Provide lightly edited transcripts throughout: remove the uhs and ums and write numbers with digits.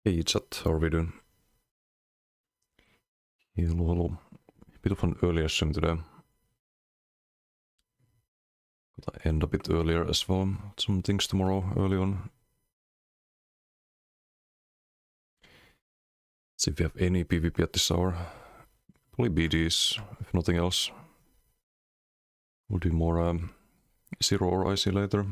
Hey chat, how are we doing? Hello. A bit of an earlier stream today. But I end a bit earlier as well. Some things tomorrow early on. Let's see if we have any PvP at this hour. Probably BDs, if nothing else. We'll do more Zero or IC later.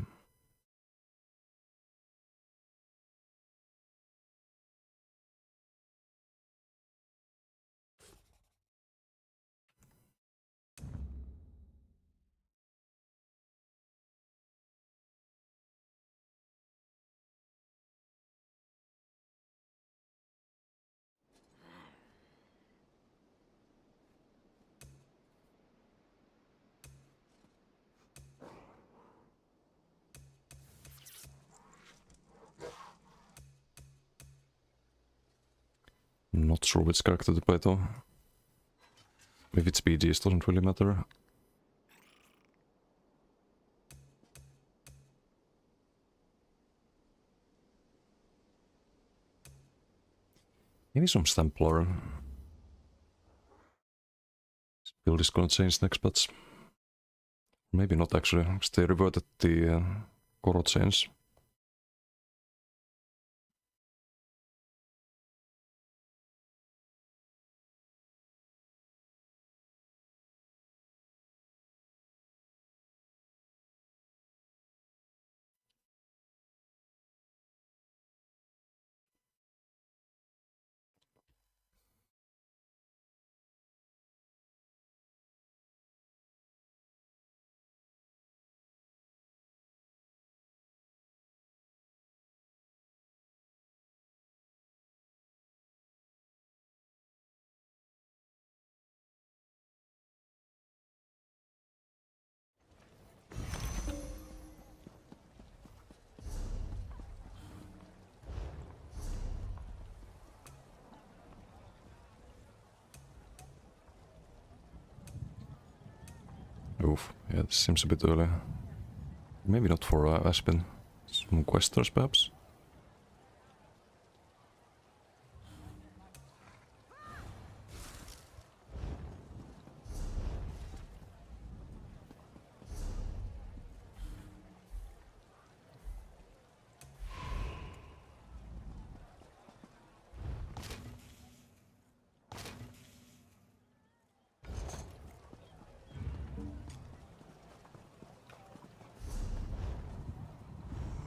Not sure which character to play though. If it's BDs, doesn't really matter. Maybe some Stamplar. This build is gonna change next patch. Maybe not actually, because they reverted the Koro change. Oof, yeah, this seems a bit early. Maybe not for Aspen. Some questers, perhaps?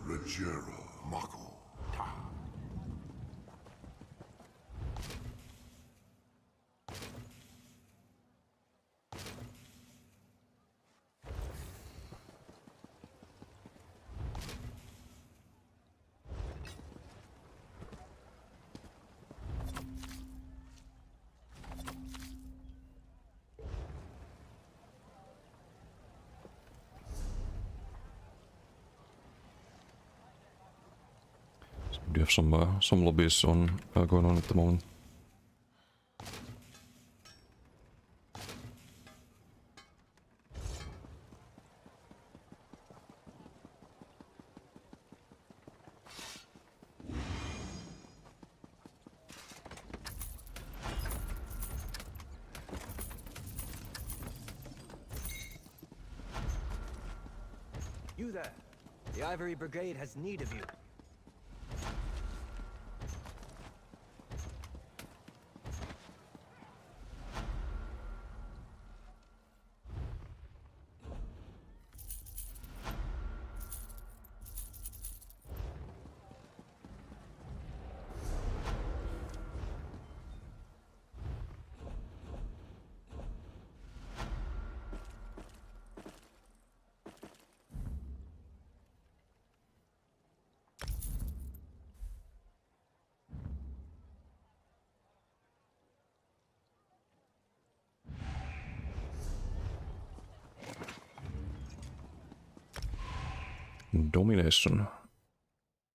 Rajera Mako. We have some lobbies on going on at the moment. You there! The Ivory Brigade has need of you. Domination.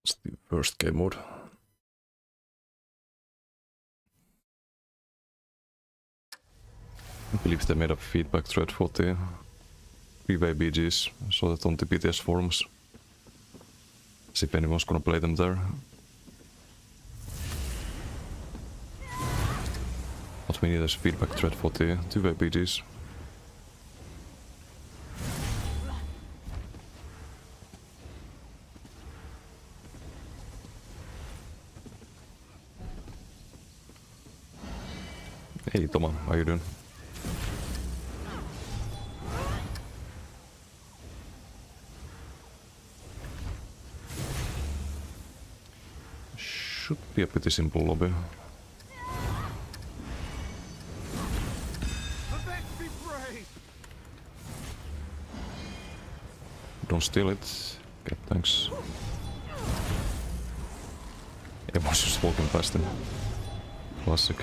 It's the first game mode. I believe they made a feedback thread for the freeway BGs, so that on the BTS forums. See if anyone's gonna play them there. What we need is feedback thread for the two-way BDs. Hey Toma, how you doing? Should be a pretty simple lobby. Don't steal it. Okay, thanks. Everyone's just walking past him. Classic.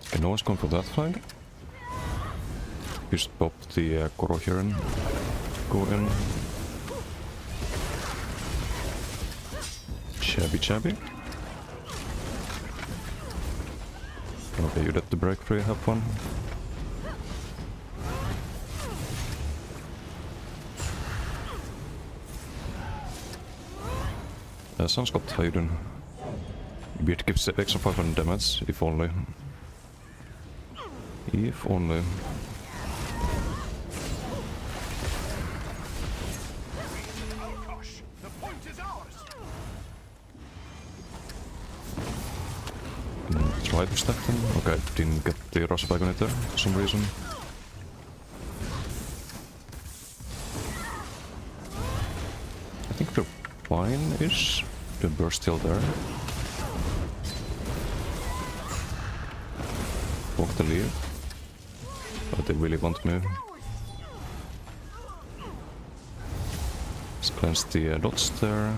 Okay, no one's going for that flag. Just pop the Koro here and go in. Chabby. Okay, you let the break free, have fun. Sunscott, how you doing? Beard gives extra 500 damage, if only. If only. Try to stack them. Okay, didn't get the rush back on it there for some reason. I think we're fine-ish. The burst still there. Walk the lead. But they really want me. Let's cleanse the dots there.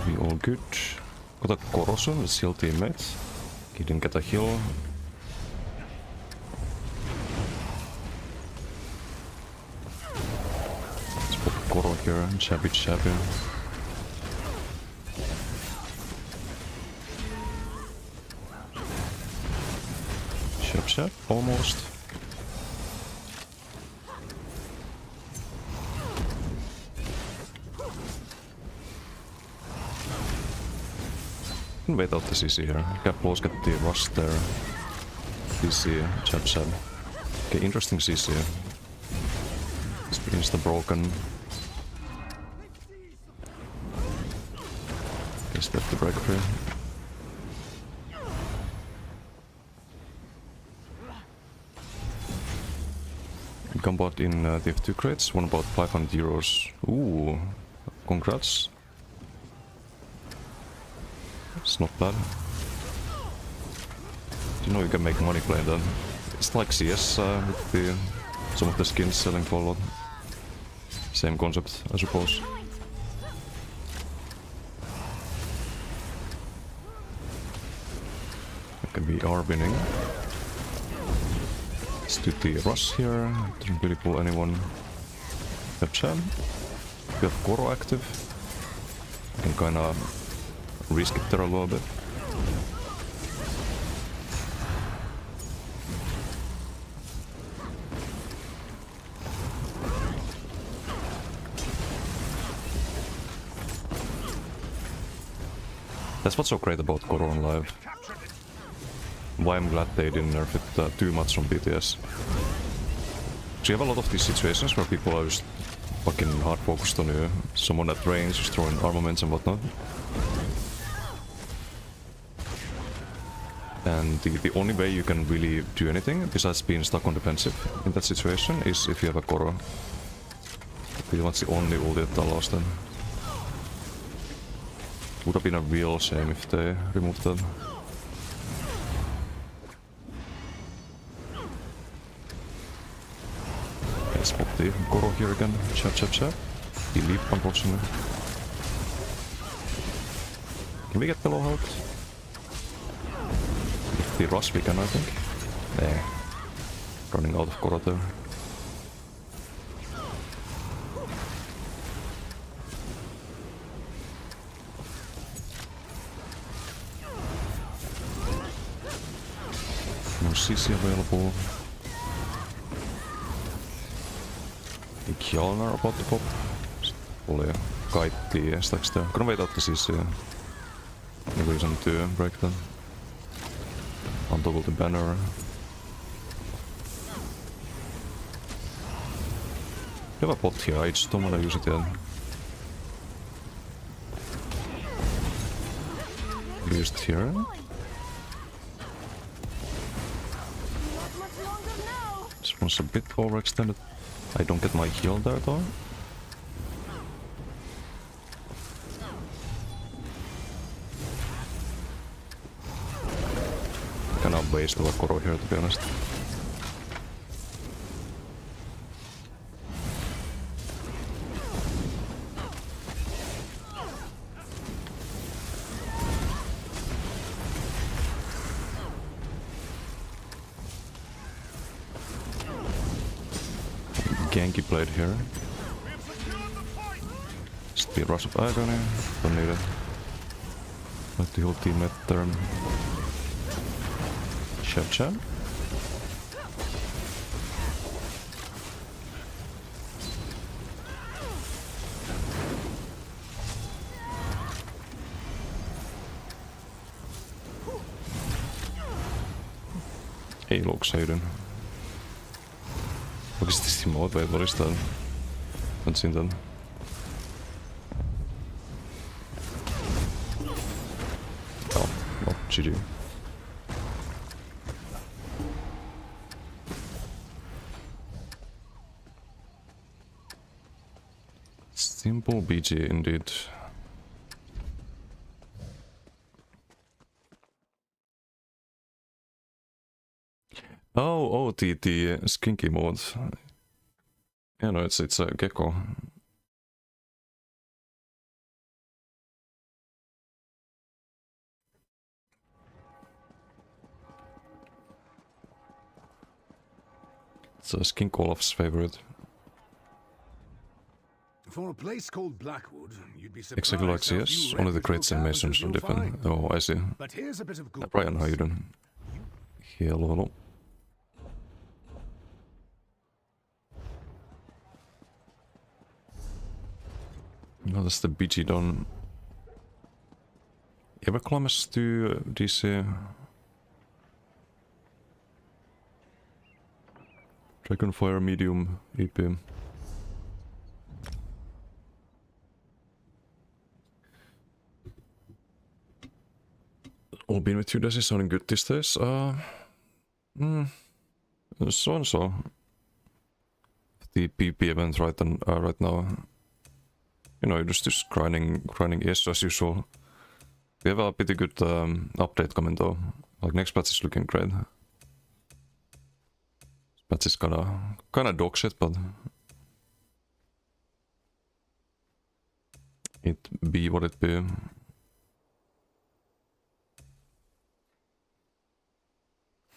Be all good. Got a Korosu, let's heal teammate. He didn't get a heal. Let's put Koro here, Chabby. Shab, almost. Wait out the CC here. Caplos get the rush there. CC, Chab. Okay, interesting CC. Screens the broken. Is that the break free? Combat in TF2 crates, one about 500 euros. Ooh, congrats. It's not bad. You know you can make money playing that. It's like CS with the, some of the skins selling for a lot. Same concept, I suppose. Okay, we are winning. Let's do the rush here. Didn't really pull anyone. We have Cham. We have Koro active. I can kinda risk it there a little bit. That's what's so great about Koro on Live. Why I'm glad they didn't nerf it too much on BTS. So you have a lot of these situations where people are just fucking hard focused on you. Someone at range is throwing armaments and whatnot. And the only way you can really do anything, besides being stuck on defensive in that situation, is if you have a Koro. Pretty much the only ulti that allows them. Would have been a real shame if they removed that. Let's put the Koro here again. Chap. He leaped, unfortunately. Can we get below health? If the rush we can, I think. There. Running out of Koro there. No CC available. The Kjolnar about to pop. Just pull here. kite strax där. Kan de veta att precis det går ju som to break den. Untoggle the banner. Det var pot here, Age tommonen just igen. Just here. Not much longer now. This one's a bit overextended. I don't get my heal there though. Kind of waste of a Koro here, to be honest. Genki played here. Speed rush of Agony. Don't need it. Let the whole teammate turn. Chad. Ei Loxaiden. Oikeesti Simo vai varistaan. Mä etsin tän. Joo, no, GG. Simple BG indeed. Oh, the skinky mode. Yeah, no, it's a gecko. It's a Skink Olaf's favorite. For a place called Blackwood, you'd be surprised. Exactly like how CS, few only the reputable crits and masons cabbages are you'll different. find. Oh, I see. But here's a bit of good Brian, how news. you doing? Hello. No, that's the BG done. Ever climbs to DC? Dragonfire medium EP. All been with you, this is sounding good these days. So and so. The PP event right now. You know, just grinding yes as usual. We have a pretty good update coming though. Like next patch is looking great. This patch is kinda dog shit, but it be what it be.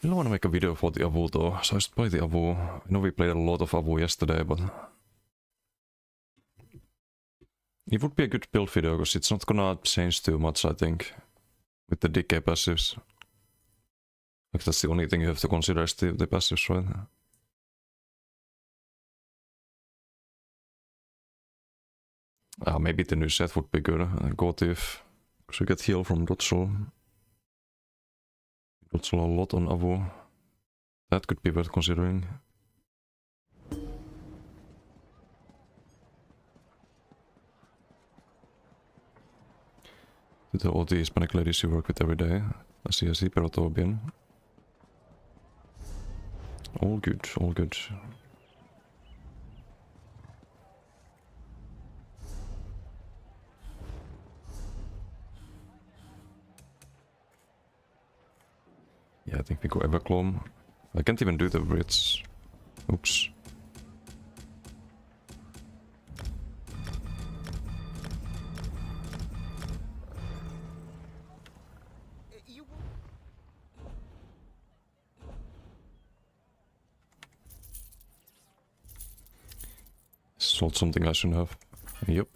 I don't want to make a video for the Avu though, so I should play the Avu. I know we played a lot of Avu yesterday, but it would be a good build video because it's not gonna change too much, I think, with the decay passives. Like that's the only thing you have to consider is the passives, right? Maybe the new set would be good. Gotif, because you get heal from Dotsol. Dotsol a lot on Avu. That could be worth considering. To all the Hispanic ladies you work with every day. Así, pero todo bien. All good, all good. Yeah, I think we go Everclone. I can't even do the Brits. Oops. Sold something I shouldn't have. Yep.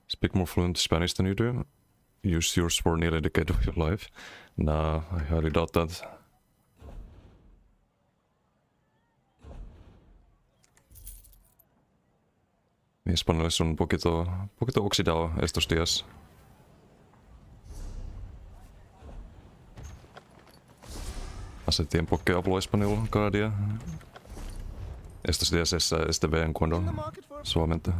Speak more fluent Spanish than you do. use yours for nearly a decade of your life. Nah, I highly doubt that. Mi españoles son un poquito oxidado estos días. Hace tiempo que hablo español cada día. Estos días es de vez en cuando, solamente.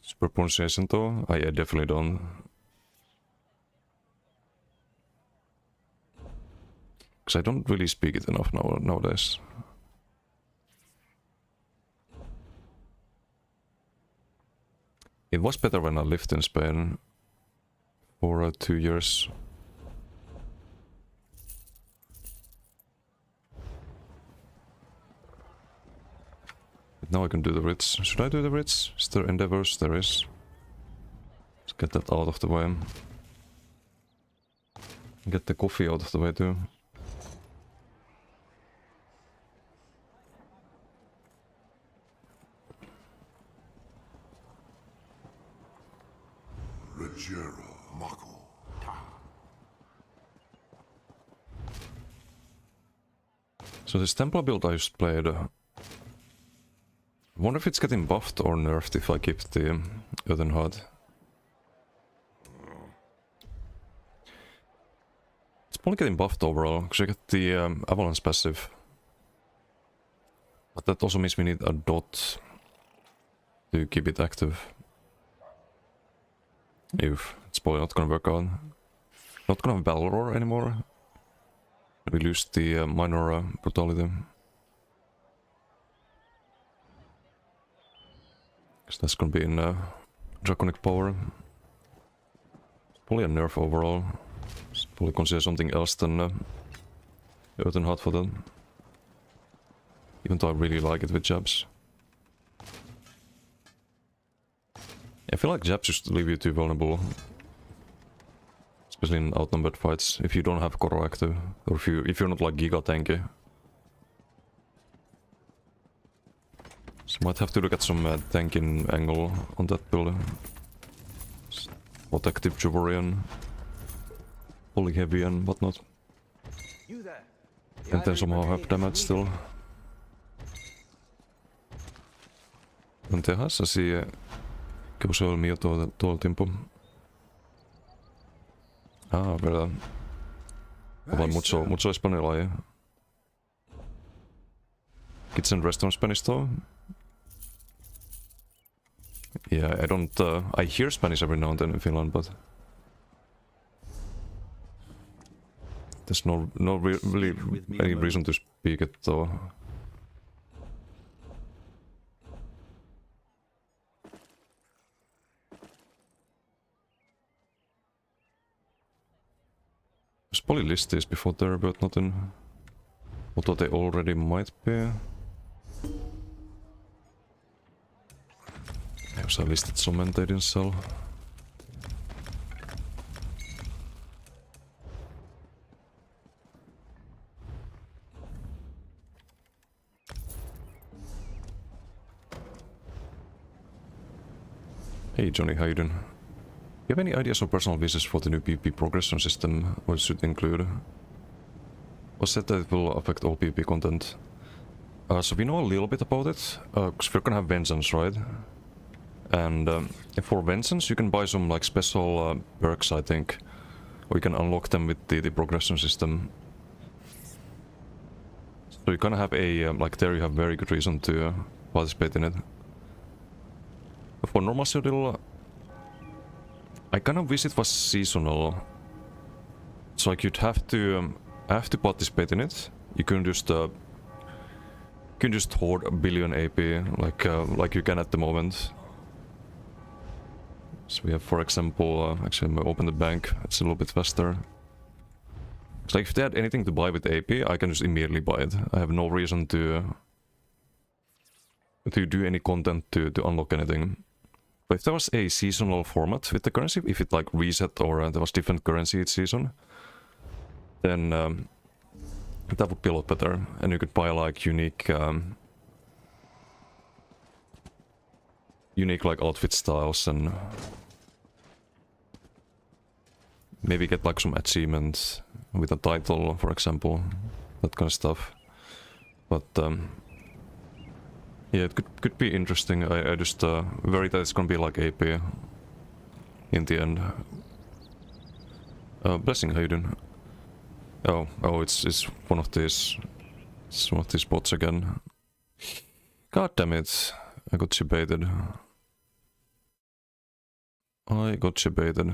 Super pronunciation though? I definitely don't. Because I don't really speak it enough nowadays. It was better when I lived in Spain for 2 years. But now I can do the Ritz. Should I do the Ritz? Is there endeavors? There is. Let's get that out of the way. Get the coffee out of the way too. So this Templar build I just played, I wonder if it's getting buffed or nerfed if I keep the Earthen Heart. It's probably getting buffed overall, because I get the Avalanche passive. But that also means we need a dot to keep it active. If it's probably not gonna work out. Not gonna have Balrog anymore. We lose the minor brutality. Because that's gonna be in Draconic power. Probably a nerf overall. Probably consider something else than Earthen Heart for that. Even though I really like it with jabs. I feel like jabs just leave you too vulnerable. Especially in outnumbered fights, if you don't have Koro active, or if you're not like giga tanky. So might have to look at some tanking angle on that build. Protective Juvorian, fully heavy and whatnot. You there. The And then Ivory somehow have Brigade damage is still. En tehas así que usó el mío todo el tiempo. Ah, verdad. Hablan mucho español ahí. Kitchen restaurant Spanish though? Yeah, I don't... I hear Spanish every now and then in Finland, but... There's no really any reason to speak it though. There's probably list these before there, but not in... Although they already might be. Yes, I listed some and they didn't sell. Hey Johnny, how you doing? You have any ideas or personal wishes for the new PvP progression system, what it should include? Or said that it will affect all PvP content? So we know a little bit about it, because we're gonna have Vengeance, right? And for Vengeance you can buy some like special perks, I think. Or you can unlock them with the progression system. So you kind of have a, like there you have very good reason to participate in it. For normal Cyrodiil, I kind of wish it was seasonal. So like you'd have to participate in it. You can just hoard a billion AP like you can at the moment. So we have, for example, actually I'm gonna open the bank. It's a little bit faster. It's like if they had anything to buy with AP, I can just immediately buy it. I have no reason to do any content to unlock anything. But if there was a seasonal format with the currency, if it like reset or there was different currency each season, then that would be a lot better. And you could buy like unique unique like outfit styles and maybe get like some achievements with a title, for example, that kind of stuff. But yeah, it could be interesting. I just worry that it's gonna be like AP in the end. Blessing, how you doing? Oh, it's one of these. It's one of these bots again. God damn it! I got you baited. I got you baited.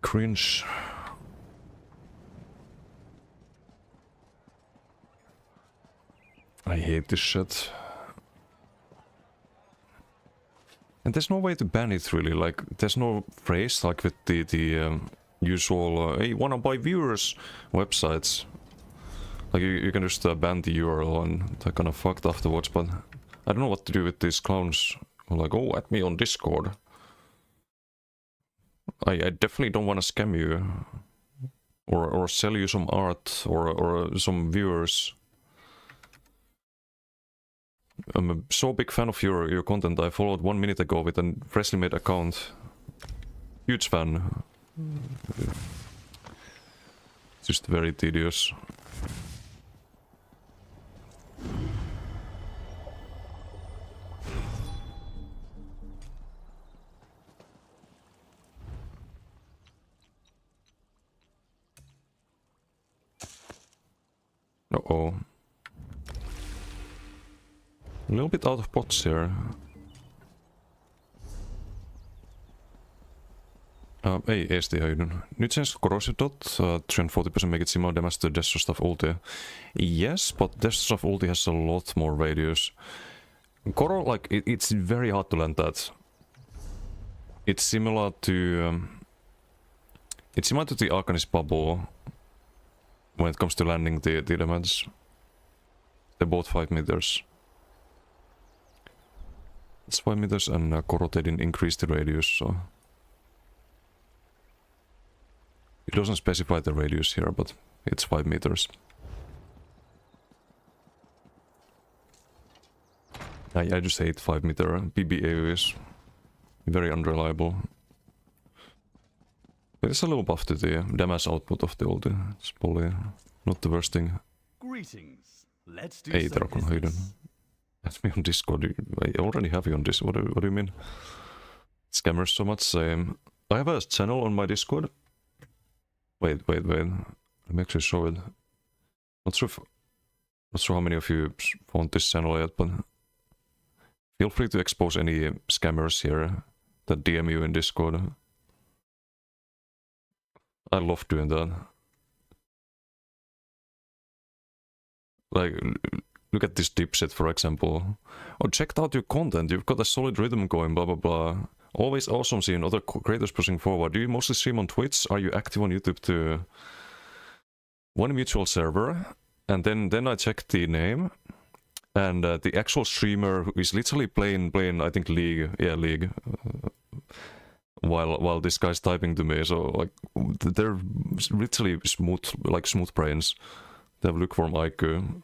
Cringe. I hate this shit. And there's no way to ban it really, like, there's no phrase like with the usual, hey, wanna buy viewers websites. Like, you can just ban the URL and they're kinda fucked afterwards, but I don't know what to do with these clowns. Who are like, oh, add me on Discord. I definitely don't wanna scam you. Or sell you some art or some viewers. I'm a so big fan of your content. I followed 1 minute ago with a freshly made account. Huge fan. It's just very tedious. Uh-oh. A little bit out of pots here. Ei Eesti höjden. Nyt sen corrosive dot, 340% make it similar damage to Destroy Stuff ulti. Yes, but Destroy Stuff ulti has a lot more radius. Coro, like, it's very hard to land that. It's similar to... it's similar to the Arcanist bubble when it comes to landing the damage. They're both 5 meters. It's 5 meters and Coro didn't increase the radius, so... It doesn't specify the radius here, but it's 5 meters. I just hate 5 meter PBA is very unreliable. There's a little buff to the damage output of the ulti. It's probably not the worst thing. Greetings. Let's do Hey, some Drakon, how you doing? business. Add me on Discord. I already have you on Discord. What do you mean? Scammers so much. I have a channel on my Discord. Wait. Let me actually show it. Not sure how many of you found this channel yet, but feel free to expose any scammers here that DM you in Discord. I love doing that. Like, look at this dipshit, for example. Oh, checked out your content. You've got a solid rhythm going, blah blah blah. Always awesome seeing other creators pushing forward. Do you mostly stream on Twitch? Are you active on YouTube too? One mutual server, and then I checked the name, and the actual streamer who is literally playing I think League, yeah, League, while this guy's typing to me. So like they're literally smooth brains. They have lukewarm IQ.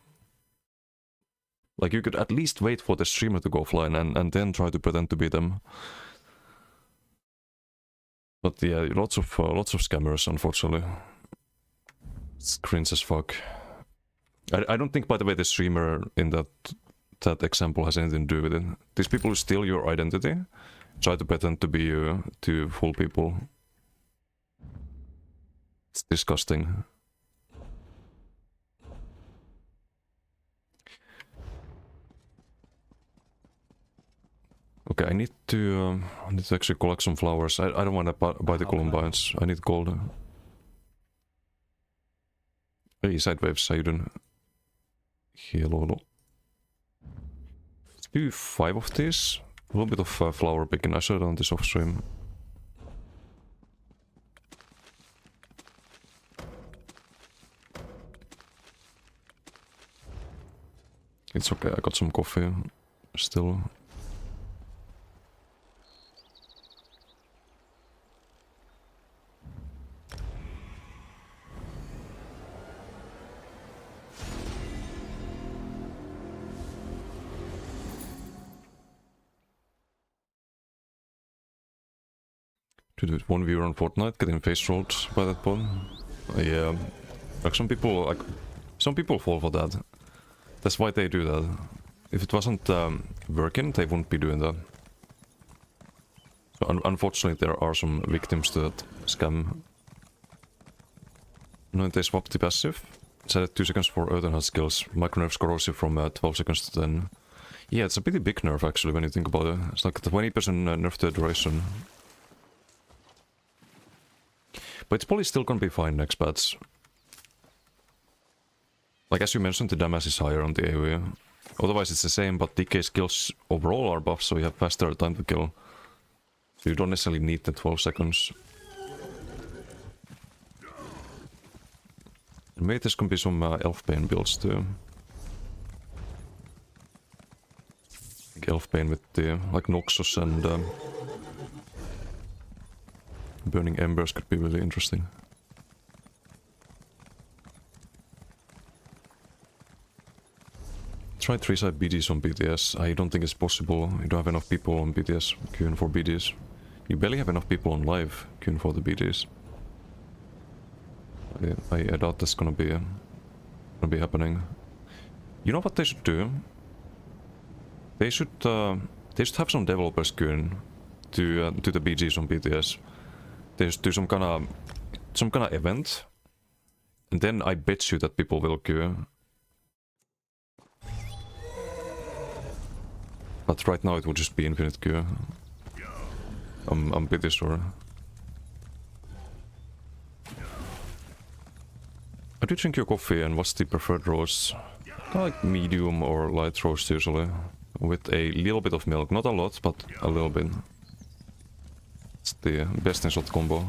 Like you could at least wait for the streamer to go offline and then try to pretend to be them. But yeah, lots of scammers, unfortunately. It's cringe as fuck. I don't think, by the way, the streamer in that example has anything to do with it. These people who steal your identity, try to pretend to be you to fool people. It's disgusting. Okay, I need to actually collect some flowers. I don't want to buy the columbines. I need gold. Hey, Sidewaves, how you doing? Hello. Let's do 5 of these. A little bit of flower picking. I should have done this off stream. It's okay, I got some coffee still. to do one viewer on Fortnite getting face rolled by that bot. Yeah, like some people fall for that. That's why they do that. If it wasn't working, they wouldn't be doing that. So unfortunately, there are some victims to that scam. No, they swapped the passive. It's at 2 seconds for Earth Enhanced skills. Micro nerfs corrosive from 12 seconds to 10. Yeah, it's a pretty big nerf actually when you think about it. It's like a 20% nerf to the duration. But it's probably still gonna be fine next patch. Like as you mentioned, the damage is higher on the AoE. Otherwise it's the same, but DK skills overall are buffed, so you have faster time to kill. So you don't necessarily need the 12 seconds. And maybe there's gonna be some Elfbane builds too. Like Elfbane with the like Noxus and Burning Embers could be really interesting. Try 3-side BDs on BTS. I don't think it's possible. You don't have enough people on BTS queuing for BDs. You barely have enough people on live queuing for the BDs. I doubt that's gonna be happening. You know what they should do? They should have some developers queuing to the BGs on BTS. They should do some kind of event, and then I bet you that people will queue. But right now it would just be infinite queue. I'm pretty sure. How do you drink your coffee and what's the preferred roast? I like medium or light roast usually. With a little bit of milk. Not a lot, but a little bit. It's the best in shot combo.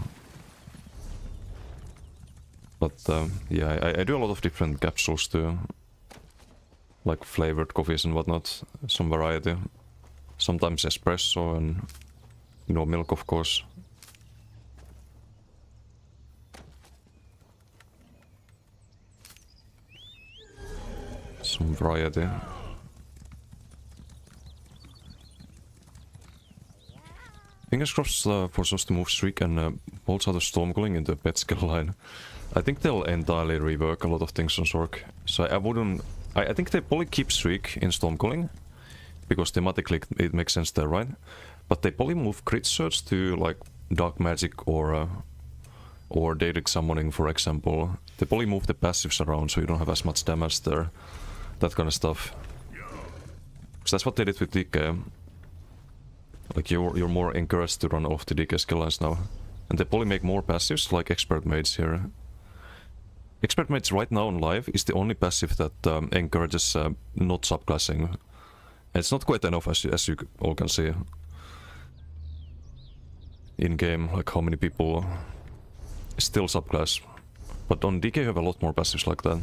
But yeah, I do a lot of different capsules too. Like flavored coffees and whatnot. Some variety. Sometimes espresso and no milk, of course. Some variety. Fingers crossed for us to move Streak and bolts out of Stormcalling into a pet skill line. I think they'll entirely rework a lot of things on Zork. So I wouldn't... I think they probably keep Streak in Stormcalling. Because thematically it makes sense there, right? But they probably move Crit Surge to like Dark Magic or Daedric Summoning, for example. They probably move the passives around so you don't have as much damage there. That kind of stuff. Because that's what they did with DK. Like you're more encouraged to run off the DK skill lines now. And they probably make more passives like Expert Mage here. Expert Mage right now on live is the only passive that encourages not subclassing. And it's not quite enough as you all can see. In game, like how many people still subclass. But on DK you have a lot more passives like that.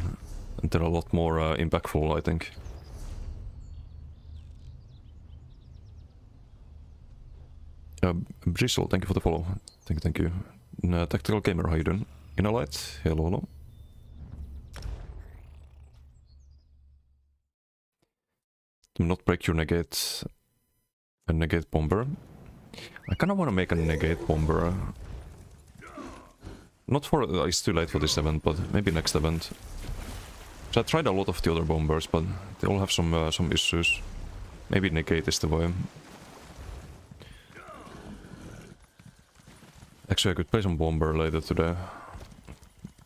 And they're a lot more impactful, I think. Bristle, thank you for the follow. Thank you. Tactical Gamer, how you doing? Inner Light, hello. Do not break your negate. A negate bomber. I kinda wanna make a negate bomber. Not for... it's too late for this event, but maybe next event. So I tried a lot of the other bombers, but they all have some issues. Maybe negate is the way. Actually, I could play some bomber later today.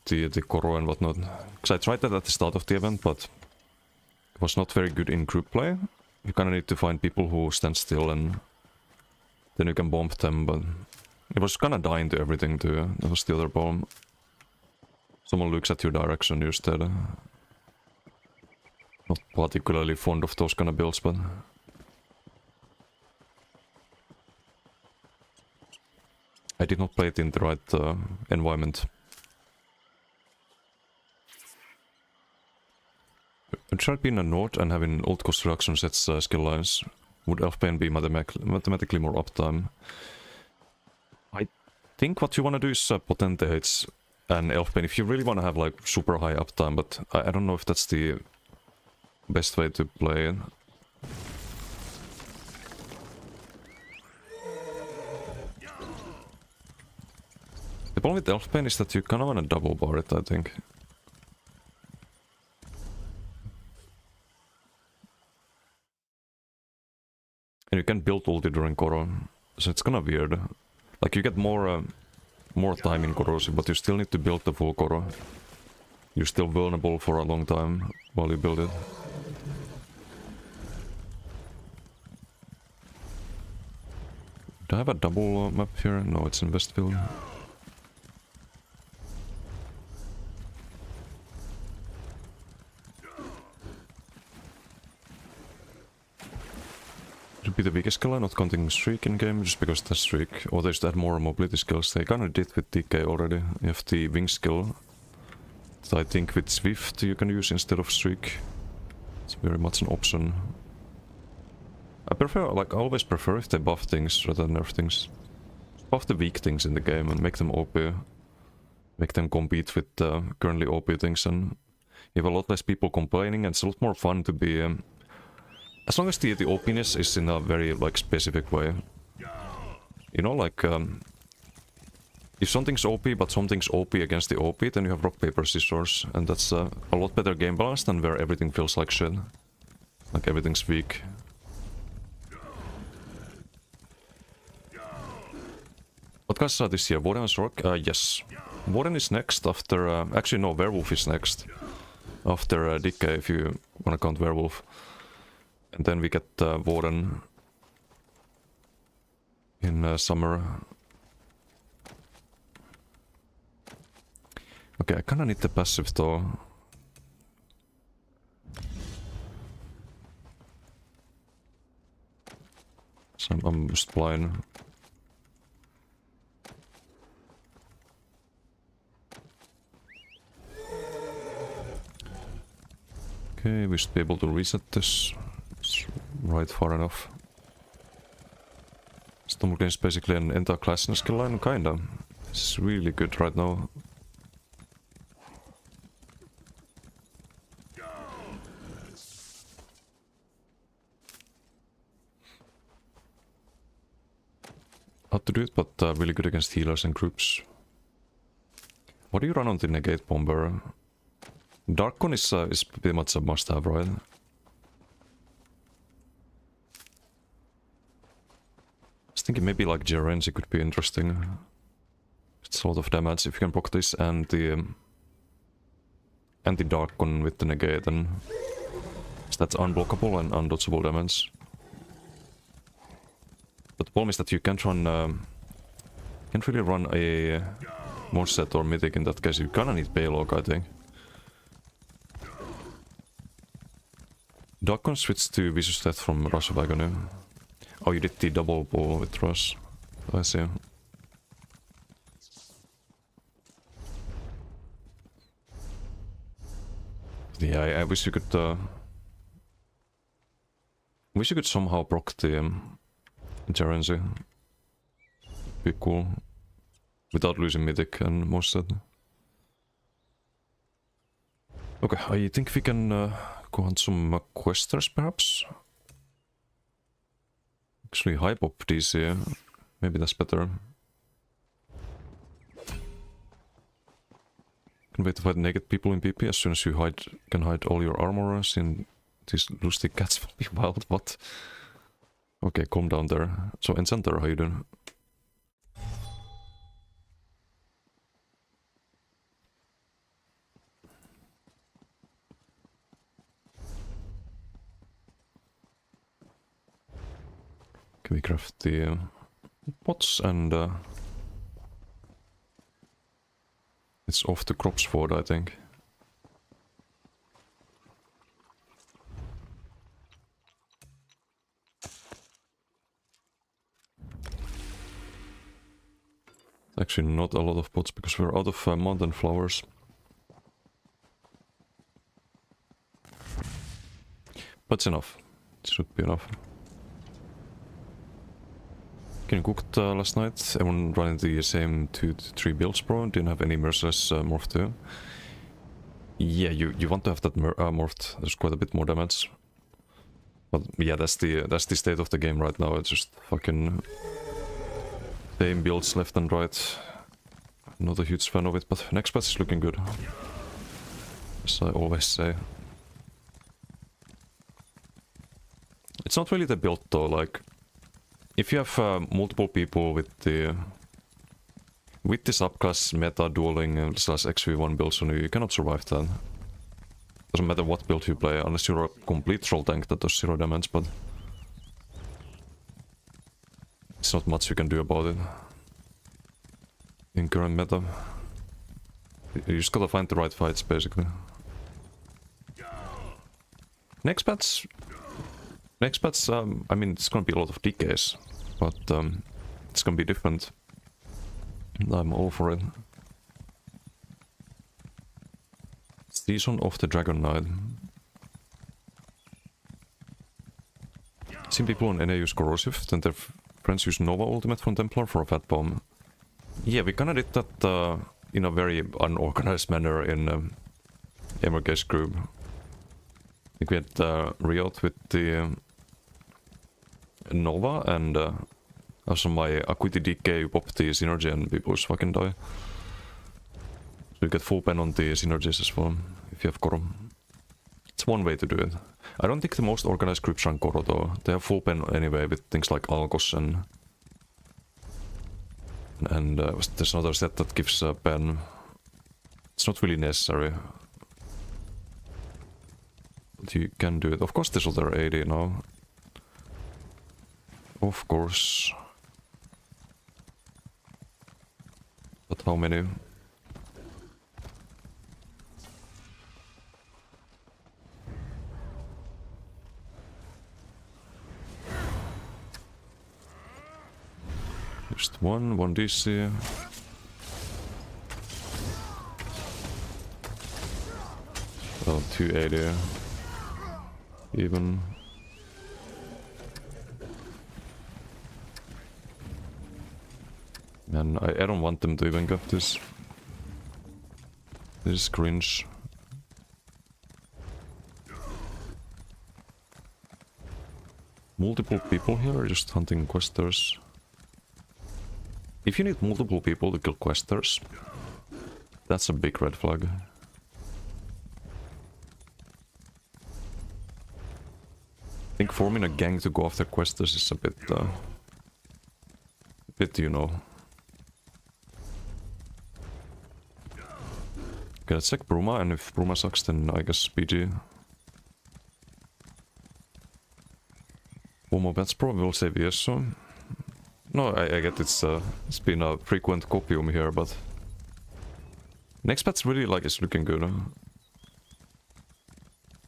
The Koro and whatnot. Because I tried that at the start of the event, but it was not very good in group play. You kinda need to find people who stand still and then you can bomb them, but it was kinda dying to everything too. That was the other bomb. Someone looks at your direction instead. Not particularly fond of those kind of builds, but... I did not play it in the right environment. Should be in the north and having old cost reduction sets skill lines. Would Elfbane be mathematically more uptime? I think what you want to do is Potentates and Elfbane if you really want to have like super high uptime, but I don't know if that's the best way to play it. problem with Elfbane is that you kind of want to double bar it, I think. And you can build ulti during Koro, so it's kinda weird. Like, you get more time in Corrosive, but you still need to build the full Koro. You're still vulnerable for a long time while you build it. Do I have a double map here? No, it's in Westfield. Should be the weakest skill, not counting Streak in game, just because the Streak, or they just add more mobility skills. They kinda did with DK already. You have the Wing skill that I think with Swift you can use instead of Streak. It's very much an option. I prefer, like, I always prefer if they buff things rather than nerf things. Buff the weak things in the game and make them OP. Make them compete with currently OP things, and you have a lot less people complaining, and it's a lot more fun to be... as long as the OPness is in a very, like, specific way. You know, like, if something's OP but something's OP against the OP, then you have rock, paper, scissors, and that's a lot better game balance than where everything feels like shit. Like, everything's weak. What guys are this year? Warden's Rock? Yes. Warden is next after... actually, no, Werewolf is next. After Decay, if you wanna count Werewolf. And then we get Warden in summer. Okay, I kinda need the passive though. So I'm just blind. Okay, we should be able to reset this. It's right far enough. Stormgleam is basically an entire class and skill line, kinda. It's really good right now. Hard to do it, but really good against healers and groups. What do you run on the Negate Bomber? Darkon is pretty much a must-have, right? I was thinking maybe like Gerenzi could be interesting. It's a lot of damage if you can proc this, and the Darkon with the Negate, and that's unblockable and undodgeable damage. But the problem is that you can't really run a Morset or Mythic in that case. You kinda need Paylog, I think. Darkon switched to Vicious Death from Rush of Agony. Oh, you did the double pull with Rush. I see. Yeah, I wish you could... wish you could somehow proc the Gerenzi. Be cool. Without losing Mythic and Morset. Okay, I think we can go on some questers perhaps. Actually, hype up DC. Maybe that's better. Can wait to fight naked people in PP as soon as you can hide all your armorers in these lusty cats will be wild, what? Okay, calm down there. So, Enchanter, how you doing? Can we craft the pots and it's off to Cropsford, I think. Actually not a lot of pots because we're out of mountain flowers. But it's enough. It should be enough. Can you cooked last night? Everyone running the same 2 to 3 builds, bro. Didn't have any Merciless morph too. Yeah, you want to have that morphed. There's quite a bit more damage. But yeah, that's the state of the game right now. It's just fucking same builds left and right. Not a huge fan of it, but next patch is looking good. As I always say. It's not really the build though, like... If you have multiple people with the subclass meta dueling slash XV1 builds on you, you cannot survive that. Doesn't matter what build you play, unless you're a complete troll tank that does 0 damage, but... It's not much you can do about it. In current meta. You just gotta find the right fights, basically. Next patch... I mean, it's gonna be a lot of decays, but it's gonna be different. I'm all for it. Season of the Dragon Knight. Seen people on NA use Corrosive, then their friends use Nova Ultimate from Templar for a fat bomb. Yeah, we kinda did that in a very unorganized manner in MRK's group. I think we had Riot with the Nova, and also my Acuity DK, you pop the Synergy and people just fucking die. So you get full pen on the Synergies as well, if you have Koro. It's one way to do it. I don't think the most organized groups run Koro though. They have full pen anyway with things like Algos and there's another set that gives a pen. It's not really necessary. But you can do it. Of course there's other 80 now. Of course. But how many? Just one DC. Oh, 280. Even. And I don't want them to even get this. This is cringe. Multiple people here are just hunting questers. If you need multiple people to kill questers, that's a big red flag. I think forming a gang to go after questers is a bit, you know. Okay, let's check Bruma, and if Bruma sucks, then I guess PG. Womo Bats Pro will save yes, so... No, I get it's been a frequent copium here, but... Next patch really, like, is looking good.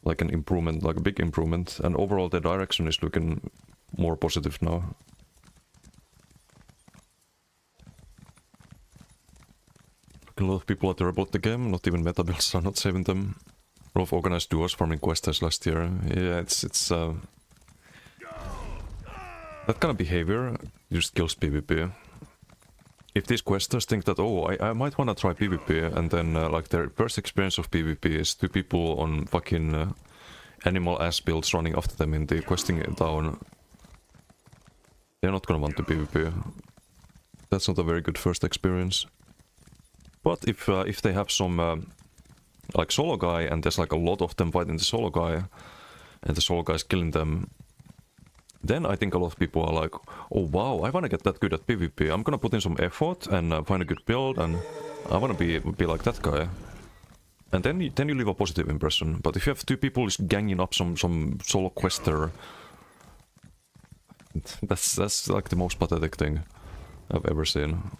Like an improvement, like a big improvement, and overall the direction is looking more positive now. A lot of people are terrible at the game, not even meta builds are not saving them. A lot of organized duos farming questers last year. Yeah, it's that kind of behavior just kills PvP. If these questers think that, oh, I might wanna try PvP, and then like their first experience of PvP is two people on fucking animal ass builds running after them in the questing town, they're not gonna want to PvP. That's not a very good first experience. But if they have some like solo guy, and there's like a lot of them fighting the solo guy, and the solo guy is killing them, then I think a lot of people are like, oh wow, I wanna get that good at PvP, I'm gonna put in some effort and find a good build, and I wanna be like that guy. And then you leave a positive impression. But if you have two people just ganging up some solo quester, that's like the most pathetic thing I've ever seen.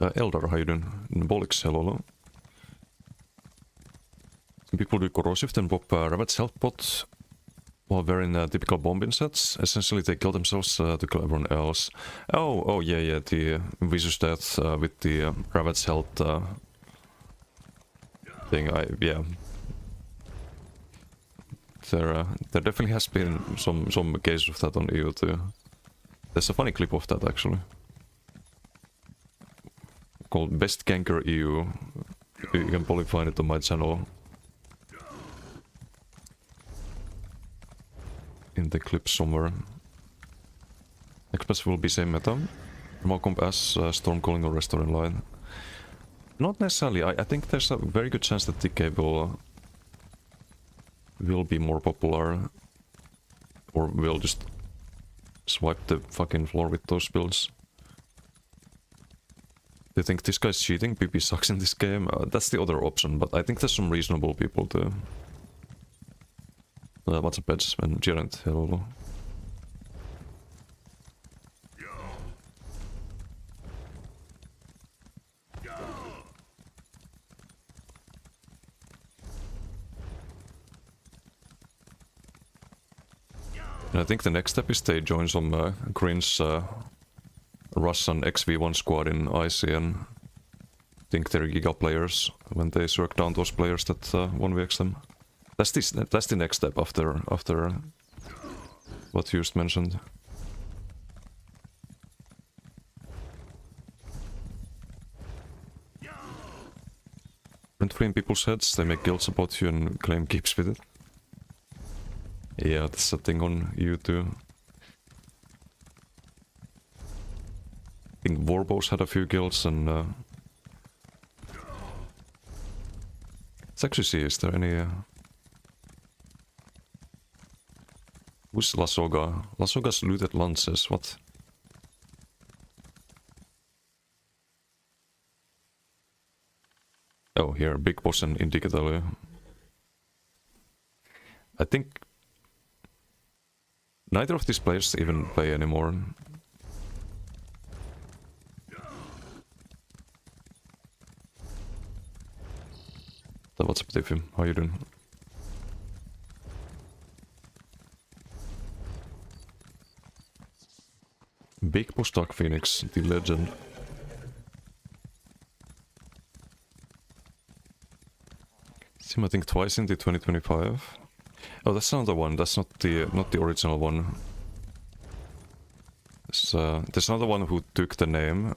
Eldar, how you doing? Bolix, hello. Some people do corrosive, then pop Ravage health pot while wearing typical bombing sets. Essentially they kill themselves to kill everyone else. Oh yeah, the Vicious Death with the Ravage health thing, yeah. There definitely has been some cases of that on EU too. There's a funny clip of that actually. Called Best Ganker EU. You can probably find it on my channel. In the clip somewhere. Next patch will be same meta. Malcolm as Stormcalling or Restoring Light. Not necessarily. I think there's a very good chance that Decay will be more popular. Or will just swipe the fucking floor with those builds. Do you think this guy's cheating? PP sucks in this game? That's the other option, but I think there's some reasonable people too. What's up, Peds? And Gerent, hello. And I think the next step is they join some cringe Russian XV1 squad in IC and think they're Giga players when they circle down those players that 1vx them. That's the next step after what you just mentioned. Rent free in people's heads, they make guilds about you and claim keeps with it. Yeah, that's a thing on YouTube. I think Warbows had a few guilds and let's actually see, is there any who's Lasoga? Lasoga's looted lances, what? Oh, here, Big Boss and Indicator. I think neither of these players even play anymore. So what's up, Tiffy? How you doing? Big Boss Dark Phoenix, the legend. See him, I think, twice in the 2025. Oh, that's another one. That's not the original one. There's another one who took the name.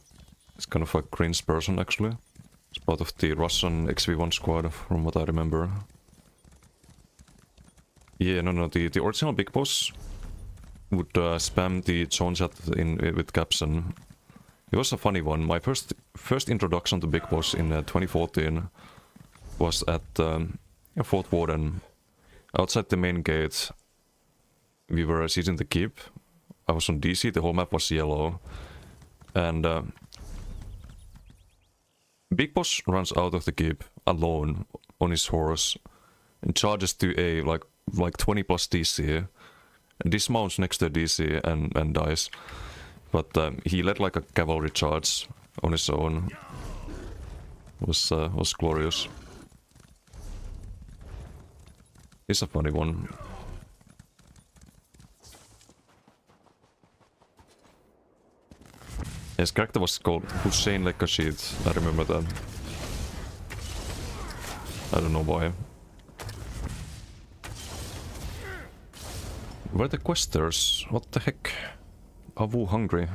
It's kind of a cringe person, actually. It's part of the Russian XV1 squad, from what I remember. Yeah, no, the original Big Boss would spam the zone chat with caption. It was a funny one. My first introduction to Big Boss in 2014 was at Fort Warden. Outside the main gate, we were seizing the keep. I was on DC, the whole map was yellow. And Big Boss runs out of the keep alone on his horse and charges to a like 20 plus DC and dismounts next to DC and dies. But he led like a cavalry charge on his own. It was glorious. It's a funny one. His character was called Hussein Lekashid. I remember that. I don't know why. Where are the questers? What the heck? Avu hungry.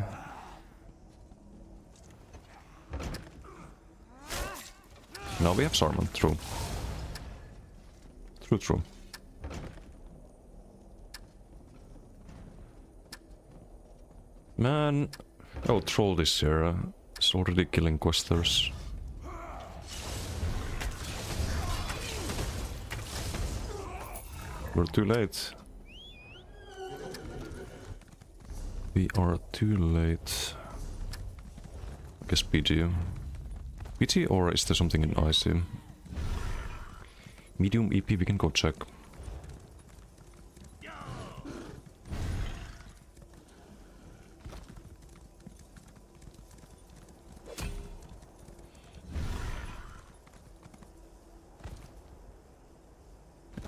Now we have Sarman, true. True. Man, oh, Troll this year is already killing questers. We're too late. We are too late. I guess PG. PG, or is there something in IC? Medium EP, we can go check.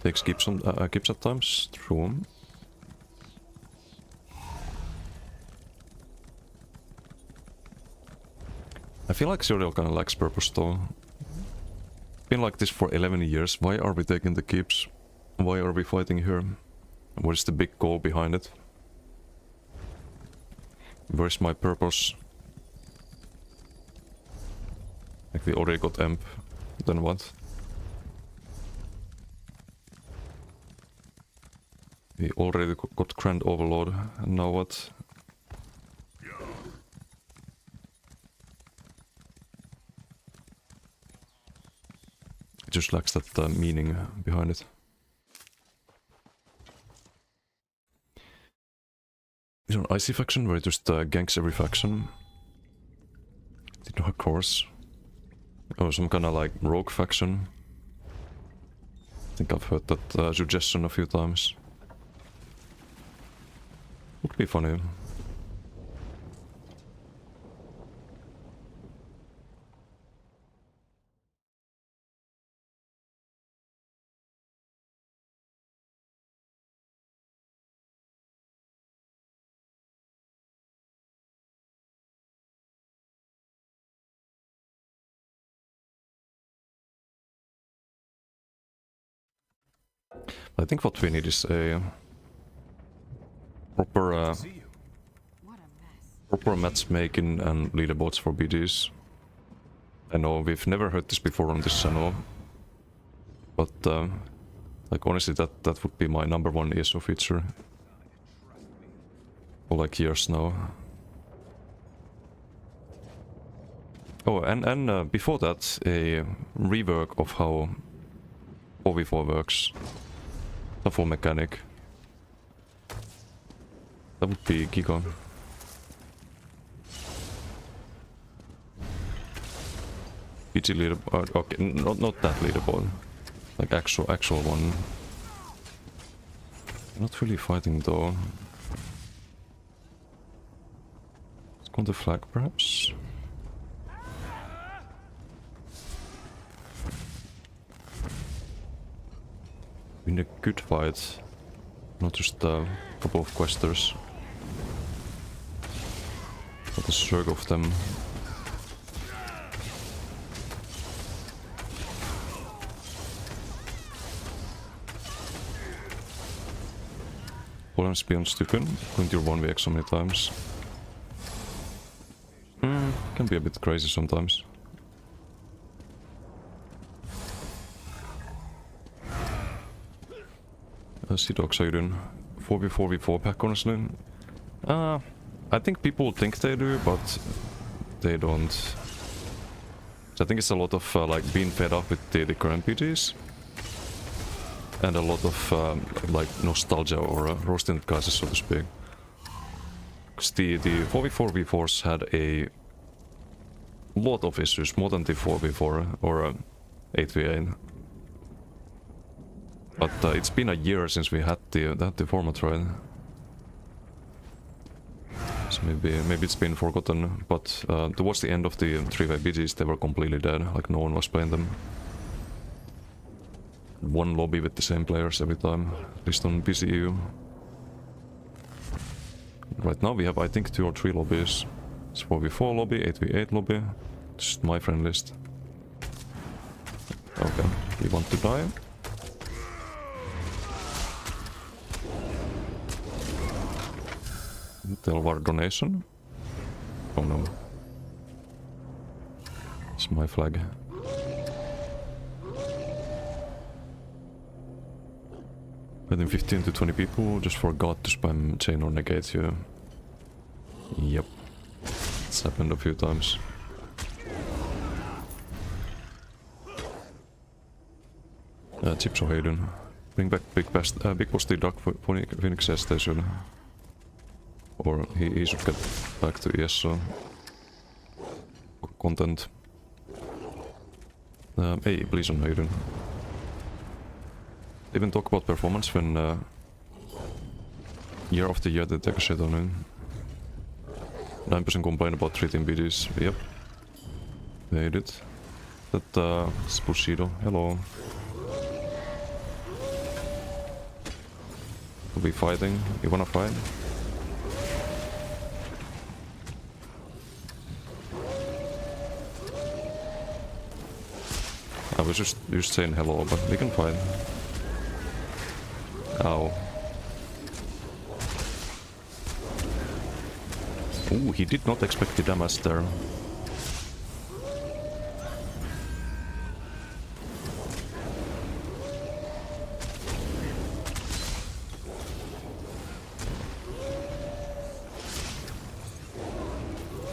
Takes keeps at times, true. I feel like Serial kinda lacks purpose though. Been like this for 11 years, why are we taking the keeps? Why are we fighting here? What is the big goal behind it? Where's my purpose? Like we already got Emp, then what? We already got Grand Overlord, and now what? just lacks that meaning behind it. Is an icy faction where it just ganks every faction? Dark Horse. Or some kind of like rogue faction. I think I've heard that suggestion a few times. Would be funny. I think what we need is a proper See you. What a mess. proper matchmaking and leaderboards for BDs. I know we've never heard this before on this channel, but like honestly, that would be my #1 ESO feature for like years now. Oh, and before that, a rework of how 4v4 works. The full mechanic. That would be giga. PG leaderboard. Okay, not that leaderboard. Like actual one. Not really fighting though. Let's go on the flag perhaps. Win a good fight, not just a couple of questers. But a surge of them. Polem's beyond stupid, going to your 1vx so many times. Can be a bit crazy sometimes. Sea Dogs, how you doing? 4v4v4 pack, honestly? I think people think they do, but they don't. So I think it's a lot of like being fed up with the current PGs. And a lot of like nostalgia or roasting guys, so to speak. Because the 4v4v4s had a lot of issues, more than the 4v4 or 8v8. But it's been a year since we had the format, right? So maybe it's been forgotten. But towards the end of the 3v BGs, they were completely dead. Like no one was playing them. One lobby with the same players every time, at least on PCU. Right now we have, I think, 2 or 3 lobbies. It's 4v4 lobby, 8v8 lobby. Just my friend list. Okay, you want to die? Delvar donation? Oh no. It's my flag. Within 15 to 20 people just forgot to spam chain or negate you. Yep. It's happened a few times. Chips or Hayden. Bring back Big Boss the Duck Phoenix station. Or he should get back to ESO content. Hey, please on Hayden. Even talk about performance when year after year they take a shit on it. 9% complain about treating BDs. Yep. They hate it. That is Bushido. Hello. We'll be fighting. You wanna fight? I was just saying hello, but we can fight. Ow. Ooh, he did not expect the damage there.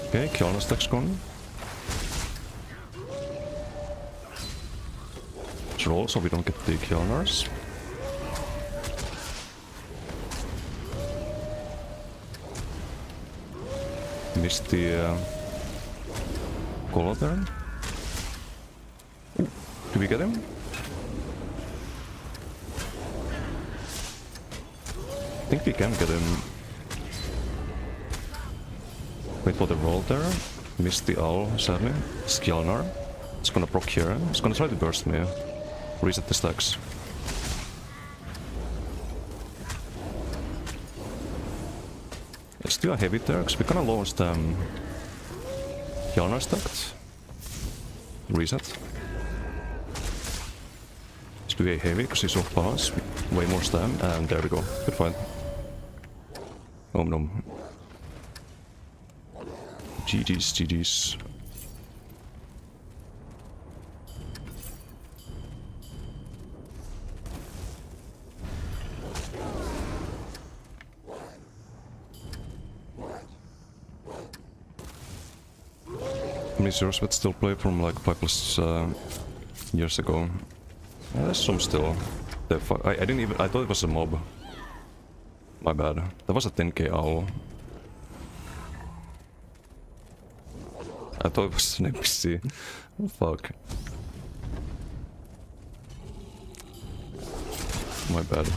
Okay, Kiana stack's gone. troll so we don't get the Kjarnars. Missed the collar there. Ooh, do we get him? I think we can get him. Wait for the roll there. Missed the owl, sadly. Skjalnar. It's gonna proc here. It's gonna try to burst me. Reset the stacks. Let's do a heavy there, because we kinda lost Skjalnar stacked. Reset. Let's do a heavy, because he's off balance. Way more stam, and there we go. Good fight. Oh no. GG's, GG's. How many zeros would still play from like 5+ years ago? Yeah, there's some still. I didn't even. I thought it was a mob. My bad. That was a 10k owl. I thought it was an NPC. Oh, fuck. My bad.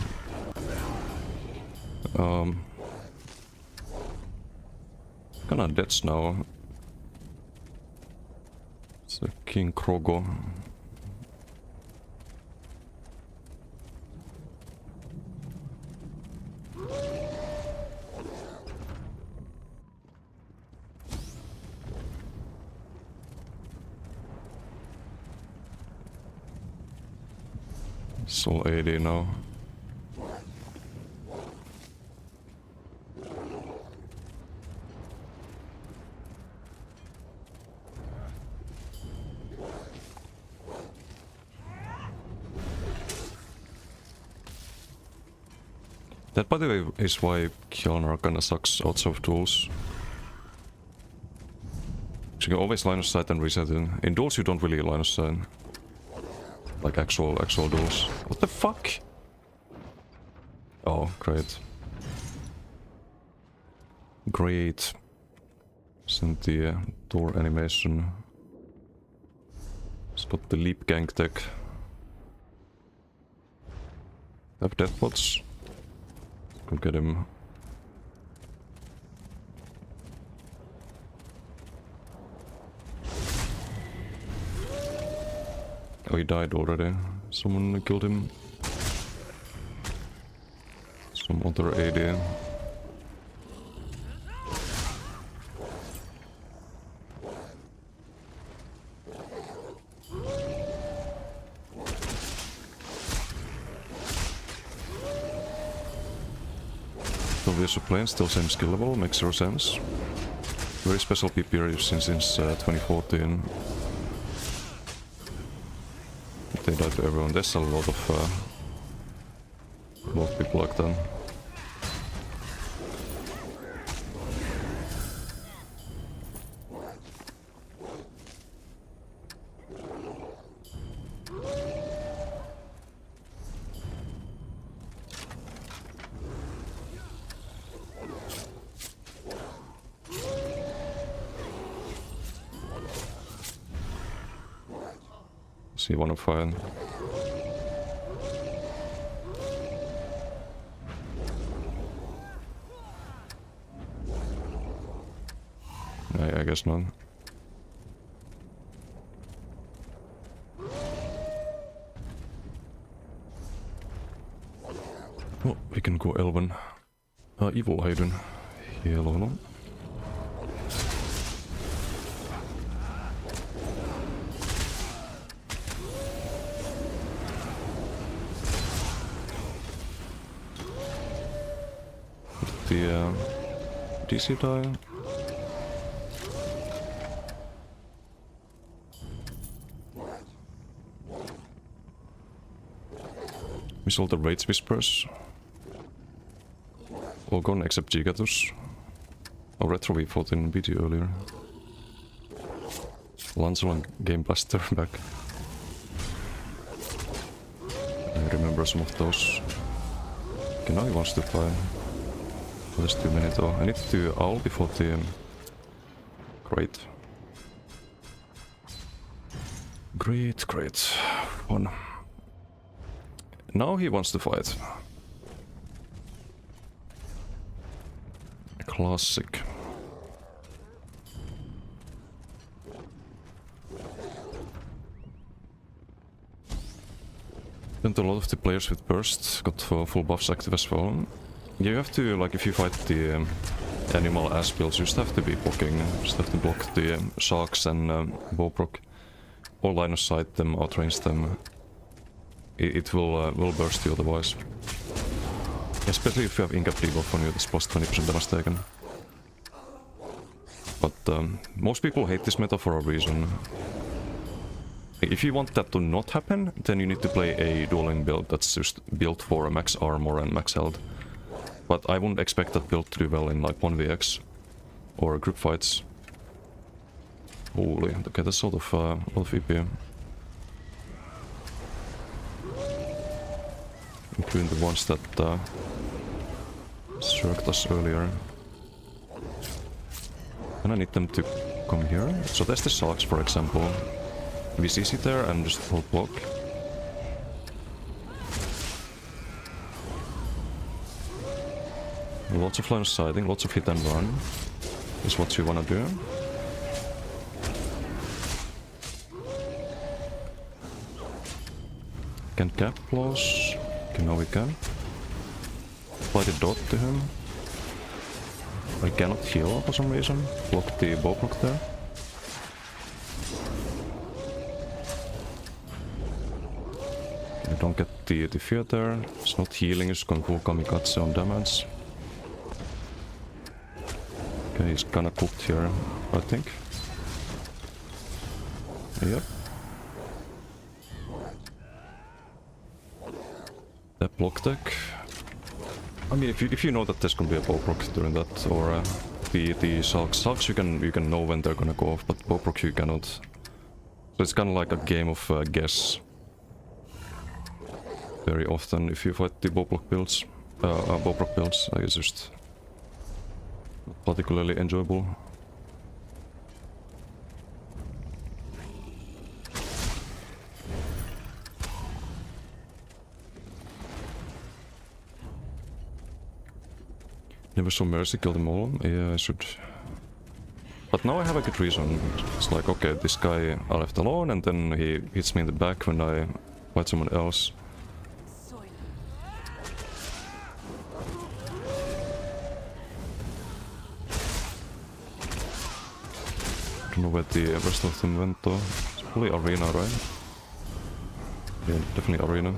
Kinda dead now. It's a King Krogo. Soul 80 now. That, by the way, is why Kjarnar kinda sucks outside of duels. You can always line of sight and reset it. In duels you don't really line of sight. Like actual duels. What the fuck? Oh, great. Great. Send the door animation. Spot the leap gank tech. Have deathbots. Go get him. Oh, he died already. Someone killed him. Some other AD. Obvious plane, still same skill level, makes zero sense. Very special PP you've seen since 2014. They died to everyone. There's a lot of people like that. See one of fire. I guess not. Oh, we can go Elven. Evil Hayden. Hello. The DC die. We sold the Rage Whispers. All gone except Gigatus. Oh, Retro we fought in BT earlier. Lancelot Game Blaster back. I remember some of those. Okay, now he wants to fly. There's too many though. I need to do owl before the... Great. Great, great. Fun. Now he wants to fight. Classic. And a lot of the players with burst got full buffs active as well. You have to, like, if you fight the animal ass builds, you just have to be blocking, just have to block the sharks and Bowproc. Or line of sight them, outrange them. It will burst you otherwise. Especially if you have Incap debuff on you, that's plus 20% damage taken. But most people hate this meta for a reason. If you want that to not happen, then you need to play a dueling build that's just built for a max armor and max health. But I wouldn't expect that build to do well in like 1vx or group fights. Holy, okay, that's sort of a lot of EP. Including the ones that circled us earlier. And I need them to come here. So there's the sharks, for example. We CC there and just hold block. Lots of line of sighting, lots of hit and run is what you wanna do. Can cap close. Okay, now we can. Apply the dot to him. I cannot heal for some reason. Block the Bowproc there. You don't get the fear there. It's not healing, it's going full kamikaze on damage. Okay, he's kinda cooked here, I think. Yep. That block deck. I mean, if you know that there's gonna be a Bowproc during that, or the Sharks you can know when they're gonna go off, but Bowproc you cannot. So it's kinda like a game of guess. Very often, if you fight the Bowproc builds, like it's just not particularly enjoyable. Never saw Mercy kill them all. Yeah, I should. But now I have a good reason. It's like, okay, this guy I left alone, and then he hits me in the back when I fight someone else. I don't know where the rest of them went though. It's probably arena, right? Yeah, definitely arena.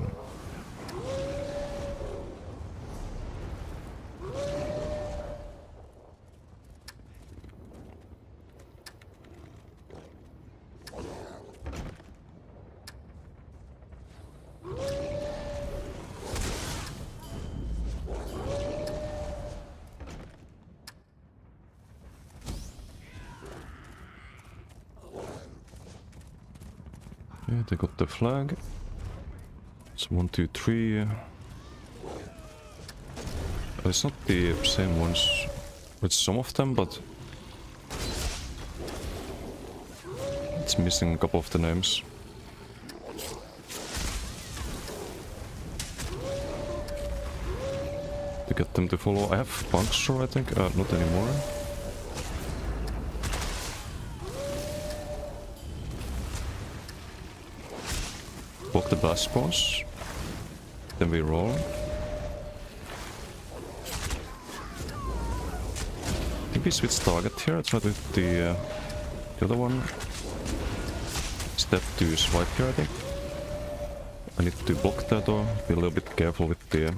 Yeah, they got the flag. It's 1, 2, 3. It's not the same ones. It's some of them, but it's missing a couple of the names. To get them to follow. I have Puncture, I think. Not anymore. Block the blast spawns. Then we roll. I think we switch target here. Try with the other one. Step to swipe here, I think. I need to block that though. Be a little bit careful with the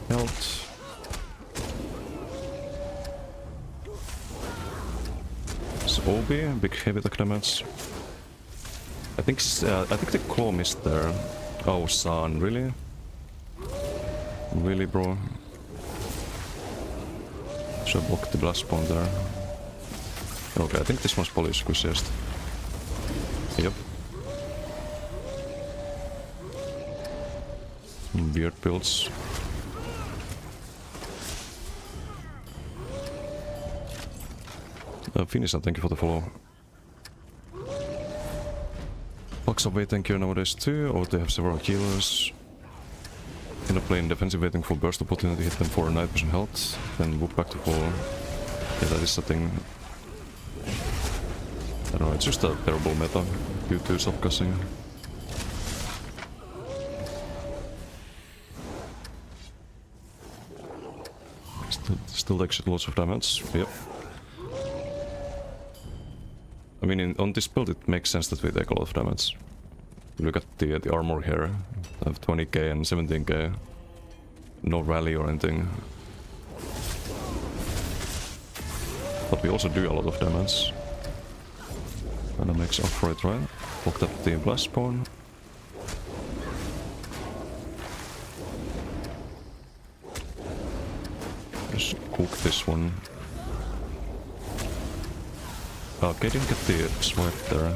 health. It's OB, big heavy attack damage. I think the claw missed there. Oh, son, really? Really, bro? Should I block the blast spawn there? Okay, I think this one's probably squishiest. Yep. Weird builds. Finisher, thank you for the follow. Bucks away, thank you nowadays too, or they have several healers. End up playing defensive, waiting for burst opportunity, hit them for 9% health, then move back to full. Yeah, that is a thing. I don't know, it's just a terrible meta due to subcussing. Still takes lots of damage, yep. I mean, on this build it makes sense that we take a lot of damage. Look at the armor here. I have 20k and 17k. No rally or anything. But we also do a lot of damage. And that makes up for it, right? Locked up the blast spawn. Just cook this one. Okay, didn't get the swipe there.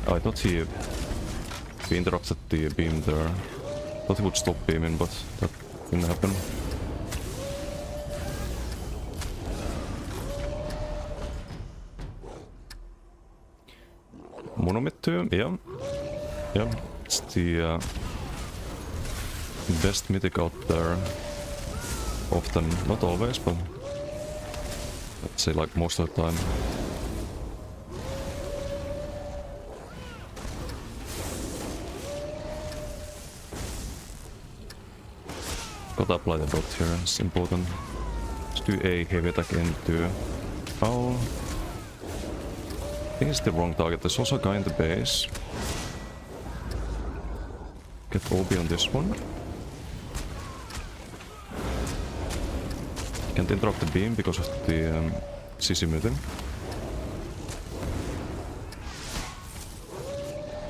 Oh, I thought he interrupted the beam there. Thought he would stop beaming, but that didn't happen. Monomid too, yeah. Yeah, it's the best mythic out there. Often, not always, but I'd say like most of the time. Gotta apply the dot here, it's important. Let's do a heavy attack into Owl. I think it's the wrong target. There's also a guy in the base. Get OB on this one. Can't interrupt the beam because of the CC muting.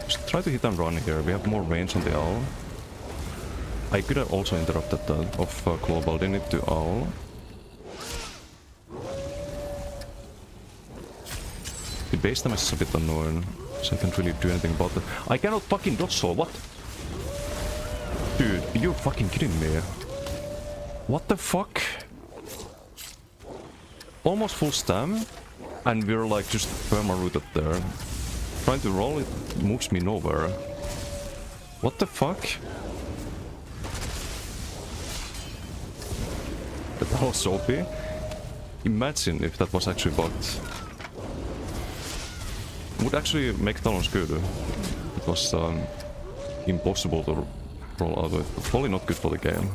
Just try to hit and run here. We have more range on the Owl. I could have also interrupted that of Global. They need to Owl. The base damage is a bit annoying, so I can't really do anything about it. I cannot fucking dodge soul, what? Dude, you're fucking kidding me. What the fuck? Almost full stam, and we're like just perma-rooted there. Trying to roll, it moves me nowhere. What the fuck? That was OP. Imagine if that was actually bugged. Would actually make Talons good. It was impossible to roll out of it. Probably not good for the game.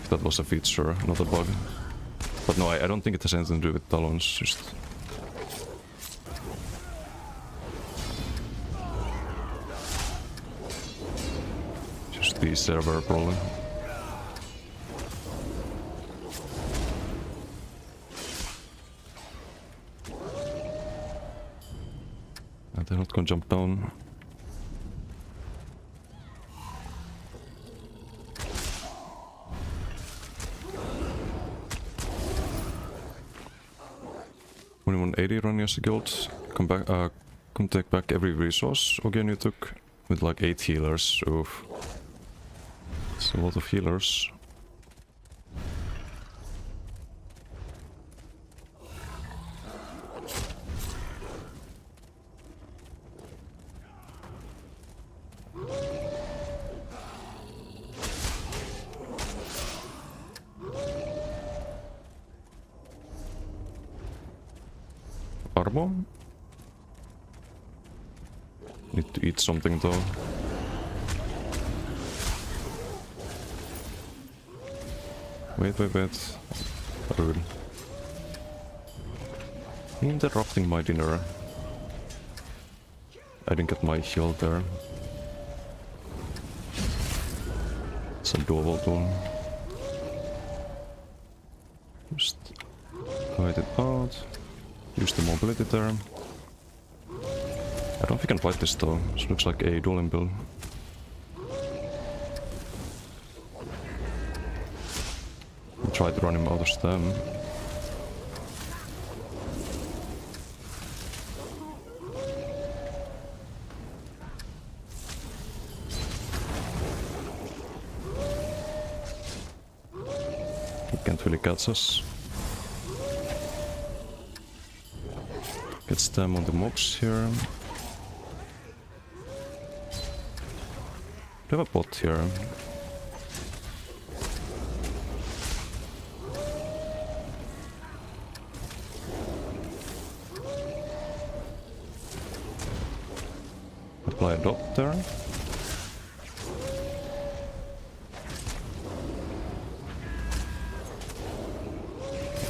If that was a feature, not a bug. But no, I don't think it has anything to do with Talons, just... Just the server, probably. And they're not gonna jump down. When 180 run as a guild, come back, come take back every resource again you took with like 8 healers. Oof. It's a lot of healers. Arbo? Need to eat something though. Wait. Rude. Interrupting my dinner. I didn't get my shield there. It's a doable tool. Just hide it out. Use the mobility there. I don't think I can fight this though. This looks like a dueling build. I'll try to run him out of stam. Can't really catch us. Gets them on the mobs here. We have a bot here. Apply a dot there.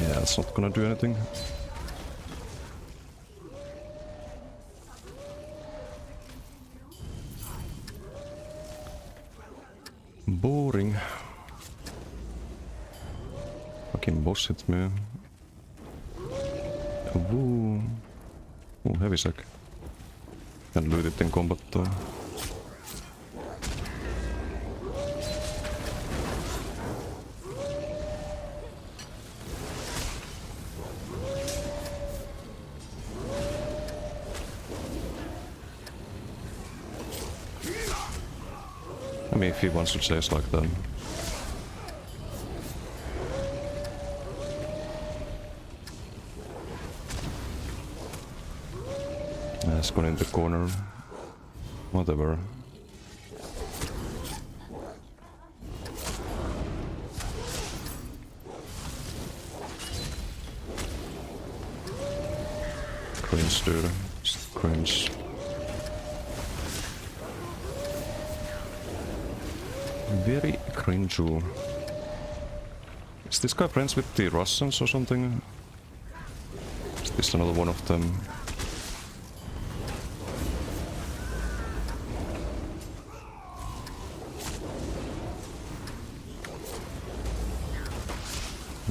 Yeah, it's not gonna do anything. Boring. Fucking boss hit me. Woo. Oh, heavy sack. Can loot it in combat though. I mean, if he wants to chase like that. It's gone in the corner. Whatever. Cringe, dude. Just cringe. Very cringe. Is this guy friends with the Russians or something? Is this another one of them?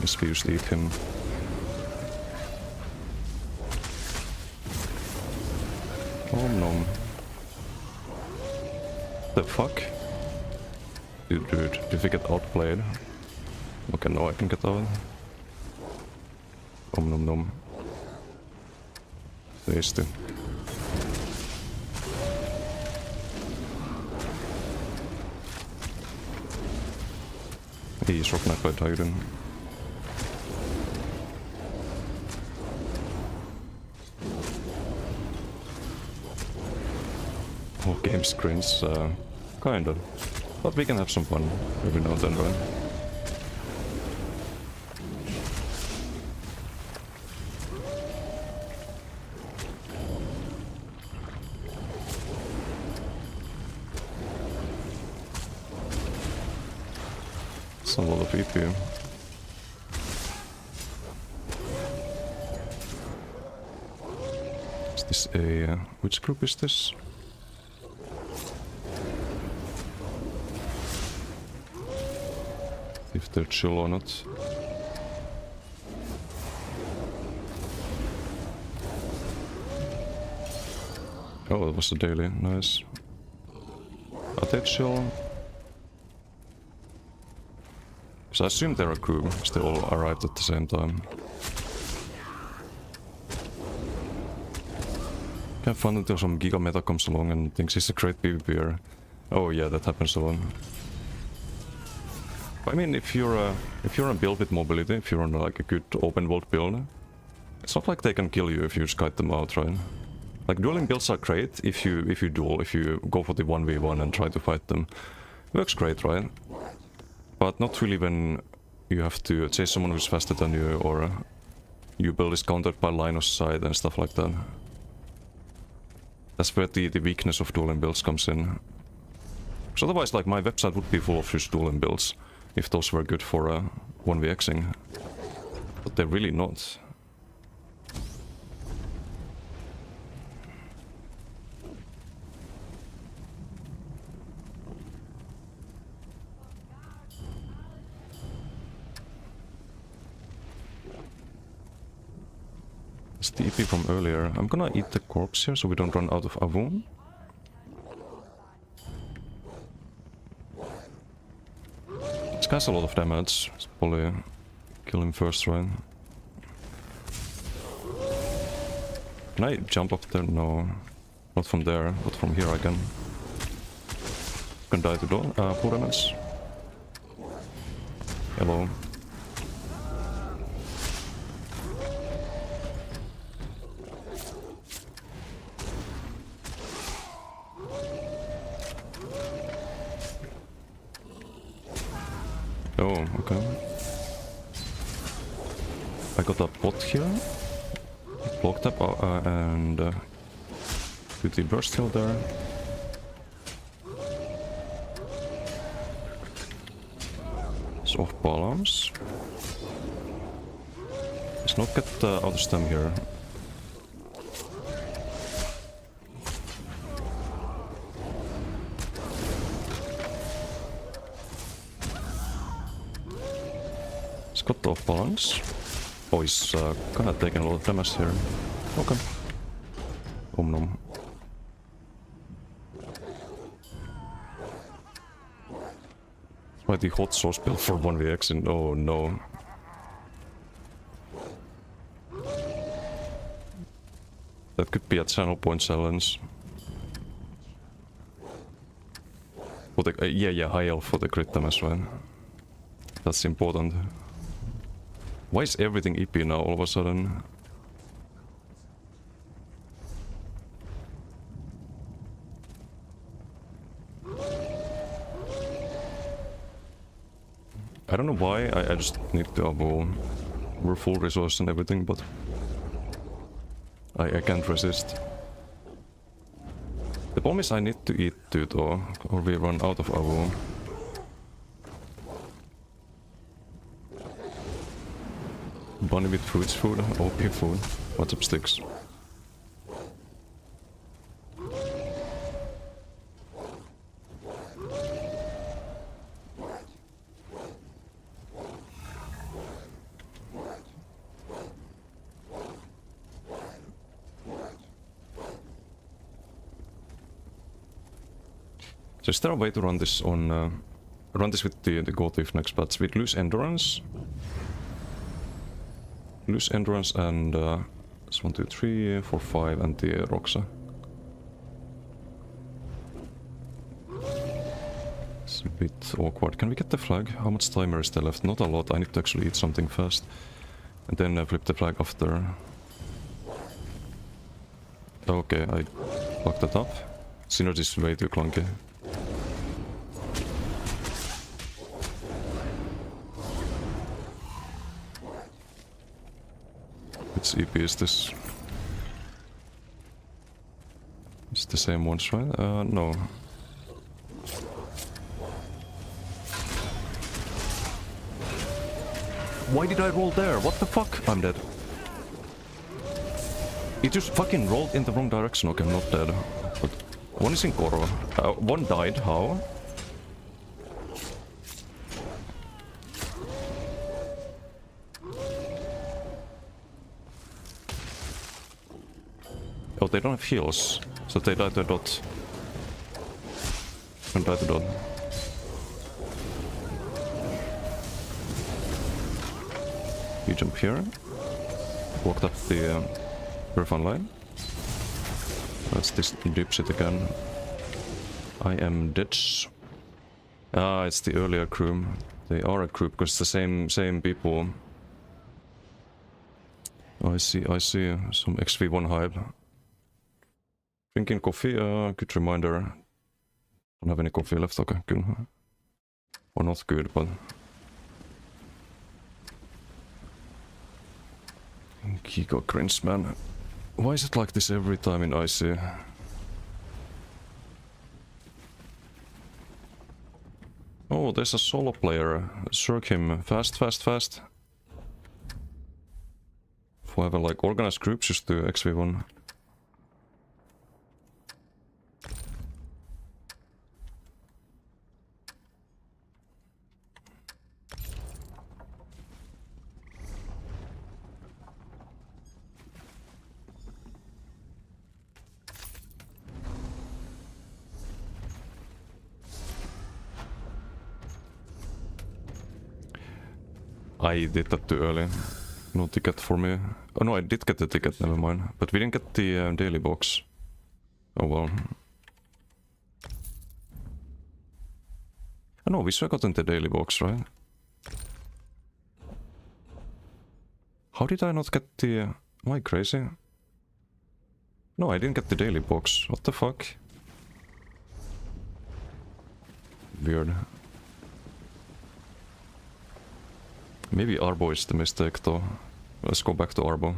Guess we just eat him. Oh no. The fuck? Dude, if we get outplayed. Okay, no, I can get out. Om nom nom. Tasty. He's Rock Knight by Titan. Oh, game screens, kinda. But we can have some fun every now and then, right? It's a lot of EP. Is this a... which group is this? If they're chill or not. Oh, it was a daily. Nice. Are they chill? So I assume they're a crew. They all arrived at the same time. Have fun until some Giga Meta comes along and thinks he's a great PvPer. Oh yeah, that happens a lot. I mean, if you're on a build with mobility, if you're on like a good open world build, it's not like they can kill you if you just kite them out, right? Like dueling builds are great if you duel, if you go for the 1v1 and try to fight them. Works great, right? But not really when you have to chase someone who's faster than you, or your build is countered by line of sight and stuff like that. That's where the weakness of dueling builds comes in. So otherwise, like, my website would be full of just dueling builds if those were good for 1vxing. But they're really not. It's the EP from earlier. I'm gonna eat the corpse here so we don't run out of Avon. This guy's a lot of damage. Let's probably kill him first, right? Can I jump up there? No. Not from there, but from here I can. Can die to full damage. Hello. Oh, okay. I got a pot here. Blocked up and with the burst heal there. It's off balance. Let's not get out of stem here. It's got off balance. Oh, he's kinda taking a lot of damage here. Okay. Nom. Right, the hot sauce build for 1vx and oh no. That could be a channel point challenge. For the, yeah, high elf for the crit damage, right? That's important. Why is everything EP now all of a sudden? I don't know why, I just need to abo. We're full resource and everything, but I can't resist. The problem is I need to eat too though, or we run out of abo. Bunny with fruits food, OP food. What's up, sticks? So is there a way to run this on run this with the gold leaf next patch? We lose endurance. Lose endurance and it's 1, 2, 3, 4, 5 and the Roxa. It's a bit awkward. Can we get the flag? How much timer is there left? Not a lot. I need to actually eat something fast. And then flip the flag after. Okay, I locked that up. Synergy is way too clunky. Which EP is this? It's the same ones, right? No. Why did I roll there? What the fuck? I'm dead. It just fucking rolled in the wrong direction. Okay, I'm not dead. But one is in Koro. One died. How? Oh, they don't have heals, so they die to a dot. And die to dot. You jump here. Walked up the refund line. That's this dipshit again. I am dead. Ah, it's the earlier crew. They are a crew because it's the same people. I see. Some XV1 hype. Drinking coffee, good reminder. Don't have any coffee left, okay, good. Or not good, but... Kiko cringe, man. Why is it like this every time in IC? Oh, there's a solo player. Shirk him. Fast. Whoever like organized groups just do XV1. I did that too early. No ticket for me. Oh no, I did get the ticket, never mind. But we didn't get the daily box. Oh well. Oh no, we should have gotten the daily box, right? How did I not get the... Am I crazy? No, I didn't get the daily box. What the fuck? Weird. Maybe Arbo is the mistake though. Let's go back to Arbo.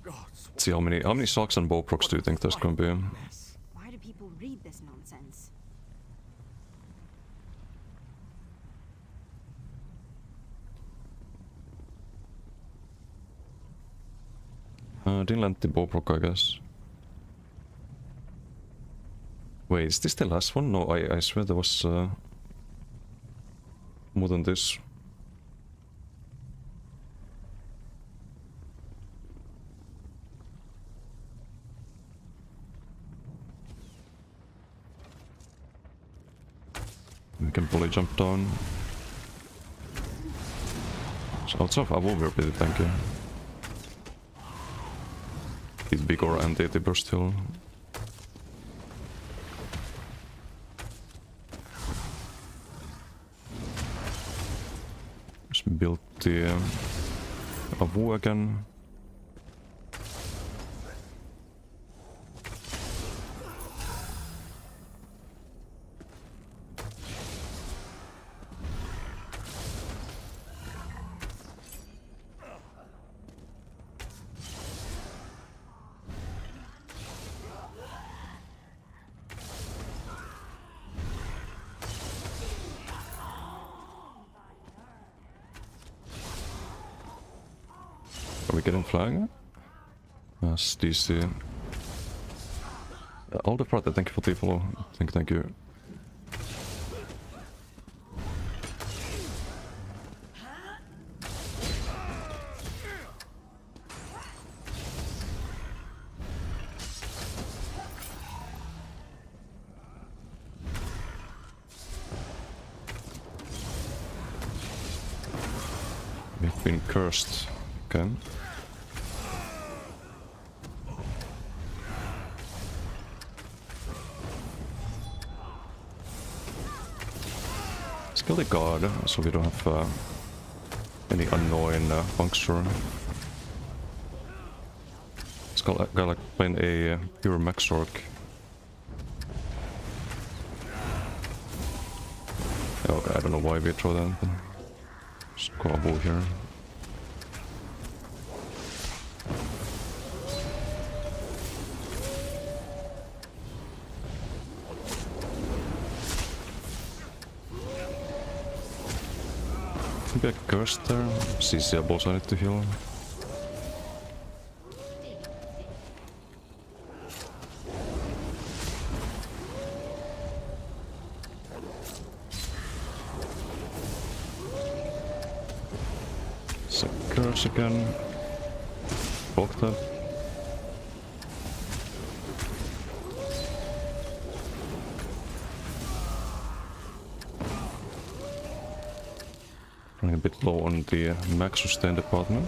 Let's see how many socks and bow procs do you think there's gonna be? Why do people read this nonsense? Didn't land the bow proc, I guess. Wait, is this the last one? No, I swear there was more than this. We can fully jump down. Shouts of Avo repeated, thank you. Hit bigger anti burst hill. Just built the Avo again. Are we getting flag? Yes, DC. All the part, thank you for the follow. Thank you. We've been cursed. Okay. Kill the guard, so we don't have any annoying puncture. This guy like playing a pure max orc. Okay, I don't know why we throw that. Just go a bull here. Maybe a curse there. CC boss I need to heal. It's a curse again. Block that. Running a bit low on the max sustain department.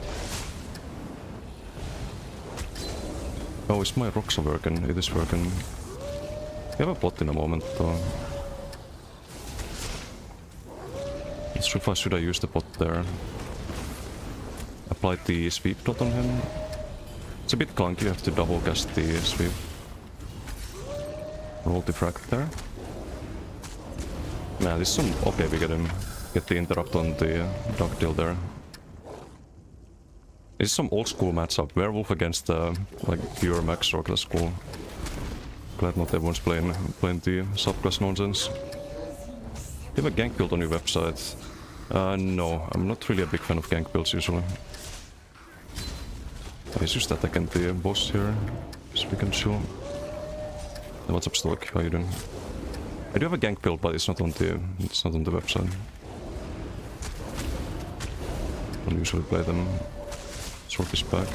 Oh, is my Roxa working? It is working. We have a plot in a moment though. Let's try, should I use the bot there? Apply the sweep dot on him. It's a bit clunky, you have to double cast the sweep. Roll the frag there. Man, this is some... Okay, we get the interrupt on the Ducktail there. This is some old school matchup. Werewolf against like pure max orc, that's cool. Glad not everyone's playing the subclass nonsense. You have a gank build on your website? No, I'm not really a big fan of gank builds usually. It's just attacking the boss here, so we can chill. Hey, what's up, Stoic? How you doing? I do have a gank build, but it's not on the website. I don't usually play them. Sword is back.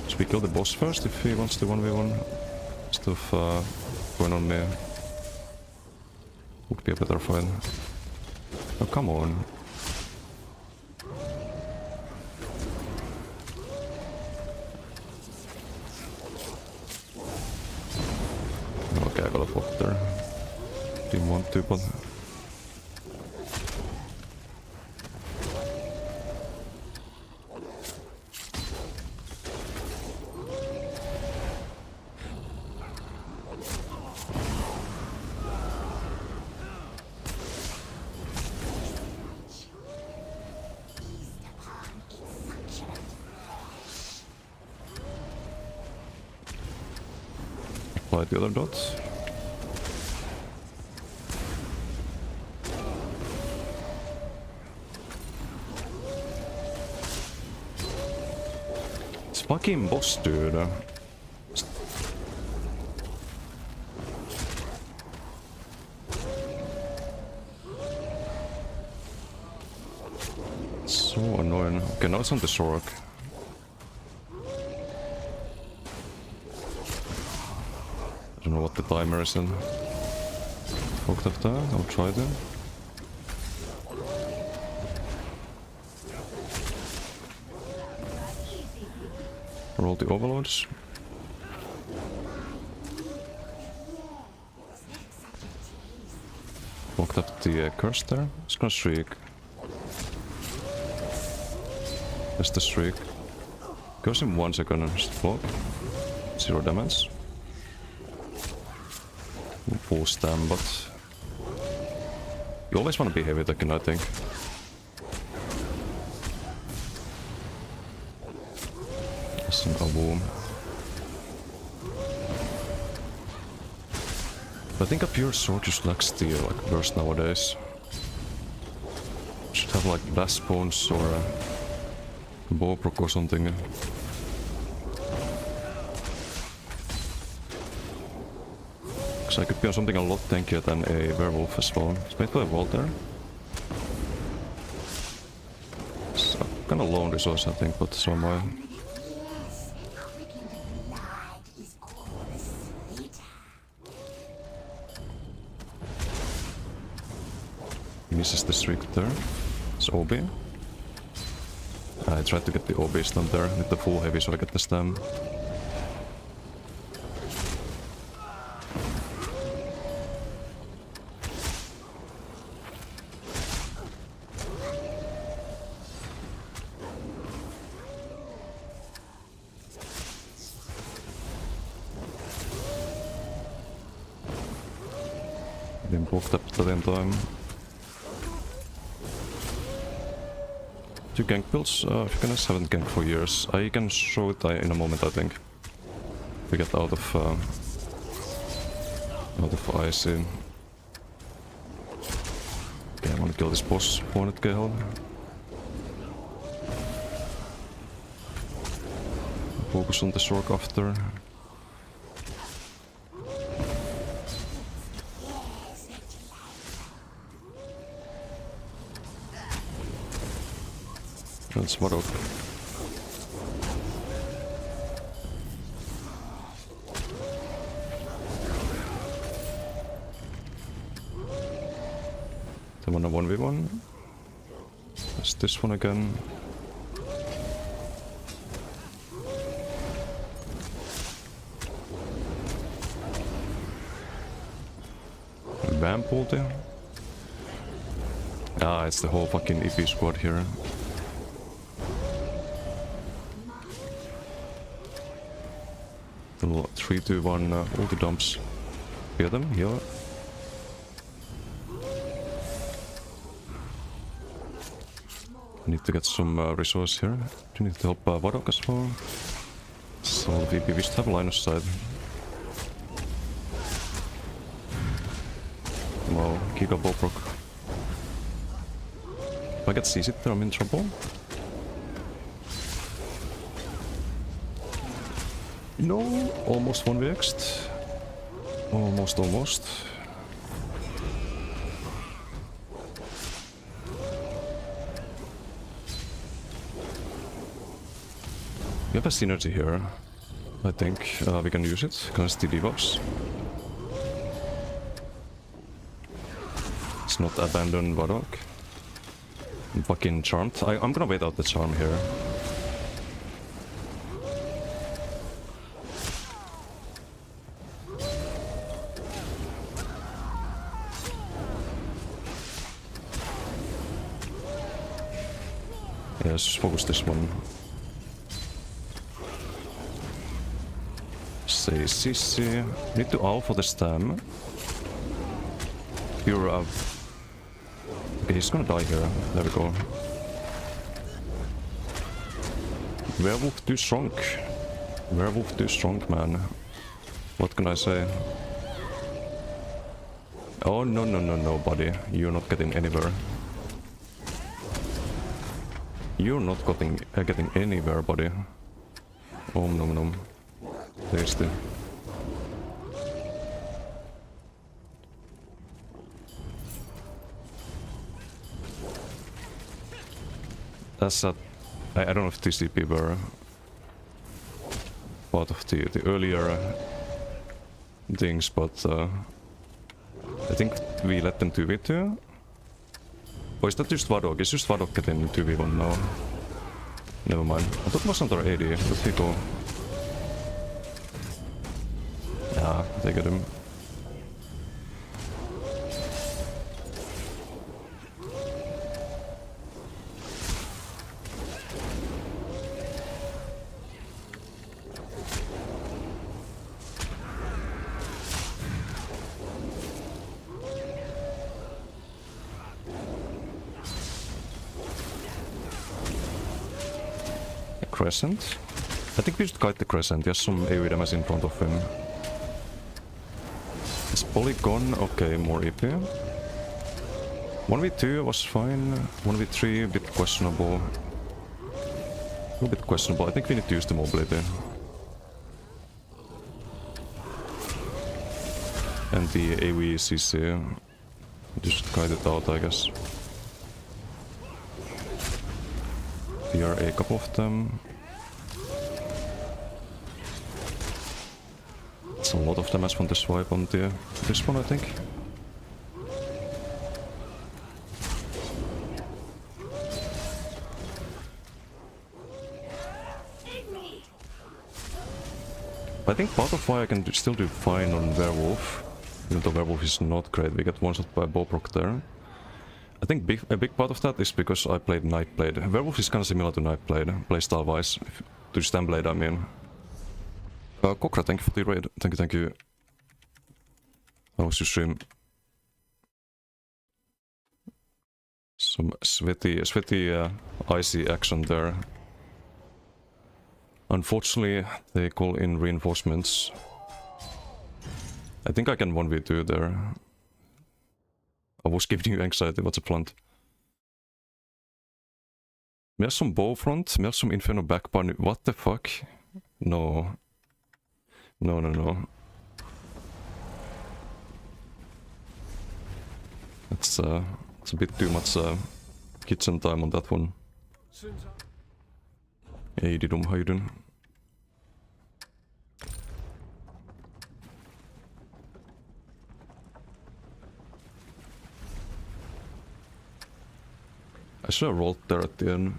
Should we kill the boss first if he wants the 1v1? Stuff going on me. Would be a better fight. Oh, come on. Okay, I got a block there. Didn't want to, but... Light the other dot. It's fucking boss, dude. So annoying. Okay, now it's on the Sorok. I don't know what the timer is in. Fucked up that. I'll try them. Roll the overlords. Fucked up the curse there. It's gonna streak. That's the streak. Goes in 1 second and just block. 0 damage. Full stam, but you always want to be heavy attacking, I think. That's an Avum. I think a pure sword just lacks the like burst nowadays. Should have like blast bones or a bowbrook or something. Because I could be on something a lot tankier than a werewolf as well. It's made for a vault there. It's kind of low on resource, I think, but so am I. Misses the streak there. It's OB. I tried to get the OB stun there with the full heavy so I get the stam. Been blocked up at the same time. 2 gank builds. Fikanes haven't ganked for years. I can show it in a moment, I think. We get out of icy. Okay, I want to kill this boss. 400k health. Focus on the Sork after. That's Varrock. Them on a 1v1. There's this one again. Vamp ulti. Ah, it's the whole fucking EP squad here. Little 3-2-1 ulti dumps. Hear them? Heal. I need to get some resource here. Do need to help Varrock as well. So VP, we should have line of sight. Well, Giga Bowbrook. If I get CC there, I'm in trouble. No, almost 1vx'd. Almost. We have a synergy here. I think we can use it. Can I steal debuffs? It's not abandon Varrock. I'm fucking charmed. I'm gonna wait out the charm here. Yeah, let's just focus this one. Say CC. Need to owl for the stam. Pure okay, he's gonna die here. There we go. Werewolf too strong. Werewolf too strong, man. What can I say? Oh no no no no buddy, you're not getting anywhere. You're not getting anywhere, buddy. Om nom nom. Tasty. That's a... I don't know if TCP were part of the earlier things, but I think we let them 2v2. Or is that just Vadok? Is just Vadok getting 2v1 now? Never mind. I thought it was another AD. Let's see go. Yeah, they get him. Crescent? I think we should kite the Crescent. He has some AoE damage in front of him. Is Polygon? Okay, more EP. 1v2 was fine. 1v3 a bit questionable. A little bit questionable. I think we need to use the mobility. And the AoE CC. Just kite it out, I guess. Here are a couple of them. It's a lot of damage from the swipe on this one, I think. I think part of why I can still do fine on Werewolf, even though Werewolf is not great, we get one shot by Boproc there. I think a big part of that is because I played Nightblade. Werewolf is kind of similar to Nightblade, playstyle-wise. To Stamblade, I mean. Kokra, thank you for the raid. Thank you. How was your stream? Some sweaty, icy action there. Unfortunately, they call in reinforcements. I think I can 1v2 there. I was giving you anxiety, what's a plant? Mer som bowfront, mer som Inferno backbar nu. What the fuck? No. No. It's a bit too much kitchen time on that one. Hey Didum, how you doing? I should have rolled there at the end.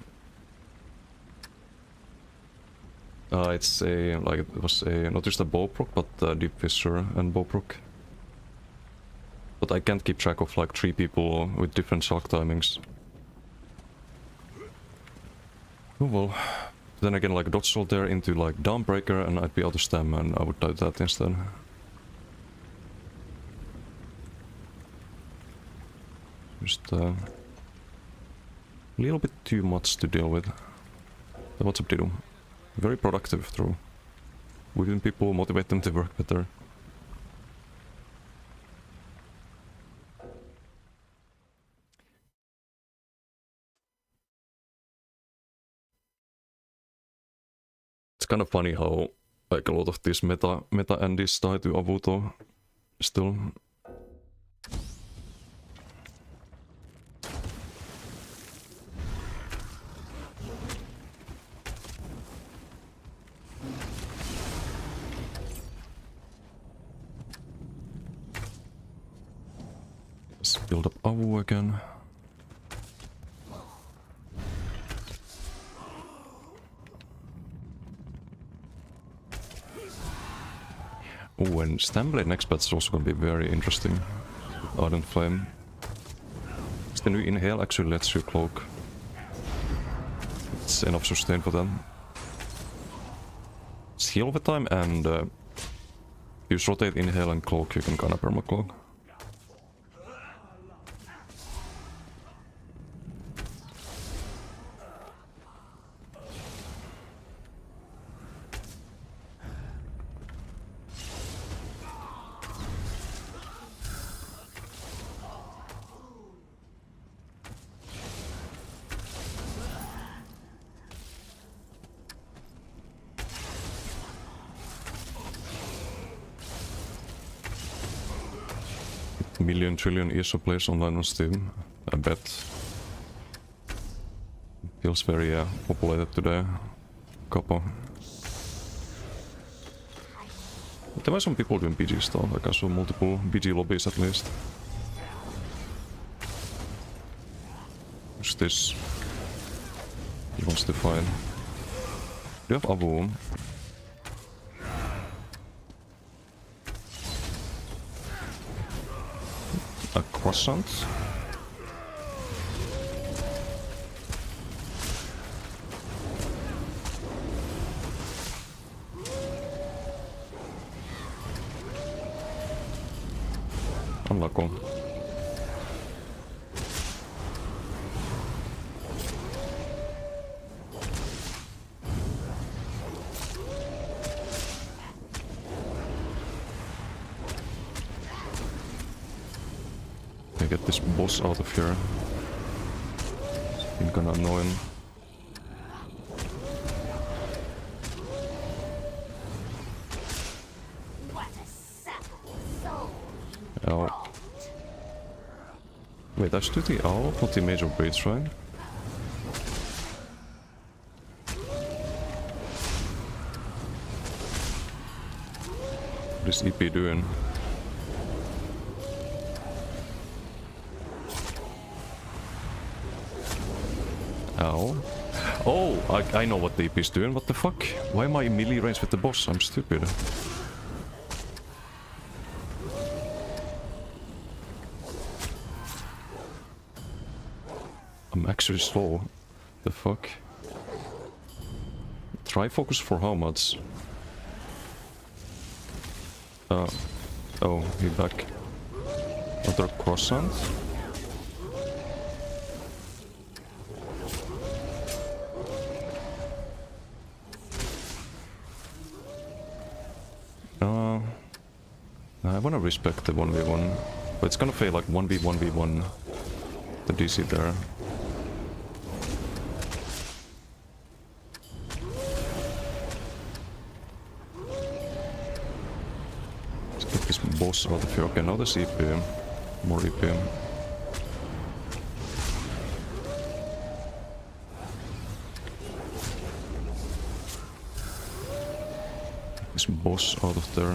It's a, like, it was a, not just a Boproc, but Deep Fissure and Boproc. But I can't keep track of like 3 people with different shock timings. Oh well. Then again, like dodge roll there into like Dawnbreaker and I'd be out of stam and I would die that instead. Just a little bit too much to deal with. So what's up, Dido? Very productive through. Whipping people, motivate them to work better. It's kind of funny how like a lot of these meta Andes tie to Avuto still. Let's build up Avu again. Oh, and Stamblade next batch is also going to be very interesting. Ardent Flame. The new Inhale actually lets you cloak. It's enough sustain for them. It's heal over time and you rotate Inhale and cloak, you can kinda perma-cloak. million trillion ESO players online on Steam. I bet. Feels very populated today. Couple. There were some people doing BG stuff. Like I saw multiple BG lobbies at least. What's this? He wants to fight. Do you have Avu? A croissant? Unlockable. Get this boss out of here. I'm gonna annoy him. Ow. Wait, I should do the owl, not the major braids, right? What is EP doing? Ow. Oh, I know what the EP is doing. What the fuck? Why am I in melee range with the boss? I'm stupid. I'm actually slow. The fuck? Try focus for how much? Oh, he back. Another croissant? I wanna respect the 1v1, but it's gonna fail like 1v1v1 the DC there. Let's get this boss out of here. Okay, now there's EP. More EP. This boss out of there.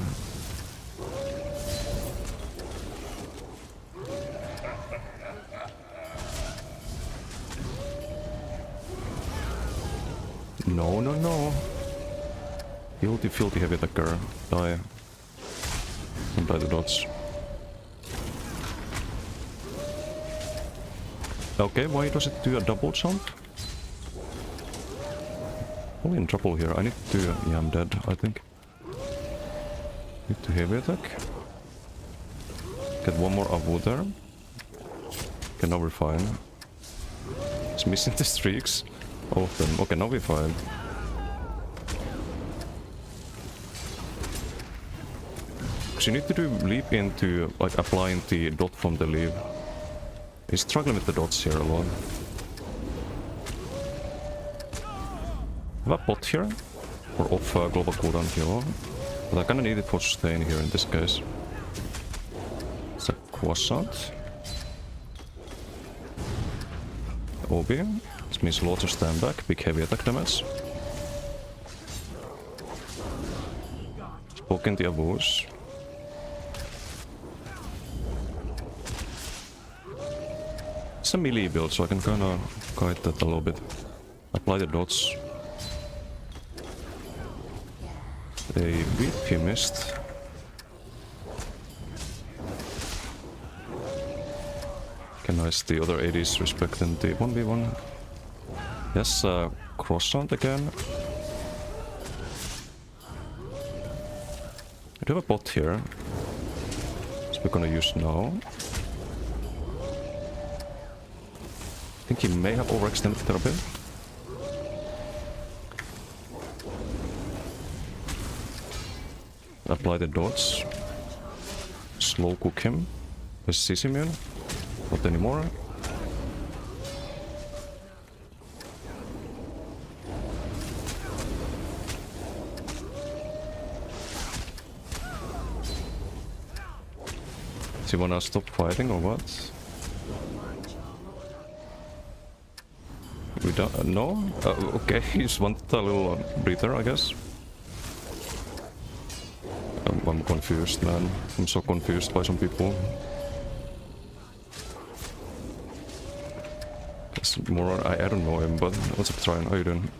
No, no, no. Guilty, filthy heavy attacker. Die. And die the dots. Okay, why does it do a double jump? Only in trouble here. I need to... Yeah, I'm dead, I think. Need to heavy attack. Get one more Avu there. Okay, now we're fine. It's missing the streaks. All of them. Okay, now we're fine. Because you need to do leap into, like, applying the dot from the leap. He's struggling with the dots here a lot. Have a bot here? Or off global cooldown here. But I kinda need it for sustain here in this case. It's a croissant. Obi. This means lots of stand back, big heavy attack damage. Spoken the Avus. It's a melee build, so I can kinda guide that a little bit. Apply the dots. A VP missed. Okay, nice. The other ADs respecting the 1v1. Yes, croissant again. I do have a bot here. Which we're gonna use now. I think he may have overextended there a bit. Apply the dots. Slow cook him. With Sisimun. Not anymore. Does he wanna stop fighting or what? We don't... no? Okay, he just wanted a little breather, I guess. I'm confused, man. I'm so confused by some people. It's more... I don't know him, but what's up, Trine? How you doing?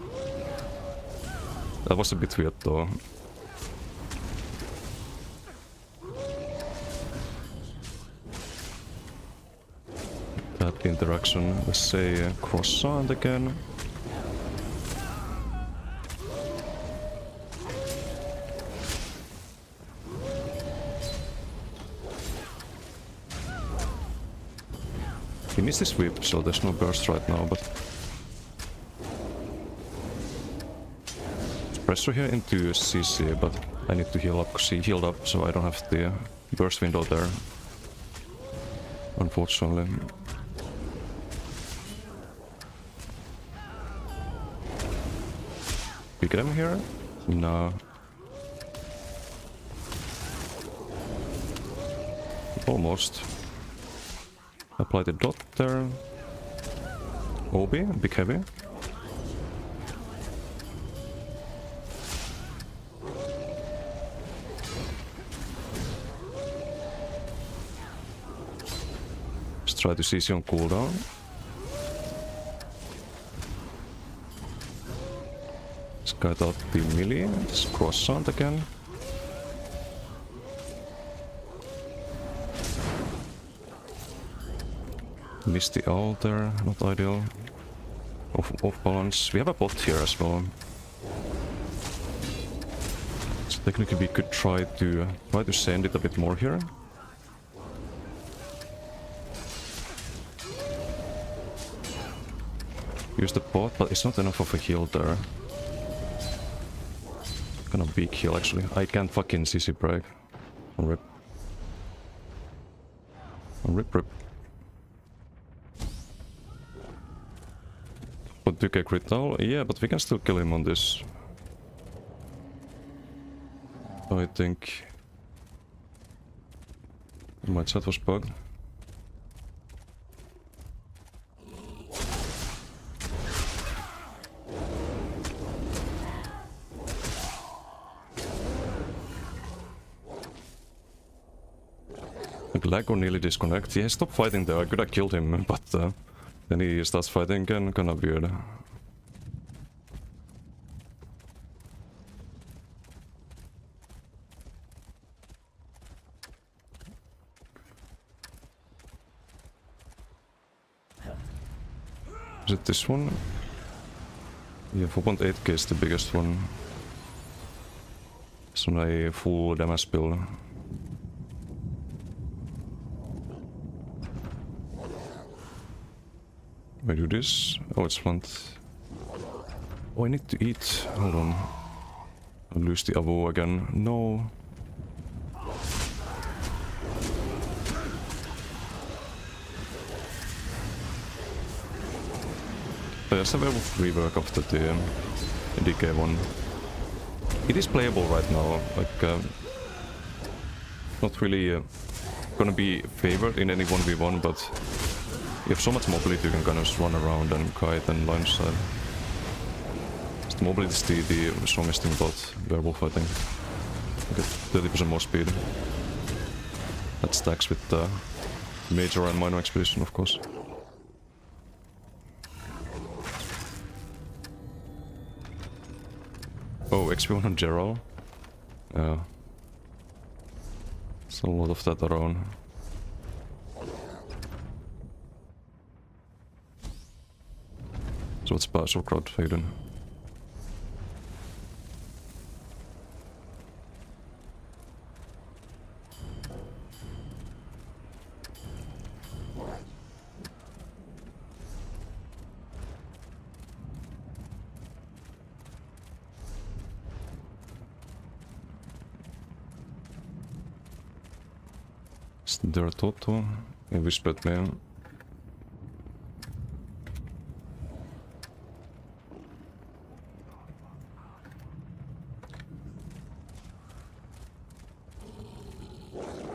That was a bit weird, though. That interaction. Let's say croissant again. He needs the sweep, so there's no burst right now, but... Pressure here into CC, but I need to heal up because he healed up, so I don't have the burst window there. Unfortunately. We get him here? No. Almost. Apply the dot there. Obi, big heavy. Let's try to CC on cooldown. Let's cut out the melee. Let's croissant again. Missed the ult there, not ideal. Off balance. We have a bot here as well. So technically we could try to send it a bit more here. Use the bot, but it's not enough of a heal there. Kind of big heal actually. I can't fucking CC break. Rip. Rip. But to get crit now? Yeah, but we can still kill him on this. I think... my chat was bugged. Like lag or nearly disconnect. Yeah, stop fighting there. I could have killed him, but then he starts fighting again. Kinda weird. Is it this one? Yeah, 4.8k is the biggest one. It's on a full damage build. I do this? Oh, it's plant. Oh, I need to eat. Hold on. I'll lose the avo again. No. There's a werewolf rework after the DK one. It is playable right now. Like, not really gonna be favored in any 1v1, but you have so much mobility you can kind of just run around and kite and line side. The mobility is the strongest thing about werewolf, I think. You get 30% more speed. That stacks with the major and minor expedition, of course. Oh, XP1 on Gerald. Yeah. There's a lot of that around. So what's partial crowd fading? Is there a Toto? He whispered me.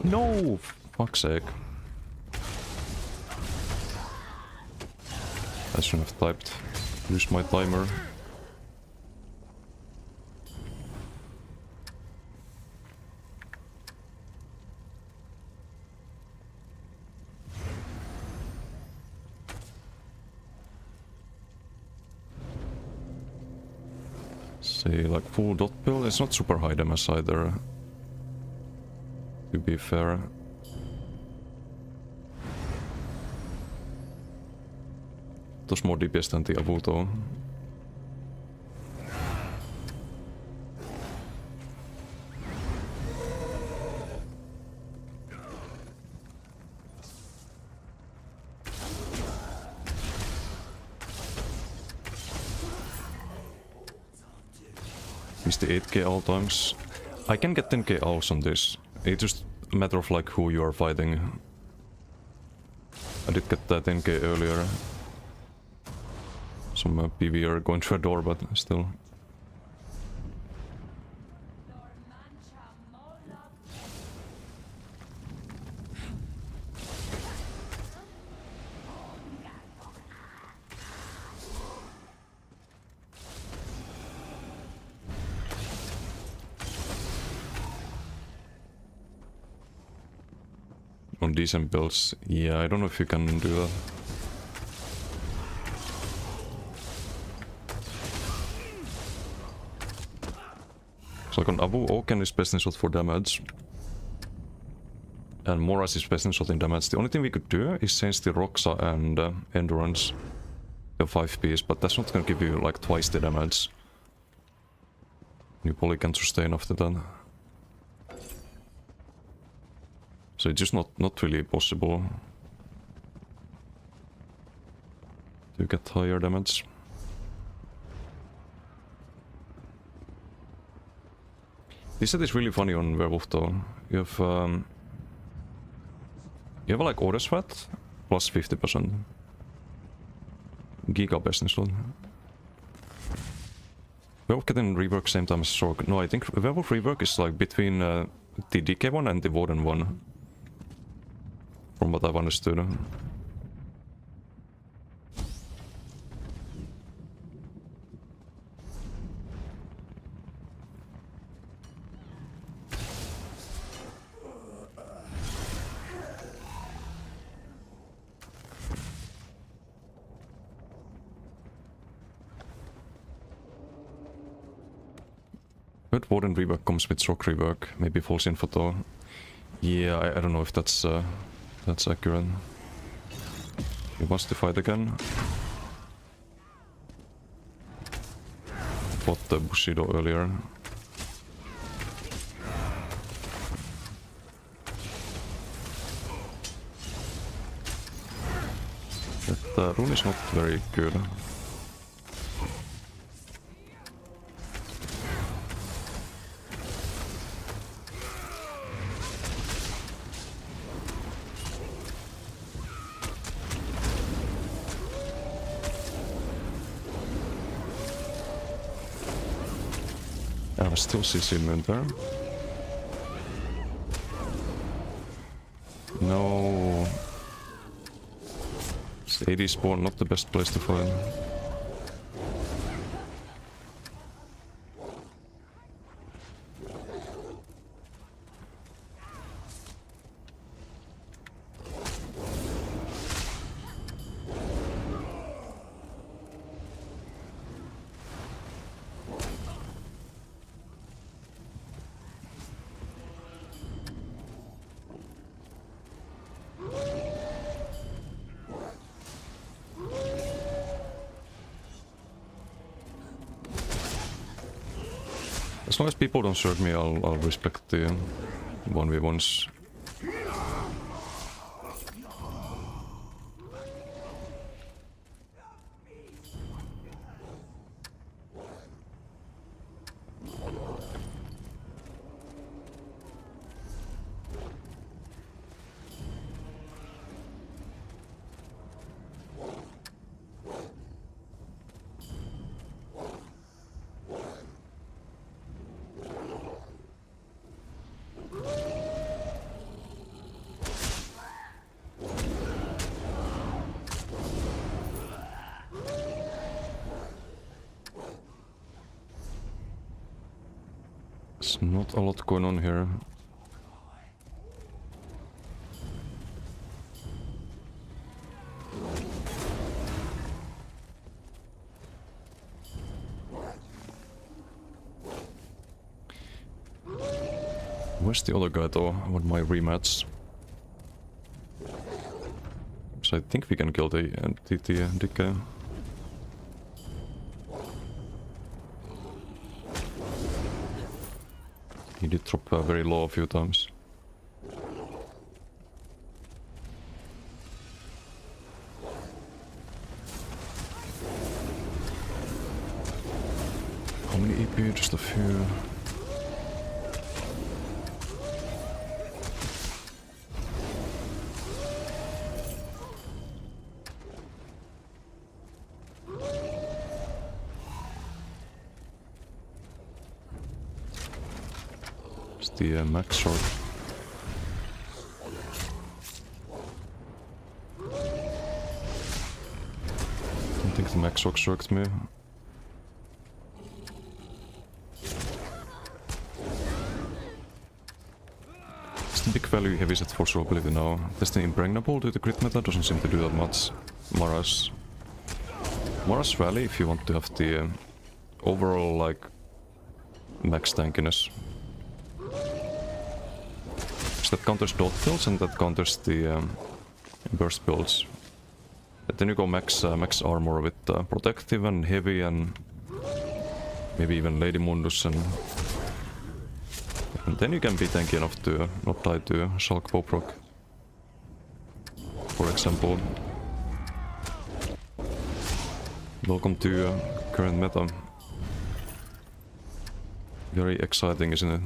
No! fuck's sake. I shouldn't have typed. Use my timer. See, like full dot build, it's not super high damage either. To be fair. Tos more DPS than the Avu though. Is the 8k all times? I can get 10k alls on this. It's just a matter of like who you are fighting. I did get that 10k earlier. Some PvR going through a door, but still. On decent builds, yeah, I don't know if you can do that. So like on Avu, Oken is best in shot for damage. And Moraz is best in shot in damage. The only thing we could do is change the Roxa and Endurance to 5 piece, but that's not gonna give you like twice the damage. You probably can't sustain after that. So it's just not really possible to get higher damage. This set is really funny on Werewolf though. You have like Order Sweat plus 50%. Giga best in slot. Werewolf getting rework same time as Sorg. No, I think Werewolf rework is like between the DK one and the Warden one. From what I've understood. But Warden rework comes with Shock rework, maybe False Info though. Yeah, I don't know if that's accurate. He wants to fight again. Fought the Bushido earlier. That rune is not very good. I still see Simon there. No. It's AD spawn, not the best place to fight. As long as people don't serve me, I'll respect the 1v1s. There's not a lot going on here. Where's the other guy though? I want my rematch. So I think we can kill the guy. He did drop very low a few times. How many EP? Just a few. The max short. I don't think the max shot struck me. It's the big value heavy set for sure ability now. Testing impregnable to the crit meta doesn't seem to do that much. Mara's Valley if you want to have the overall like max tankiness. That counters dot builds and that counters the burst builds. And then you go max armor with protective and heavy and maybe even Lady Mundus and then you can be tanky enough to not die to Shulk Poprock, for example. Welcome to current meta. Very exciting, isn't it?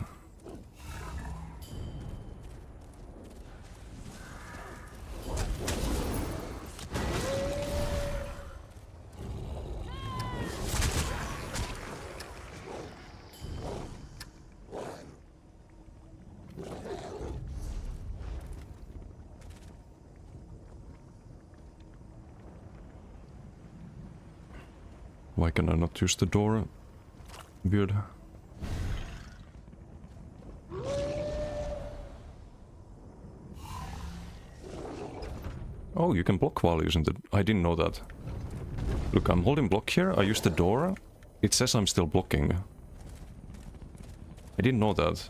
Why can I not use the door? Weird. Oh, you can block while using the... I didn't know that. Look, I'm holding block here, I use the door. It says I'm still blocking. I didn't know that.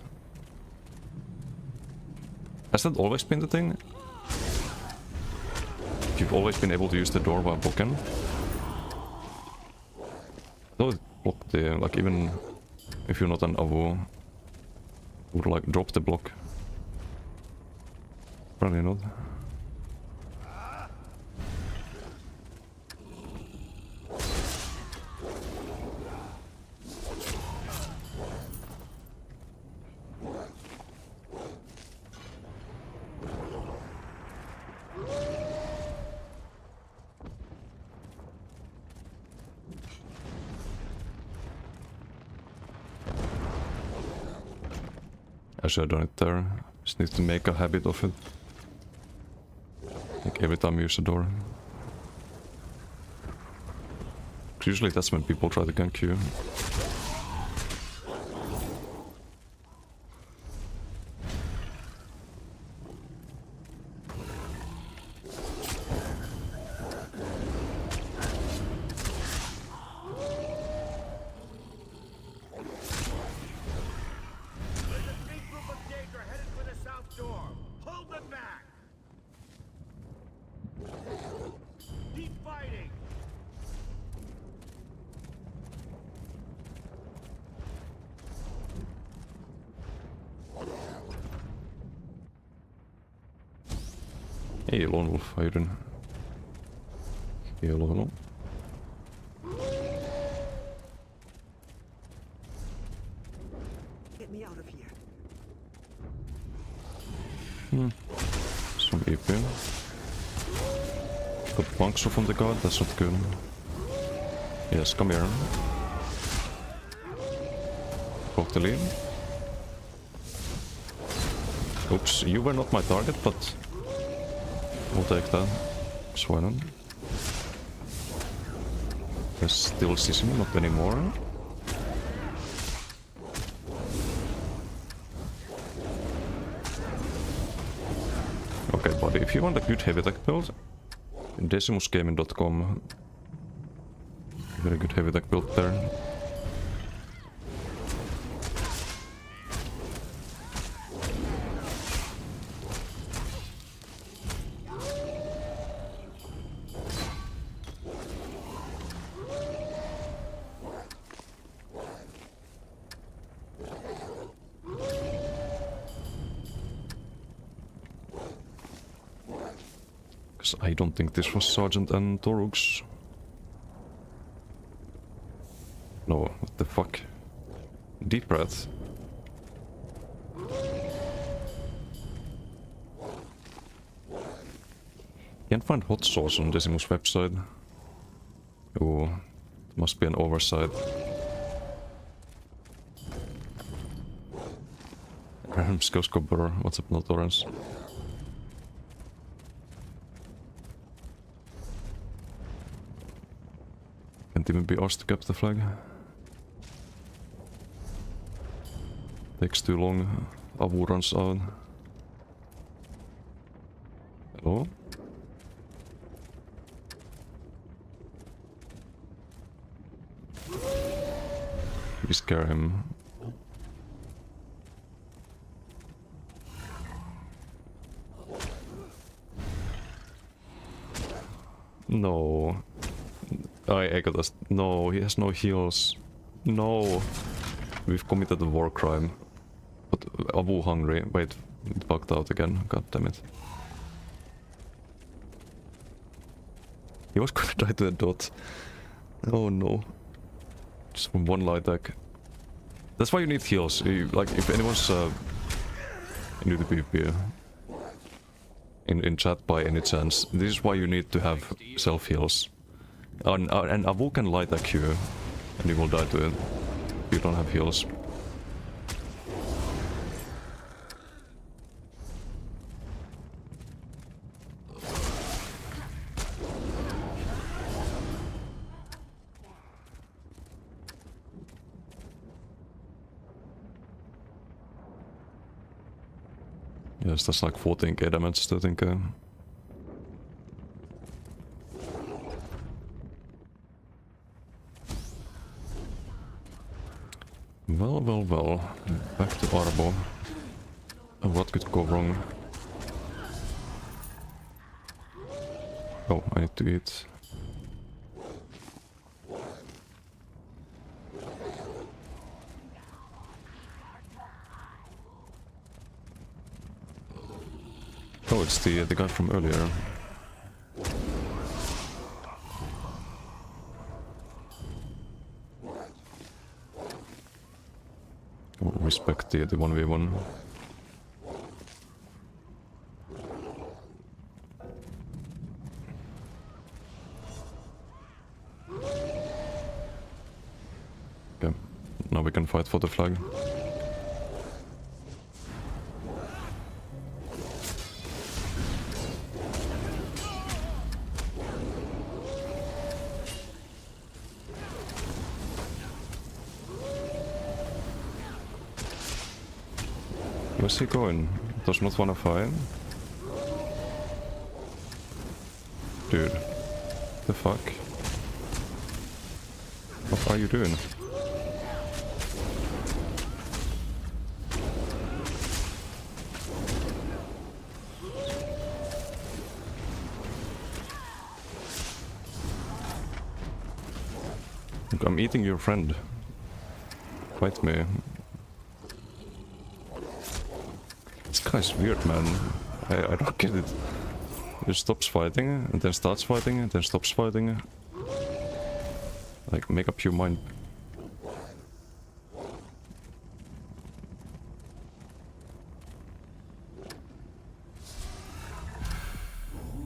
Has that always been the thing? You've always been able to use the door while blocking? Though it blocked the, like even if you're not an Avu, would like drop the block. Probably not. I should have done it there. Just need to make a habit of it. Like every time you use a door. Usually that's when people try to gank you. Hey, Lone Wolf, how you doing? Hello, hello. Get me out of here. Some EP. Got puncture from the guard, that's not good. Yes, come here. Broke the lead. Oops, you were not my target, but we'll take that. Sweden. There's still Sissimi, not anymore. But if you want a good heavy tech build, decimusgaming.com, very good heavy tech build there. I don't think this was Sergeant and Torux. No, what the fuck? Deep breath. Can't find hot sauce on Decimus website. Oh, it must be an oversight. Random skills copper, what's up, no Torrens? Can't even be asked to cap the flag. Takes too long. Avu runs out. Hello? We scare him. No. I got us. No, he has no heals. No. We've committed a war crime. But Avu hungry. Wait, it bugged out again. God damn it. He was gonna die to a dot. Oh no. Just from one light attack. That's why you need heals. Like, if anyone's new to PvP in chat by any chance, this is why you need to have self heals. And Avu can light attack you, and you will die to it if you don't have heals. Yes, that's like 14k damage, I think. Well. Back to Arbo. What could go wrong? Oh, I need to eat. Oh, it's the guy from earlier. Respect the 1v1. Okay, now we can fight for the flag. Where's he going? Does not wanna fight? Dude. The fuck? What are you doing? Look, I'm eating your friend. Fight me. This guy's weird, man. I don't get it. He stops fighting, and then starts fighting, and then stops fighting. Like, make up your mind.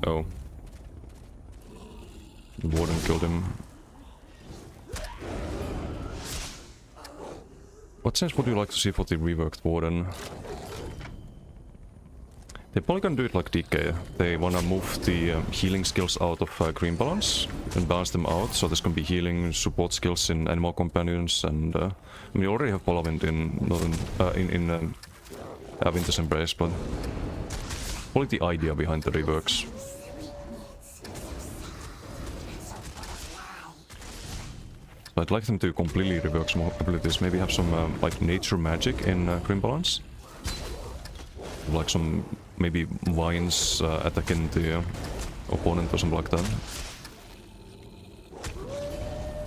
Oh. The warden killed him. What sense would you like to see for the reworked warden? They're probably gonna do it like DK. They wanna move the healing skills out of Green Balance and balance them out, so there's gonna be healing support skills in Animal Companions, and I mean, you already have Polawind in Winter's Embrace, but call it the idea behind the reworks. So I'd like them to completely rework some abilities. Maybe have some like nature magic in Grim Balance. Like some maybe vines attacking the opponent or something like that.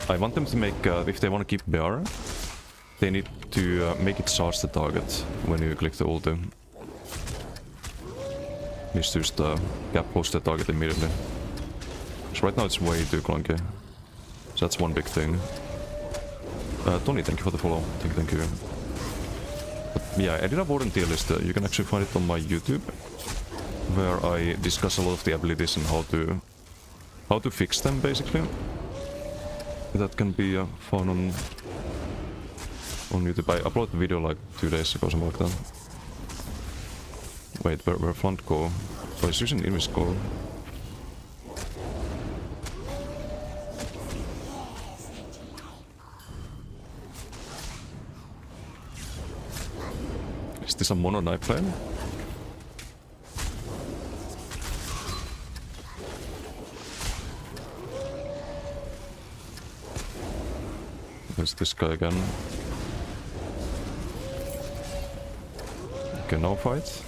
I want them to make, if they want to keep Bear, they need to make it charge the target when you click the ulti. Needs to just gap post the target immediately. So right now it's way too clunky. So that's one big thing. Tony, thank you for the follow. Thank you. But yeah, I did a Warden tier list. You can actually find it on my YouTube, where I discuss a lot of the abilities and how to fix them, basically. That can be found on YouTube. I uploaded the video like 2 days ago, something like that. Wait, where Flunt go? Oh, he's using Invis go. Is this a mono knife play? There's this guy again. Okay, now fight.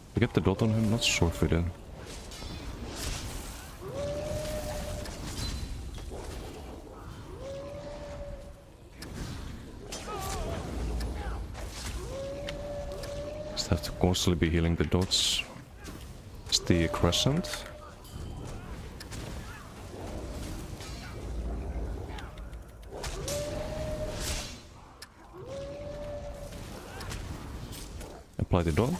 I get the dot on him, not sure if we did. Just have to constantly be healing the dots. It's the crescent. Apply the dot.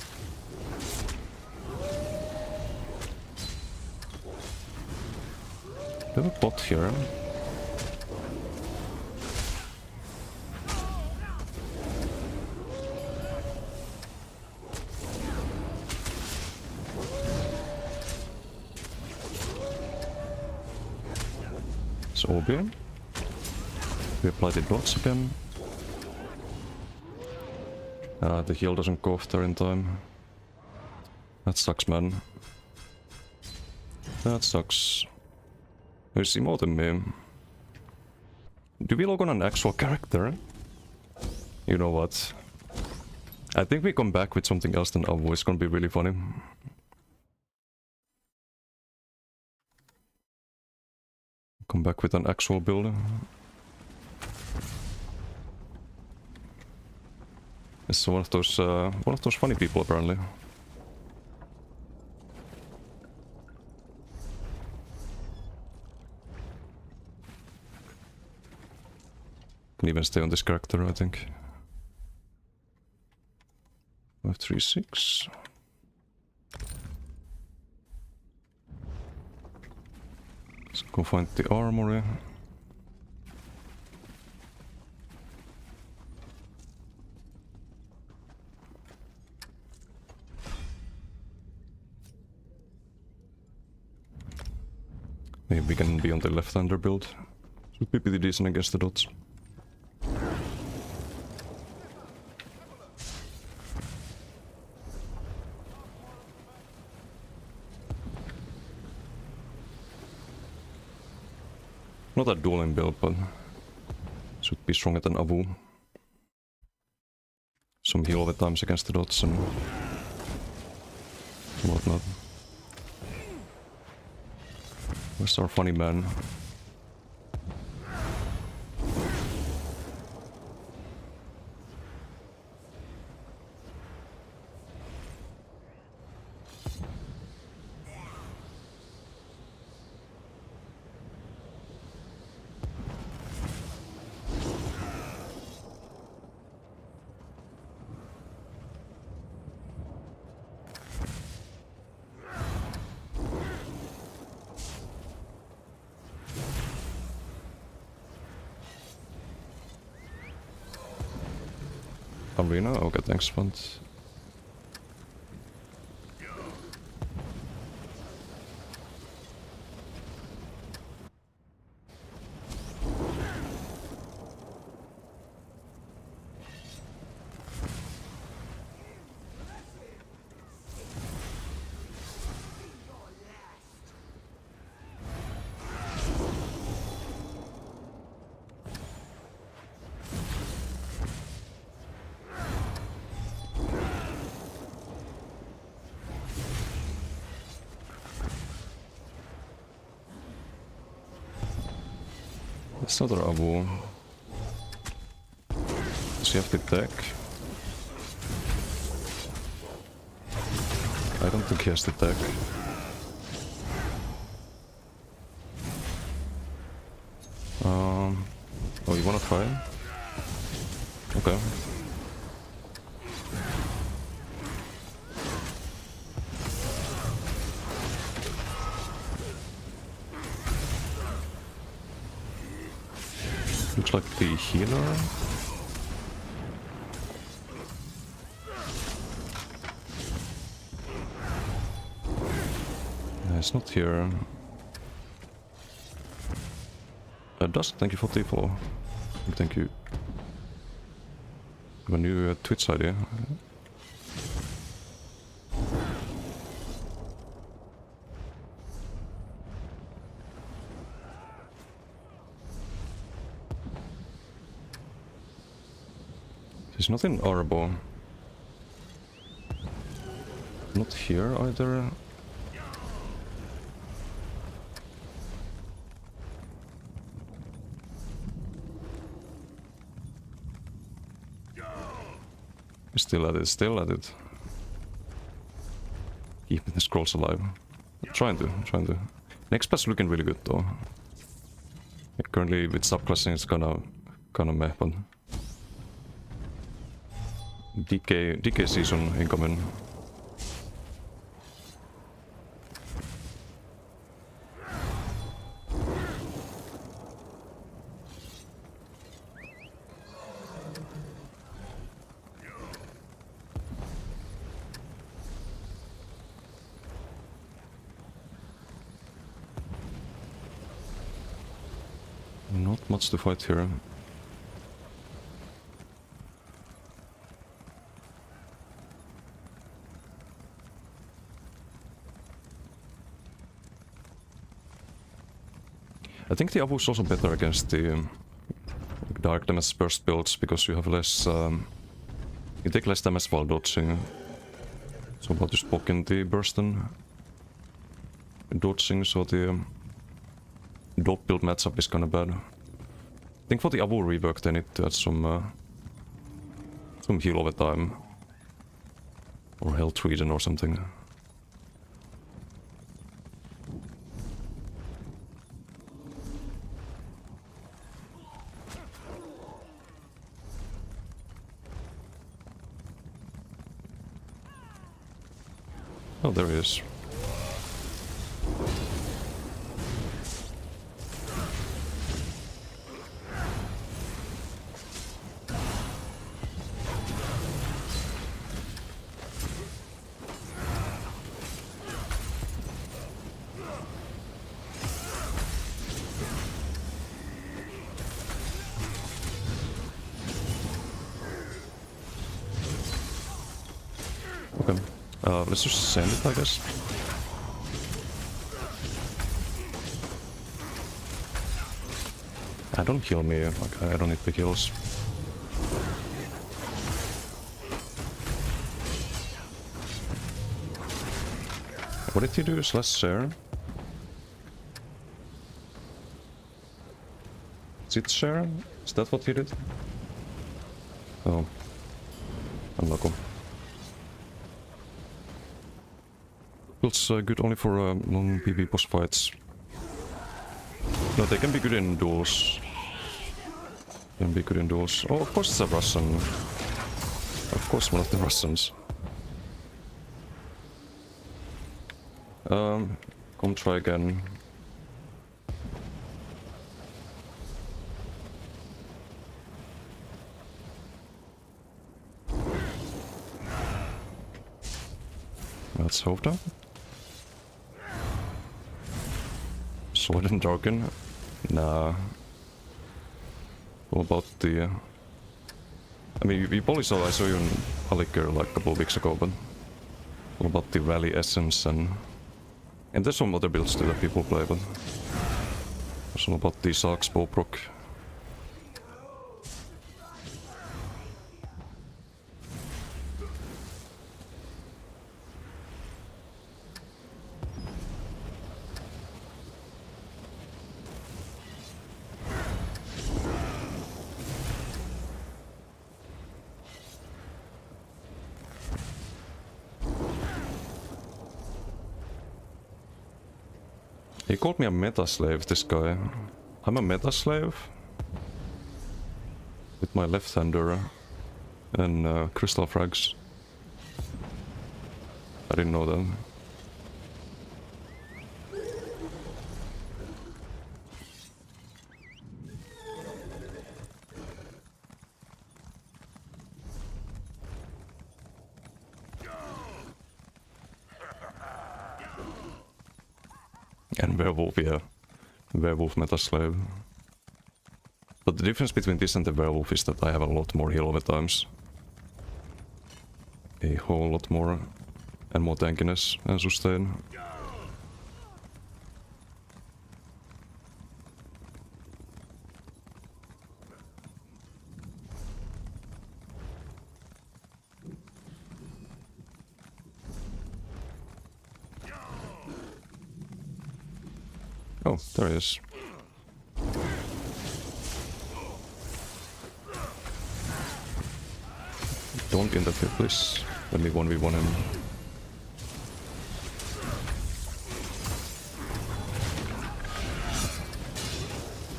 We have a bot here. It's OB. We apply the dots again. The heal doesn't go after in time. That sucks, man. That sucks. There's emoting me. Do we log on an actual character? You know what? I think we come back with something else than Avu. It's gonna be really funny. Come back with an actual build. It's one of those funny people apparently. Can even stay on this character, I think. 536. Let's go find the armory. Maybe we can be on the left-hander build. Should be pretty decent against the dots. Not a dueling build, but should be stronger than Avu. Some heal over times against the dots and whatnot. Where's our funny man? Arena? Okay, thanks, Font. It's another Abu. Does he have the deck? I don't think he has the deck. Oh, you wanna try? Okay. Looks like the healer. It's not here. Dust, thank you for the follow. Thank you. Have a new Twitch idea. There's nothing Arbo. Not here either. Still at it, still at it. Keeping the scrolls alive. Trying to. Next pass looking really good though. Currently with subclassing it's kinda meh, but DK season incoming. Not much to fight here. I think the Abu is also better against the dark damage burst builds because you have less. You take less damage while dodging. So about to spoke in the burst and dodging, so the dot build matchup is kinda bad. I think for the Abu rework they need to add some heal over time. Or health regen or something. Oh, there he is. Okay. Let's just send it, I guess. Don't kill me, like, I don't need the kills. What did he do? Slash share? Is it share? Is that what he did? Oh. Unlucky. It's good only for long PvP boss fights. No, they can be good in duels. Can be good in duels. Oh, of course it's a Russian. Of course one of the Russians. Come try again. That's Hovda. Sword and Darken? Nah. What about the... I mean, you probably saw, I saw you in Alikir like a couple of weeks ago, but... What about the Rally Essence and... And there's some other builds too that people play, but... Some about the Sax Boproc. He called me a meta slave, this guy. I'm a meta slave? With my left-hander and crystal frags. I didn't know that. And werewolf, yeah. Werewolf meta slave. But the difference between this and the werewolf is that I have a lot more heal over times. A whole lot more. And more tankiness and sustain. Oh, there he is. Don't interfere, please. Let me 1v1 him.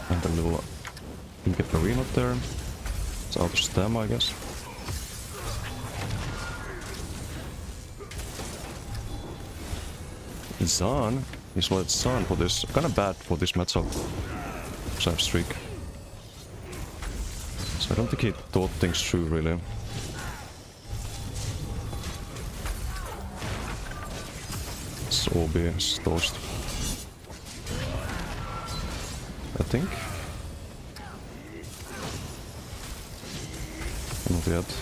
And a little get Marine up there. It's out of stamina, I guess. Zan? He's let Zan for this. Kinda bad for this matchup. So I have streak. So I don't think he thought things through, really. It's OB, it's toast. I think. Not yet.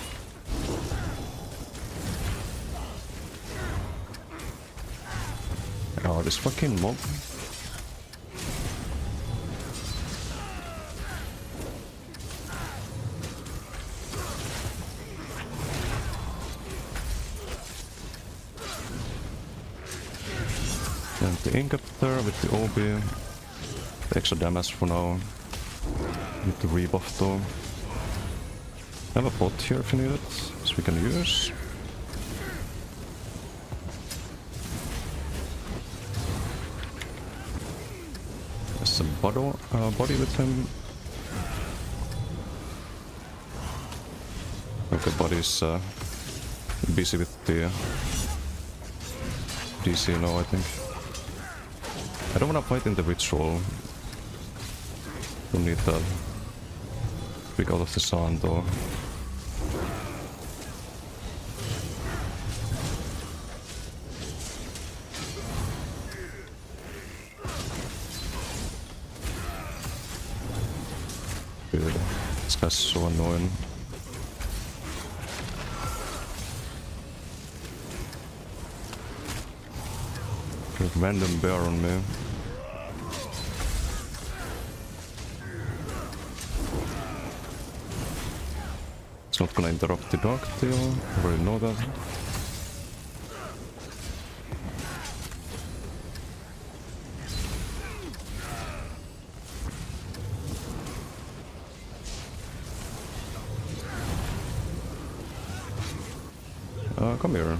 Oh, this fucking mob. And the ink up there with the OB. The extra damage for now. Need the rebuff though. I have a bot here if you need it, so we can use. There's a body with him. Okay, body's busy with the DC now, I think. I don't wanna fight in the ritual. Don't need that. Pick out of the sun though. Dude, this guy's so annoying. There's a random bear on me. It's not gonna interrupt the Dark Tail, I already know that. Come here.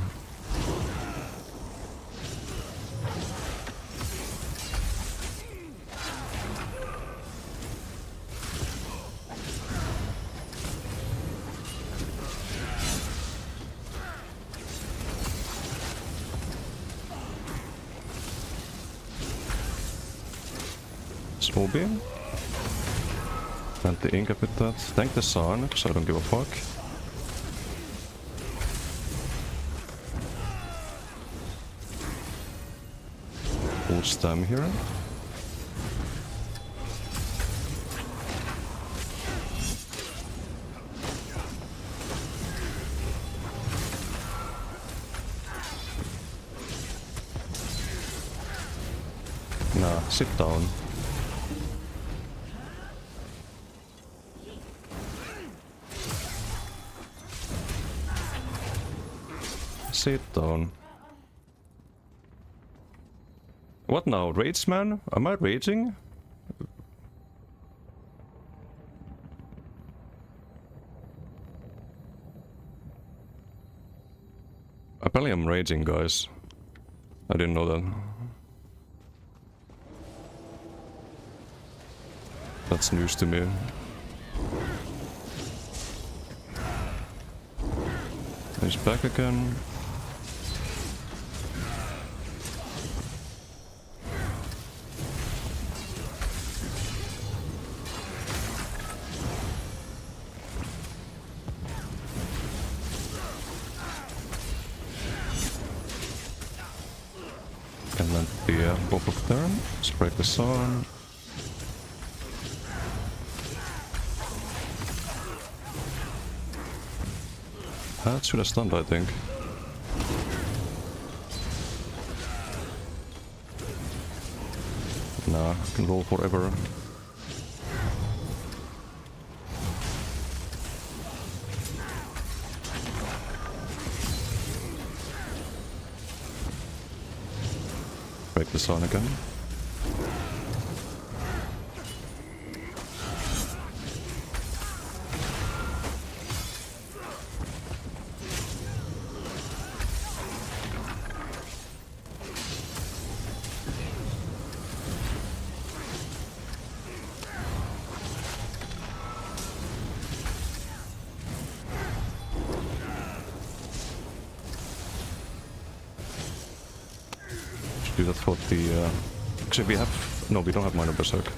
Small beam. And the ink up with that. Thank the sun, because I don't give a fuck. Full stam here. Nah, sit down. Sit down. What now? Rage man? Am I raging? Apparently I'm raging, guys. I didn't know that. That's news to me. He's back again. And then the Bob of turn. Spread the sun. That should have stunned, I think. Nah, I can roll forever. Break the sun again. Do that for the... Actually, we have... No, we don't have Minor Berserk.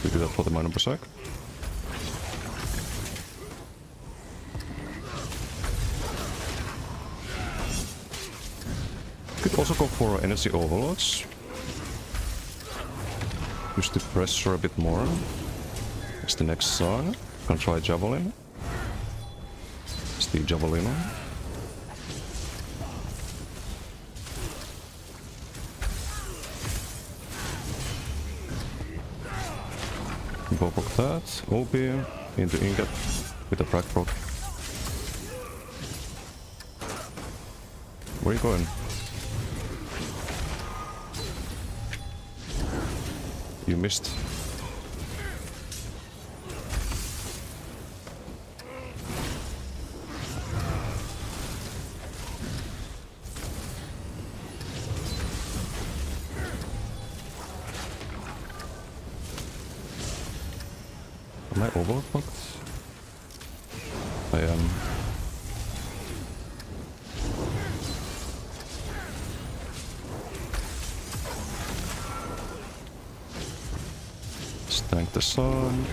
We do that for the Minor Berserk. Could also go for Energy Overloads. Use the pressure a bit more. It's the next song. Can try Javelin. It's the Javelin. Proc that, OB, into Ingot with a Frag Proc. Where are you going? You missed. Am I overclocked? I am. Stank the sun.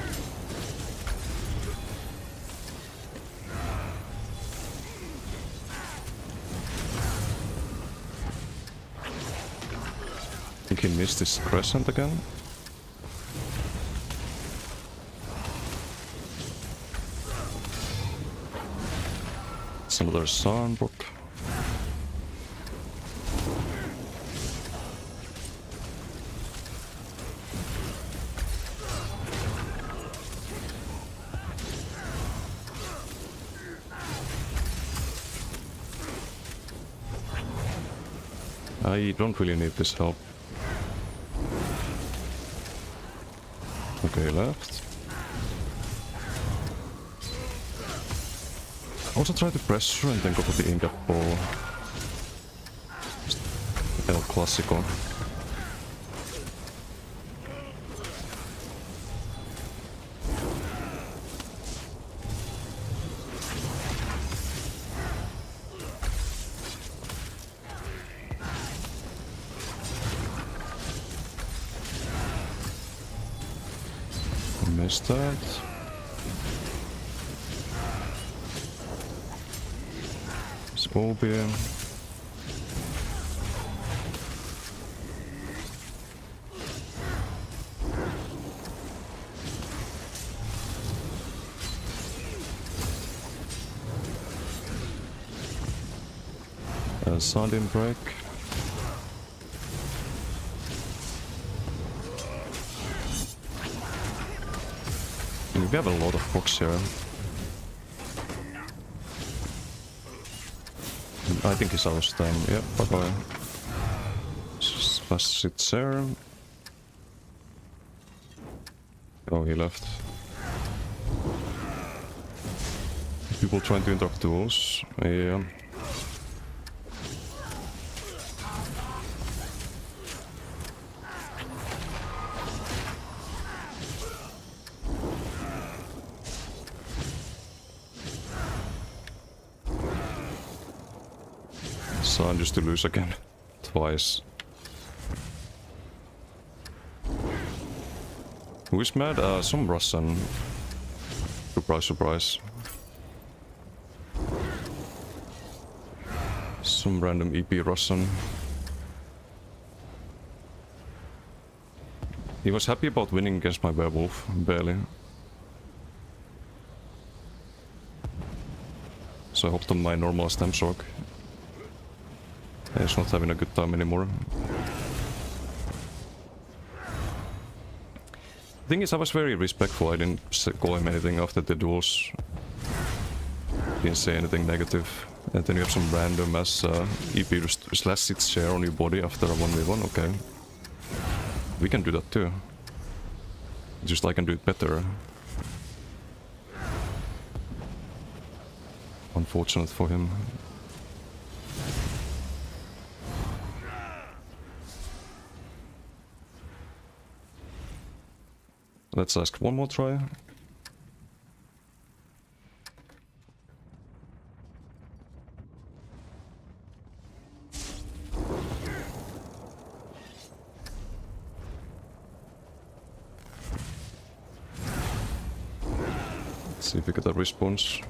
I think he missed his crescent again. Another Sunbrook. I don't really need this help. Okay, left. Also try to pressure and then go for the Ingot Ball. El Clasico. Missed that. Scorpion. Sun didn't break. We have a lot of fox here. I think it's our time. Yeah, bye bye. Fast sits there. Oh, he left. People trying to interact tools. Yeah. San just to lose again. Twice. Who is mad? Some Russian. Surprise, surprise. Some random EP Russian. He was happy about winning against my werewolf, barely. So I hopped on my normal stem shock. He's not having a good time anymore. Thing is, I was very respectful. I didn't call him anything after the duels. Didn't say anything negative. And then you have some random as EP slash its share on your body after a 1v1. Okay. We can do that too. Just I can do it better. Unfortunate for him. Let's ask one more try. Let's see if we get a response.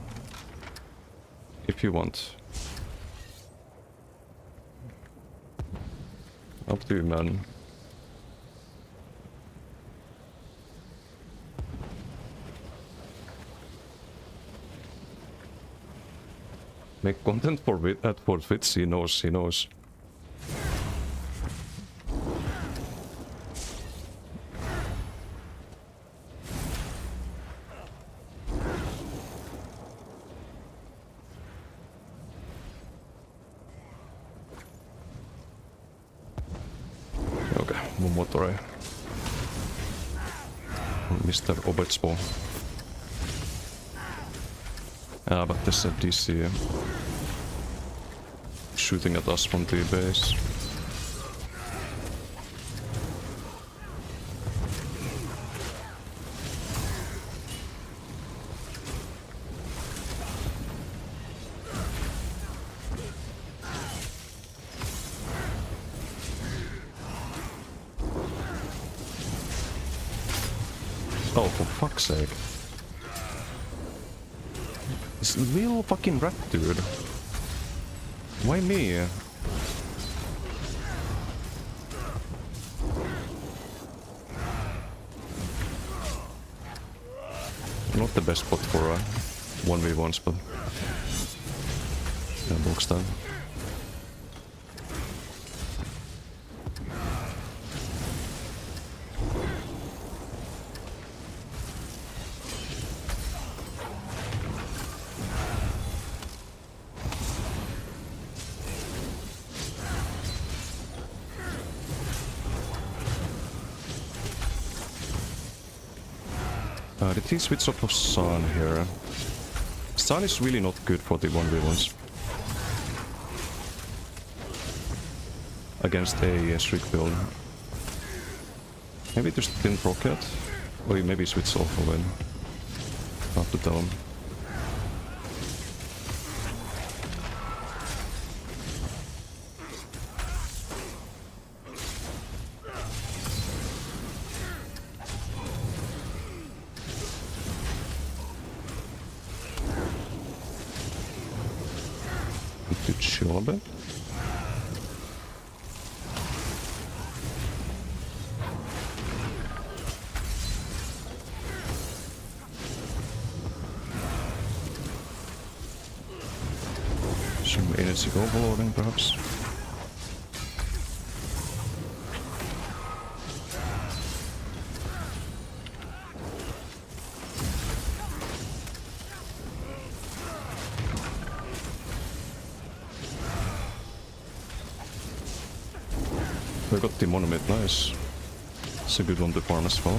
If you want. Up to you, man. Make content for Fitz, he knows, he knows. Okay, one more try. Mr. Obetspo. But there's a DC shooting at us from the base. Oh, for fuck's sake. This real fucking rat dude. Why me? Not the best spot for 1v1s, but yeah, box time. Did he switch off of San here? San is really not good for the 1v1s. Against a streak build. Maybe just didn't proc yet? Or maybe switch off of it. Hard to tell him. Chill a bit. Some energy overloading, perhaps. We got the monument, nice. It's a good one to farm as well.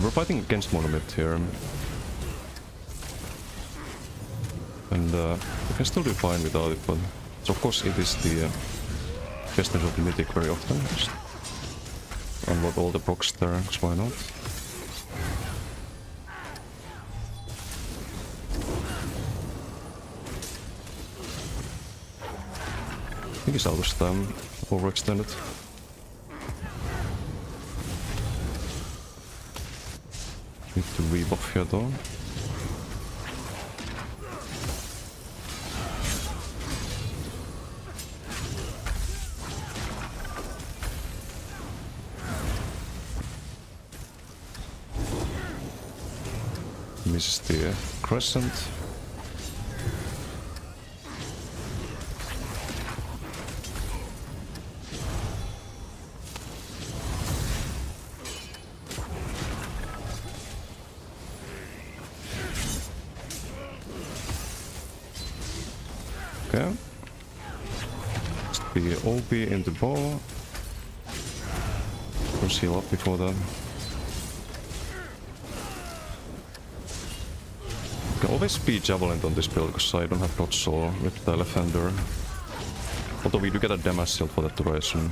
We're fighting against monument here. And we can still do fine without it, but so of course it is the business of the mythic very often. Just unlock all the procs there, because why not? think he's out of stam. Overextended. Need to rebuff here though. Misses the crescent. Okay. Just be OP in the bow. First heal up before that. You can always be Javelin on this build because I don't have Dodge or Reptile Offender. Although we do get a damage shield for that duration.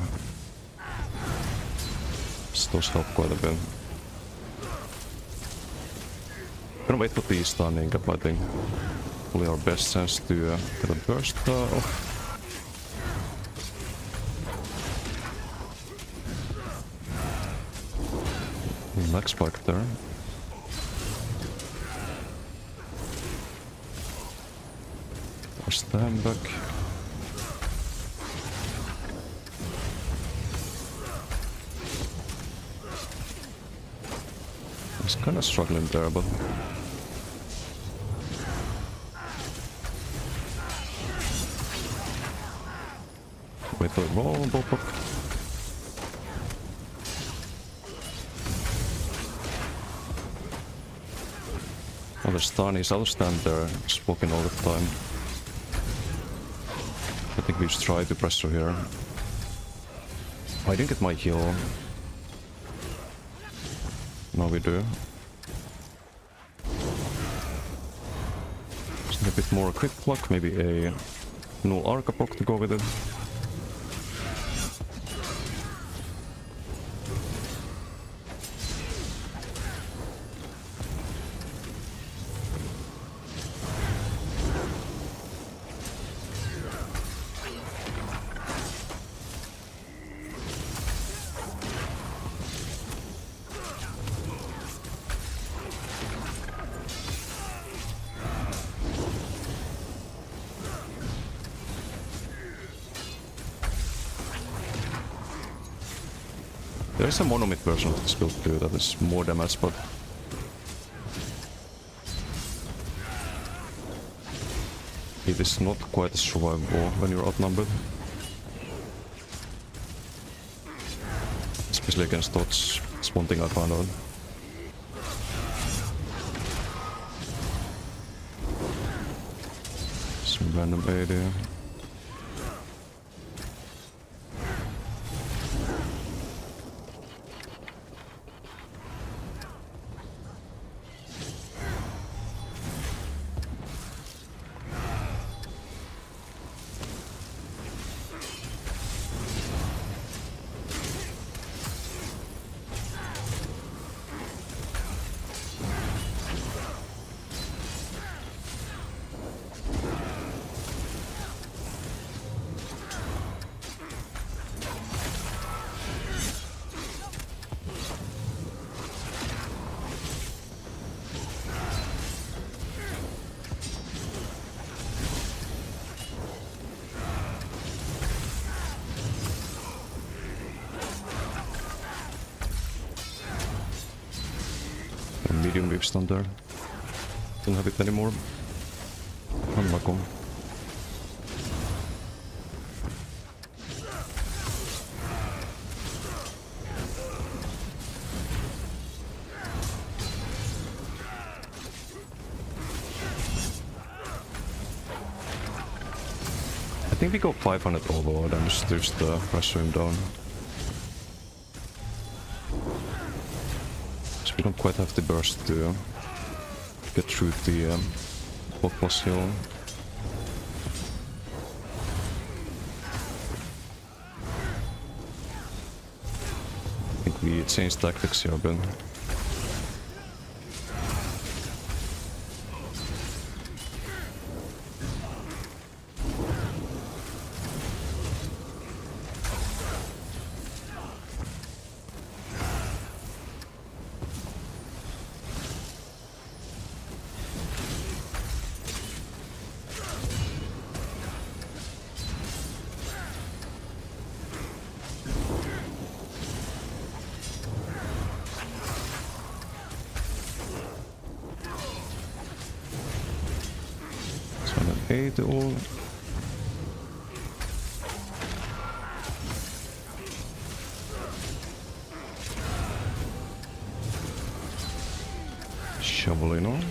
So those help quite a bit. Gonna wait for the stunning up, I think. Probably our best chance to get a burst off. Max spike there. Or stand back. He's kinda struggling there, but wait for the roll, ballpark. Oh, the stun is out of stand there, just walking all the time. I think we should try to pressure here. Oh, I didn't get my heal. Now we do. Just need a bit more crit block, maybe a null Arca proc to go with it. There is a monomid version of this build too that is more damage, but it is not quite as survivable when you're outnumbered. Especially against dodge, it's one thing I found out. Some random AD. Medium wave stun there. Don't have it anymore. Unlucky. I think we go 500 overload and just pressure him down. We don't quite have the burst to get through the block plus hill. I think we changed tactics here a bit. Ei the ult. Shoveling on.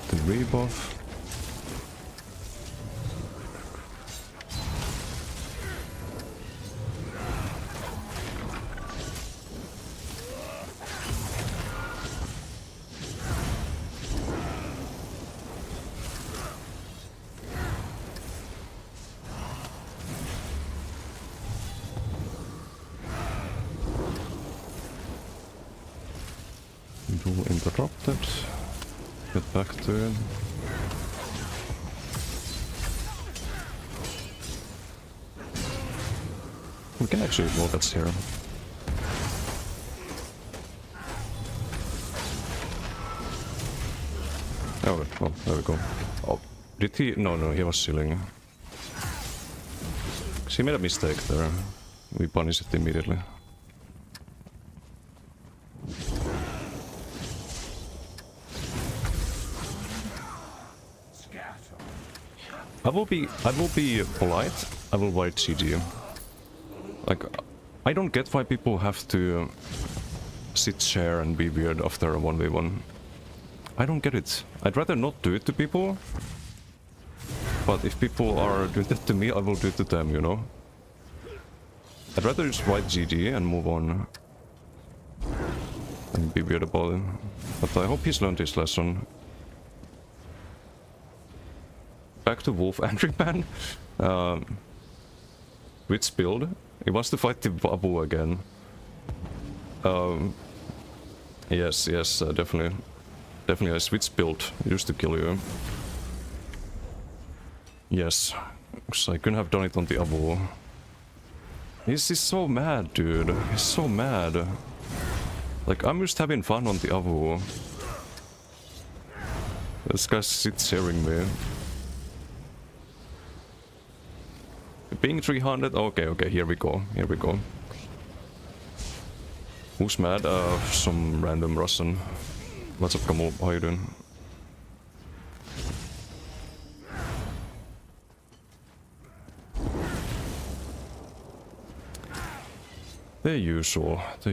The rebuff. Duel interrupted. Get back to it. We can actually walk at zero. Oh, well, there we go. Oh, did he? No, he was sealing. He made a mistake there. We punish it immediately. I will be polite. I will write GG. Like, I don't get why people have to sit share and be weird after a 1v1. I don't get it. I'd rather not do it to people. But if people are doing that to me, I will do it to them, you know? I'd rather just write GG and move on. And be weird about it. But I hope he's learned his lesson. Back to Wolf Andrew Man. Which build? He wants to fight the Babu again. Yes, definitely. Definitely a switch build used to kill you. Yes, because I couldn't have done it on the Abu. He's so mad, dude. He's so mad. Like, I'm just having fun on the Abu. This guy sits hearing me. Being 300? Okay, here we go. Who's mad? Some random Russian. What's up, Kamal? How you doing? The usual. I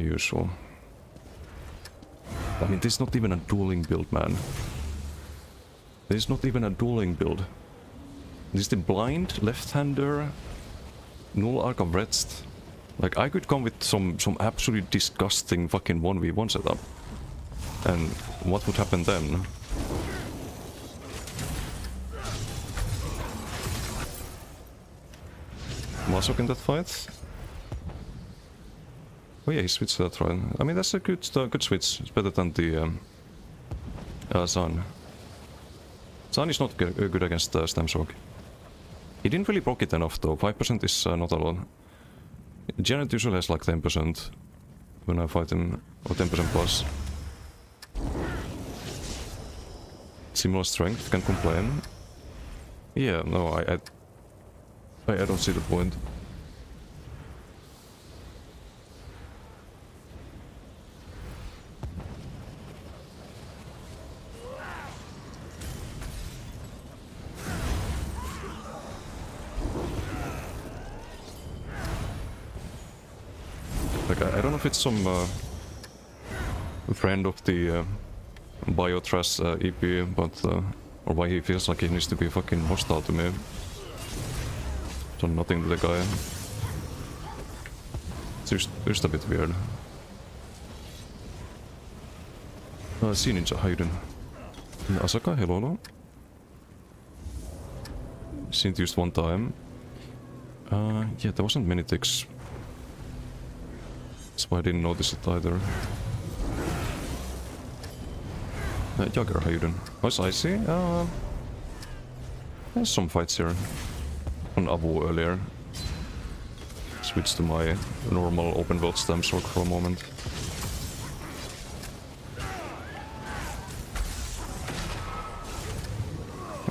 mean, this is not even a dueling build, man. This is not even a dueling build. This is the blind left-hander, null Arc of Wretched. Like, I could come with some absolutely disgusting fucking 1v1 setup. And what would happen then? Masok in that fight? Oh yeah, he switched that, right? I mean, that's a good switch. It's better than the Zan. Zan is not good against Stamsog. He didn't really proc it enough though. 5% is not a lot. Janet usually has like 10% when I fight him, or 10% plus. Similar strength, can complain. Yeah, no, I don't see the point. Like, I don't know if it's some friend of the Biotrash EP, but or why he feels like he needs to be fucking hostile to me. So nothing to the guy. It's just a bit weird. Sea Ninja, how you doing? Asaka, hello. Seen it used one time. Yeah, there wasn't many ticks. That's why I didn't notice it either. Jagger, how you doing? How's Icy? There's some fights here. On Abu earlier. Switch to my normal open world Stamsog for a moment.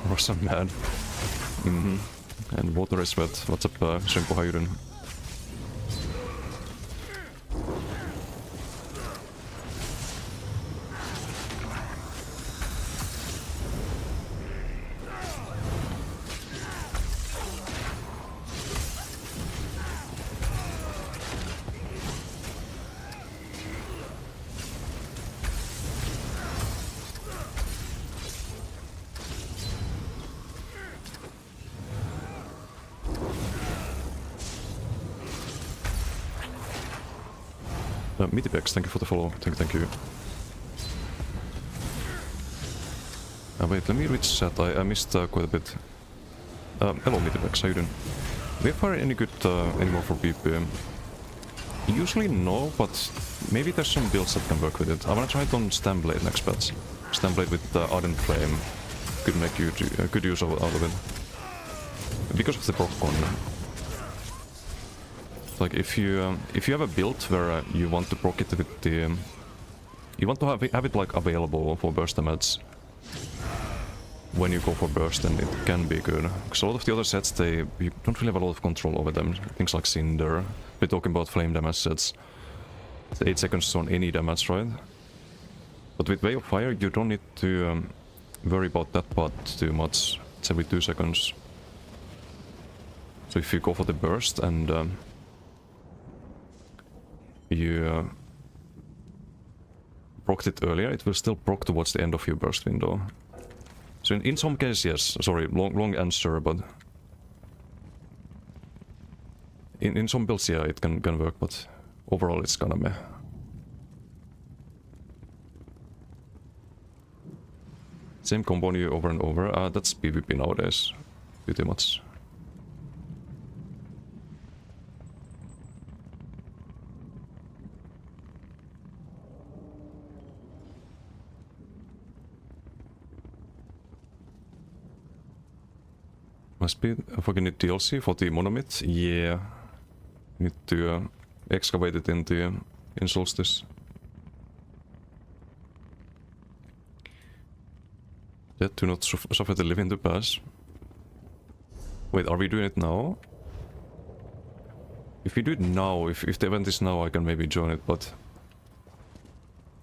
Russian mad. And water is wet. What's up, Shempo, how you doing? Mitipex, thank you for the follow. Thank you. Wait, let me read chat. I missed quite a bit. Hello Mitipex, how you doing? Do you find any good anymore for PP? Usually no, but maybe there's some builds that can work with it. I wanna try it on Stamblade next patch. Stamblade with Ardent Flame could make good use out of it. Because of the proccon. Like if you have a build where you want to proc it with the... you want to have it like available for burst damage. When you go for burst, then it can be good. Because a lot of the other sets, you don't really have a lot of control over them. Things like Cinder. We're talking about flame damage sets. It's 8 seconds on any damage, right? But with Way of Fire, you don't need to worry about that part too much. It's every 2 seconds. So if you go for the burst and you procced it earlier, it will still proc towards the end of your burst window. So in some cases, yes. Sorry, long answer, but in some builds, yeah, it can work, but overall it's kinda meh. Same combo new over and over. That's PvP nowadays, pretty much. Must be a fucking DLC for the Monomyth? Yeah. Need to excavate it in Solstice. That do not suffer the living to pass. Wait, are we doing it now? If we do it now, if the event is now, I can maybe join it, but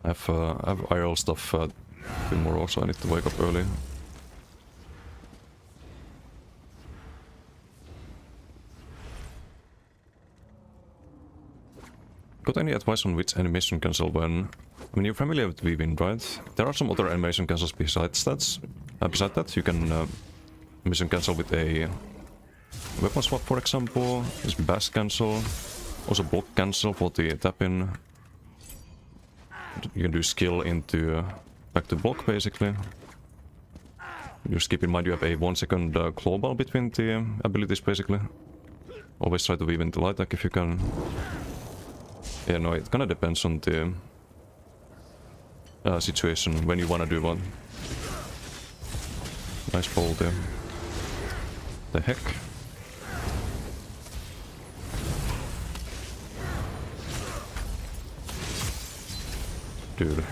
I have IRL stuff tomorrow, so I need to wake up early. Got any advice on which animation cancel when... I mean, you're familiar with Vwind, right? There are some other animation cancels besides that. You can animation cancel with a weapon swap, for example. There's bash cancel. Also block cancel for the tap-in. You can do skill into back to block, basically. Just keep in mind you have a 1 second global between the abilities, basically. Always try to weave into light attack if you can. Yeah, no, it kinda depends on the situation when you wanna do one. Nice ball there. The heck? Dude.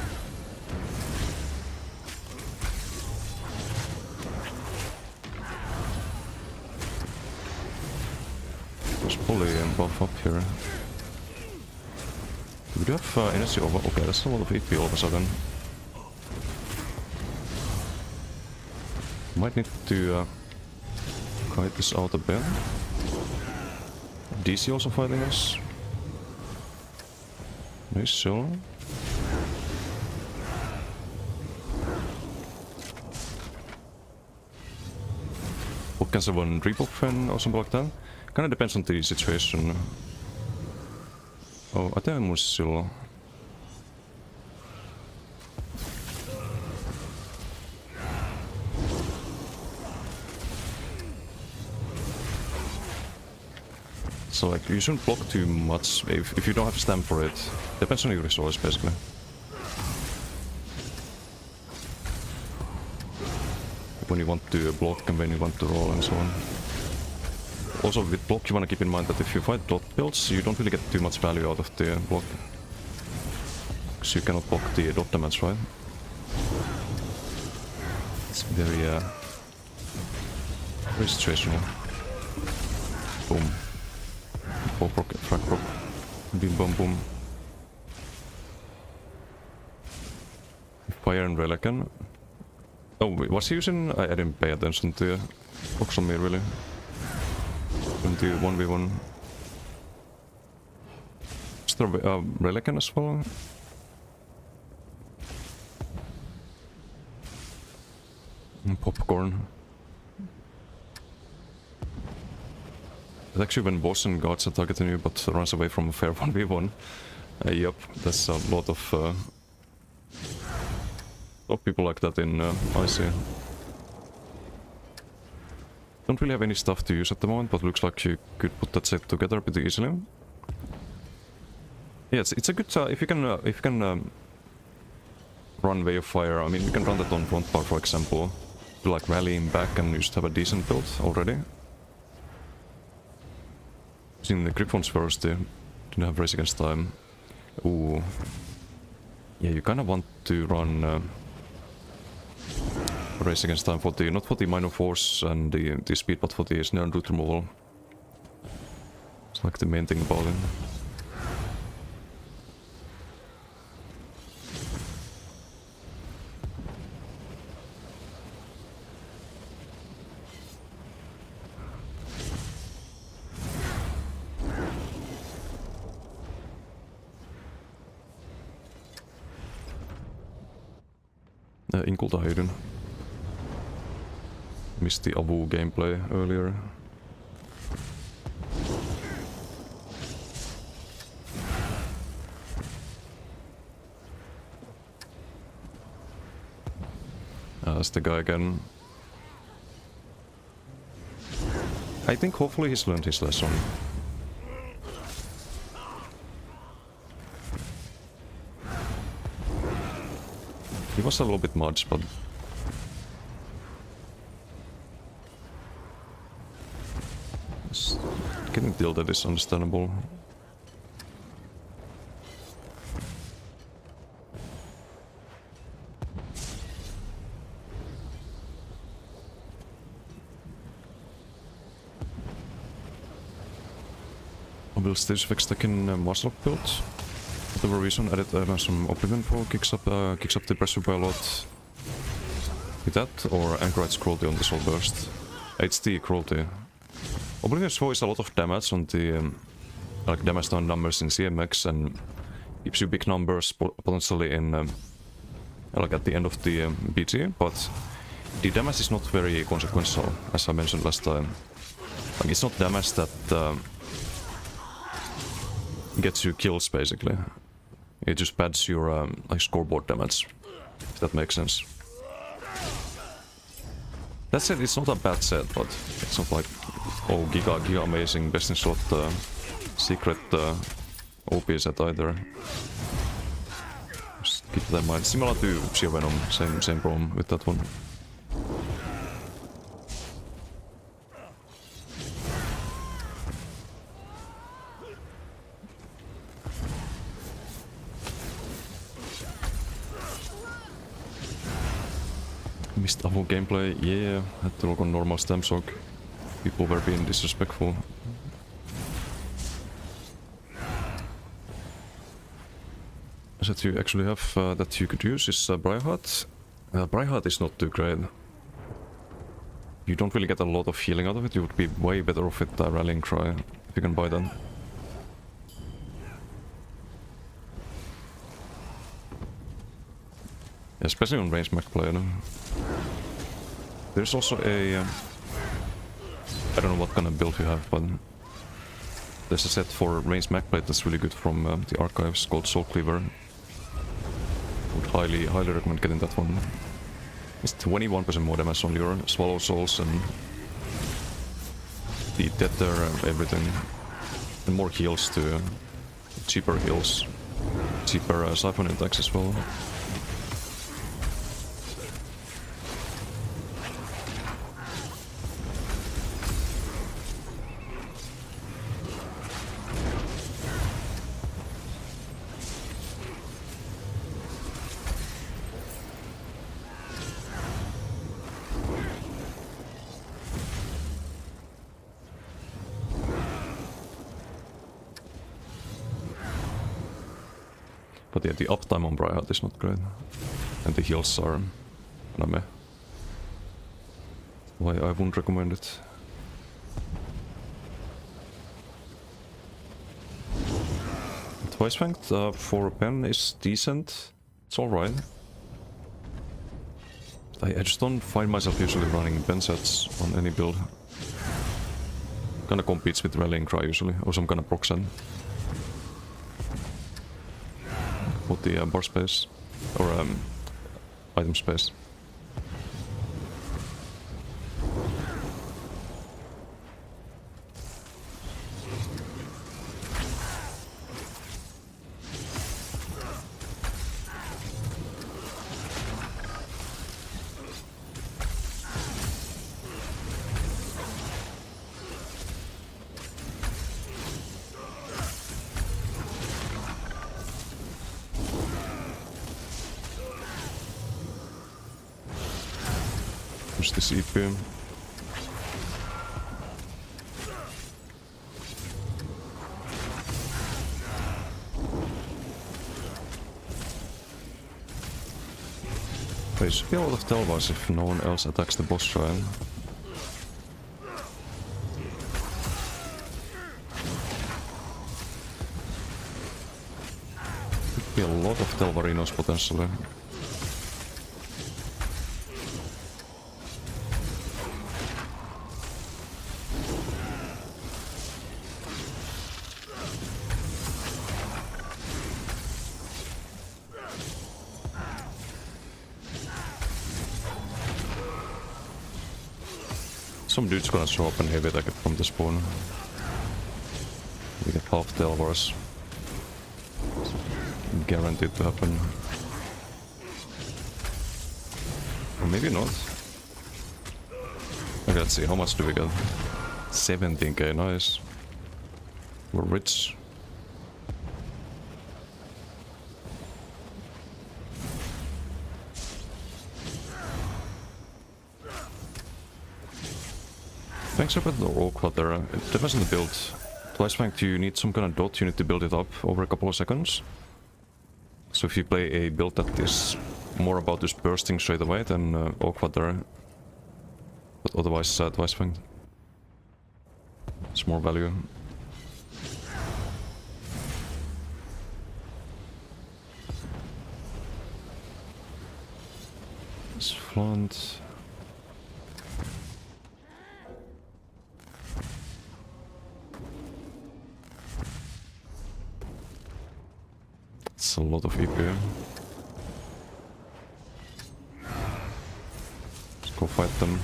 Let's pull a buff up here. We do have energy over. Okay, that's a lot of EP all of a sudden. Might need to kite this out a bit. DC also fighting us. Nice show. What can someone rebuff fan or something like that? Kinda depends on the situation. Oh, Atemus still. So like, you shouldn't block too much if you don't have stamp for it. Depends on your resource, basically. When you want to block and when you want to roll and so on. Also with block you wanna keep in mind that if you fight dot builds, you don't really get too much value out of the block. Because you cannot block the dot damage, right? It's very situational. Boom. Pop rock, frag rock. Bim bum boom. Fire and Relican. Oh, was he using... I didn't pay attention to Fox on me, really. Into 1v1. Is there Relican as well? Popcorn. It's actually when boss and guards are targeting you but runs away from a fair 1v1. Yep, there's a lot of people like that in IC. Don't really have any stuff to use at the moment, but looks like you could put that set together pretty easily. Yeah, it's a good if you can run Way of Fire. I mean, you can run that on front bar, for example, to like rallying back and just have a decent build already. In the Griffons first, they didn't have race against time. Ooh, yeah, you kind of want to run race against time for the not for the minor force and the speed, but for the snare and root removal. It's like the main thing about it. Inkulta Hayden. Missed the Avu gameplay earlier. That's the guy again. I think hopefully he's learned his lesson. He was a little bit much, but getting tilted is understandable. I will stage fix the Marslock build. For whatever reason, added some Oblivion Pro kicks up the pressure by a lot. With that, or Anchorite's cruelty on the Soul Burst. It's the cruelty. Oblivion's Foe is a lot of damage on the like damage down numbers in CMX and gives you big numbers potentially in like at the end of the BG, but the damage is not very consequential, as I mentioned last time. Like it's not damage that gets you kills basically. It just pads your like scoreboard damage, if that makes sense. That said, it's not a bad set, but it's not like oh giga amazing best in slot secret OP set either. Just keep that in mind. Similar to Sheer Venom, same problem with that one. Missed Avu gameplay, yeah, had to look on normal stem sock. People were being disrespectful. That you actually have that you could use is Briarheart. Briarheart is not too great. You don't really get a lot of healing out of it. You would be way better off with Rallying Cry if you can buy that. Especially on range mech play. No? There's also a I don't know what kind of build you have, but there's a set for ranged mech plate that's really good from the archives called Soul Cleaver. Would highly recommend getting that one. It's 21% more damage on your Swallow Souls and the Tether and everything. And more heals too. Cheaper heals. Cheaper Siphon attacks as well. But yeah, the uptime on Briarheart is not great. And the heals are meh. Why I wouldn't recommend it. Twice Fanged for pen is decent. It's alright. I just don't find myself usually running pen sets on any build. Kinda competes with Rallying Cry usually, or some kind of proc set. about the bar space or item space. Push this EP. There should be a lot of Telvars if no one else attacks the boss shrine. Could be a lot of Telvarinos potentially. Some dude's gonna show up and heavy attack it from the spawn. We get half Telvars. Guaranteed to happen. Or maybe not. Okay, let's see, how much do we get? 17k, nice. We're rich. Thanks for the awkward there. It depends on the build. Twice flanked, you need some kind of dot, you need to build it up over a couple of seconds. So if you play a build that is more about just bursting straight away, then awkward there. But otherwise, twice flanked. It's more value. This flaunt. It's a lot of EP. Let's go fight them.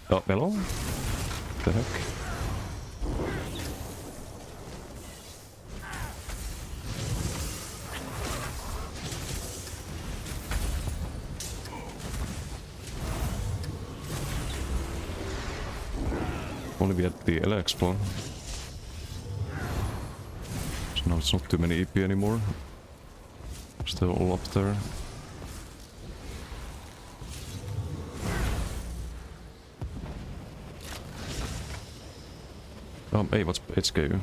Oh, hello? What the heck? Only we had the LX spawn. So now it's not too many EP anymore. Still all up there. Hey, what's HK?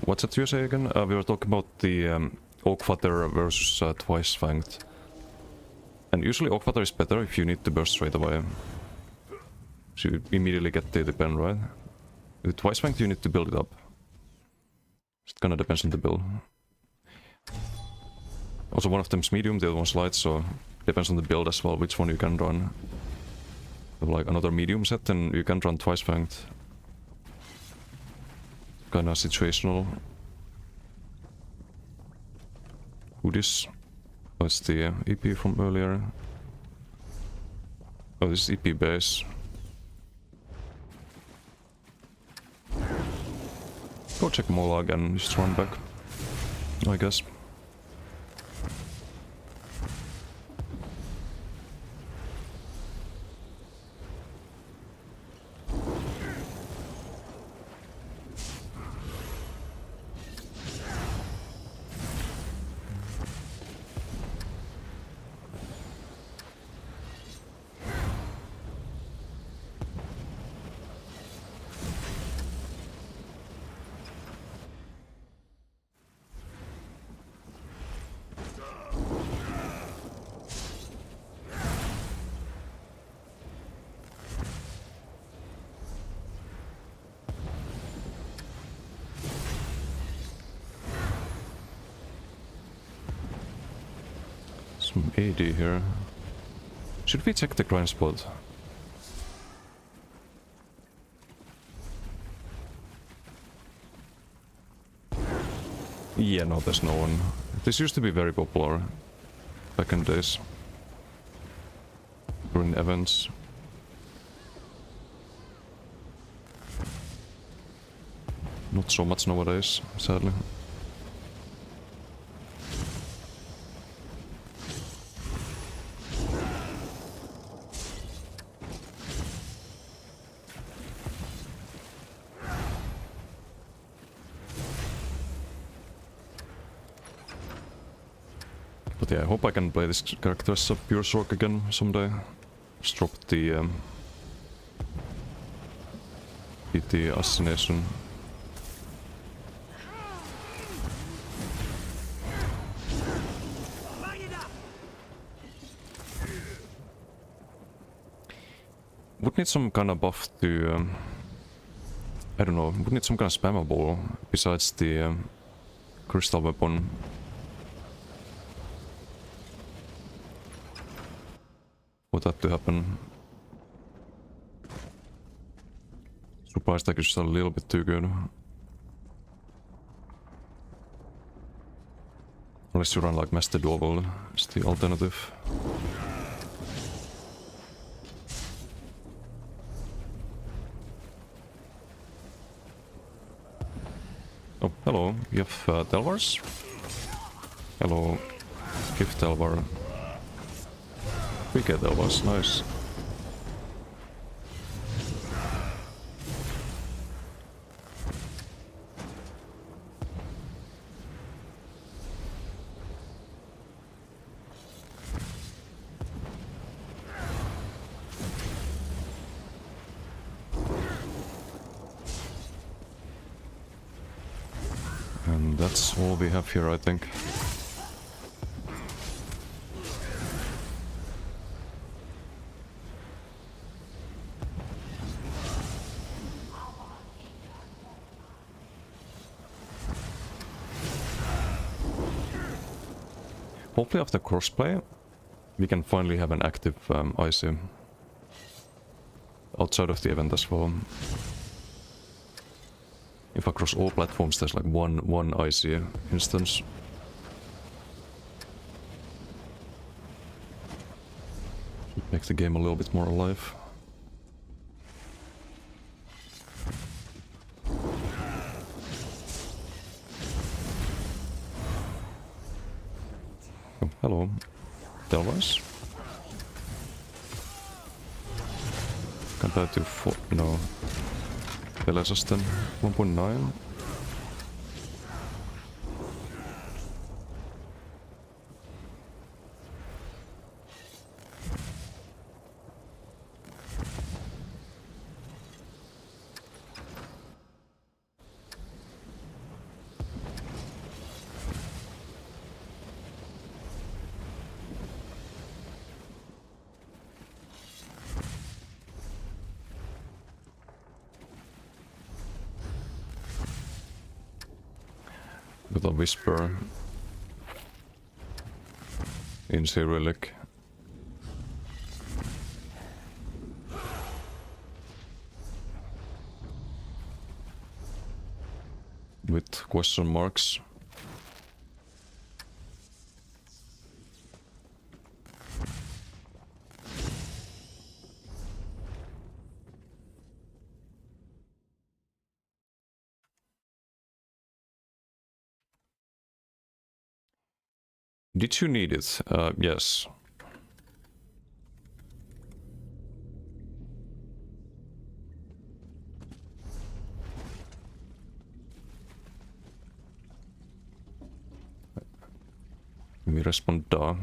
What's that you say again? We were talking about the Oakwater versus Twice Fanged. And usually Oakwater is better if you need to burst straight away. So you immediately get the pen, right? With Twice Fanged you need to build it up. It kinda depends on the build. Also one of them's medium, the other one's light, so depends on the build as well, which one you can run. If like another medium set, then you can run Twice Fanged. Kinda situational. Who this? Oh, it's the EP from earlier. Oh, this is EP base. Go check Molag and just run back, I guess. Some AD here. Should we check the grind spot? Yeah, no, there's no one. This used to be very popular back in the days. During events. Not so much nowadays, sadly. But yeah, I hope I can play this character as a pure Sorc again someday. Just drop the PT assassination. Would need some kind of buff to I don't know, would need some kind of spammable besides the crystal weapon. For that to happen. Surprised that is a little bit too good. Unless you run like Master Duel, it's the alternative. Oh, hello. You have Telvars? Hello. Gift Telvar. We get Telvars, nice. And that's all we have here, I think. Hopefully after crossplay, we can finally have an active IC. Outside of the event as well. If across all platforms there's like one IC instance. Should make the game a little bit more alive. Oh, hello. Telvars. Compared to 4, no. Pelesaston 1.9. With a whisper in Cyrillic. With question marks. Did you need it? Yes. We respond da.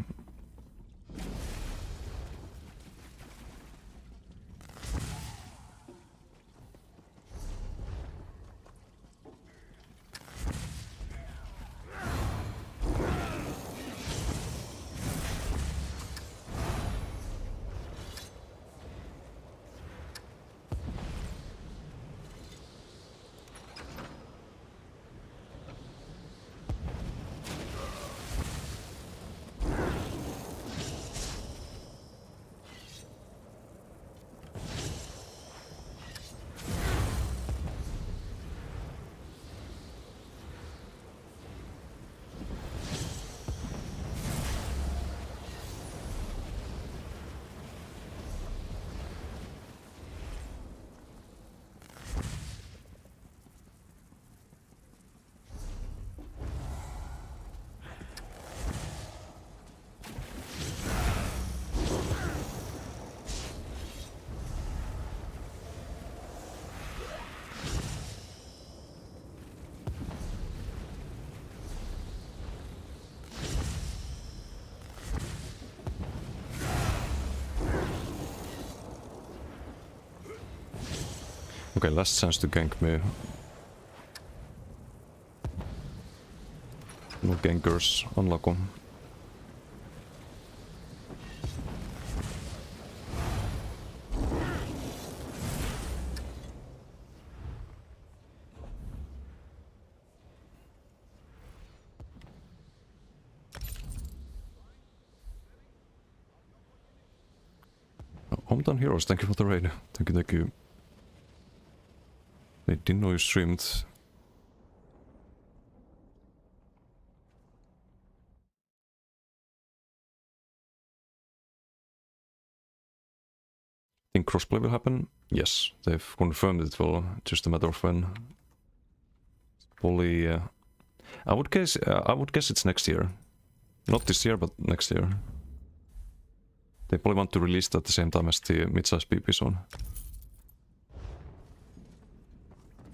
Okay, last chance to gank me. No gankers, unlock 'em. Hometown Heroes, thank you for the raid. Thank you, thank you. They didn't know you streamed. Think crossplay will happen? Yes, they've confirmed it will. Just a matter of when. Probably, I would guess it's next year. Not this year, but next year. They probably want to release it at the same time as the mid-size PP zone.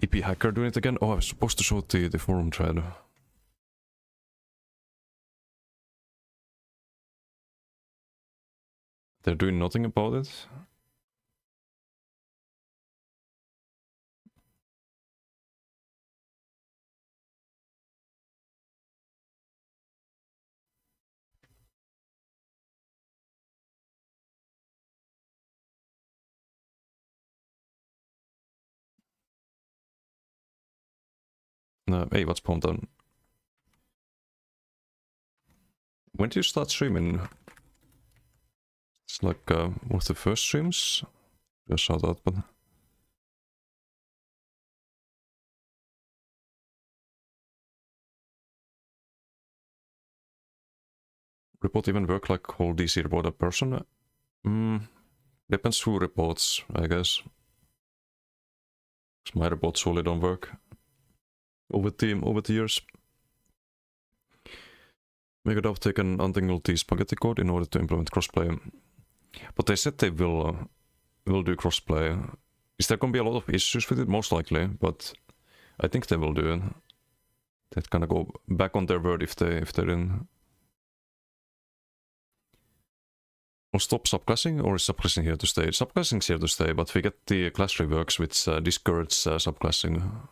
EP hacker doing it again? Oh, I was supposed to show the forum thread. They're doing nothing about it. Hey, what's Hometown? When did you start streaming? It's like one of the first streams. Just shout out, but report even work like whole DC report a person? Depends who reports, I guess. 'Cause my reports surely don't work over the years. Megadov take an untangled the spaghetti code in order to implement crossplay. But they said they will do crossplay. Is there gonna be a lot of issues with it? Most likely, but I think they will do it. They'd kind of go back on their word if they didn't. Or stop subclassing, or is subclassing here to stay? Subclassing's here to stay, but we get the class reworks which discourage subclassing.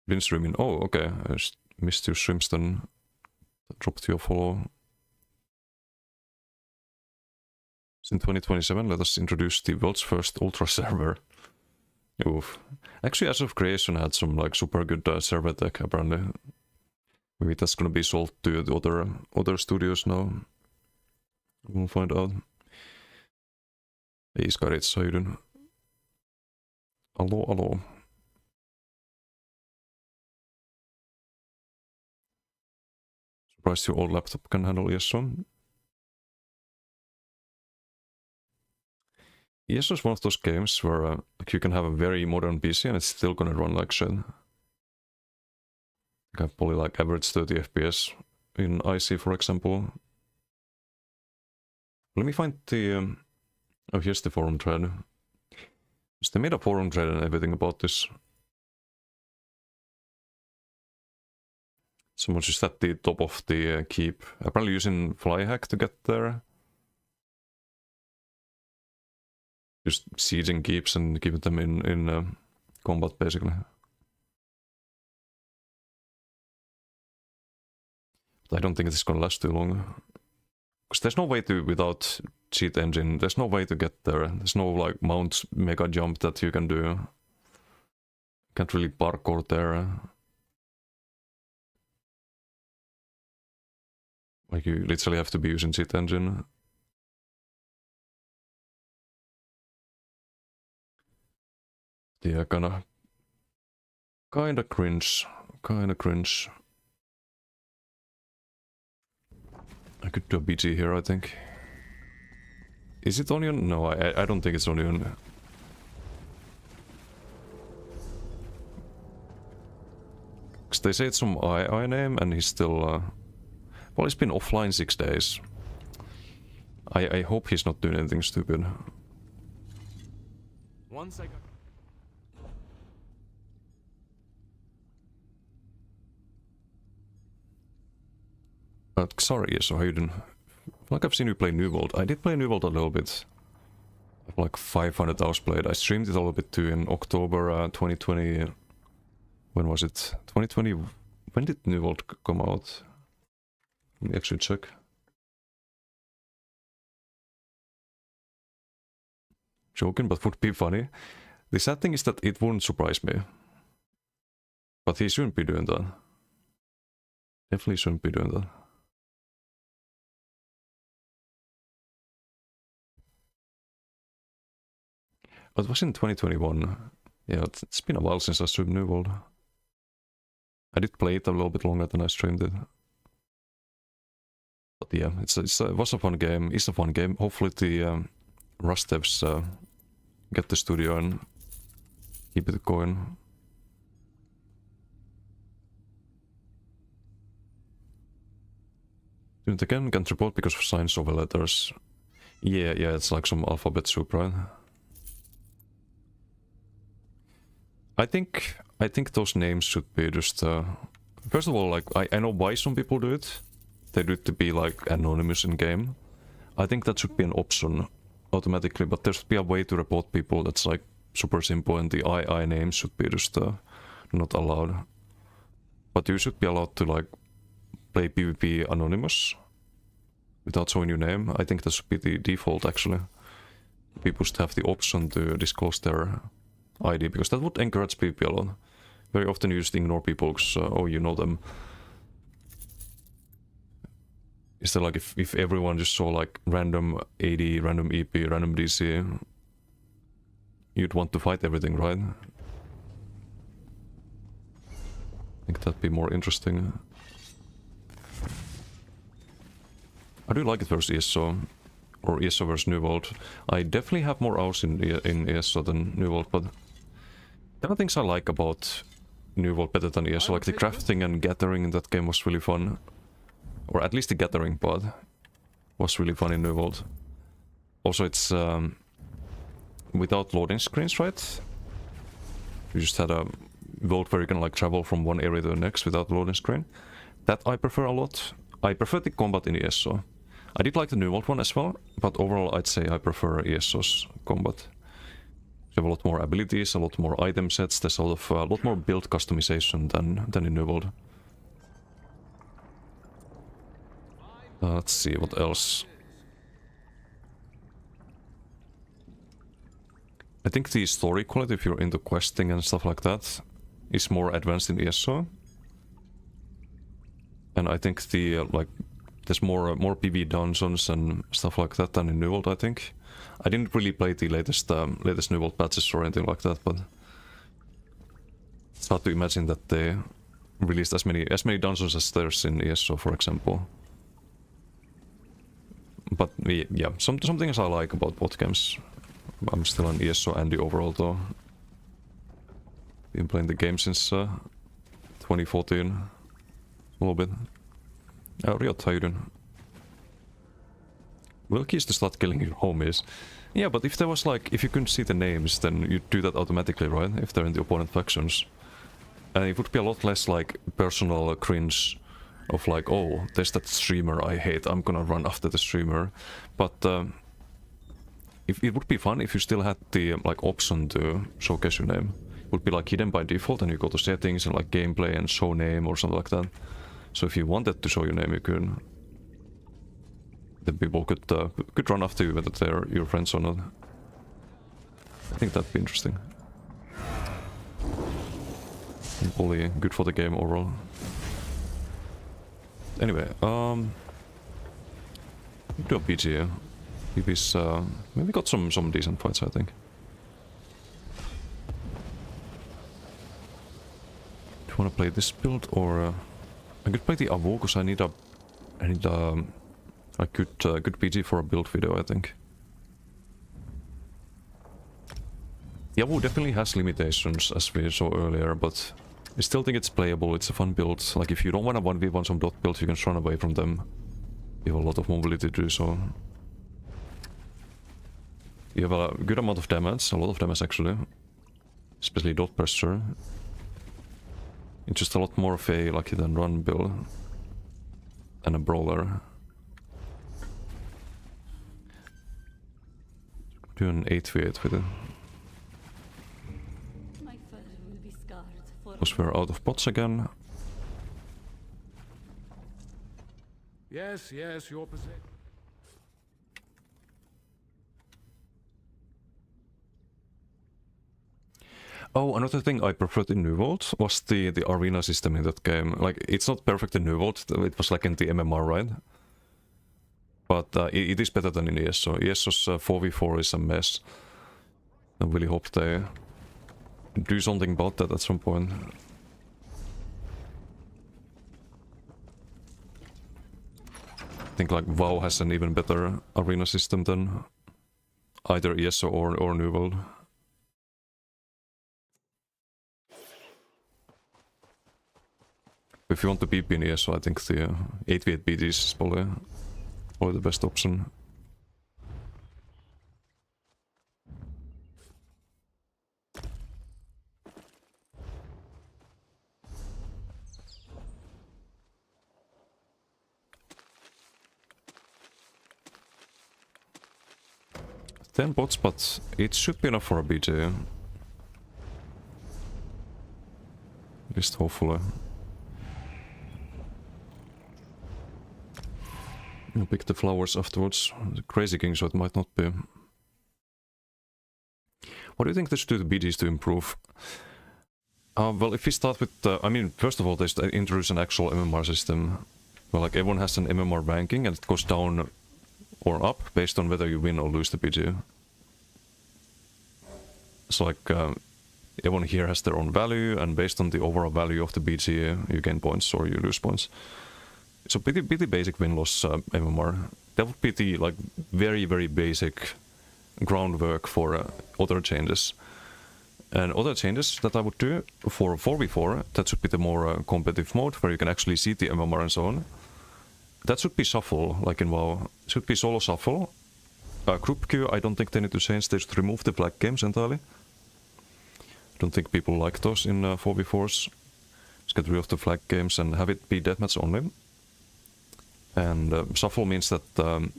Been streaming. Oh, okay. I just missed your streams then. Dropped your follow. In 2027, let us introduce the world's first Ultra server. Oof. Actually, As of Creation had some like super good server tech apparently. Maybe that's gonna be sold to the other studios now. We'll find out. Hey Scarits, how you doing? Hello. Surprised your old laptop can handle ESO. ESO is one of those games where like you can have a very modern PC and it's still gonna run like shit. You can probably like average 30 FPS in IC, for example. Let me find the... oh, here's the forum thread. They made a forum thread and everything about this. Someone just at the top of the keep. Apparently using Flyhack to get there. Just sieging keeps and keeping them in combat, basically. But I don't think it's gonna last too long. Because there's no way to, without cheat engine, there's no way to get there. There's no like mount mega jump that you can do. Can't really parkour there. Like you literally have to be using cheat engine. Yeah, kinda cringe. I could do a BG here, I think. Is it Onion? No, I don't think it's Onion. Because they say it's some I name and he's still... well, he's been offline 6 days. I hope he's not doing anything stupid. 1 second. Sorry, so how you doing? I feel like I've seen you play New World. I did play New World a little bit. have like 500 hours played. I streamed it a little bit too in October 2020. When was it? 2020. When did New World come out? Let me actually check. Joking, but would be funny. The sad thing is that it wouldn't surprise me. But he shouldn't be doing that. Definitely shouldn't be doing that. But it was in 2021. Yeah, it's been a while since I streamed New World. I did play it a little bit longer than I streamed it. But yeah, it was a fun game. It's a fun game. Hopefully the Rust devs get the studio and keep it going. Doing it again, can't report because of signs over letters. Yeah, it's like some alphabet soup, right? I think those names should be just first of all, like I know why some people do it. They do it to be like anonymous in game. I think that should be an option automatically, but there should be a way to report people that's like super simple, and the II names should be just not allowed. But you should be allowed to like play PvP anonymous without showing your name. I think that should be the default actually. People should have the option to disclose their ID, because that would encourage PvP a lot. Very often you just ignore people because, oh, you know them. Instead, like if everyone just saw like random AD, random EP, random DC, you'd want to fight everything, right? I think that'd be more interesting. I do like it versus ESO, or ESO versus New World. I definitely have more hours in ESO than New World, but there are things I like about New World better than ESO, like the crafting and gathering in that game was really fun. Or at least the gathering part was really fun in New World. Also, it's without loading screens, right? You just had a world where you can like travel from one area to the next without loading screen. That I prefer a lot. I prefer the combat in ESO. I did like the New World one as well, but overall I'd say I prefer ESO's combat. You have a lot more abilities, a lot more item sets, there's a lot more build customization than in New World. Let's see, what else? I think the story quality, if you're into questing and stuff like that, is more advanced in ESO. And I think the, like, there's more PV dungeons and stuff like that than in New World, I think. I didn't really play the latest New World patches or anything like that, but it's hard to imagine that they released as many dungeons as there's in ESO, for example. But yeah, some things I like about both games. I'm still an ESO Andy overall though. Been playing the game since 2014. A little bit. Riot, how you doing? Well, key is to start killing your homies. Yeah, but if there was like, if you couldn't see the names, then you'd do that automatically, right? If they're in the opponent factions. And it would be a lot less like personal cringe of like, oh, there's that streamer I hate, I'm gonna run after the streamer. But if it would be fun if you still had the like option to showcase your name. It would be like hidden by default, and you go to settings and like gameplay and show name or something like that. So if you wanted to show your name, you could. Then people could run after you whether they're your friends or not. I think that'd be interesting. And probably good for the game overall. Anyway, do a PG. PV's maybe got some decent fights, I think. Do you want to play this build, or I could play the Avu because I need a good PG for a build video, I think. The Avu definitely has limitations, as we saw earlier, but I still think it's playable. It's a fun build. Like if you don't want to 1v1 some dot build, you can run away from them. You have a lot of mobility to do so. You have a good amount of damage, a lot of damage actually. Especially dot pressure. It's just a lot more of a like hit and run build than a brawler. Do an 8v8 with it. My fur will be scarred for Because we're out of pots again. Yes, yes, your position. Oh, another thing I preferred in New World was the arena system in that game. Like, it's not perfect in New World, it was like in the MMR, right? But it is better than in ESO. ESO's 4v4 is a mess. I really hope they do something about that at some point. I think like WoW has an even better arena system than either ESO or New World. If you want to PP in ESO, I think the 8v8 BDs is probably the best option. Ten bots, but it should be enough for a BG. At least hopefully. I'll pick the flowers afterwards. The Crazy King, so it might not be. What do you think they should do to BGs to improve? Well, if we start with... I mean, first of all, they introduce an actual MMR system. Well, like, everyone has an MMR ranking, and it goes down or up based on whether you win or lose the BG. So, like, everyone here has their own value, and based on the overall value of the BG, you gain points or you lose points. So pretty basic win-loss MMR. That would be the like very basic groundwork for other changes. And other changes that I would do for 4v4, that should be the more competitive mode where you can actually see the MMR and so on. That should be shuffle, like in WoW. It should be solo shuffle. Group queue, I don't think they need to change. They should remove the flag games entirely. I don't think people like those in 4v4s. Just get rid of the flag games and have it be deathmatch only. And shuffle means that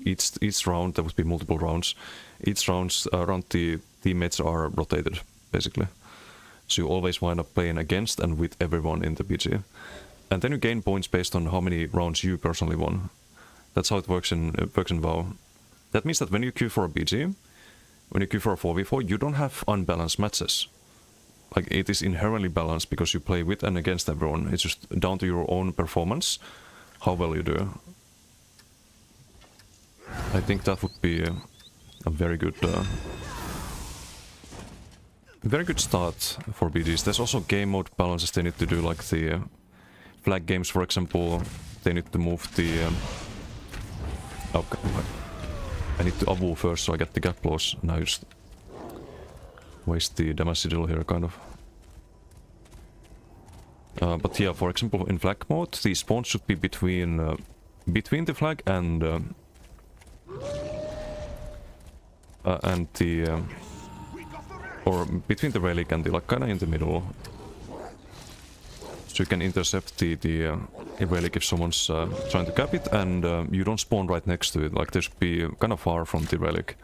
each round, there would be multiple rounds. Each round around the teammates are rotated, basically. So you always wind up playing against and with everyone in the BG. And then you gain points based on how many rounds you personally won. That's how it works in WoW. That means that when you queue for a BG, when you queue for a 4v4, you don't have unbalanced matches. Like, it is inherently balanced because you play with and against everyone. It's just down to your own performance, how well you do. I think that would be a very good start for BGs. There's also game mode balances they need to do, like the flag games, for example. They need to move the... okay. I need to Avu first so I get the gap loss. Now just waste the damage sigil here, kind of. But yeah, for example, in flag mode, the spawns should be between the flag and the or between the relic and the, like, kinda in the middle. So you can intercept the relic if someone's trying to cap it, and you don't spawn right next to it. Like, they should be kind of far from the relic.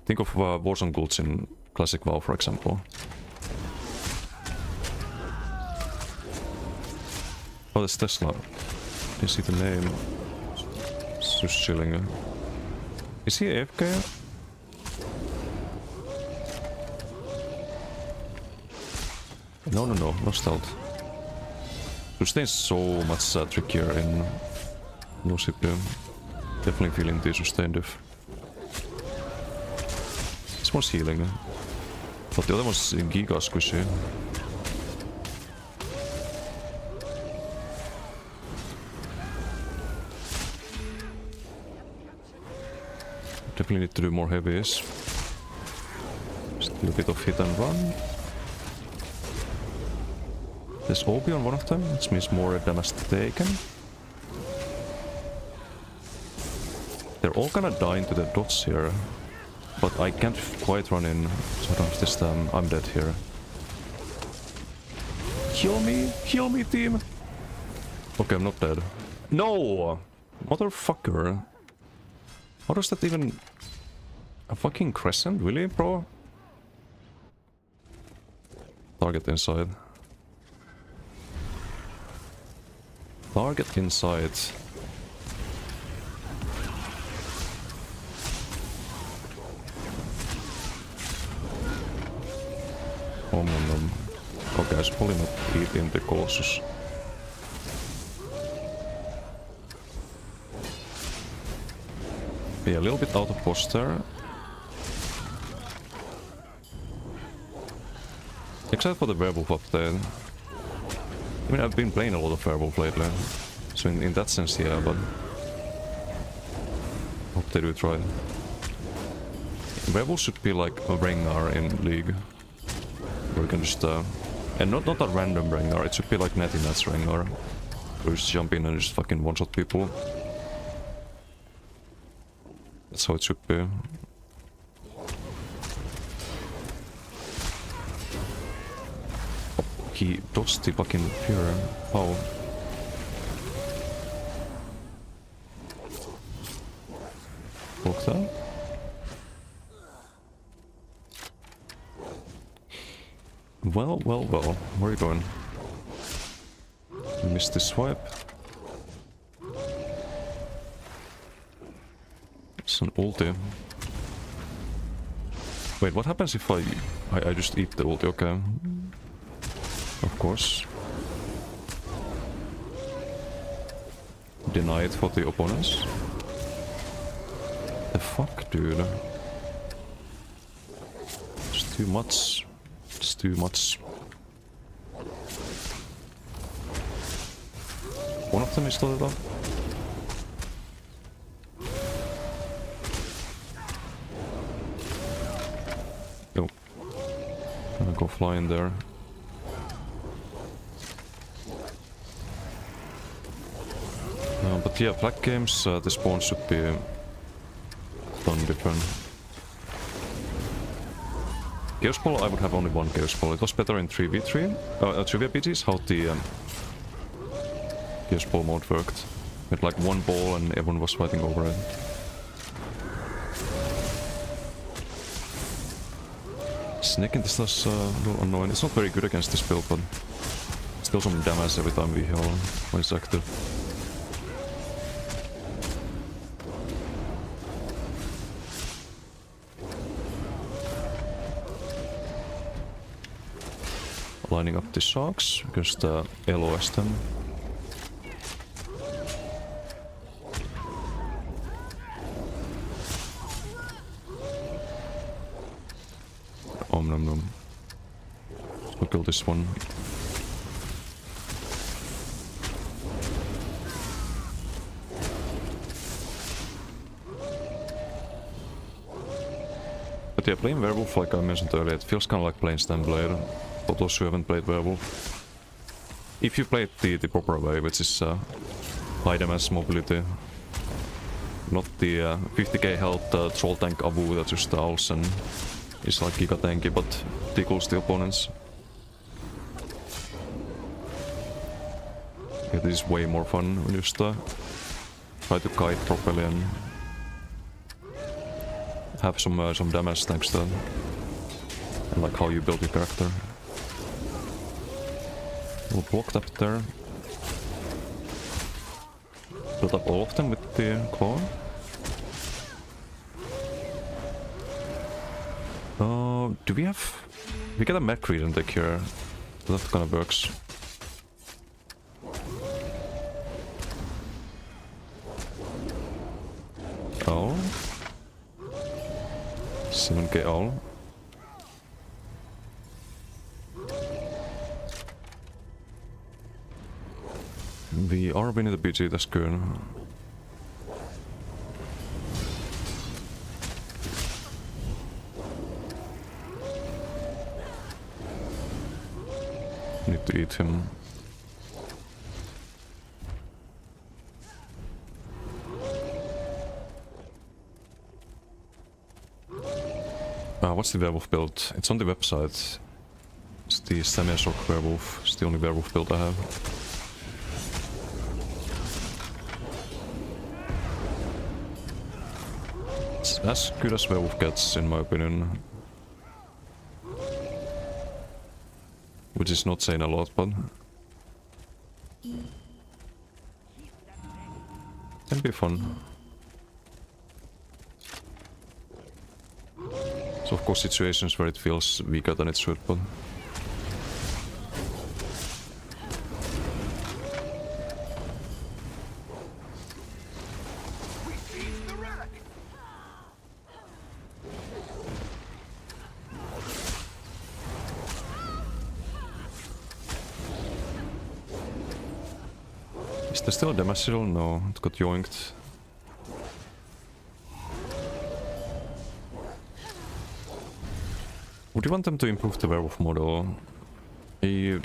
Think of Warzone Gulch in classic WoW, for example. Oh, that's Tesla. You see the name. It's just chilling. Is he AFK? No, no stealth. Sustain is so much trickier in no CPU. Definitely feeling the sustain diff. This one's healing. But the other one's giga squishy. Definitely need to do more heavies. Still a bit of hit and run. There's OB on one of them, which means more damage taken. They're all gonna die into the dots here. But I can't quite run in, so I don't have this time. I'm dead here. Heal me, team! Okay, I'm not dead. No! Motherfucker! How does that even... A fucking crescent? Really, bro? Target inside. Target inside. Okay, I should probably not eat in the Colossus. Be a little bit out of posture. Except for the werewolf update. I mean, I've been playing a lot of werewolf lately. So in that sense, yeah, but... hope they do it right. Werewolf should be like a Rengar in League. Where you can just... and not a random Rengar, it should be like Netty-Nat's Rengar. Where you just jump in and just fucking one-shot people. That's how it should be. He dodged the fucking Fury. How? Walk that? Well. Where are you going? Missed the swipe. It's an ulti. Wait, what happens if I just eat the ulti? Okay. Of course. Deny it for the opponents. The fuck, dude? It's too much. It's too much. One of them is still up. Yo. Gonna go flying there. But yeah, black games, the spawn should be done different. Chaos Ball, I would have only one Chaos Ball. It was better in 3v3, 3v-PGs, how the Chaos Ball mode worked. With like one ball and everyone was fighting over it. Snaking this is a little annoying. It's not very good against this build, but still some damage every time we heal when it's active. Lining up the sharks, just LOS them. Nom nom. We'll kill this one. But yeah, playing Werewolf, like I mentioned earlier, it feels kind of like playing Stamblade. For those who haven't played Werewolf. If you play it the proper way, which is high damage mobility. Not the 50k health troll tank Avu that just owls and is like giga tanky but tickles the opponents. Yeah, this is way more fun when you just try to kite properly and have some damage thanks to that. And like how you build your character. We'll block up there. Build up all of them with the claw. Do we have... We get a mech read deck here. That kind of works. Owl. 7k owl. We are winning the BG, that's good. Need to eat him. What's the werewolf build? It's on the website. It's the Semi-Shock werewolf. It's the only werewolf build I have. It's as good as Werewolf gets, in my opinion. Which is not saying a lot, but... can be fun. So of course situations where it feels weaker than it should, but... Is there still a damage shield? No, it got yoinked. Would you want them to improve the werewolf model? I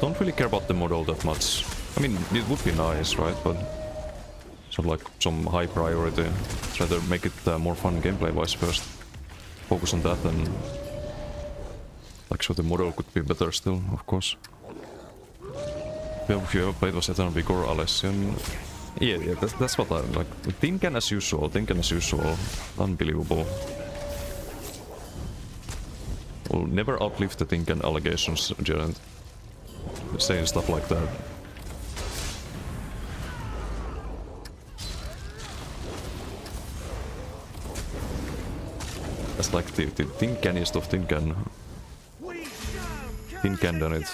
don't really care about the model that much. I mean, it would be nice, right? But it's not like some high priority. Try to make it more fun gameplay-wise first. Focus on that and... like, so the model could be better still, of course. If you ever played was Eternal Vigor Alessian. Yeah, that's what I like. Tinken as usual, unbelievable. Will never outlive the Tinken allegations, Gerald. Saying stuff like that. That's like the Tinkeniest of Tinken. Tinken done it.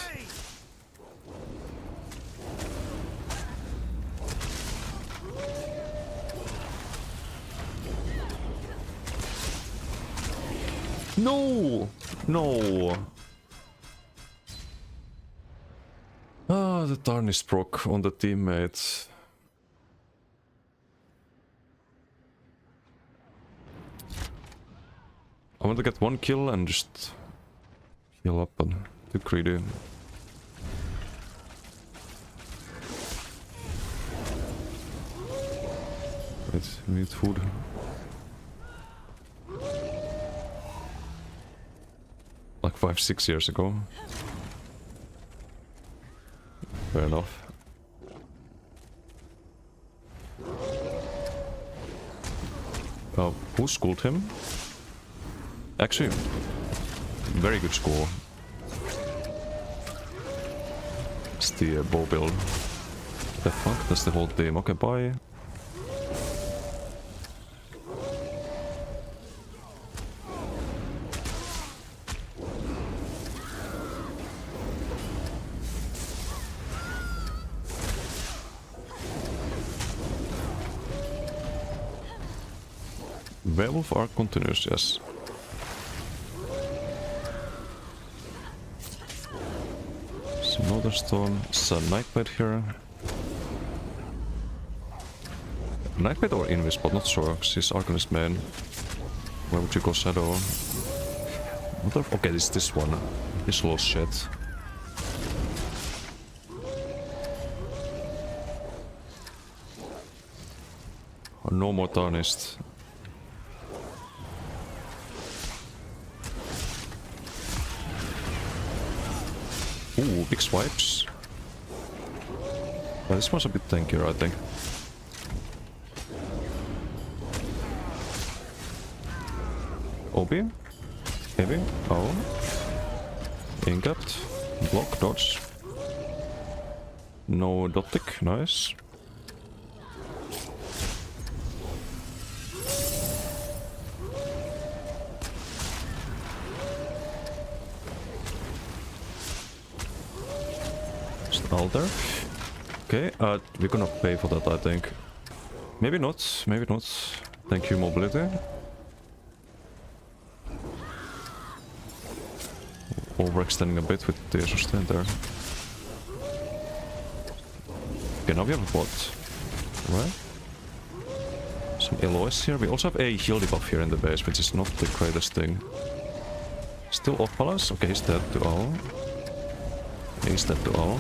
No! No! Ah, the Tarnished proc on the teammate. I want to get one kill and just heal up, but too greedy. Wait, we need food. Like 5-6 years ago. Fair enough. Who schooled him? Actually, very good score. It's the bow build. The fuck? That's the whole team. Okay, bye. Werewolf arc continues, yes. Some Northern Storm, some Nightblade here. Nightblade or Invis, but not sure, because he's Arcanist main. Where would you go Shadow? Okay, this one. This lost shit. No more Tarnished. Ooh, big swipes. This one's a bit tankier, I think. Obi? Heavy? Oh. Ingot. Block, dodge. No Dotic, nice. Alter. Okay, we're gonna pay for that, I think. Maybe not, maybe not. Thank you, mobility. Overextending a bit with the sustain there. Okay, now we have a bot. Right? Some Elois here. We also have a heal debuff here in the base, which is not the greatest thing. Still off balance? Okay, he's dead to all. He's dead to all.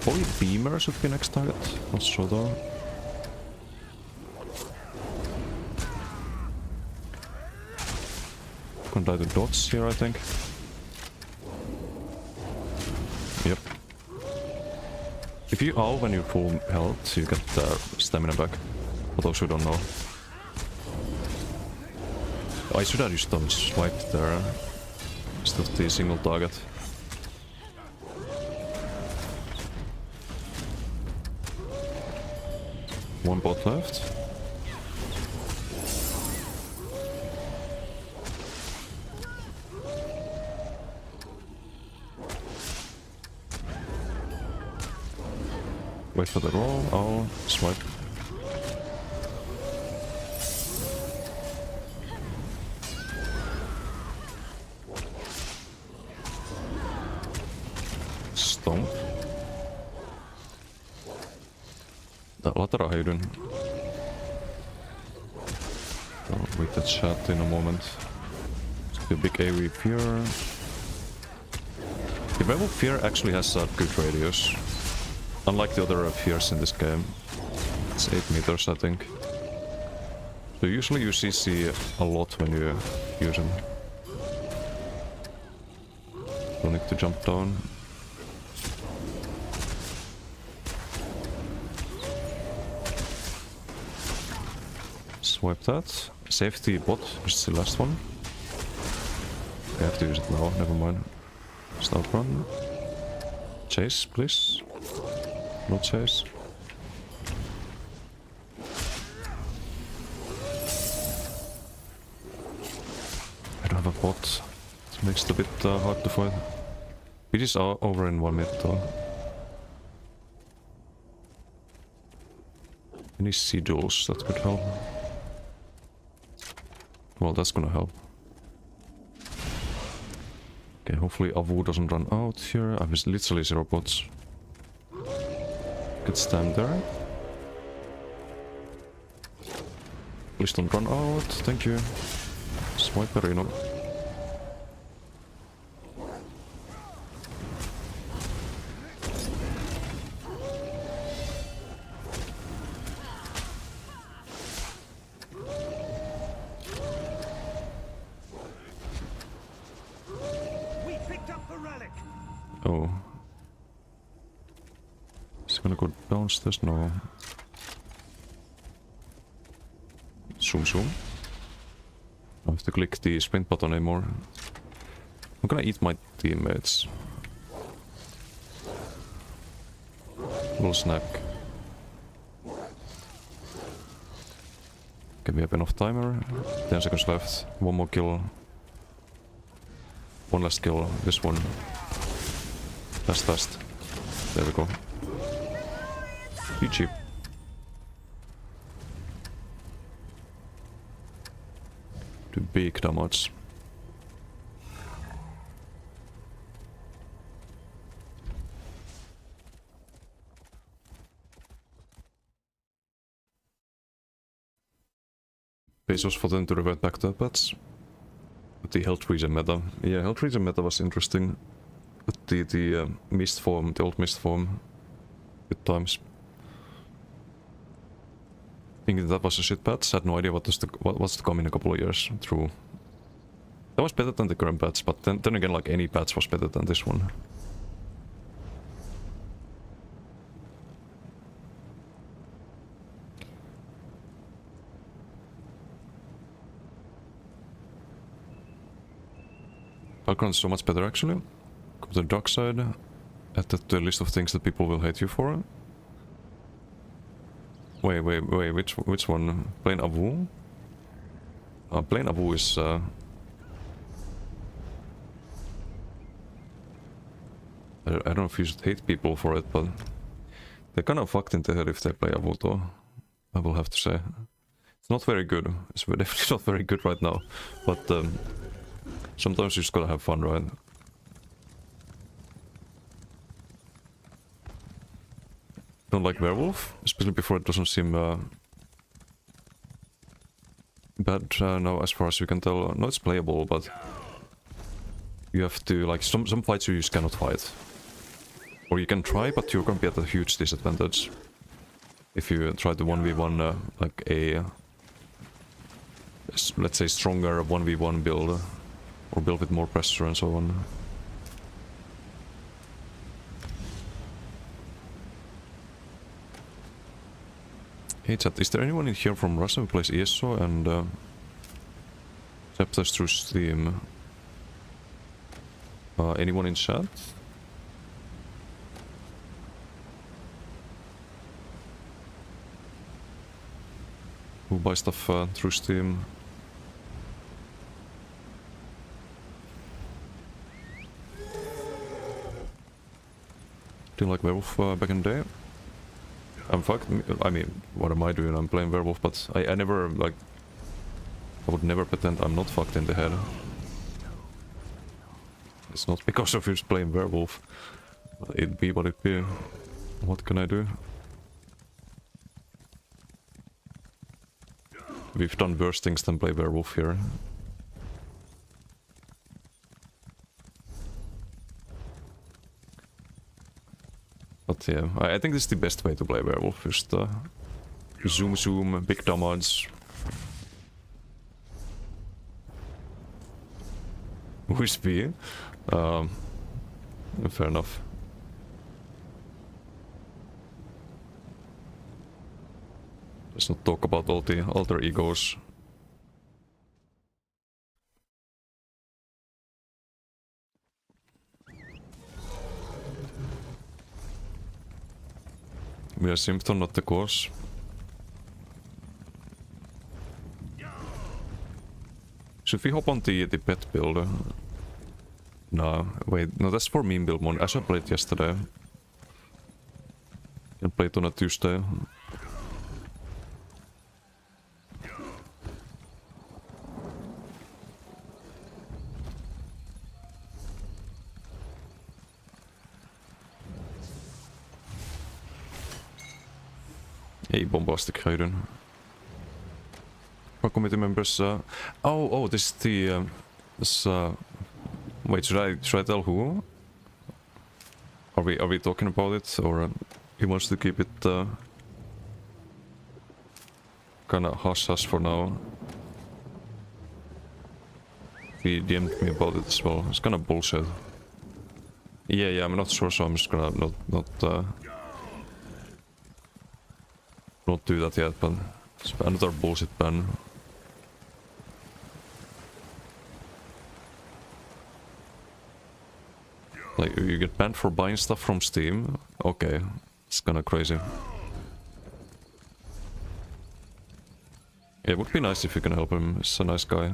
Probably Beamer should be next target. Not sure though. Gonna die to dots here, I think. Yep. If you all when you're full health, you get stamina back. For those who don't know. I should have just done swipe there instead of the single target. One bot left. Wait for the roll. Oh, swipe. Stomp. Latera Hayden. I'll read the chat in a moment. The big AoE Fear. The Werewolf Fear actually has a good radius. Unlike the other Fears in this game. It's 8 meters, I think. So usually you CC a lot when you use them. Don't need to jump down. Swipe that. Safety bot, which is the last one. I have to use it now, never mind. Start run. Chase, please. No chase. I don't have a bot. It makes it a bit hard to fight. It is over in 1 minute though. Any sigils that could help. Well, that's gonna help. Okay, hopefully Avu doesn't run out here. I have literally 0 bots. Could stand there. Please don't run out, thank you. Swipe Reno. Oh. Is he gonna go downstairs? No. Zoom zoom. I don't have to click the sprint button anymore. I'm gonna eat my teammates. Little snack. Okay, we have enough timer. 10 seconds left. One more kill. One last kill. This one. Fast. There we go. GG. Do big damage. Pesos for them to revert back to the pets. But the health regen meta. Yeah, health regen meta was interesting. The mist form, the old mist form. Good times. Thinking that was a shit patch, had no idea what's to come in a couple of years. True. That was better than the current patch, but then again, like any patch was better than this one. Valkran's so much better actually. Come to the dark side. Add that to the list of things that people will hate you for. Wait, which one? Plain Avu? Plain Avu is I don't know if you should hate people for it, but they're kind of fucked in the head if they play Avu though. I will have to say. It's not very good. It's definitely not very good right now. But sometimes you just gotta have fun, right? Don't like Werewolf, especially before it doesn't seem bad now as far as you can tell. No, it's playable, but you have to, like, some fights you just cannot fight. Or you can try, but you're gonna be at a huge disadvantage. If you try to 1v1 like a, let's say, stronger 1v1 build, or build with more pressure and so on. Hey chat, is there anyone in here from Russia who plays ESO and chapters through Steam? Anyone in chat? Who buys stuff through Steam? Do you like Werewolf back in the day? I'm fucked. I mean, what am I doing? I'm playing Werewolf, but I never, like... I would never pretend I'm not fucked in the head. It's not because of just playing Werewolf. It'd be what it be. What can I do? We've done worse things than play Werewolf here. But yeah, I think this is the best way to play Werewolf. Just zoom, big damage. Wispy. Fair enough. Let's not talk about all the alter egos. We are symptom, not the cause. Should we hop on the pet build? No, wait, no, that's for meme build one. As I played yesterday. Can play it on a Tuesday. Hey, bombastic Hayden. Our committee members. Oh, this is the. Wait, should I tell who? Are we talking about it, or he wants to keep it kind of hush for now? He DM'd me about it as well. It's kind of bullshit. Yeah, I'm not sure, so I'm just gonna not do that yet, but it's another bullshit ban. Like, you get banned for buying stuff from Steam? Okay, it's kinda crazy. It would be nice if you can help him, he's a nice guy.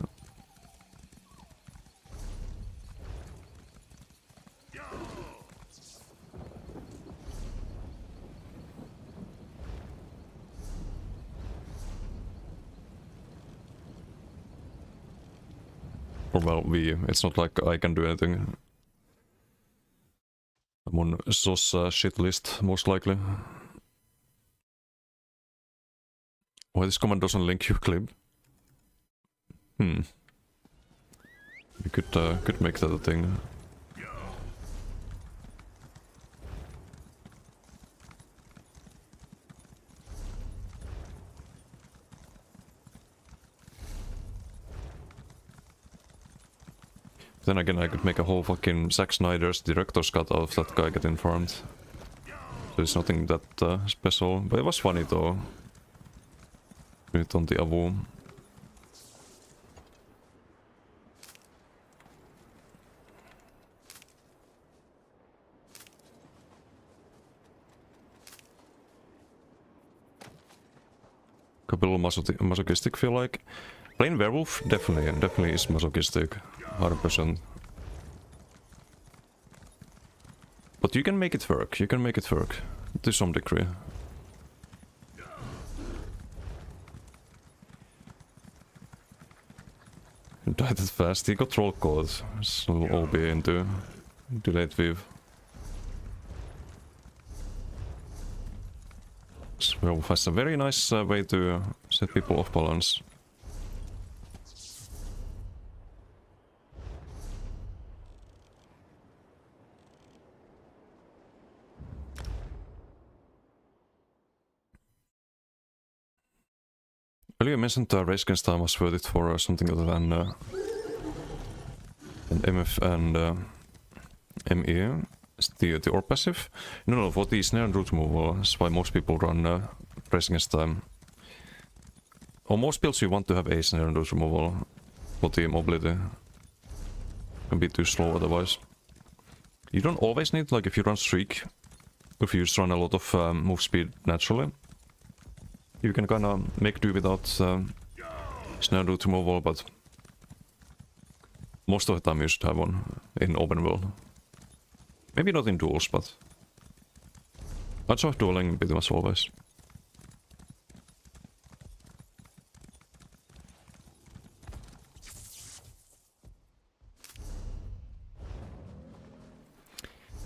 Or well, it's not like I can do anything. I'm on Zo's shit list, most likely. Why this command doesn't link your clip? You could make that a thing. Then again, I could make a whole fucking Zack Snyder's director's cut out of that guy getting farmed. So it's nothing that special, but it was funny though. Do it on the Avu. Couple masochistic, feel like. Playing Werewolf definitely is masochistic. 100%. But you can make it work, to some degree. He died that fast, he got troll caught. So we'll all be into delayed Viv. Werewolf has a very nice way to set people off balance. Earlier mentioned Race Against Time was worth it for something other than MF and ME. It's the OR passive. No, for the snare and root removal, that's why most people run Race Against Time. On most builds you want to have Ace and Nose removal for the mobility. Can be too slow otherwise. You don't always need, like if you run Streak, if you just run a lot of move speed naturally, you can kinda make do without Snare Root removal, but most of the time you should have one in open world. Maybe not in duels, but I'd try dueling pretty much always.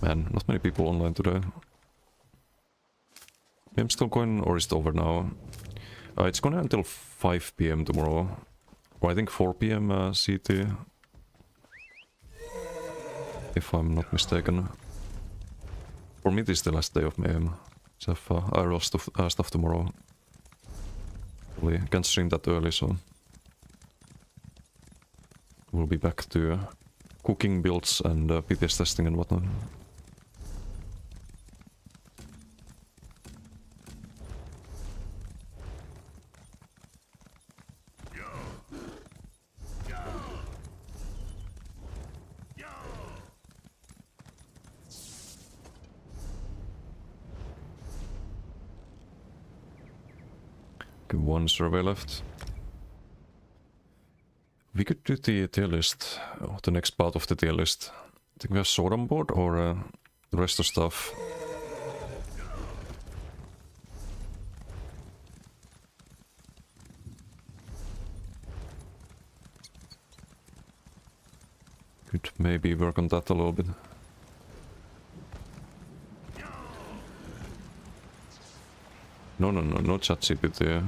Man, not many people online today. I'm still going, or is it over now? It's going until 5 PM tomorrow. Or I think 4 PM CT. If I'm not mistaken. For me this is the last day of Mayhem. So if I will stuff tomorrow. Probably can't stream that early, so... We'll be back to cooking builds and PTS testing and whatnot. Okay, one survey left. We could do the tier list, or the next part of the tier list. I think we have sword on board, or the rest of stuff. Could maybe work on that a little bit. No ChatGPT.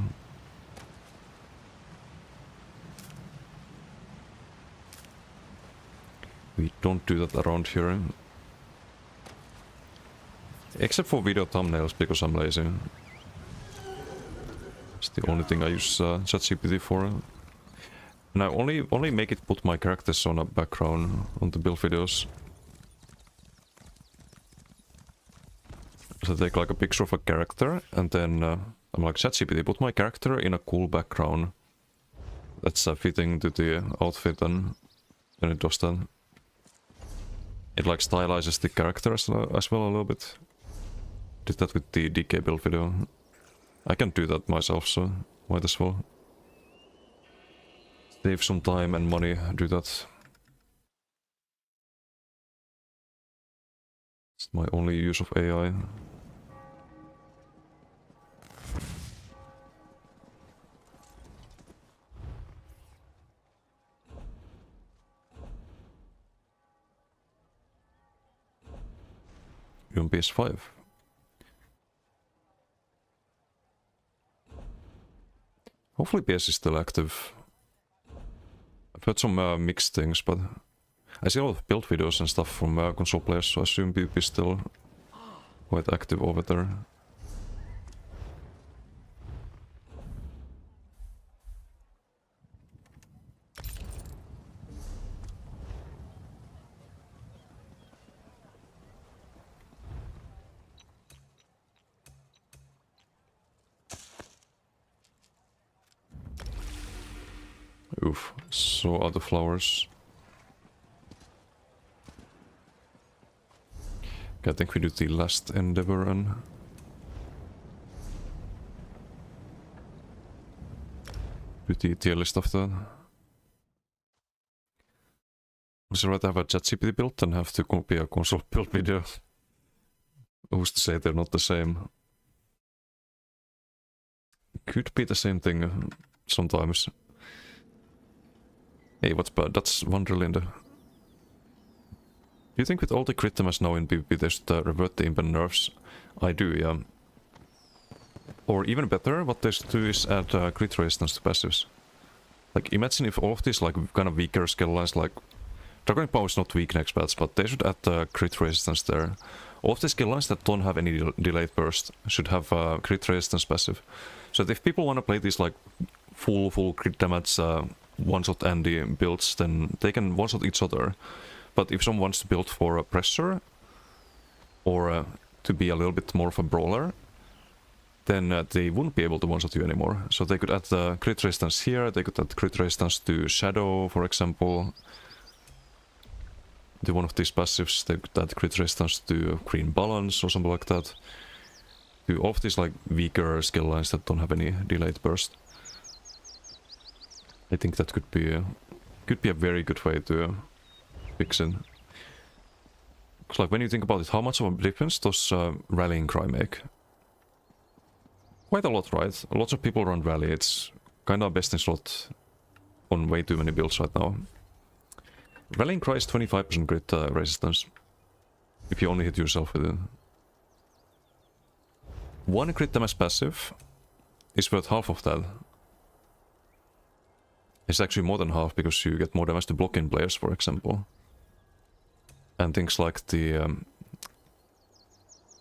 We don't do that around here. Except for video thumbnails, because I'm lazy. It's the only thing I use ChatGPT for. And I only make it put my characters on a background on the build videos. So I take like a picture of a character, and then I'm like, ChatGPT, put my character in a cool background that's fitting to the outfit, and then it does that. It like stylizes the character as well a little bit. Did that with the DK build video. I can do that myself, so might as well. Save some time and money, do that. It's my only use of AI. You're on PS5. Hopefully PS is still active. I've heard some mixed things, but I see a lot of build videos and stuff from console players, so I assume PP is still quite active over there. Oof, so out of flowers. Okay, I think we do the last endeavor and... do the tier list of that. Was it right to have a ChatGPT build and have to copy a console build video? Who's to say they're not the same? Could be the same thing sometimes. Hey, what's bad? That's Wanderlind. Do you think with all the crit damage now in PvP they should revert the imp and nerfs? I do, yeah. Or even better, what they should do is add crit resistance to passives. Like, imagine if all of these like kind of weaker skill lines, like Dragon Power is not weak next bats, but they should add crit resistance there. All of the skill lines that don't have any delayed burst should have crit resistance passive. So that if people want to play these like full crit damage one-shot Andy builds, then they can one-shot each other. But if someone wants to build for a pressure, or to be a little bit more of a brawler, then they wouldn't be able to one-shot you anymore. So they could add the crit resistance here, they could add crit resistance to Shadow, for example. To one of these passives, they could add crit resistance to Green Balance or something like that. To all of these like weaker skill lines that don't have any delayed burst. I think that could be a very good way to fix it. Because like when you think about it, how much of a difference does Rallying Cry make? Quite a lot, right? Lots of people run Rally, it's kinda best in slot on way too many builds right now. Rallying Cry is 25% crit resistance, if you only hit yourself with it. One crit damage passive is worth half of that. It's actually more than half, because you get more damage to block-in players, for example. And things like the,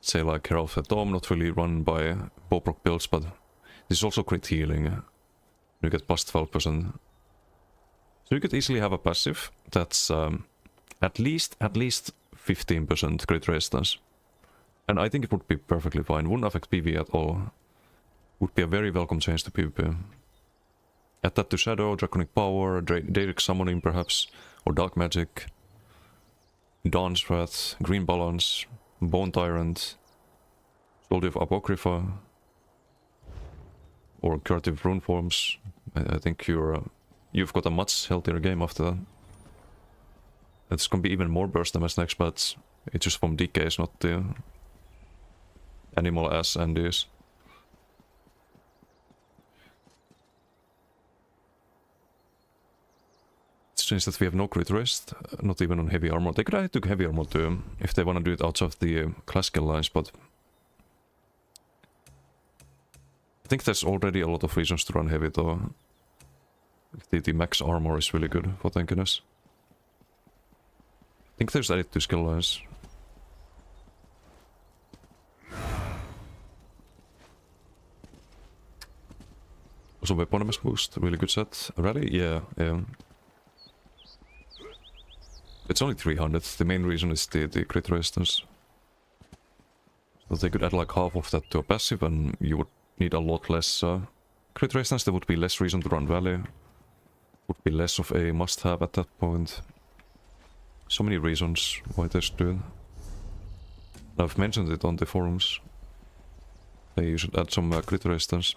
say like Herald of the Dome, not really run by Boproc builds, but this is also crit healing. You get plus 12%. So you could easily have a passive that's at least 15% crit resistance. And I think it would be perfectly fine, wouldn't affect PvE at all. Would be a very welcome change to PvP. Add that to Shadow, Draconic Power, Daedric Summoning perhaps, or Dark Magic, Dawn's Wrath, Green Balance, Bone Tyrant, Soldier of Apocrypha, or Curative Rune Forms. I think you've got a much healthier game after that. It's gonna be even more burst damage next, but it's just from decays, not the animal ass Andes. It's strange that we have no crit rest, not even on heavy armor. They could add it to heavy armor too, if they want to do it outside of the classical lines, but I think there's already a lot of reasons to run heavy though. The max armor is really good for tankiness. I think there's added to skill lines. Also weapon damage boost, really good set. Rally? Yeah. It's only 300, the main reason is the crit resistance. So they could add like half of that to a passive and you would need a lot less crit resistance, there would be less reason to run Rally. Would be less of a must-have at that point. So many reasons why they should do it. I've mentioned it on the forums. You should add some crit resistance.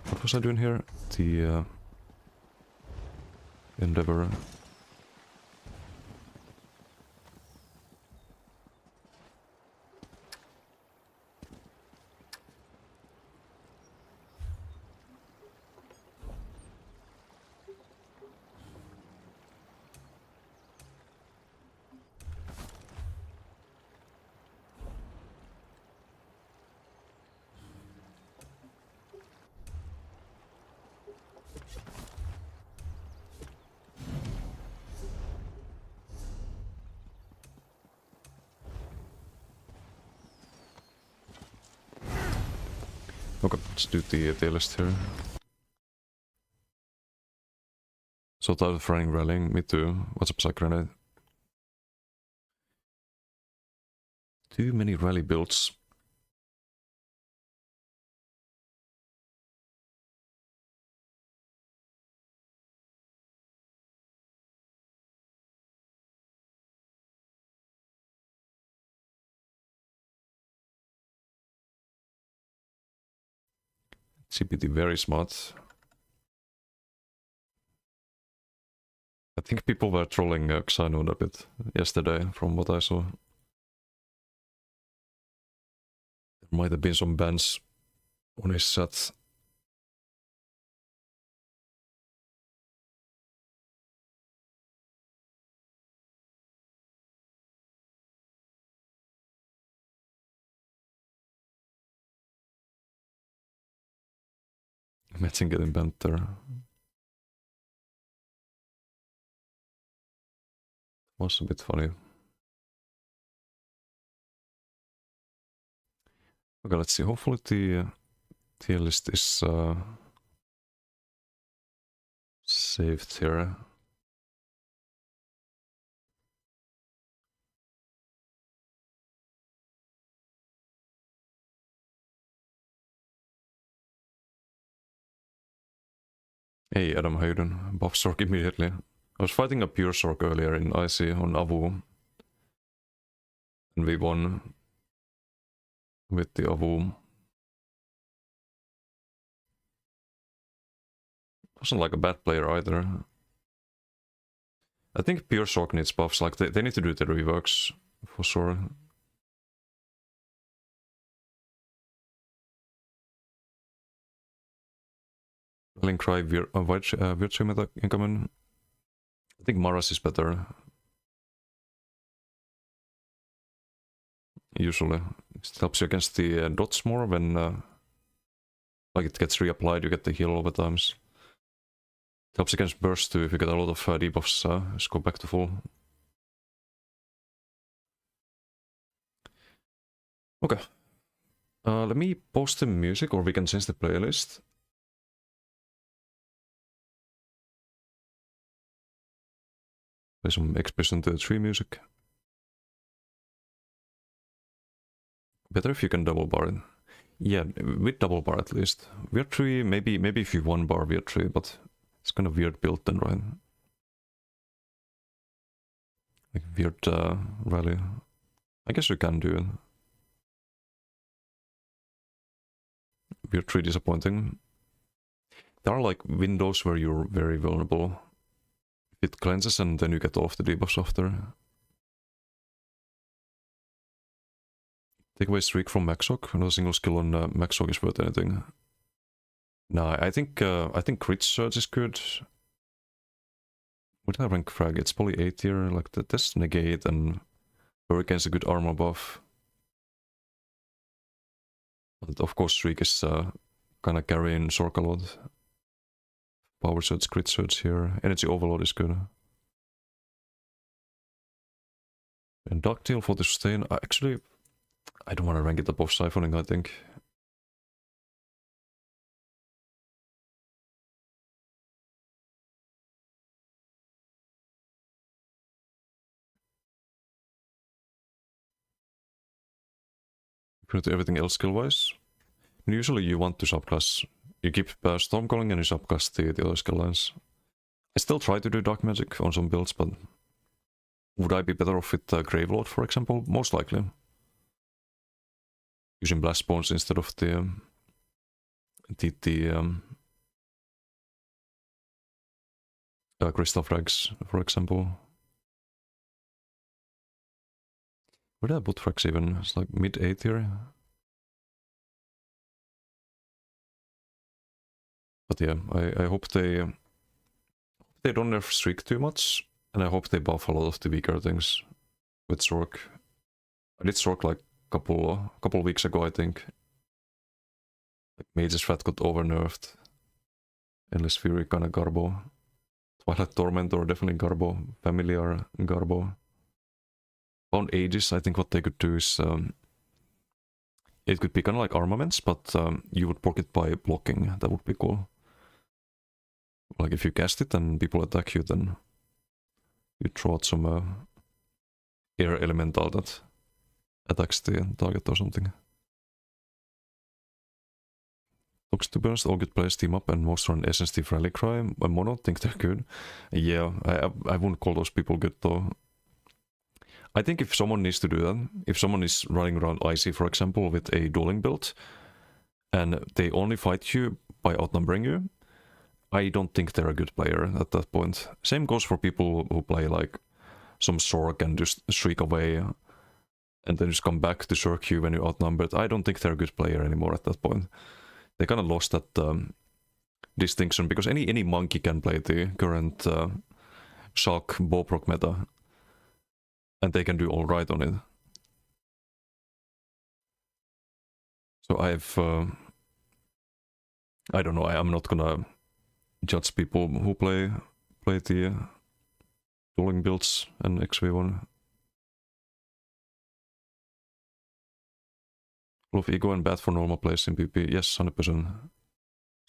What was I doing here? The Endeavor. Okay, let's do the list here. So tired of running Rallying, me too. What's up, Psych Grenade? Too many Rally builds. CPT very smart. I think people were trolling Xynode a bit yesterday from what I saw. There might have been some bans on his set. Imagine getting banned there. Was a bit funny. Okay, let's see. Hopefully the tier list is saved here. Hey Adam, how you doing? Buff Sork immediately. I was fighting a pure Sork earlier in IC on Avu. And we won with the Avu. Wasn't like a bad player either. I think pure Sork needs buffs, like they need to do the reworks for sure. Rallying Cry, Virtue meta incoming. I think Maras is better. Usually. It helps you against the dots more when like it gets reapplied, you get the heal all the times. It helps against burst too, if you get a lot of debuffs, just go back to full. Okay. Let me post the music, or we can change the playlist. Play some Expedition 3 music. Better if you can double bar it. Yeah, with double bar at least. Weird 3, maybe if you one bar Weird 3, but it's kind of weird build then, right? Like weird rally. I guess you can do it. Weird 3 disappointing. There are like windows where you're very vulnerable. It cleanses and then you get off the debuffs after. Take away streak from Maxog. No single skill on Maxog is worth anything. Nah, I think crit surge is good. What did I rank frag? It's probably 8 tier. Like that's negate and Hurricane's a good armor buff. But of course streak is kind of carrying Sork a lot. Power surge, crit surge here. Energy overload is good. And Ducktail for the sustain. Actually, I don't want to rank it above siphoning, I think. Compared to everything else skill-wise. Usually you want to subclass. You keep Stormcalling and you subclass the other skill lines. I still try to do Dark Magic on some builds, but would I be better off with Gravelord, for example? Most likely. Using Blast Bones instead of the Crystal Frags, for example. Where did I put frags even? It's like mid 8 here. But yeah, I hope they don't nerf streak too much, and I hope they buff a lot of the weaker things with Sork. I did Sork like couple weeks ago, I think. Like Mage's Fat got over nerfed. Endless Fury kinda Garbo. Twilight Tormentor definitely Garbo. Familiar Garbo. Found Aegis, I think what they could do is it could be kinda like armaments, but you would block it by blocking. That would be cool. Like if you cast it and people attack you, then you throw out some air elemental that attacks the target or something. Looks to be honest, all good players team up and most run SNST Rally Cry. And Mono think they're good. Yeah, I wouldn't call those people good though. I think if someone needs to do that, if someone is running around IC for example with a dueling build, and they only fight you by outnumbering you, I don't think they're a good player at that point. Same goes for people who play like some Sork and just streak away and then just come back to Sork you when you're outnumbered. I don't think they're a good player anymore at that point. They kind of lost that distinction because any monkey can play the current Shulk Bowproc meta and they can do alright on it. So I don't know, I'm not gonna judge people who play the dueling builds and XV1. Full of ego and bad for normal players in PvP. Yes, 100%.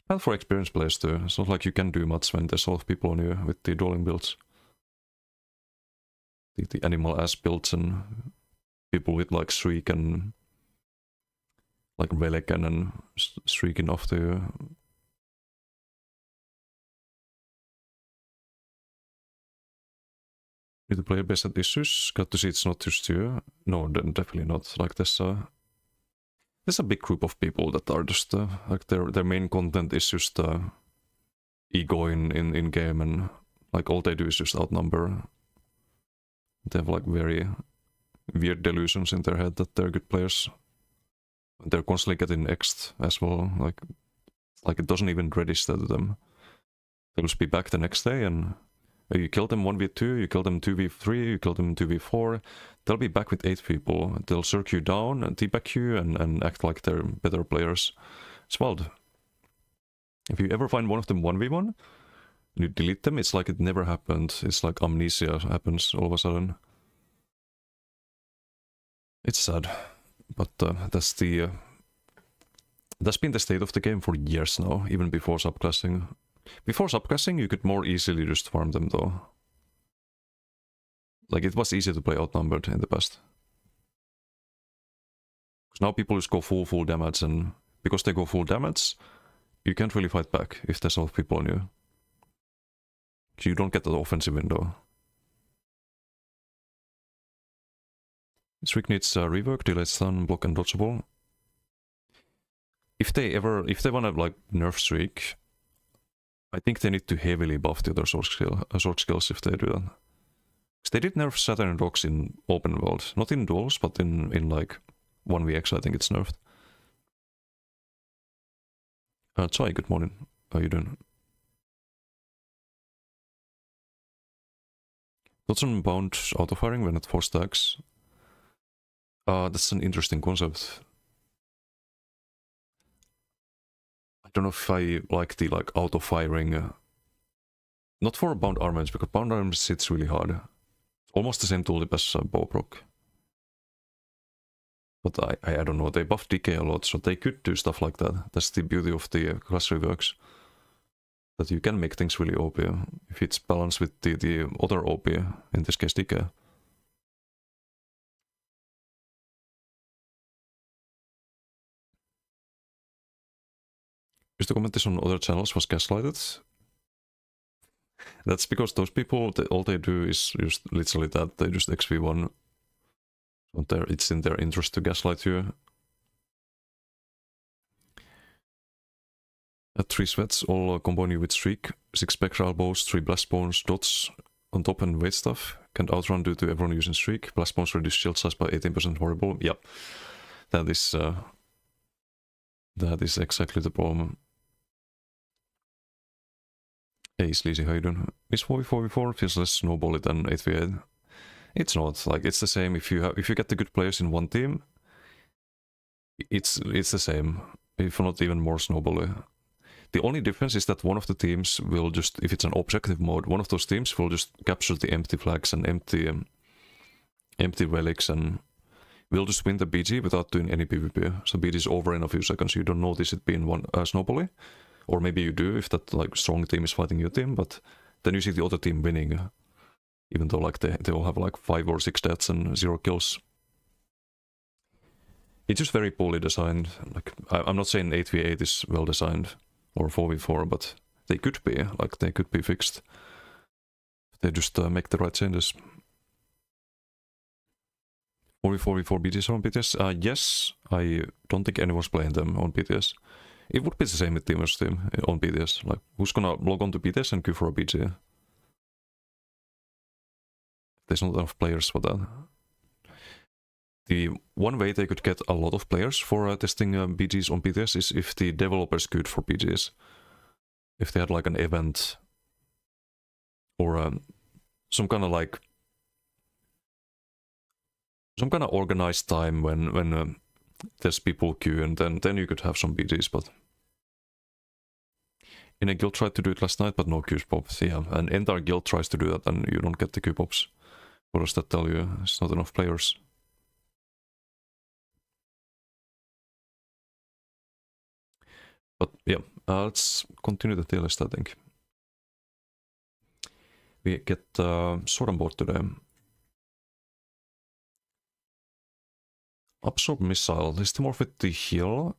Bad for experienced players too. It's not like you can do much when there's a lot of people on you with the dueling builds. The animal ass builds and people with like Shriek and like Relic and then streaking off the Need to play based issues. Got to see it's not just you. No, definitely not. Like there's a big group of people that are just like their main content is just ego in game, and like all they do is just outnumber. They have like very weird delusions in their head that they're good players. They're constantly getting X'd as well. Like it doesn't even register to them. They'll just be back the next day, and you kill them 1v2, you kill them 2v3, you kill them 2v4. They'll be back with 8 people. They'll circle you down and teabag you and act like they're better players. It's wild. If you ever find one of them 1v1, and you delete them, it's like it never happened. It's like amnesia happens all of a sudden. It's sad, but that's been the state of the game for years now, even before subclassing. Before subclassing, you could more easily just farm them though. Like it was easy to play outnumbered in the past. Because now people just go full damage, and because they go full damage, you can't really fight back if there's a lot of people on you. So you don't get that offensive window. This rig needs rework, delay stun, block and dodgeable. If they wanna like nerf Streak, I think they need to heavily buff the other sword skills if they do that. Because they did nerf Saturn Rocks in open world, not in duels, but in like 1vx I think it's nerfed. Chai, good morning. How you doing? Thoughts on bound auto-firing when at 4 stacks? That's an interesting concept. I don't know if I like the auto-firing. Not for bound armors, because bound armors hits really hard. Almost the same tooltip as bow proc. But I don't know, they buff decay a lot, so they could do stuff like that. That's the beauty of the class reworks. That you can make things really OP if it's balanced with the other OP, in this case decay. Just the comment on other channels was gaslighted. That's because those people, all they do is just literally that, they just XP1. So it's in their interest to gaslight you. 3 sweats, all combine you with streak, 6 spectral bows, 3 blast bones, dots on top and weight stuff. Can't outrun due to everyone using streak. Blast bones reduce shield size by 18%, horrible. Yep. That is exactly the problem. Hey Sleazy, how you doing? Is 4v4v4 feels less snowbally than 8v8? It's not. Like, it's the same if you get the good players in one team. It's the same, if not even more snowbally. The only difference is that one of the teams will just, if it's an objective mode, one of those teams will just capture the empty flags and empty relics, and will just win the BG without doing any PvP. So BG is over in a few seconds. You don't notice it being one snowbally, or maybe you do if that like strong team is fighting your team. But then you see the other team winning, even though like they all have like 5 or 6 deaths and 0 kills. It's just very poorly designed. Like I'm not saying 8v8 is well designed or 4v4, but they could be. Like they could be fixed. They just make the right changes. 4v4v4 BTS on BTS? Yes, I don't think anyone's playing them on BTS. It would be the same with Team vs Team on BTS. Like, who's gonna log on to BTS and queue for a BG? There's not enough players for that. The one way they could get a lot of players for testing BGs on BTS is if the developers queued for BGs. If they had like an event or some kind of like some kind of organized time when there's people queue, and then you could have some BGs. But in a guild tried to do it last night, but no queue pops. Yeah, an entire guild tries to do that and you don't get the queue pops. What does that tell you? It's not enough players. But yeah, let's continue the tier list, I think. We get sword on board today. Absorb missile. This team with the heal.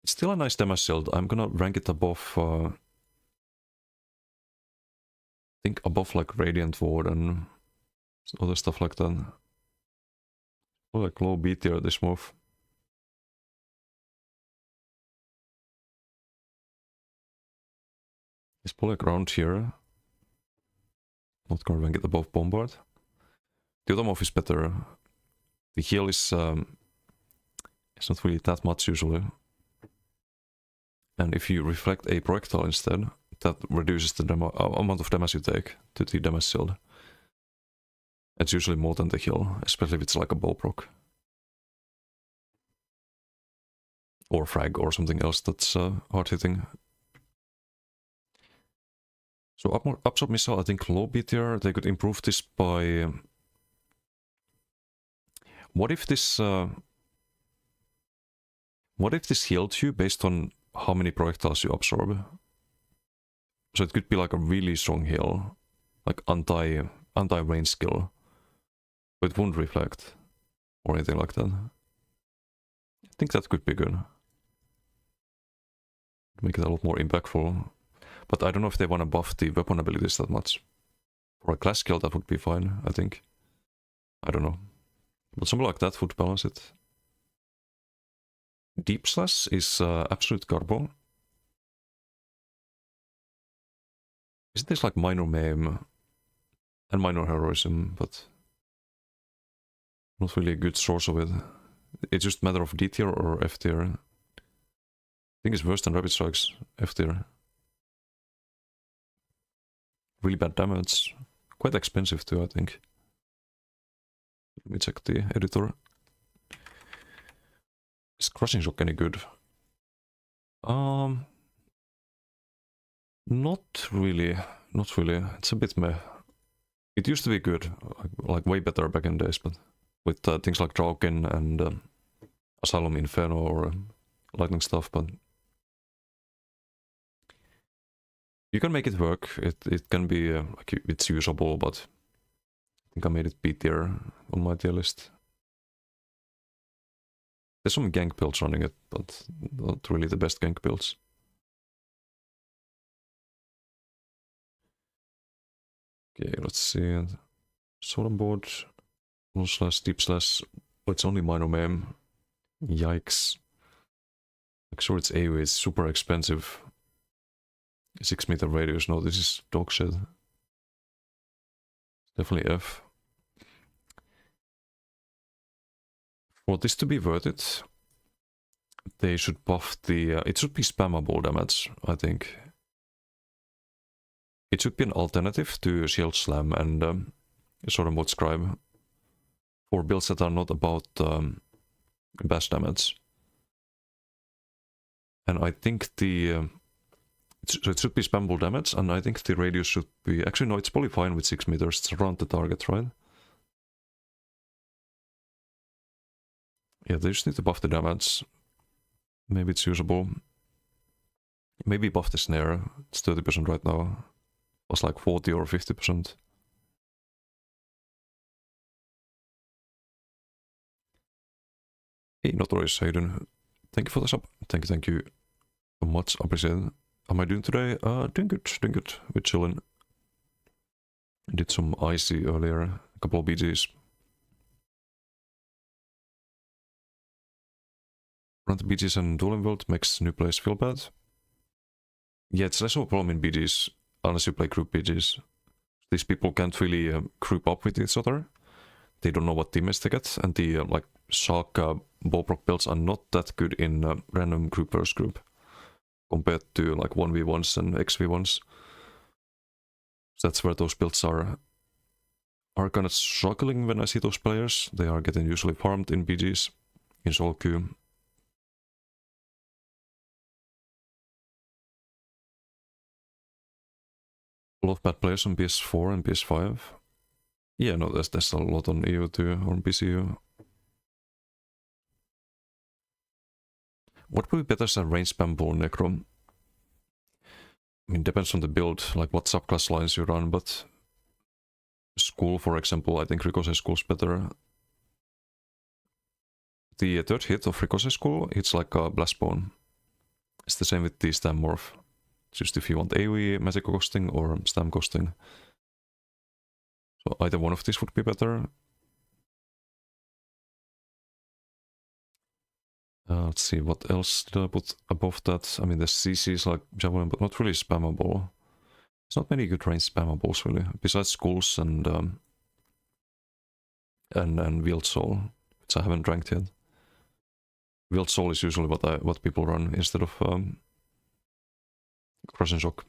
It's still a nice damage shield. I'm gonna rank it above. I think above like Radiant Warden. other stuff like that. Like low B tier this move. He's probably around here. Not gonna get above Bombard. The other move is better. The heal is it's not really that much usually. And if you reflect a projectile instead, that reduces the amount of damage you take to the damage shield. It's usually more than the heal, especially if it's like a bow proc. Or frag or something else that's hard hitting. So Absorb Missile, I think low B tier, they could improve this by... What if this healed you based on how many projectiles you absorb? So it could be like a really strong heal, like anti-range skill, but it won't reflect or anything like that. I think that could be good. Make it a lot more impactful. But I don't know if they want to buff the weapon abilities that much. For a class skill that would be fine, I think. I don't know. But something like that would balance it. Deep Slash is absolute garbo. Isn't this like minor meme and minor heroism, but not really a good source of it. It's just a matter of D tier or F tier. I think it's worse than Rapid Strike's F tier. Really bad damage. Quite expensive too, I think. Let me check the editor. Is Crushing Shock any good? Not really. Not really. It's a bit meh. It used to be good, like way better back in days, but with things like Drauken and Asylum Inferno or lightning stuff, but you can make it work. It can be like it's usable, but I think I made it B tier on my tier list. There's some gank builds running it, but not really the best gank builds. Okay, let's see. Sword on board. Low slash, deep slash. Oh, it's only minor meme. Yikes. Like, sure, it's AoE, it's super expensive. 6 meter radius. No, this is dog shit. Definitely F. For this to be worth it, they should buff the... it should be spammable damage, I think. It should be an alternative to Shield Slam and Sword and Board Scribe. For builds that are not about bash damage. And I think the... so it should be spammable damage, and I think the radius should be... Actually, no, it's probably fine with 6 meters. It's around the target, right? Yeah, they just need to buff the damage. Maybe it's usable. Maybe buff the snare. It's 30% right now. It was like 40 or 50%. Hey, Notorious, how you doing? Thank you for the sub. Thank you so much. Appreciate it. How am I doing today? Doing good. We're chilling. I did some icy earlier, a couple of BGs. Run the BGs and Dueling World makes new players feel bad. Yeah, it's less of a problem in BGs, unless you play group BGs. These people can't really group up with each other. They don't know what teammates they get, and the like Shark Bowproc builds are not that good in random group versus group. Compared to like 1v1s and XV1s. So that's where those builds are kind of struggling when I see those players. They are getting usually farmed in BGs, in solo queue. A lot of bad players on PS4 and PS5. Yeah, no, there's a lot on EU too, on PCU. What would be better than range spam ball Necro? I mean, depends on the build, like what subclass lines you run, but School, for example, I think Ricochet School's better. The third hit of Ricochet School, it's like a Blast Bone. It's the same with the Stam Morph. It's just if you want AoE, Magic Costing, or Stam Costing. So either one of these would be better. Let's see, what else did I put above that? I mean, the CC is like Javelin, but not really spammable. There's not many good range spammables, really, besides Skulls and Wield Soul, which I haven't ranked yet. Wield Soul is usually what people run instead of Crushing Shock.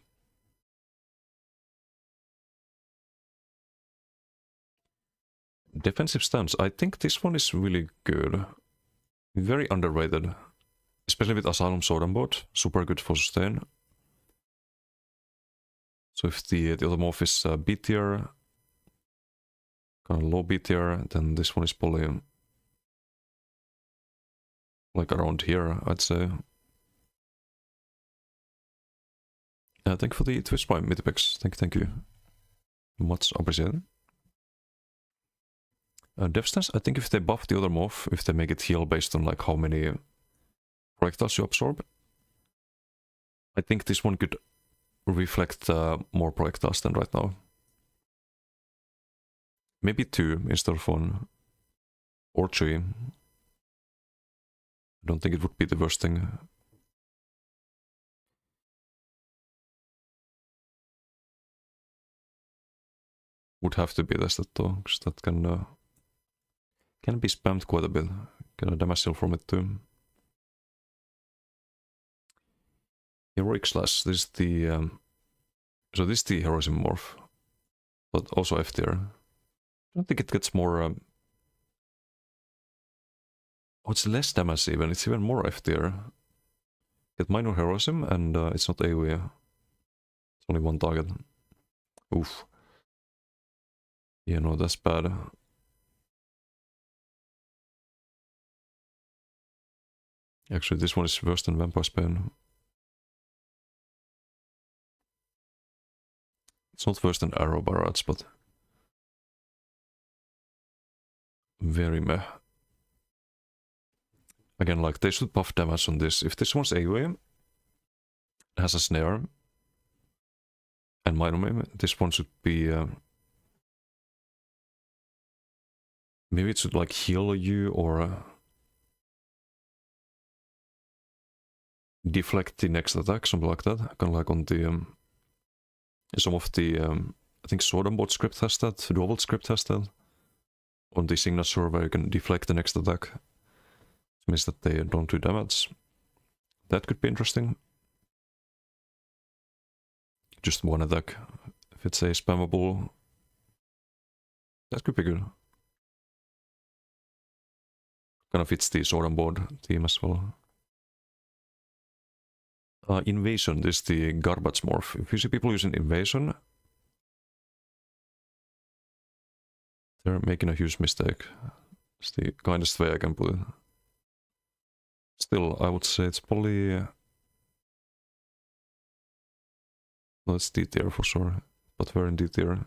Defensive stance. I think this one is really good. Very underrated. Especially with Asylum Sword on board. Super good for sustain. So if the other morph is B tier, kind of low B tier, then this one is probably like around here, I'd say. Thank you for the Twitch Prime, Mythipex. Thank you. Much appreciated. Death Stance, I think if they buff the other morph, if they make it heal based on like how many projectiles you absorb, I think this one could reflect more projectiles than right now. Maybe 2 instead of 1. Or 3. I don't think it would be the worst thing. Would have to be tested though, because that can be spammed quite a bit. Get a damage deal from it too. Heroic Slash, this is the so this is the Heroism morph, but also F tier. I don't think it gets more oh, it's less damage even, it's even more F tier. Get minor Heroism and it's not AoE. It's only one target. Oof. Yeah, no, that's bad. Actually, this one is worse than Vampire's Bane. It's not worse than Arrow Barrage, but very meh. Again, like, they should buff damage on this. If this one's AoE, has a snare, and minor meme, this one should be... maybe it should, like, heal you, or... deflect the next attack, something like that. Kind of like on the... some of the... I think Sword and Board script has that, Dual script has that. On the signature where you can deflect the next attack. It means that they don't do damage. That could be interesting. Just one attack. If it's a spammable... that could be good. Kind of fits the Sword and Board theme as well. Invasion, this is the garbage morph. If you see people using Invasion, they're making a huge mistake. It's the kindest way I can put it. Still, I would say it's probably... no, it's D tier for sure, but we're in D tier.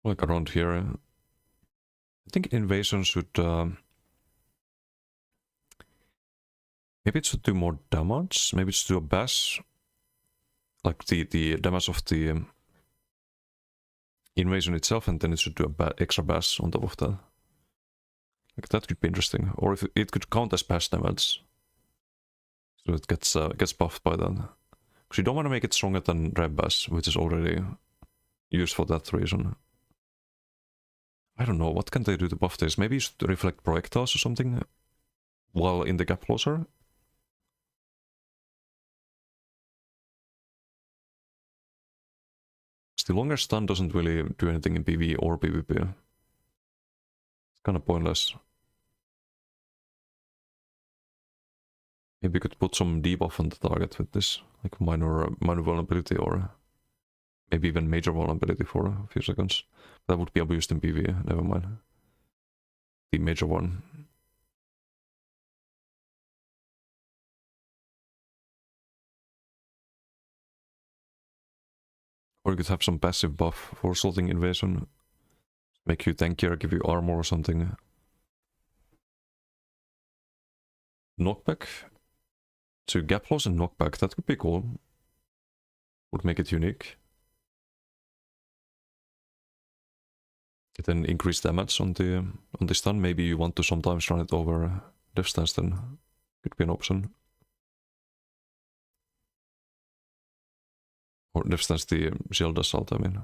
Like around here. I think Invasion should... maybe it should do more damage. Maybe it should do a bash. Like the damage of the Invasion itself, and then it should do a extra bash on top of that. Like that could be interesting. Or if it could count as bash damage. So it gets buffed by that. Because you don't want to make it stronger than Rev Bash, which is already used for that reason. I don't know, what can they do to buff this? Maybe you should reflect projectiles or something while in the gap closer? The longer stun doesn't really do anything in PvE or PvP. It's kind of pointless. Maybe you could put some debuff on the target with this, like minor vulnerability, or maybe even major vulnerability for a few seconds. That would be abused in PvE, never mind. The major one. Or you could have some passive buff for Assaulting Invasion. Make you tankier, give you armor or something. Knockback? So gap close and knockback, that could be cool. Would make it unique. Then increase damage on the stun. Maybe you want to sometimes run it over Death Stance, then could be an option. Or Death Stance the Shield Assault, I mean.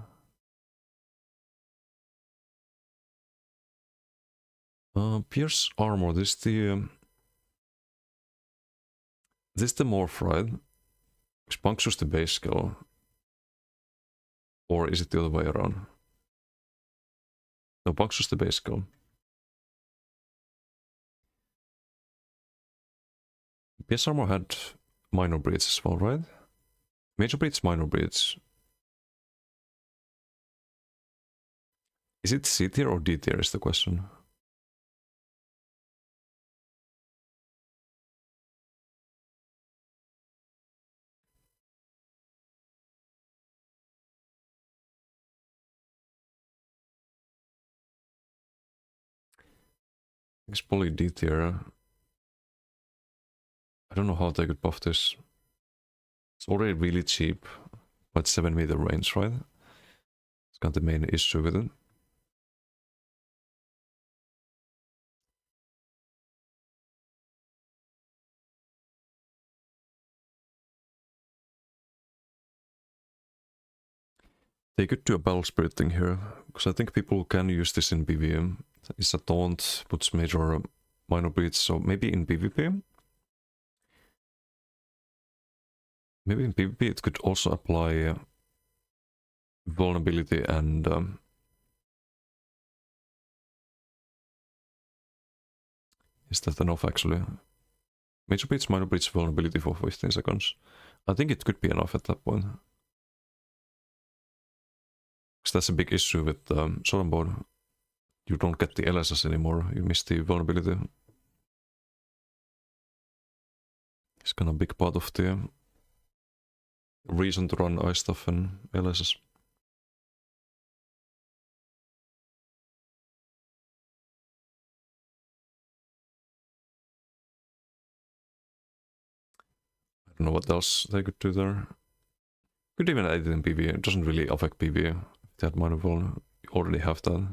Pierce Armor, this is the Morph, right? Which punctures the base skill. Or is it the other way around? No, punctures the base skill. Pierce Armor had minor breeds as well, right? Major breeds, minor breeds. Is it C tier or D tier is the question? It's probably D tier. I don't know how they could buff this. It's already really cheap, but 7 meter range, right? It's kind of the main issue with it. They could do a battle spirit thing here, because I think people can use this in PvE. It's a taunt, puts major minor breeds, so maybe in PvP. Maybe in PvP it could also apply vulnerability and is that enough actually? Major breeds, minor breeds, vulnerability for 15 seconds. I think it could be enough at that point. Because that's a big issue with Solemn Board. You don't get the LSS anymore, you miss the vulnerability. It's kind of a big part of the reason to run ice stuff and LSS. I don't know what else they could do there. Could even add it in PvE, it doesn't really affect PvE. If they had minor vul, you already have that.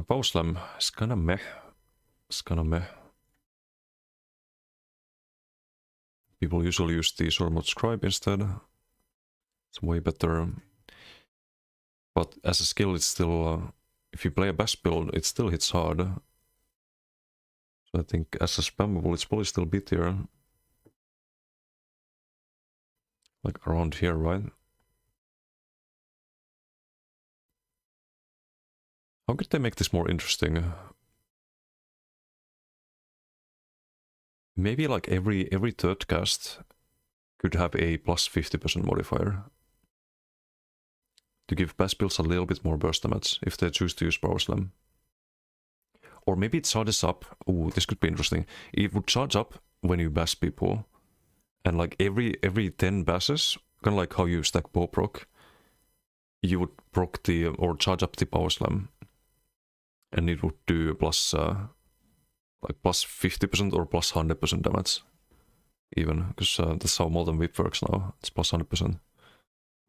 Power Slam is kinda meh. It's kinda meh. People usually use the Sormod Scribe instead. It's way better. But as a skill, it's still... if you play a bash build, it still hits hard. So I think as a spammable, it's probably still B tier. Like around here, right? How could they make this more interesting? Maybe like every third cast could have a plus 50% modifier. To give bash builds a little bit more burst damage if they choose to use Power Slam. Or maybe it charges up. Ooh, this could be interesting. It would charge up when you bash people. And like every 10 bashes, kind of like how you stack bow proc, you would proc the, or charge up the Power Slam. And it would do plus, like plus 50% or plus 100% damage. Even, because that's how Molten Whip works now. It's plus 100%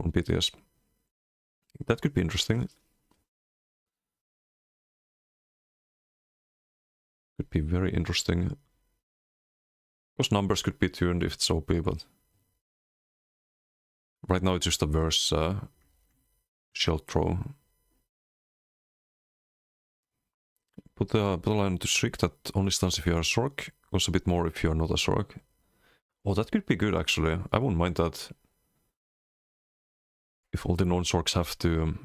on BTS. That could be interesting. Could be very interesting. Those numbers could be tuned if it's OP, but right now it's just a verse shield throw. Put a line to Shriek that only stuns if you are a Sork, goes a bit more if you are not a Sork. Oh, that could be good actually. I wouldn't mind that. If all the non-Sorks have to,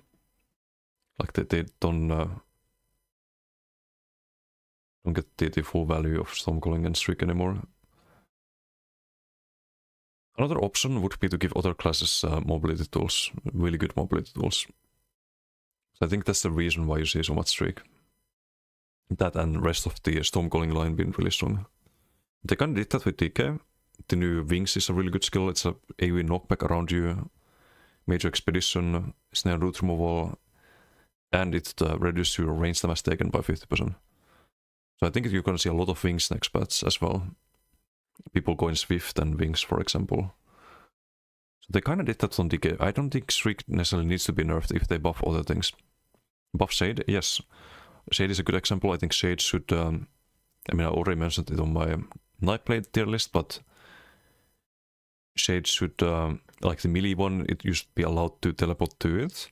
like they don't get the full value of Stormcalling and Shriek anymore. Another option would be to give other classes mobility tools, really good mobility tools. So I think that's the reason why you see so much Shriek. That and rest of the Stormcalling line being really strong. They kind of did that with DK. The new Wings is a really good skill. It's a AoE knockback around you. Major Expedition, Snare Root Removal, and it reduces your range damage taken by 50%. So I think you're gonna see a lot of wings next patch as well. People going Swift and wings, for example. So they kind of did that on Decay. I don't think Shriek necessarily needs to be nerfed if they buff other things. Buff Shade, yes. Shade is a good example. I think Shade should... I mean, I already mentioned it on my Nightblade tier list, but Shade should, like the melee one, it used to be allowed to teleport to it.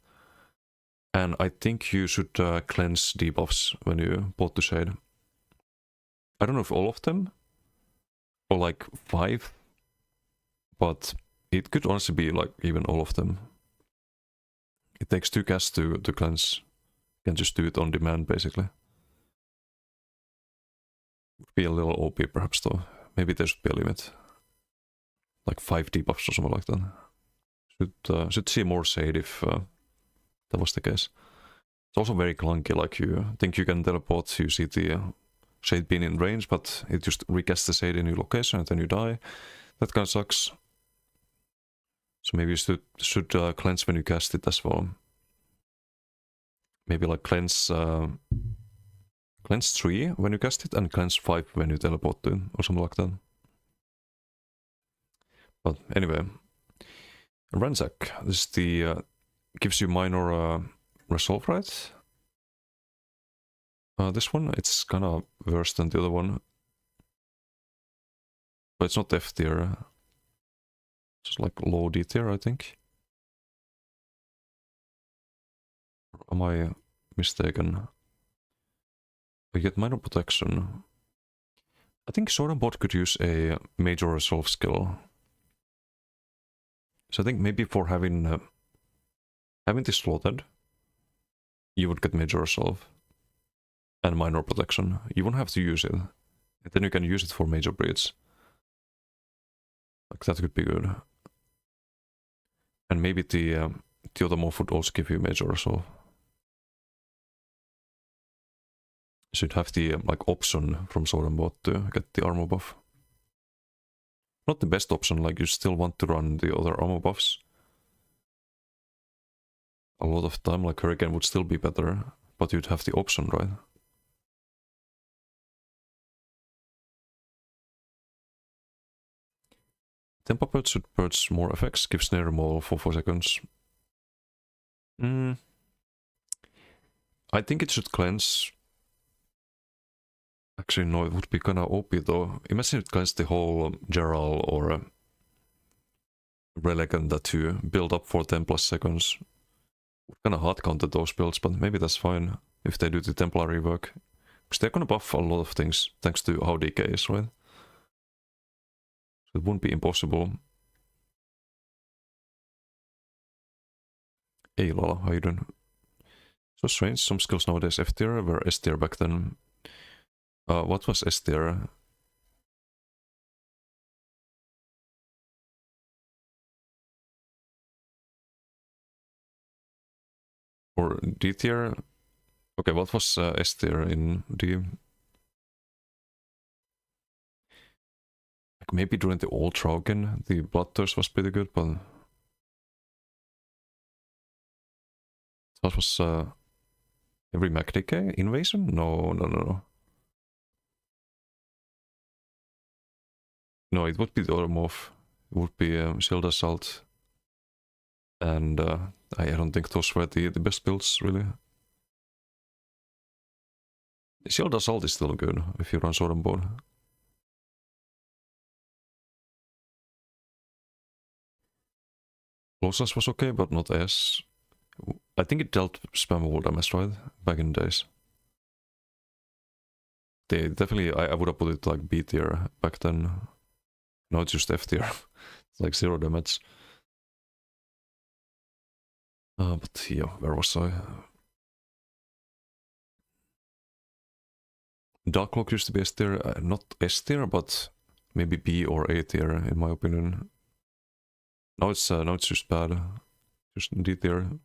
And I think you should cleanse debuffs when you port to Shade. I don't know if all of them, or like 5, but it could honestly be like even all of them. It takes 2 casts to cleanse. You can just do it on demand, basically. Would be a little OP perhaps though. Maybe there should be a limit. Like 5 debuffs or something like that. Should see more Shade if that was the case. It's also very clunky, like you think you can teleport, you see the Shade being in range, but it just recasts the Shade in your location and then you die. That kind of sucks. So maybe you should cleanse when you cast it as well. Maybe like cleanse 3 when you cast it and cleanse 5 when you teleport to it, or something like that. But anyway, Ransack. This is the gives you minor resolve, right? This one, it's kind of worse than the other one. But it's not F tier. It's like low D tier, I think. Am I mistaken? We get minor protection. I think Sword and Bot could use a major resolve skill. So I think maybe for having this slotted, you would get major resolve and minor protection. You won't have to use it. And then you can use it for major breeds. Like that could be good. And maybe the other morph would also give you major resolve. You should have the like option from Sword and Bot to get the armor buff. Not the best option, like you still want to run the other armor buffs. A lot of time, like Hurricane would still be better, but you'd have the option, right? Tempo Purge should purge more effects, give Snare removal for 4 seconds. I think it should cleanse. Actually, no, it would be kinda OP though. Imagine it cleansed the whole Geralt or Relic and that you build up for 10+ seconds. Kinda hard counter those builds, but maybe that's fine if they do the Templar rework. Because they're gonna buff a lot of things thanks to how DK is, right? So it wouldn't be impossible. Hey Lala, how you doing? So strange, some skills nowadays F tier were S tier back then. What was S tier? Or D tier? Okay, what was S tier in D? Like maybe during the old Traugen, the Bloodthirst was pretty good, but that was every Mech Decay invasion? No. No, it would be the other morph. It would be Shield Assault. And I don't think those were the best builds, really. Shield Assault is still good if you run Sword and Bone. Colossus was okay, but not S. I think it dealt spammable damage, right? Back in the days. They definitely, I would have put it like B tier back then. No, it's just F tier. It's like 0 damage. But yeah, where was I? Darklok used to be S tier, not S tier, but maybe B or A tier in my opinion. Now it's just bad, just D tier.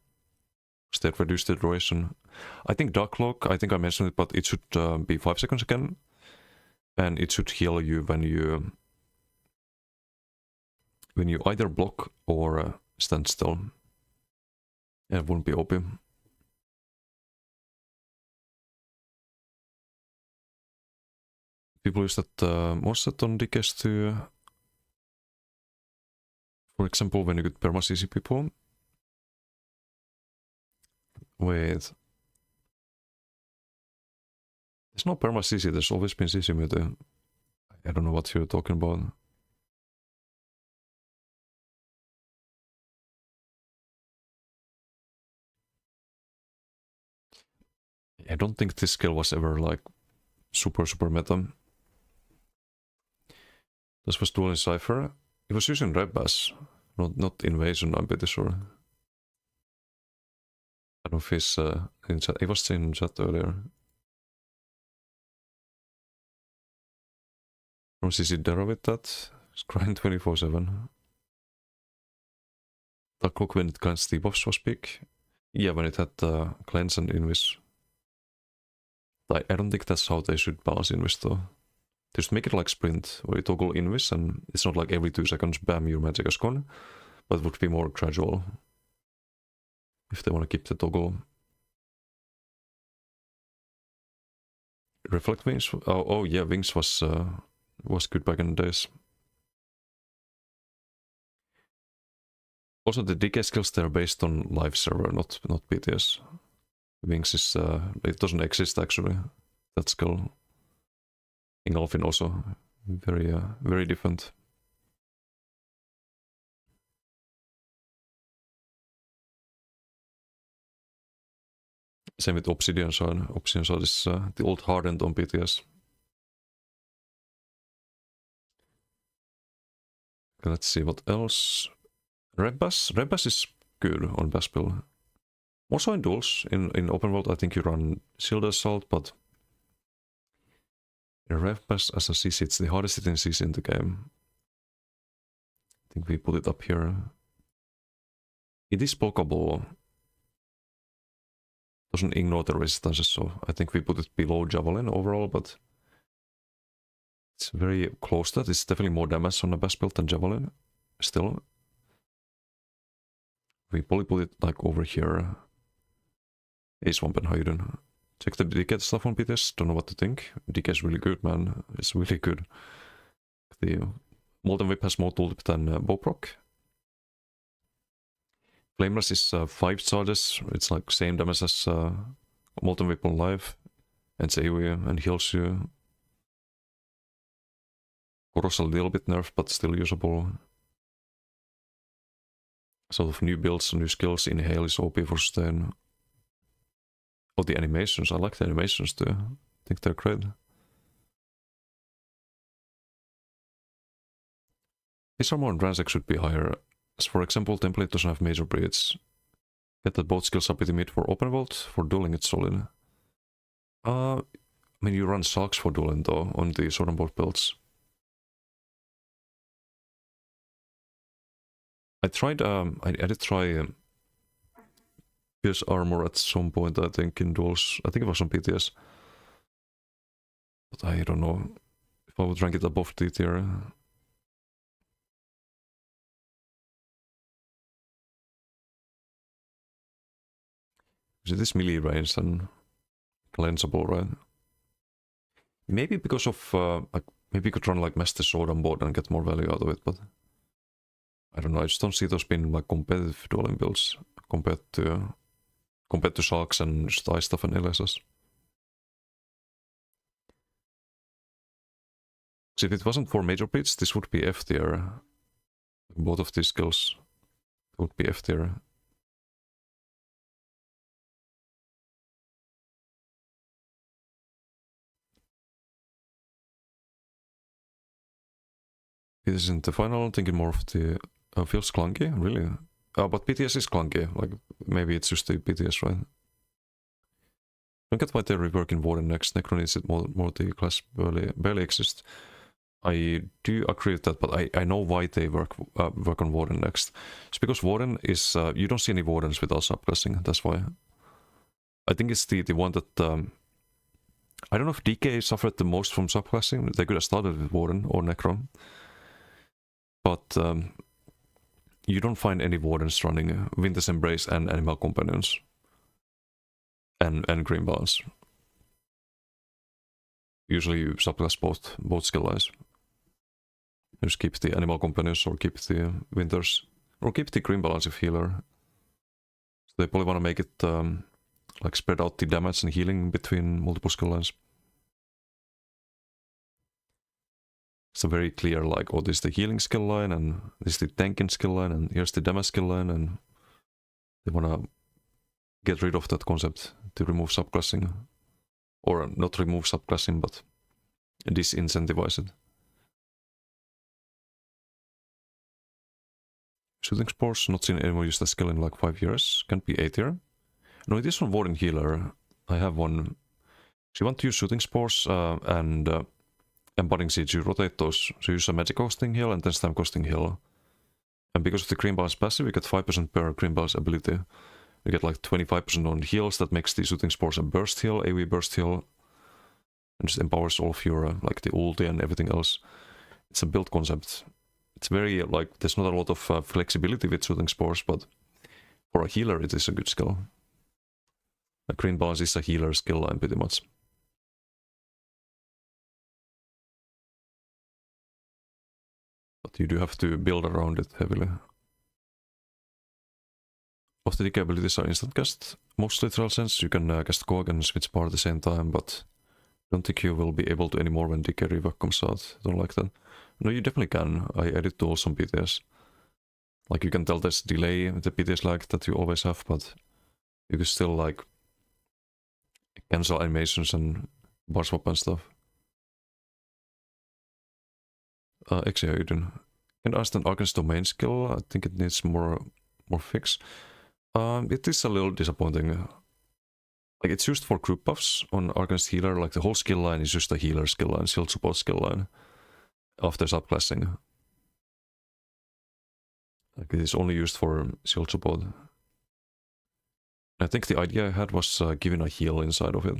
Instead reduced the duration. I think Darklok, I think I mentioned it, but it should be 5 seconds again, and it should heal you when you either block or stand still. Yeah, it wouldn't be OP. People use that Morset on DKs to, for example, when you get perma CC people. Wait. There's no perma CC, there's always been CC mute. I don't know what you're talking about. I don't think this skill was ever like super meta. This was dueling Cypher. He was using Red Bass, not Invasion, I'm pretty sure. I don't know if he's in chat. He was in chat earlier. From CC Dero with that. He's crying 24/7. That clock when it cleansed debuffs was big. Yeah, when it had cleanse and invis. I don't think that's how they should balance invis though. Just make it like sprint, where you toggle invis and it's not like every 2 seconds, bam, your magic is gone. But it would be more gradual. If they want to keep the toggle. Reflect Wings? Oh yeah, Wings was good back in the days. Also the DK skills, they're based on live server, not BTS. Wings is, it doesn't exist actually, that skill. Ingolfin also, very different. Same with Obsidian Shard. Obsidian Shard is the old hardened on BTS. Let's see what else. Red Bass is good on Bass build. Also in duels, in open world I think you run Shield Assault, but in Red Bass as a CC, it's the hardest hitting CC in the game. I think we put it up here. It is blockable. Doesn't ignore the resistances, so I think we put it below Javelin overall, but it's very close to that. It's definitely more damage on a Bass build than Javelin. Still. We probably put it like over here. Ace Wampen, how you doing? Check the DK stuff on BTS, don't know what to think. DK is really good, man. It's really good. The Molten Whip has more tooltip than Bowproc. Flameless is 5 charges, it's like same damage as Molten Whip on live. And AoE and heals you. Koros a little bit nerfed, but still usable. Sort of new builds, new skills. Inhale is OP for sustain. Oh, the animations. I like the animations too. I think they're great. His armor and Ransec should be higher. As for example, Template doesn't have major breeds. Get that both skills are pretty mid for open world. For dueling it's solid. I mean you run Sulks for dueling though on the sword and board builds. I tried, I did try Pierce Armor at some point, I think, in duels. I think it was on PTS. But I don't know if I would rank it above D tier. It is melee range and cleansable, right? Maybe because of, like, maybe you could run like Master Sword on board and get more value out of it, but I don't know, I just don't see those being like competitive dueling builds compared to Sulks and just ice stuff and LSS. So if it wasn't for major beats, this would be F tier. Both of these skills would be F tier. It isn't the final, I'm thinking more of the... feels clunky, really? But BTS is clunky, like, maybe it's just the BTS, right? Don't get why they're reworking Warden next. Necron needs it more the class barely exists. I do agree with that, but I know why they work on Warden next. It's because Warden is... you don't see any Wardens without subclassing, that's why. I think it's the one that... I don't know if DK suffered the most from subclassing. They could have started with Warden or Necron. But you don't find any Wardens running Winter's Embrace and Animal Companions. And Green Balance. usually you subclass both skill lines. Just keep the animal companions or keep the winters or keep the green balance of healer. So they probably want to make it like spread out the damage and healing between multiple skill lines. It's a very clear like, oh, this is the healing skill line and this is the tanking skill line and here's the damage skill line, and they want to get rid of that concept to remove subclassing, or not remove subclassing but disincentivize it. Shooting Spores, not seen anyone use that skill in like 5 years. Can't be A tier. No, it is on Warden Healer. I have one. So you want to use Shooting Spores and Budding Seeds. You rotate those. So you use a Magic Costing Heal and then Stam Costing Heal. And because of the Green Balance passive, you get 5% per Green Balance ability. You get like 25% on heals. That makes the Shooting Spores a burst heal, AoE burst heal. And just empowers all of your, like the ulti and everything else. It's a build concept. It's very, like, there's not a lot of flexibility with Shooting Spores, but for a healer it is a good skill. A Green Balance is a healer skill line pretty much. But you do have to build around it heavily. Of the decay abilities are instant cast. Most literal sense, you can cast Kog and switch power at the same time, but don't think you will be able to anymore when Decay Rework comes out. Don't like that. No, you definitely can. I edit tools on BTS. Like, you can tell there's delay, the BTS lag that you always have, but you can still, like, cancel animations and bar swap and stuff. Actually, how you doing? Can ask an Arcanist Domain skill. I think it needs more fix. It is a little disappointing. Like, it's used for group buffs on Arcanist Healer. Like, the whole skill line is just a healer skill line, shield support skill line. After subclassing. Like, it is only used for shield support. I think the idea I had was giving a heal inside of it.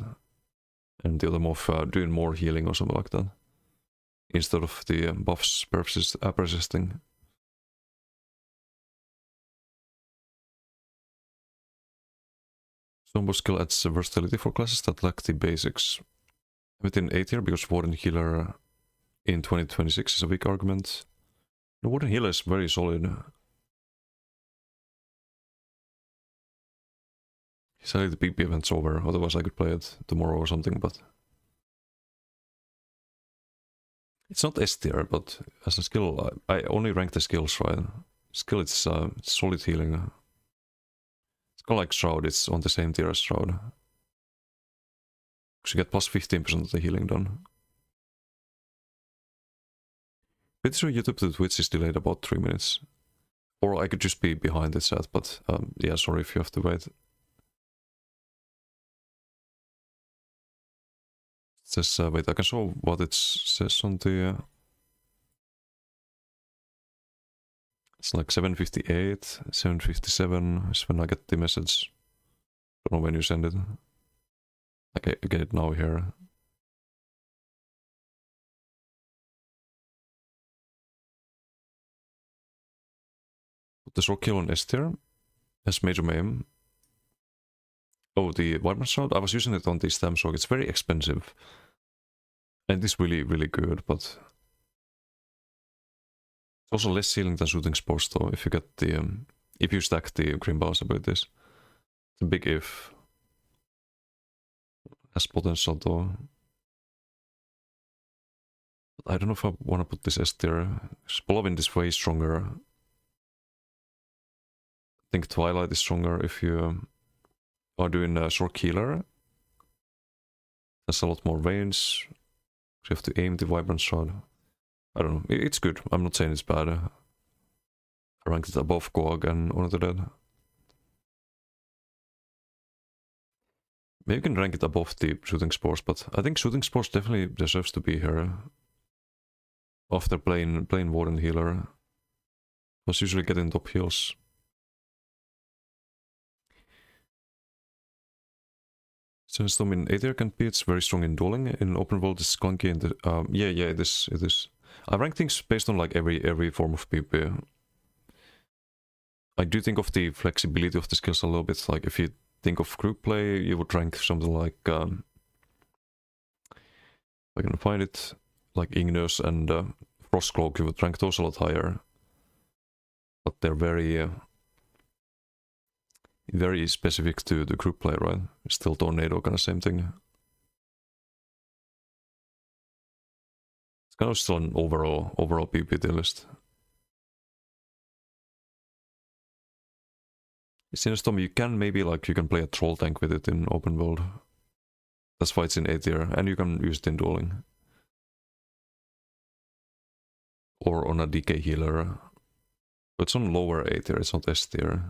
And the other move doing more healing or something like that. Instead of the buffs persisting. Zombo skill adds versatility for classes that lack the basics. Within A tier, because Warden Healer in 2026 is a weak argument. The Warden Healer is very solid. Sadly the big event's over, otherwise I could play it tomorrow or something, but... It's not S tier, but as a skill, I only rank the skills, right? Skill, it's solid healing. It's kind of like Shroud, it's on the same tier as Shroud. Because you get plus 15% of the healing done. Pretty sure YouTube to Twitch is delayed about 3 minutes. Or I could just be behind the chat, but yeah, sorry if you have to wait. It says, wait, I can show what it says on the... It's like 7:58, 7:57 is when I get the message. Don't know when you send it. Okay, I get it now here. Put the Rock Kill on S tier as major maim. Oh, the Vibrant Shroud? I was using it on the Stam Shock. It's very expensive. And it's really, really good, but... It's also less healing than Shooting Spores though, if you get the... if you stack the Green Balance abilities. It's a big if. Has potential though. I don't know if I want to put this S tier. Spolvin is way stronger. I think Twilight is stronger if you are doing a Short Healer. There's a lot more range. You have to aim the Vibrant Shroud. I don't know. It's good. I'm not saying it's bad. I ranked it above Kog and Honor the Dead. Maybe you can rank it above the Shooting Spores, but I think Shooting Spores definitely deserves to be here. After playing Warden Healer. Was usually getting top heals. Sandstorm in A tier can be, it's very strong in dueling. In open world it's clunky in the... yeah, it is. I rank things based on like every form of PvP. I do think of the flexibility of the skills a little bit. Like if you think of group play, you would rank something like I can find it, like Igneous and Frostcloak, you would rank those a lot higher. But they're very very specific to the group play, right? Still Tornado, kind of same thing. It's kind of still an overall PPT list. Sinnestorm, you can maybe like you can play a troll tank with it in open world. That's why it's in A tier, and you can use it in dueling. Or on a DK healer. But it's on lower A tier, it's not S tier.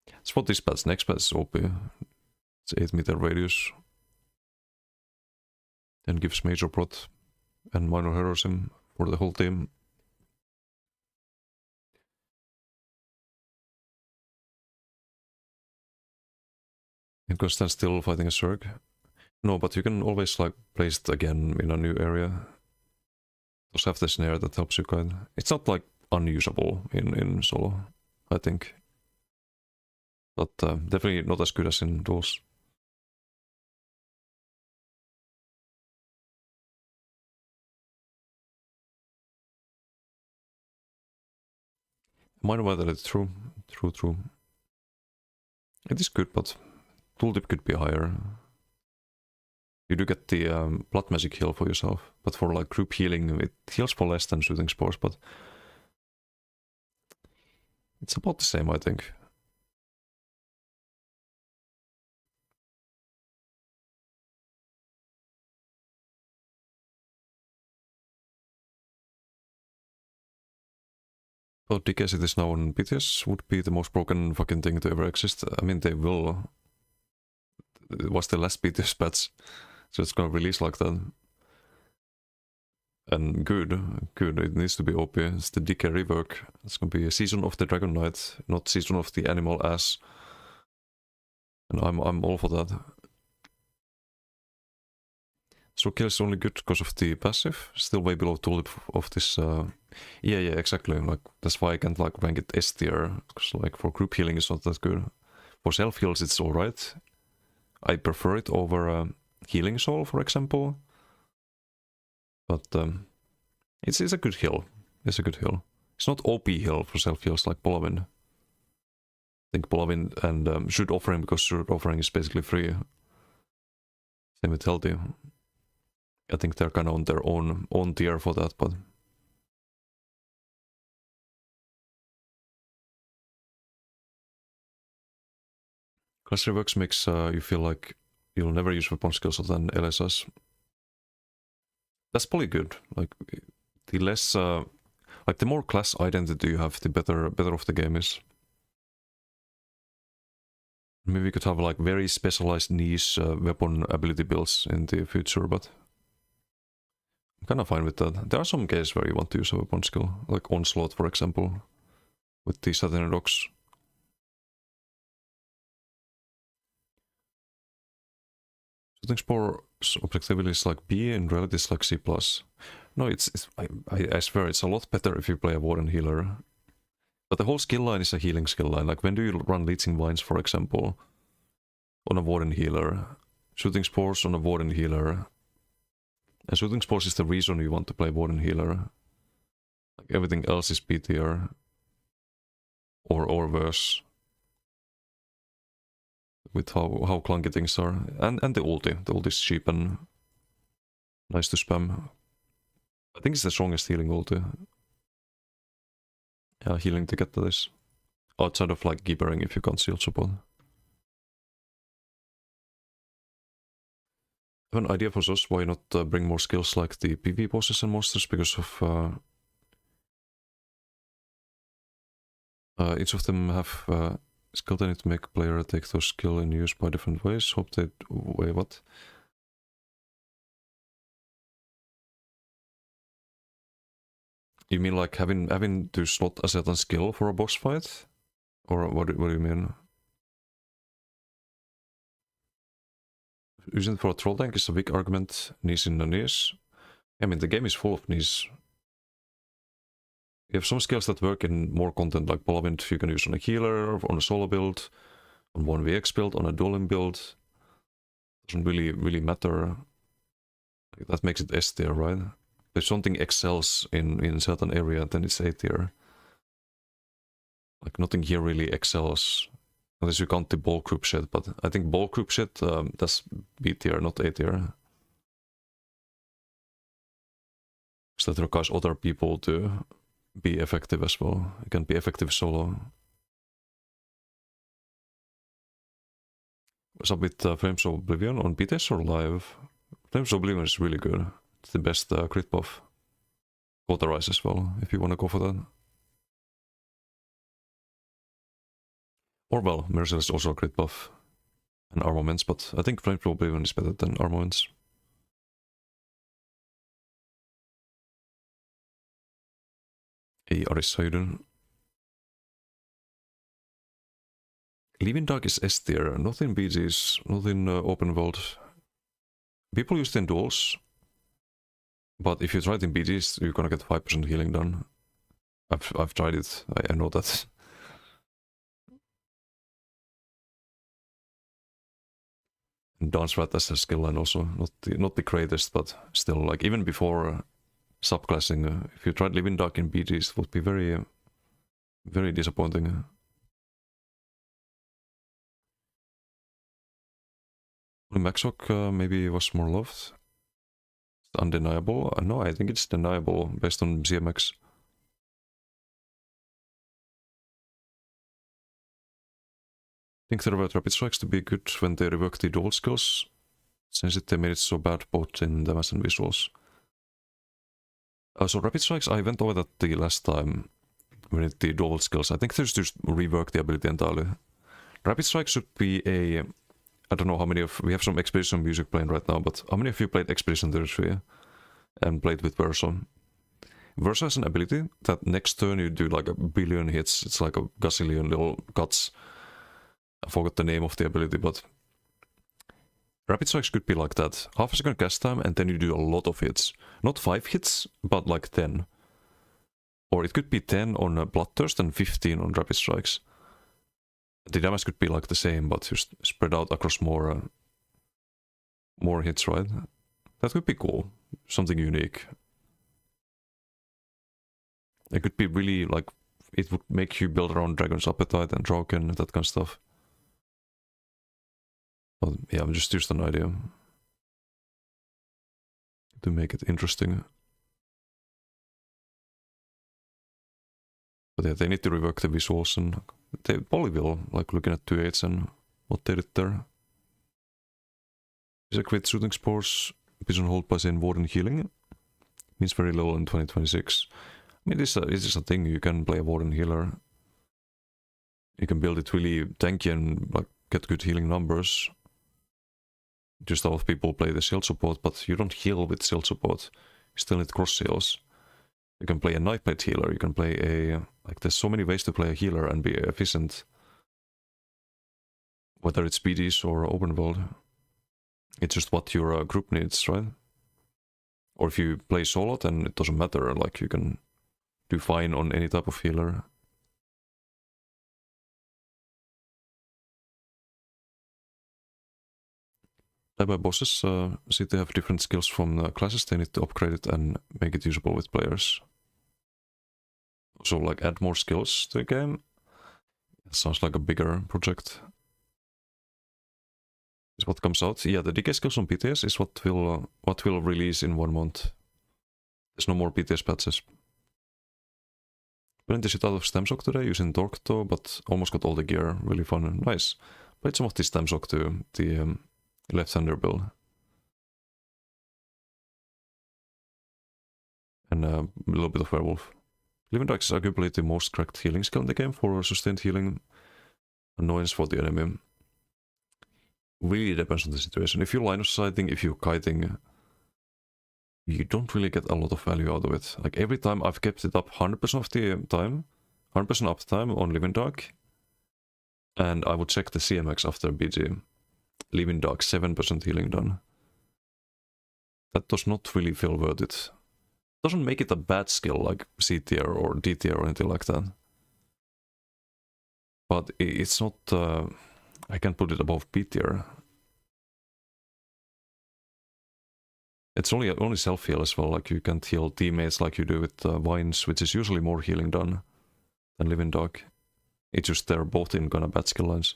That's what this patch, next patch is OP. It's 8-meter radius. Then gives major prot and minor heroism for the whole team. You can stand still fighting a Zerg. No, but you can always like place it again in a new area. Just have the snare that helps you kind. It's not like unusable in solo, I think. But definitely not as good as in duels. Minor vitality, true. It is good, but tooltip could be higher. You do get the blood magic heal for yourself, but for like group healing, it heals for less than shooting spores, but it's about the same, I think. Well, DK it is now on BTS would be the most broken fucking thing to ever exist. I mean, they will. It was the last BTS patch, so it's gonna release like that. And good. It needs to be OP. It's the DK rework. It's gonna be a Season of the Dragon Knight, not Season of the Animal Ass. And I'm all for that. So kill is only good because of the passive. Still way below tulip of this. Yeah, exactly. Like that's why I can't like rank it S tier. Because like for group healing, it's not that good. For self heals, it's alright. I prefer it over Healing Soul, for example. But it's a good heal. It's a good heal. It's not OP heal for self heals like Polawind. I think Polawind and Shoot Offering, because Shoot Offering is basically free. Same with Healthy. I think they're kind of on their own tier for that, but class reworks makes you feel like you'll never use weapon skills other than LSS. That's probably good. Like the less, like the more class identity you have, the better off the game is. Maybe we could have like very specialized niche weapon ability builds in the future, but I'm kind of fine with that. There are some cases where you want to use a weapon skill, like Onslaught, for example, with the Saturn Dogs. Shooting Spore's objectivity is like B, in reality it's like C+. No, I swear it's a lot better if you play a Warden Healer. But the whole skill line is a healing skill line. Like when do you run Leeching Vines, for example, on a Warden Healer? Shooting Spores on a Warden Healer. And Shooting Spores is the reason you want to play Warden Healer. Like everything else is B tier. Or worse. With how clunky things are. And the ulti. The ulti is cheap and nice to spam. I think it's the strongest healing ulti. Yeah, healing to get to this. Outside of like gibbering if you can't shield support. I have an idea for us why not bring more skills like the PV bosses and monsters, because of each of them have skill they need to make a player take those skill in use by different ways. Hope they wait, what? You mean like having to slot a certain skill for a boss fight? Or what do you mean? Using it for a troll tank is a big argument, niche in the niche. I mean, the game is full of niche. You have some skills that work in more content, like Polawind you can use on a healer, on a solo build, on 1vx build, on a dueling build. doesn't really matter. Like, that makes it S tier, right? If something excels in certain area, then it's A tier. Like nothing here really excels, unless you count the ball group shit. But I think ball group shit, that's B tier, not A tier. So that requires other people to be effective as well. You can be effective solo. What's up with Flames of Oblivion on BTS or live? Flames of Oblivion is really good. It's the best crit buff. Cauterize as well, if you want to go for that. Or well, Merciless is also a crit buff. And Armaments, but I think Flames of Oblivion is better than Armaments. Hey Aris, how you doing? Living Dark is S tier, not in BGs, not in open world. People use it in duels, but if you try it in BGs, you're gonna get 5% healing done. I've tried it, I know that. And Dance Rat as a skill line also, not the greatest, but still, like even before subclassing, if you tried Living Dark in BGs, it would be very, very disappointing. Maxoc maybe was more loved. It's undeniable. No, I think it's deniable based on CMX. I think there were Rapid Strikes to be good when they revoked the dual skills, since they made it so bad both in damage and visuals. So Rapid Strikes, I went over that the last time when it the dual skills. I think there's just rework the ability entirely. Rapid Strike should be a... I don't know how many of... We have some Expedition music playing right now, but how many of you played Expedition 33 and played with Versa? Versa has an ability that next turn you do like a billion hits. It's like a gazillion little cuts. I forgot the name of the ability, but... Rapid Strikes could be like that. Half a second cast time and then you do a lot of hits. Not 5 hits, but like 10. Or it could be 10 on Bloodthirst and 15 on Rapid Strikes. The damage could be like the same, but just spread out across more hits, right? That could be cool. Something unique. It could be really like... It would make you build around Dragon's Appetite and Draken and that kind of stuff. But yeah, just an idea. To make it interesting. But yeah, they need to rework the visuals, and they probably will, like looking at 2.8s and what they did there. Is a quit shooting spores, Bison hold by saying Warden healing. Means very little in 2026. I mean, this is a thing, you can play a Warden healer. You can build it really tanky and like get good healing numbers. Just a lot of people play the shield support, but you don't heal with shield support. You still need cross heals. You can play a Nightblade healer, you can play a... Like, there's so many ways to play a healer and be efficient. Whether it's BDs or open world. It's just what your group needs, right? Or if you play solo, then it doesn't matter, like, you can do fine on any type of healer. By bosses, see they have different skills from the classes, they need to upgrade it and make it usable with players. So like add more skills to the game. It sounds like a bigger project. Is what comes out. Yeah, the decay skills on BTS is what will release in 1 month. There's no more BTS patches. Plenty shit out of Stamshock today using Torcto, but almost got all the gear. Really fun. Nice. Played some of the Stamshock too, the left-hander build. And a little bit of Werewolf. Living Dark is arguably the most cracked healing skill in the game for sustained healing annoyance for the enemy. Really depends on the situation. If you're line of sighting, if you're kiting, you don't really get a lot of value out of it. Like every time I've kept it up 100% of the time, 100% uptime on Living Dark, and I would check the CMX after BG. Living Dark, 7% healing done. That does not really feel worth it. Doesn't make it a bad skill like C tier or D tier or anything like that. But it's not... I can't put it above B tier. It's only self-heal as well, like you can't heal teammates like you do with Vines, which is usually more healing done than Living Dog. It's just they're both in kind of bad skill lines.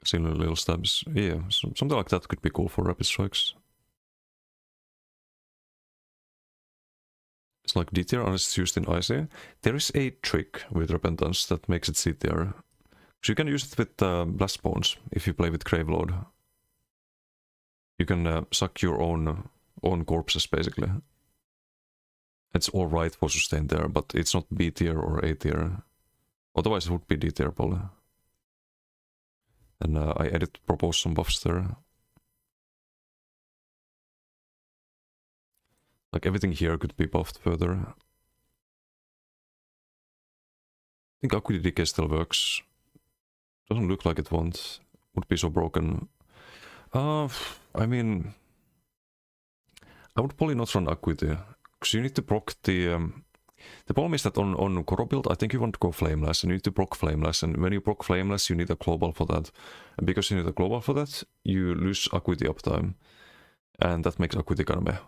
Similar little stabs. Yeah, something like that could be cool for rapid strikes. It's like D tier unless it's used in Icy. There is a trick with Repentance that makes it C tier. So you can use it with Blast Bones if you play with Gravelord. You can suck your own corpses basically. It's alright for sustain there, but it's not B tier or A tier. Otherwise it would be D tier probably. And I proposed some buffs there. Like everything here could be buffed further. I think Acuity Decay still works. Doesn't look like it won't. Would be so broken. I mean, I would probably not run Acuity, because you need to proc the... the problem is that on Koro build, I think you want to go Flameless, and you need to proc Flameless, and when you proc Flameless, you need a global for that. And because you need a global for that, you lose Acuity uptime. And that makes Acuity kind of meh.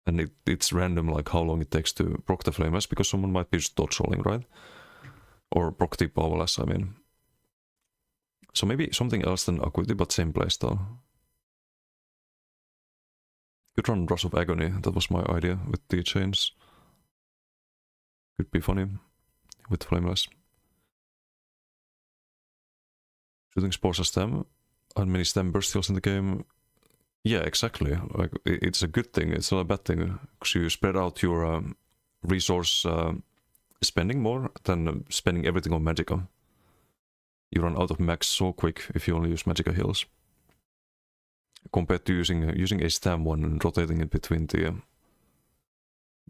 And it's random, like how long it takes to proc the Flameless, because someone might be just dodge rolling, right? Or proc the Powerless, I mean. So maybe something else than Acuity, but same playstyle. Could run Rush of Agony, that was my idea with the chains. Could be funny with Flameless. Shooting Spores as stem. How many stem burst heals in the game? Yeah, exactly. Like it's a good thing. It's not a bad thing because you spread out your resource spending more than spending everything on Magicka. You run out of max so quick if you only use Magicka heals, compared to using a stem one and rotating it between the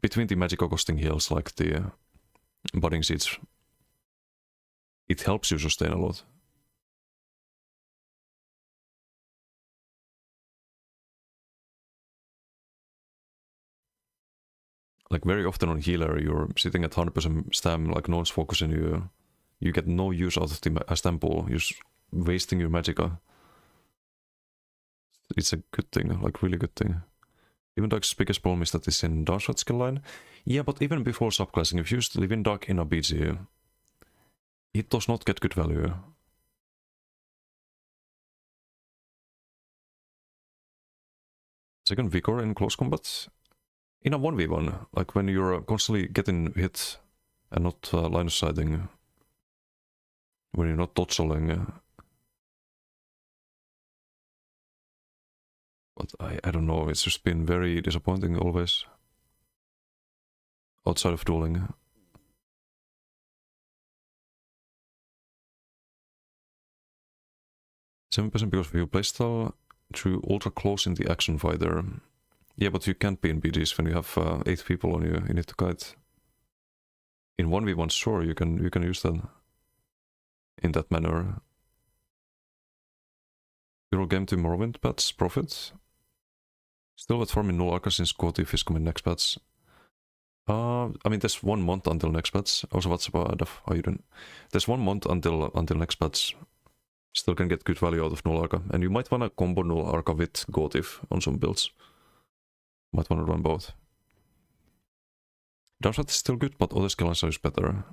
Magicka costing heals like the Budding Seeds. It helps you sustain a lot. Like very often on healer, you're sitting at 100% stam, like no one's focusing you. You get no use out of the stam pool. You're just wasting your Magicka. It's a good thing, like really good thing. Living Dog's biggest problem is that it's in Downsword skill line. Yeah, but even before subclassing, if you used Living Dog in a BG, it does not get good value. Second Vigor in close combat. In a 1v1, like when you're constantly getting hit and not line of sighting, when you're not dodge rolling. But I don't know, it's just been very disappointing always. Outside of dueling. %7% because of your playstyle, through ultra close in the action fighter. Yeah, but you can't be in BGs when you have 8 people on you. You need to guide. In 1v1, sure, you can use that in that manner. Euro game to Morrowind patch, profit. Still with farming null Arca since Gotif is coming next patch. I mean, there's 1 month until next patch. Also, what's about how you doing? There's 1 month until next patch. Still can get good value out of null Arca, and you might wanna combo null Arca with Gotif on some builds. Might want to run both. Downsword is still good, but other skill lines are better.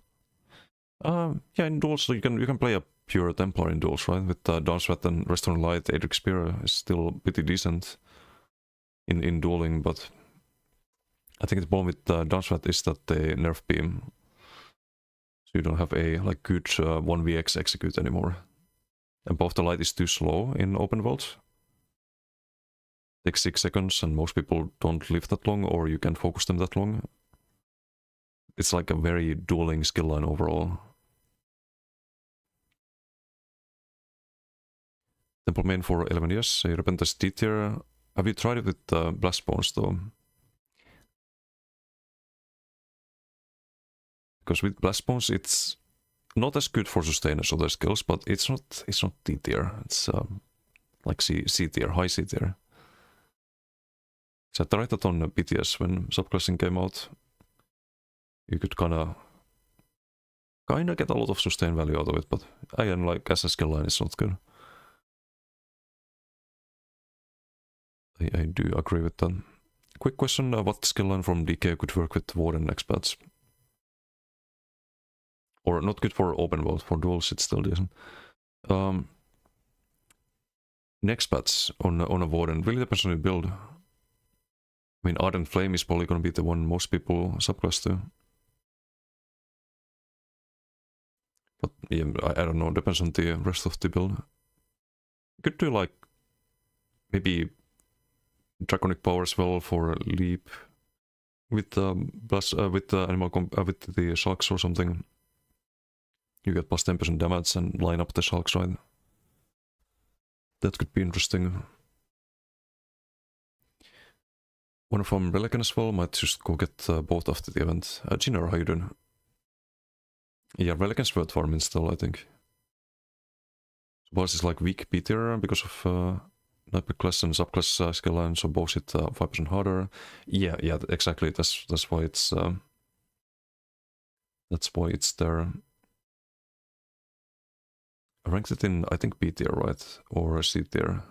Yeah, in duels you can play a pure Templar in duels, right? With Downsword and Restoring Light, Adric Spear is still pretty decent in dueling, but I think the problem with Downsword is that they nerf beam, so you don't have a like good 1vx execute anymore. And both the light is too slow in open world. Takes 6 seconds and most people don't live that long, or you can't focus them that long. It's like a very dueling skill line overall. Temple main for 11 years, a Repentance D tier. Have you tried it with Blast Bones though? Because with Blast Bones it's not as good for sustain as other skills, but it's not D tier. It's like C tier, high C tier. So I tried that on BTS when subclassing came out. You could kinda kinda get a lot of sustain value out of it, but again, like as a skill line, it's not good. I do agree with that. Quick question, what skill line from DK could work with Warden expats? Or not good for open world, for duels it's still decent. Expats on a Warden really depends on your build. I mean, Ardent Flame is probably gonna be the one most people subclass to. But yeah, I don't know, depends on the rest of the build. You could do like maybe Draconic Power as well for Leap with plus with the with the Shulks or something. You get plus 10% damage and line up the Shulks, right? That could be interesting. One from Relican as well, might just go get both after the event. Jinner, how you doing? Yeah, Relican's worth farming still, I think. Boss is like weak B tier because of Nightmare class and subclass skill line, so both hit 5% harder. Yeah, exactly. That's why it's there. I ranked it in, I think, B tier, right? Or C tier.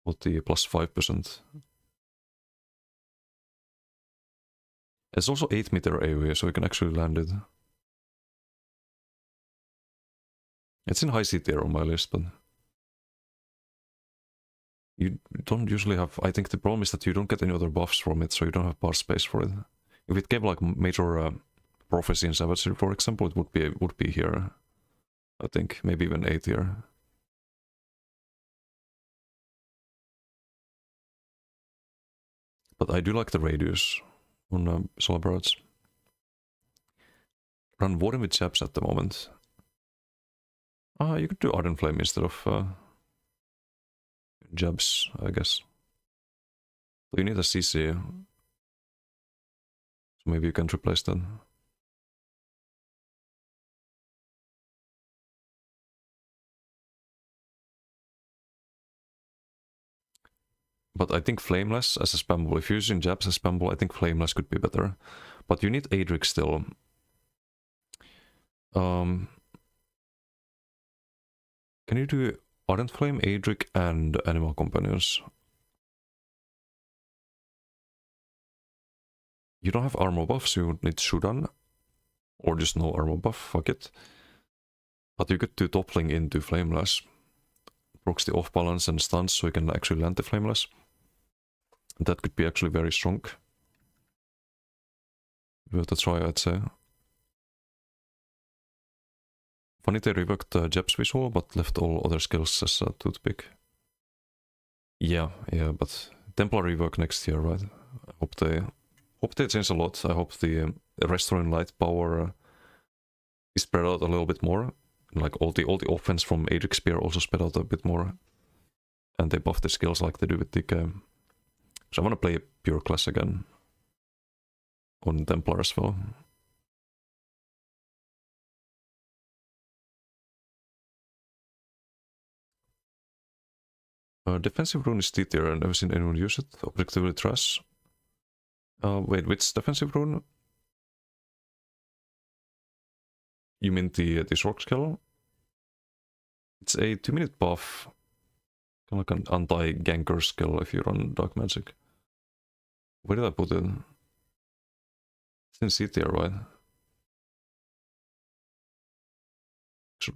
What the plus 5%. It's also 8-meter AoE, so you can actually land it. It's in high C tier on my list, but you don't usually have. I think the problem is that you don't get any other buffs from it, so you don't have bar space for it. If it gave like major prophecy in Savagery, for example, it would be here. I think maybe even A tier. But I do like the radius on Solar Barrage. Run Warden with jabs at the moment. You could do Ardent Flame instead of jabs, I guess. So you need a CC. So maybe you can replace that. But I think Flameless as a spammable. If you're using jabs as spammable, I think Flameless could be better. But you need Adric still. Can you do Ardent Flame, Adric, and Animal Companions? You don't have armor buffs, you need Shudan. Or just no armor buff, fuck it. But you could do toppling into Flameless. Procs the off balance and stuns so you can actually land the Flameless. That could be actually very strong. Worth a try, I'd say. Funny they reworked Jeb's visual, but left all other skills as a toothpick. Yeah, but Templar rework next year, right? I hope they change a lot. I hope the Restoring Light power is spread out a little bit more. Like all the offense from Adric Spear also spread out a bit more. And they buff the skills like they do with DK. So I want to play a pure class again. On Templar as well. Defensive rune is D tier, I've never seen anyone use it. Objectively trash. Wait, which defensive rune? You mean the Shork skill? It's a 2-minute buff. Kind of like an anti-ganker skill if you run Dark Magic. Where did I put it? It's in C tier, right?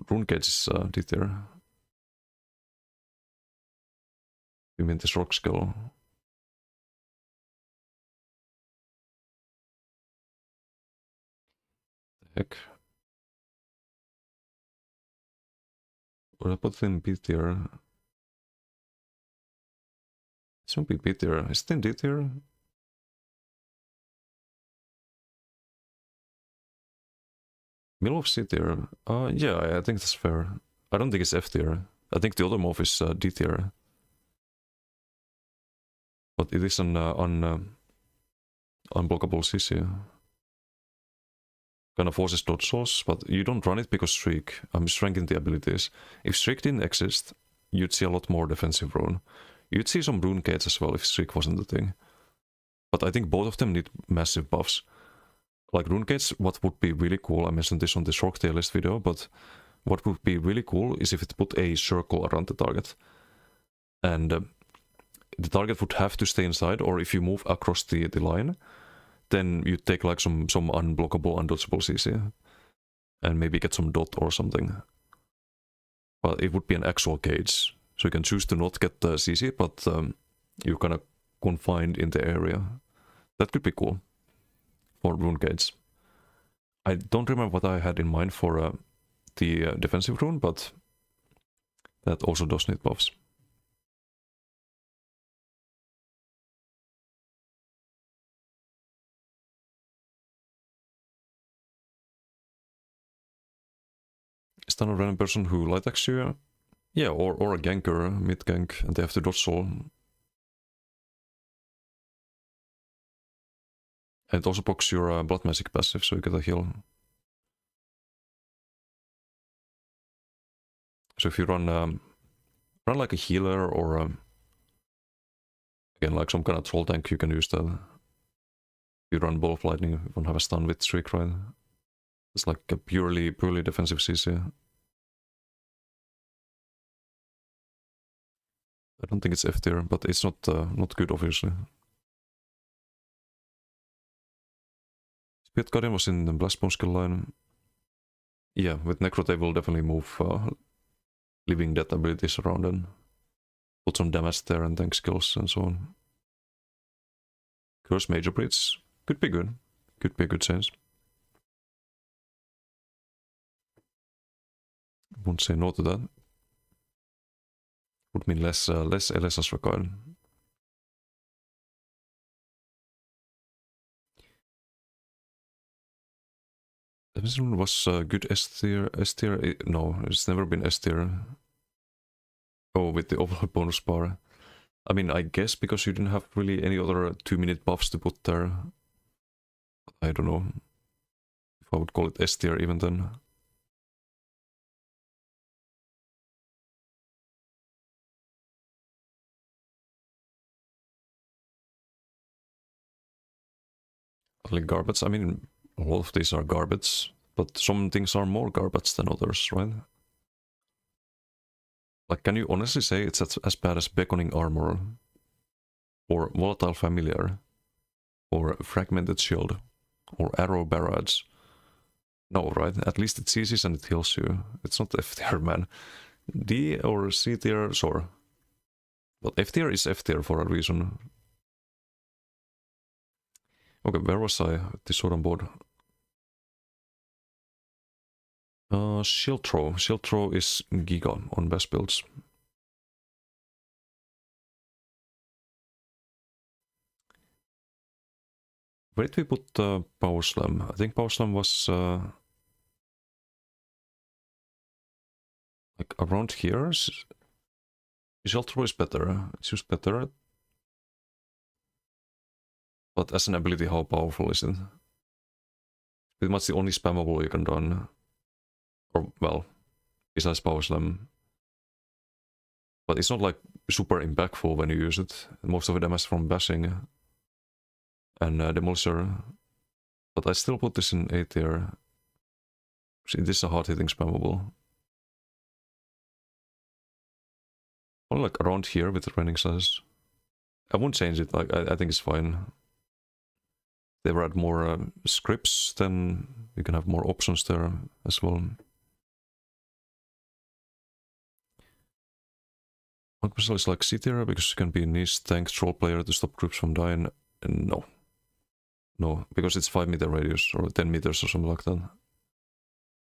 Rune Cage is D tier. You mean this rock skill? The heck? Or I put it in B tier? It won't be B tier. Is it in D tier? Middle of C tier? Yeah, I think that's fair. I don't think it's F tier. I think the other morph is D tier. But it is an unblockable CC. Kind of forces dodge source, but you don't run it because Shriek. I'm just ranking the abilities. If Shriek didn't exist, you'd see a lot more defensive rune. You'd see some rune gates as well if Shriek wasn't the thing. But I think both of them need massive buffs. like rune gates, what would be really cool, I mentioned this on the Shork Tail list video, but what would be really cool is if it put a circle around the target. And the target would have to stay inside, or if you move across the line, then you take like some unblockable, undodgeable CC. And maybe get some dot or something. But it would be an actual cage. So you can choose to not get the CC, but you're kind of confined in the area. That could be cool for rune gates. I don't remember what I had in mind for the defensive rune, but that also does need buffs. Stun a random person who light attacks you? Yeah, or a ganker, mid gank, and they have to dodge soul. And it also procs your blood magic passive, so you get a heal. So if you run like a healer or again like some kind of troll tank, you can use that. If you run ball of lightning, you won't have a stun with streak, right? It's like a purely defensive CC. I don't think it's F tier, but it's not good obviously. Spirit Guardian was in the Blastbone skill line. Yeah, with Necro they will definitely move living death abilities around and put some damage there and tank skills and so on. Curse Major Blitz could be good. Could be a good sense. Won't say no to that. Would mean less LSS required. This one was good S tier. S tier? No, it's never been S tier. Oh, with the overload bonus bar. I mean, I guess because you didn't have really any other 2-minute buffs to put there. I don't know if I would call it S tier even then. Like garbage, I mean, a lot of these are garbage, but some things are more garbage than others, right? Like, can you honestly say it's as bad as Beckoning Armor? Or Volatile Familiar? Or Fragmented Shield? Or Arrow Barrage? No, right? At least it seizes and it heals you. It's not F tier, man. D or C tier, sure. But F tier is F tier for a reason. Okay, where was I? The sword on board. Shield Throw. Shield Throw is Giga on best builds. Where did we put Power Slam? I think Power Slam was like around here. Shield Throw is better. It's just better. But as an ability, how powerful is it? Pretty much the only spammable you can run. Or, well, besides Power Slam. But it's not like super impactful when you use it. Most of the damage from bashing and Demolisher. But I still put this in A tier. See, this is a hard-hitting spammable. Only like around here with the training size. I won't change it, like I think it's fine. They add more scripts, then you can have more options there as well. Monk Missile is like C tier because you can be a niche tank troll player to stop groups from dying. No. No, because it's 5 meter radius or 10 meters or something like that.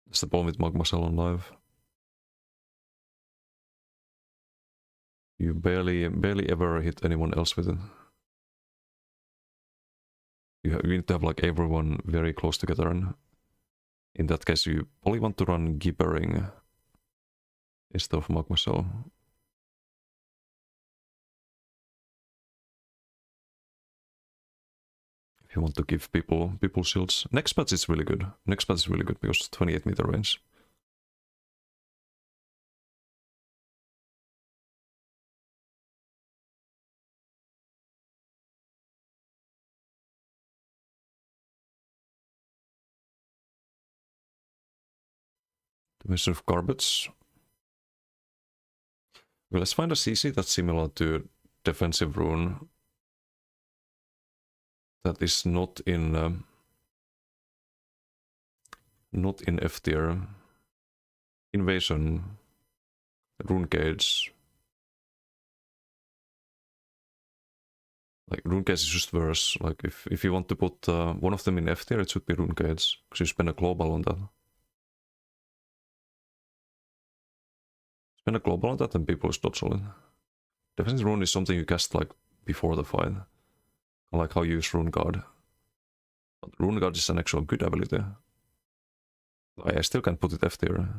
That's the problem with Magma Cell on live. You barely ever hit anyone else with it. You need to have like everyone very close together, and in that case you probably want to run Gibbering instead of Magma Cell. If you want to give people shields. Next patch is really good. Next patch is really good because 28 meter range. Dimension of Garbage. Okay, let's find a CC that's similar to Defensive Rune. That is not in F tier. Invasion, Rune Cage. Like Rune Cage is just worse. Like if you want to put one of them in F tier, it should be Rune Cage, because you spend a global on that. Spend a global on that and people is not solid. Defensive Rune is something you cast like before the fight. I like how you use Rune Guard. But Rune Guard is an actual good ability. I still can't put it F tier.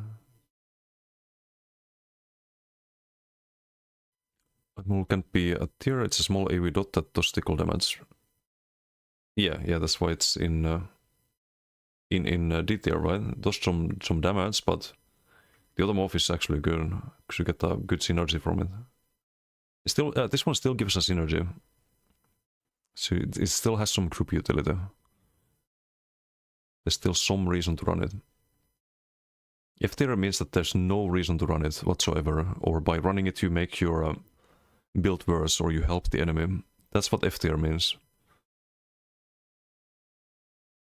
Mule can't be a tier, it's a small AoE dot that does tickle damage. Yeah, that's why it's in D tier, right? It does some damage, but the other morph is actually good, because you get a good synergy from it. It's still, this one still gives us synergy. So it still has some group utility. There's still some reason to run it. F tier means that there's no reason to run it whatsoever, or by running it you make your build worse or you help the enemy. That's what F tier means.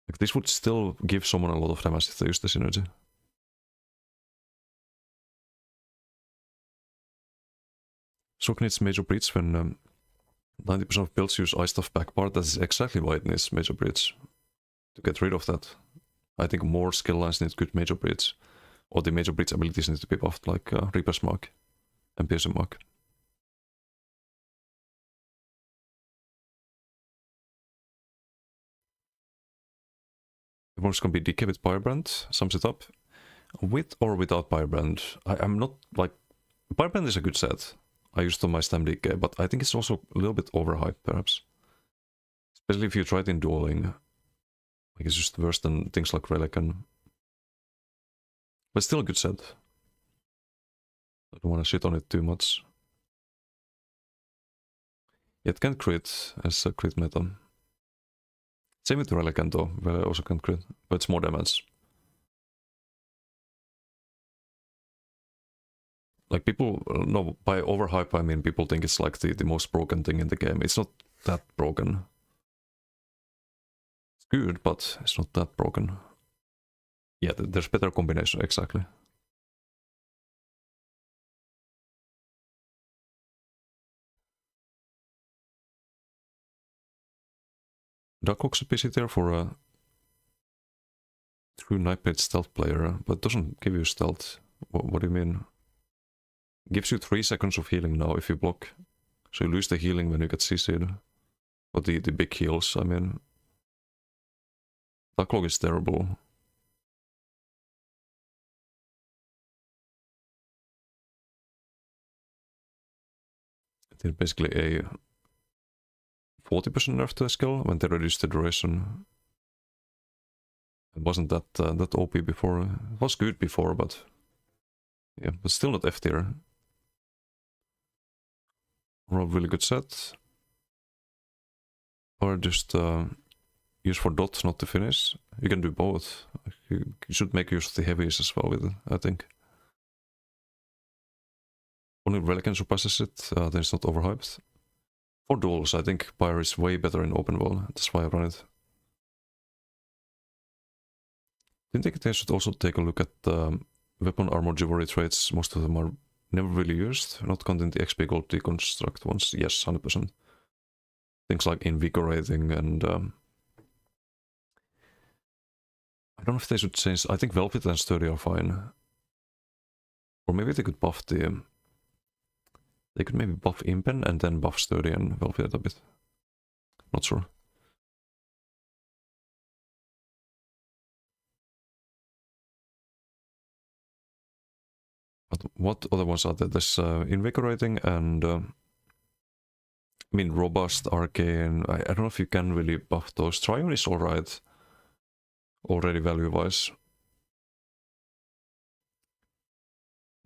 Like, this would still give someone a lot of damage if they use the synergy. Sok needs Major Breach when 90% of builds use Ice Staff back part. That is exactly why it needs Major Breach. To get rid of that. I think more skill lines need good Major Breach. Or the Major Breach abilities need to be buffed, like Reaper's Mark and Piercing Mark. Everyone's gonna be DK with Firebrand, sums it up. With or without Firebrand, I'm not like... Firebrand is a good set. I used on my Stam DK, but I think it's also a little bit overhyped, perhaps. Especially if you try it in dueling. Like, it's just worse than things like Relic and... But still a good set. I don't want to shit on it too much. It can crit as a crit meta. Same with Relic though, where I also can crit, but it's more damage. Like people, no, by overhype I mean people think it's like the most broken thing in the game. It's not that broken. It's good, but it's not that broken. Yeah, there's better combination, exactly. Darkhawk should be there for a true Nightblade stealth player, but doesn't give you stealth. What do you mean? Gives you 3 seconds of healing now if you block. So you lose the healing when you get CC'd. But the big heals, I mean... Darkhawk is terrible. It did basically a 40% nerf to a skill when they reduced the duration. It wasn't that OP before. It was good before, but... Yeah, but still not F tier. Really good set. Or just use for dot, not to finish. You can do both. You should make use of the heavies as well with it, I think. Only Relican surpasses it, then it's not overhyped. For duels, I think Pyre is way better in open world, that's why I run it. I think they should also take a look at weapon armor jewelry traits. Most of them are never really used, not counting the XP gold deconstruct ones. Yes, 100%. Things like invigorating and... I don't know if they should change... I think Velvet and Sturdy are fine. Or maybe they could buff the... They could maybe buff Impen and then buff Sturdy and Velvet a bit. Not sure. But what other ones are there? There's Invigorating and... I mean, Robust, Arcane... I don't know if you can really buff those. Triune is alright. Already value-wise.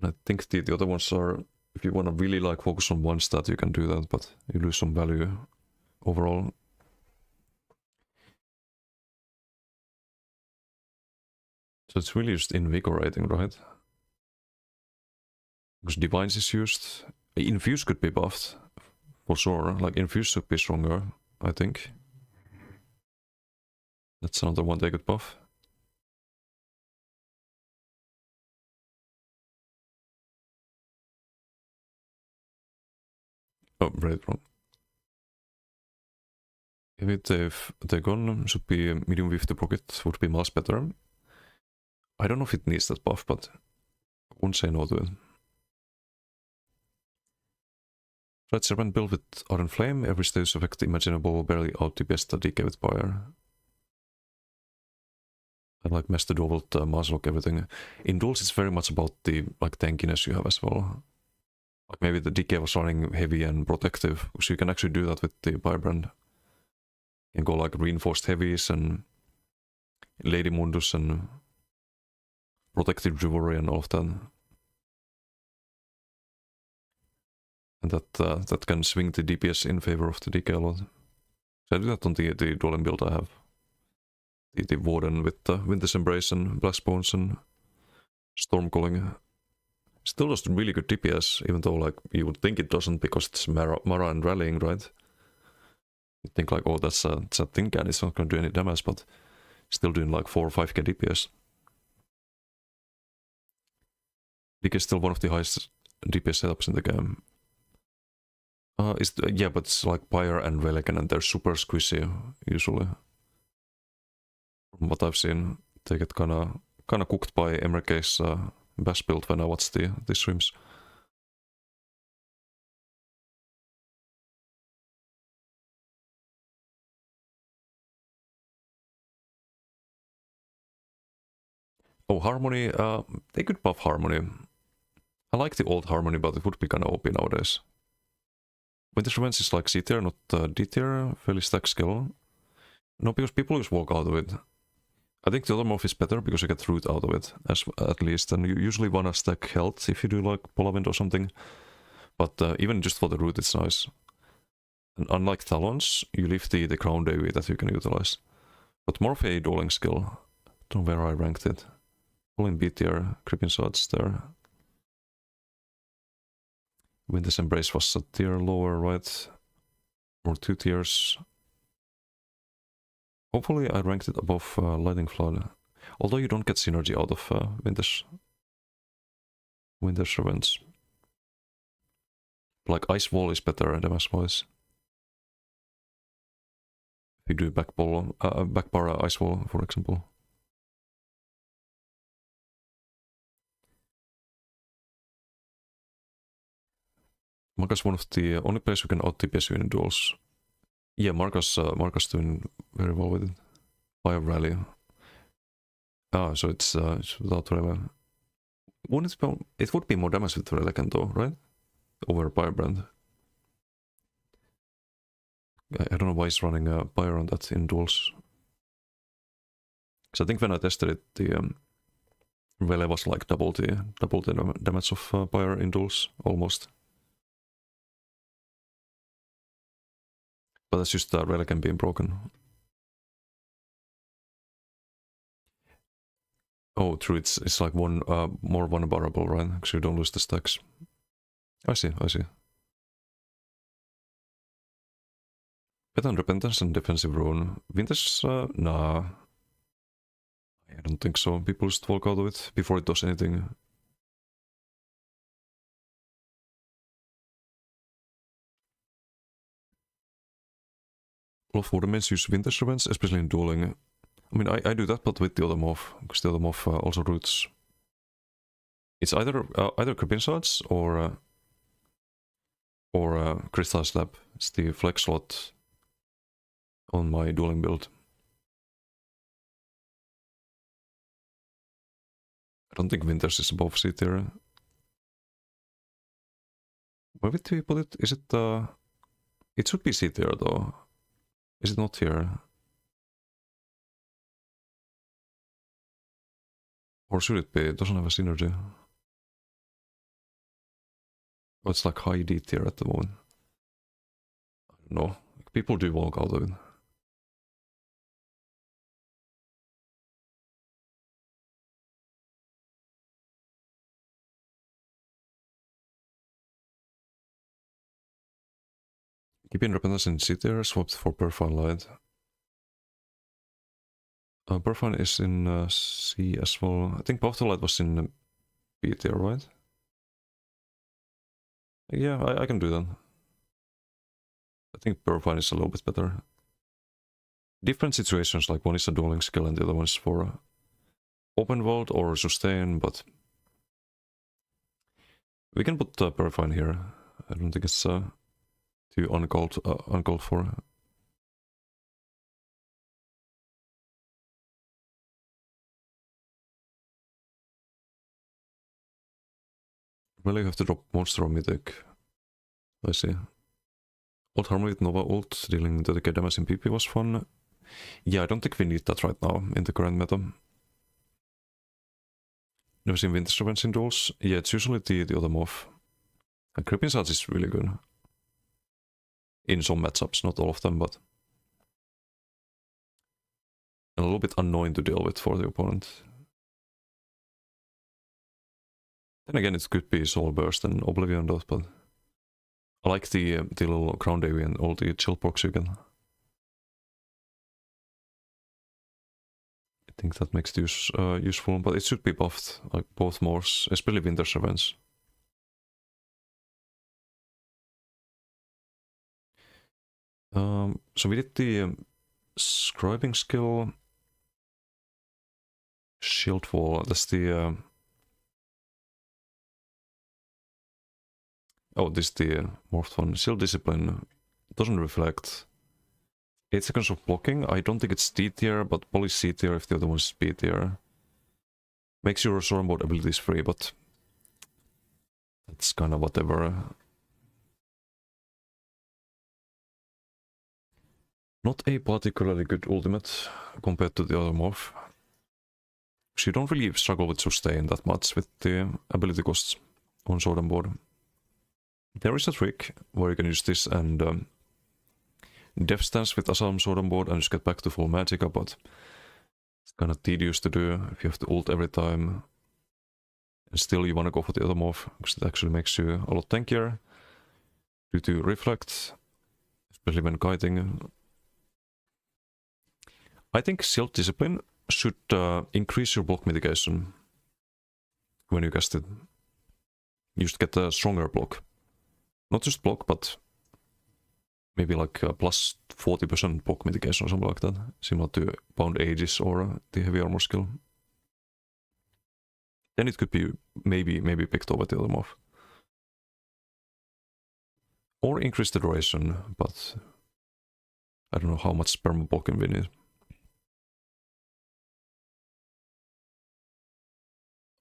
I think the other ones are... If you want to really like focus on one stat, you can do that, but you lose some value overall. So it's really just invigorating, right? Because Divines is used. Infuse could be buffed, for sure. Like, Infuse should be stronger, I think. That's another one they could buff. Oh, right, wrong. If the gun should be medium with the rocket, would be much better. I don't know if it needs that buff, but I won't say no to it. Red Serpent build with Ardent Flame, every status effect imaginable, barely out DPS the DK with Fire. I like Master Dual, Master everything. In duels it's very much about the like tankiness you have as well. Like maybe the DK was running heavy and protective, so you can actually do that with the Firebrand. You can go like reinforced heavies and Lady Mundus and protective jewelry and all of that. And that can swing the DPS in favor of the DK a lot. So I do that on the dueling build I have. The Warden with Winter's Embrace and Blast Bones and Stormcalling. Still does really good DPS, even though like you would think it doesn't because it's Mara and Rallying, right? You think like, oh, that's a thing and it's not going to do any damage, but still doing like 4 or 5k DPS. DK is still one of the highest DPS setups in the game. Yeah, but it's like Pyre and Relican and they're super squishy usually. From what I've seen, they get kinda cooked by MRK's bash build when I watch the streams. Oh, Harmony, they could buff Harmony. I like the old Harmony, but it would be kinda OP nowadays. Winter's Revenge is like C tier, not D tier, fairly stack skill. No, because people just walk out of it. I think the other morph is better because you get root out of it, at least, and you usually wanna stack health if you do like Polawind or something. But even just for the root it's nice. And unlike Talons, you leave the Crown Dewi that you can utilize. But morph a dueling skill. I don't know where I ranked it. All in B tier, Creeping Swords there. Winter's Embrace was a tier lower, right? Or 2 tiers. Hopefully I ranked it above Lightning Flood. Although you don't get synergy out of Winter's Revenge. Like Ice Wall is better damage-wise. If you do backbar Ice Wall, for example. Marka's one of the only players who can out-DPS you in duels. Yeah, Marka's doing very well with it. Fire Rally. Ah, so it's without Rally. It would be more damage with Relican though, right? Over Firebrand. I don't know why he's running a Pyre on that in duels. Because I think when I tested it, the Rally was like double the damage of Pyre in duels, almost. But that's just Relican being broken. Oh, true, it's like one more vulnerable, right? Because you don't lose the stacks. I see. Better on Repentance and Defensive Rune. Vintage, nah. I don't think so. People just walk out of it before it does anything. A lot of Warden use Vintage Revenge, especially in dueling. I mean, I do that, but with the other morph, because the other morph also roots. It's either Creeping Swords or Crystal Slab. It's the flex slot on my dueling build. I don't think Winters is above C tier. Where would we put it? Is it it should be C tier though. Is it not here? Or should it be? It doesn't have a synergy. Oh, it's like high D tier at the moment. I don't know. People do walk out of it. Keeping repentance in C tier, swapped for Perfine Light. Perfine is in C as well. I think Path to Light was in B tier, right? Yeah, I can do that. I think Perfine is a little bit better. Different situations, like one is a dueling skill and the other one is for open world or sustain, but we can put Perfine here. I don't think it's too uncalled for. Well, you have to drop Monster or Mythic. I see. Old Harmony with Nova ult, dealing 30k damage in PP was fun. Yeah, I don't think we need that right now in the current meta. Never seen Winter's Revenge in duels? Yeah, it's usually the other morph. And Creeping Swords is really good. In some matchups, not all of them, but... a little bit annoying to deal with for the opponent. Then again, it could be Soul Burst and Oblivion Dot, but... I like the little Crown Davy and all the chill procs you get. I think that makes it useful, but it should be buffed, like both morphs, especially Winter's Revenge. So we did the scribing skill, shield wall. That's the oh, this is the morphed one. Shield discipline doesn't reflect 8 seconds of blocking. I don't think it's D tier, but probably C tier if the other one is B tier. Makes your Soren Board abilities free, but that's kind of whatever. Not a particularly good ultimate compared to the other morph. So you don't really struggle with sustain that much with the ability costs on Sword and Board. There is a trick where you can use this and Death Stance with Asylum Sword and Board and just get back to full Magicka, but it's kind of tedious to do if you have to ult every time. And still you want to go for the other morph, because it actually makes you a lot tankier due to Reflect, especially when kiting. I think Shield Discipline should increase your block mitigation when you cast it. You should get a stronger block. Not just block, but maybe like plus 40% block mitigation or something like that. Similar to Bound Aegis or the Heavy Armor skill. Then it could be maybe picked over the other morph. Or increase the duration, but I don't know how much perma blocking we need.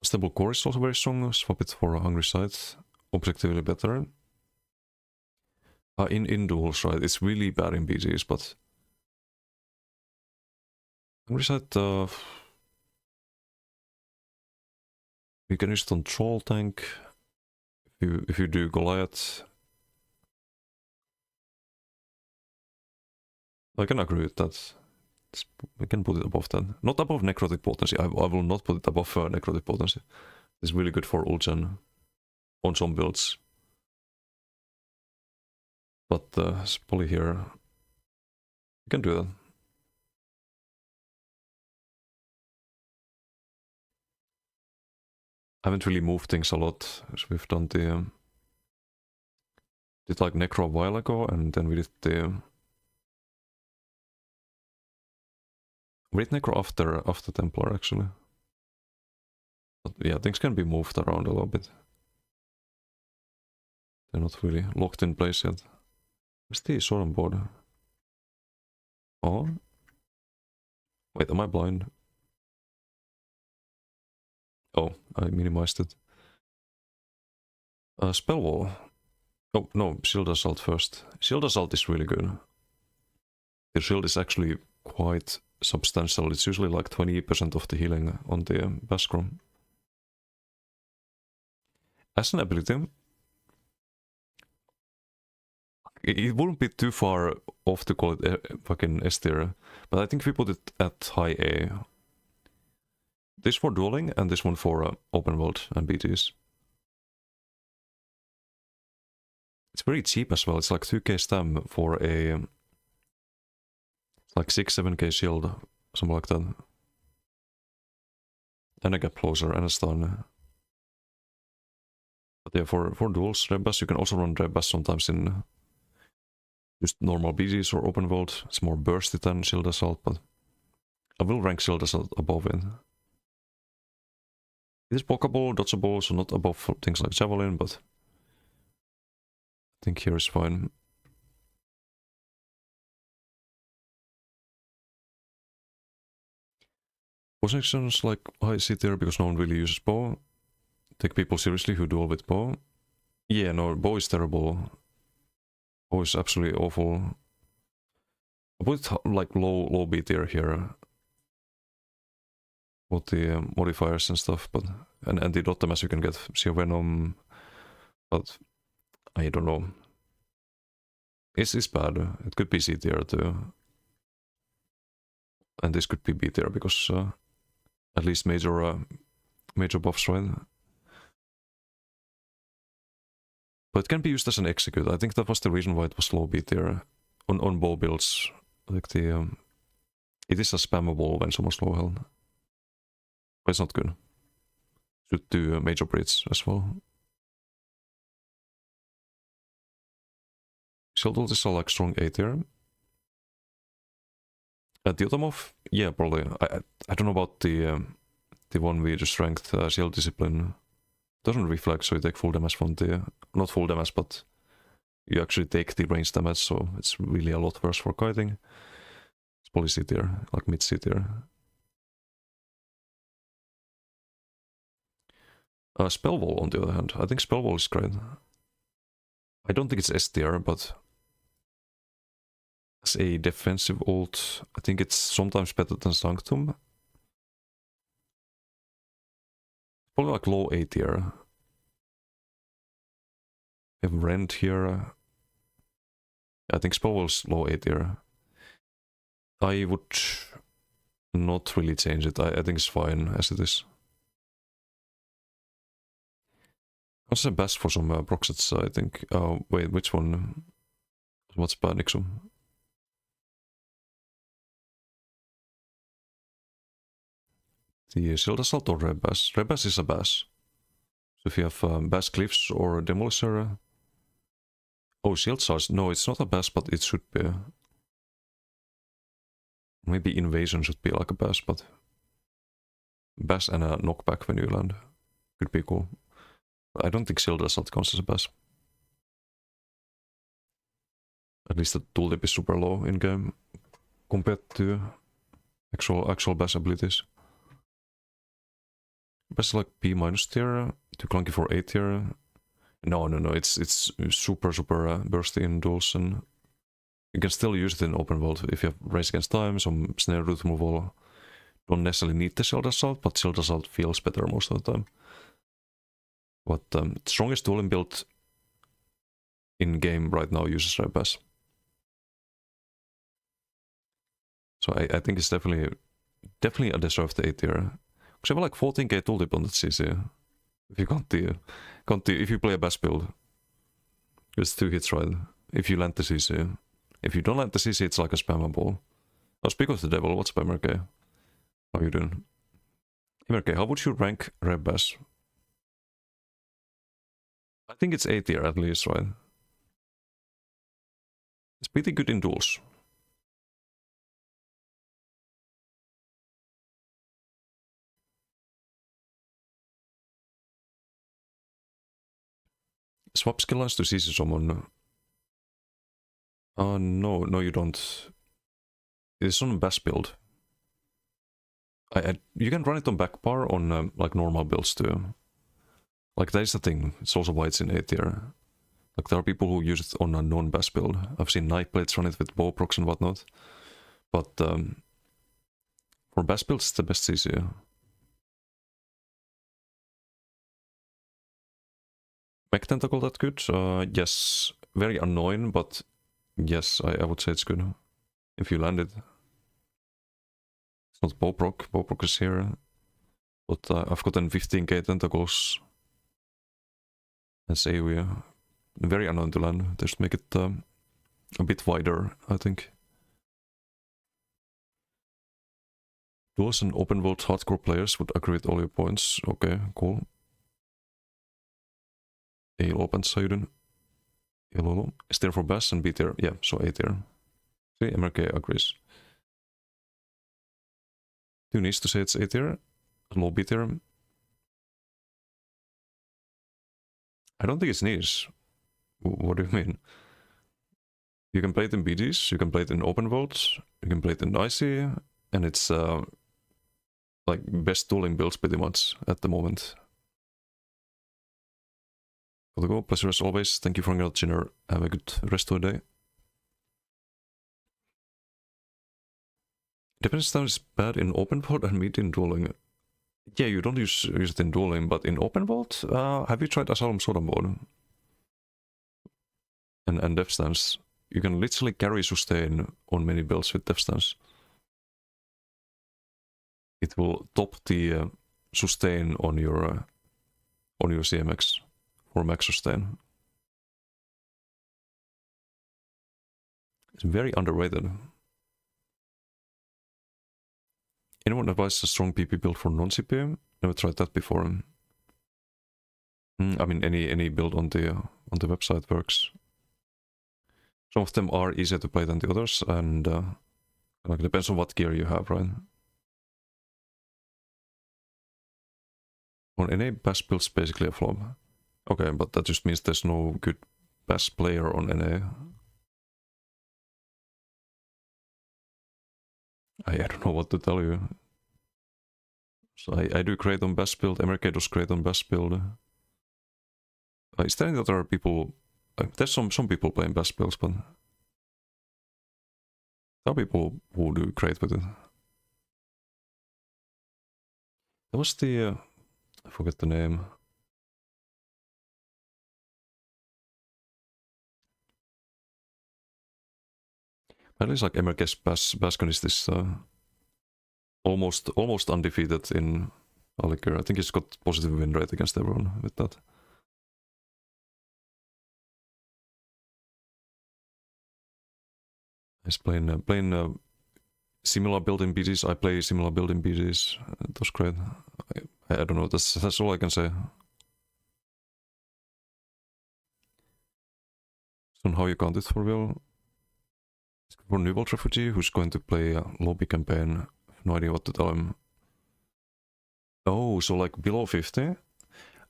Stable Core is also very strong, swap it for a Hungry Sight, objectively better. In duels, right, it's really bad in BGs, but... Hungry Sight, you can use it on Troll Tank, if you do Goliath. I can agree with that. We can put it above that. Not above Necrotic Potency. I will not put it above Necrotic Potency. It's really good for ult gen on some builds. But Poly here, you can do that. I haven't really moved things a lot, as we've done the... did like Necro a while ago, and then we did the... we did Necro after Templar, actually. But yeah, things can be moved around a little bit. They're not really locked in place yet. Where's the Sword and Board? Oh? Wait, am I blind? Oh, I minimized it. Spell Wall. Oh, no, Shield Assault first. Shield Assault is really good. The shield is actually quite substantial. It's usually like 20% of the healing on the Bascrom. As an ability, it wouldn't be too far off to call it fucking S tier, but I think we put it at high A. This for dueling and this one for open world and BTs. It's very cheap as well. It's like 2k stam for a like 6-7k shield, something like that. And a gap closer and a stun. But yeah, for duels, Rebbas, you can also run Rebbas sometimes in just normal BGs or open world. It's more bursty than Shield Assault, but I will rank Shield Assault above it. It is blockable, dodgeable, so not above things like Javelin, but I think here is fine. Positions like high C tier because no one really uses bow. Take people seriously who duel with bow. Yeah, no, bow is terrible. Bow is absolutely awful. I put like low B tier here. With the modifiers and stuff, but and the dot as you can get Sea Venom, but I don't know. It's bad. It could be C tier too. And this could be B tier because at least major buffs, right? But it can be used as an execute. I think that was the reason why it was low B tier on bow builds. Like the it is a spammable when someone's low health. But it's not good. Should do major breeds as well. Shield ult is like strong A tier. The Otomov, yeah, probably. I don't know about the one we just ranked, Shield Discipline. Doesn't reflect, so you take full damage from the... Not full damage, but you actually take the range damage, so it's really a lot worse for kiting. It's probably C tier, like mid C tier. Spellwall, on the other hand. I think Spellwall is great. I don't think it's S tier, but as a defensive ult, I think it's sometimes better than Sanctum. Probably like low A tier. We have Rend here. I think Spellwall's low A tier. I would not really change it. I think it's fine as it is. What's the best for some proxets, I think? Wait, which one? What's bad, Nixum? The Shield Assault or Rebbas? Rebbas is a bass. So if you have Bass Cliffs or Demolisher... Oh, Shield Charge. No, it's not a bass, but it should be. Maybe Invasion should be like a bass, but... Bass and a knockback when you land. Could be cool. I don't think Shield Assault counts as a bass. At least the tooltip is super low in game compared to actual bass abilities. Bass like B minus tier, too clunky for A tier. No, it's super bursty in duels, and you can still use it in open world if you have race against time, some snare root removal. Don't necessarily need the Shield Assault, but Shield Assault feels better most of the time. But strongest dueling build in game right now uses Rebbas. So I think it's definitely a deserved A tier. Because you have like 14k tooltip on that CC. If you if you play a bass build. It's 2 hits, right? If you land the CC. If you don't land the CC, it's like a spammable. Oh, speak of the devil, what's up, MRK? How are you doing? MRK, how would you rank Rebbas? I think it's A tier at least, right? It's pretty good in duels. Swap skill lines to CC someone. No, you don't. It's on bass build. You can run it on backbar on like normal builds too. Like that is the thing. It's also why it's in A tier. Like there are people who use it on a non-bass build. I've seen Nightblades run it with bow procs and whatnot. But for bass builds, it's the best CC. Mech Tentacle that good? Yes. Very annoying, but yes, I would say it's good. If you land it. It's not bow proc. Bow proc is here. But I've gotten 15k tentacles. That's AoE. very annoying to land. Just make it a bit wider, I think. Duels and open world hardcore players would agree with all your points. Okay, cool. A open Sayuden. Hello. S tier for Bass and B tier. Yeah, so A tier. See, MRK agrees. Too nice to say it's A tier. Low B tier. I don't think it's niche. What do you mean? You can play it in BGs, you can play it in open world, you can play it in Icy, and it's like best dueling builds pretty much at the moment. Gotta go, pleasure as always. Thank you for hanging out, Jinner. Have a good rest of the day. Defense down is bad in open world and mid in dueling. Yeah, you don't use it in dueling, but in open world, have you tried Asylum Soda mode? And Death Stance? You can literally carry sustain on many builds with Death Stance. It will top the sustain on your CMX for max sustain. It's very underrated. Anyone advise a strong PP build for non-CP? Never tried that before. I mean, any build on the website works. Some of them are easier to play than the others, and like depends on what gear you have, right? On NA, Bass build's basically a flop. Okay, but that just means there's no good Bass player on NA. I don't know what to tell you. So I do great on Bass build, MRK does great on Bass build. Is there any other people... there's some people playing Bass builds, but... there are people who do great with it. There was the... I forget the name. At least like MRK's Bascon is this almost undefeated in Alikir. I think he's got positive win rate against everyone with that. He's playing similar build in BGs. I play similar build in BGs. It was great. I don't know. That's all I can say. So how you count it for real? For New World Refugee, who's going to play a lobby campaign. No idea what to tell him. Oh, so like below 50?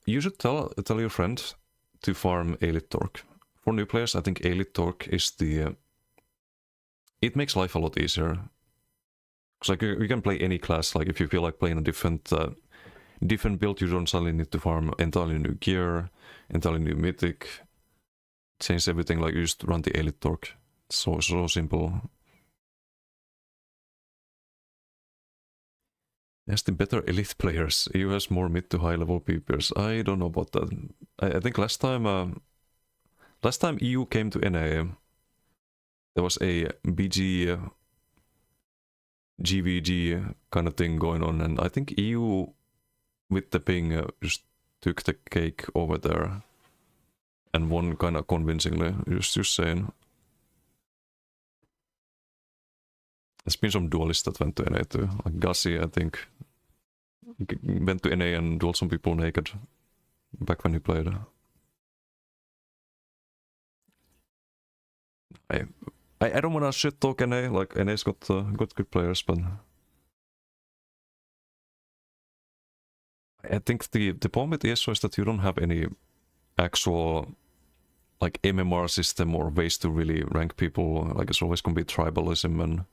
You should tell your friend to farm Elite Torque. For new players, I think Elite Torque is the... it makes life a lot easier. Because like you can play any class, like if you feel like playing a different build, you don't suddenly need to farm entirely new gear, entirely new mythic. Change everything, like you just run the Elite Torque. So simple. As the better elite players, EU has more mid to high level PPers. I don't know about that. I think last time EU came to NA, there was a BG GVG kind of thing going on, and I think EU with the ping just took the cake over there and won kind of convincingly. Just saying. There's been some duelists that went to NA too. Like Gassi, I think, went to NA and dueled some people naked back when he played. I don't wanna shit talk NA. Like NA's got good players, but I think the problem with ESO is that you don't have any actual like MMR system or ways to really rank people. Like it's always gonna be tribalism and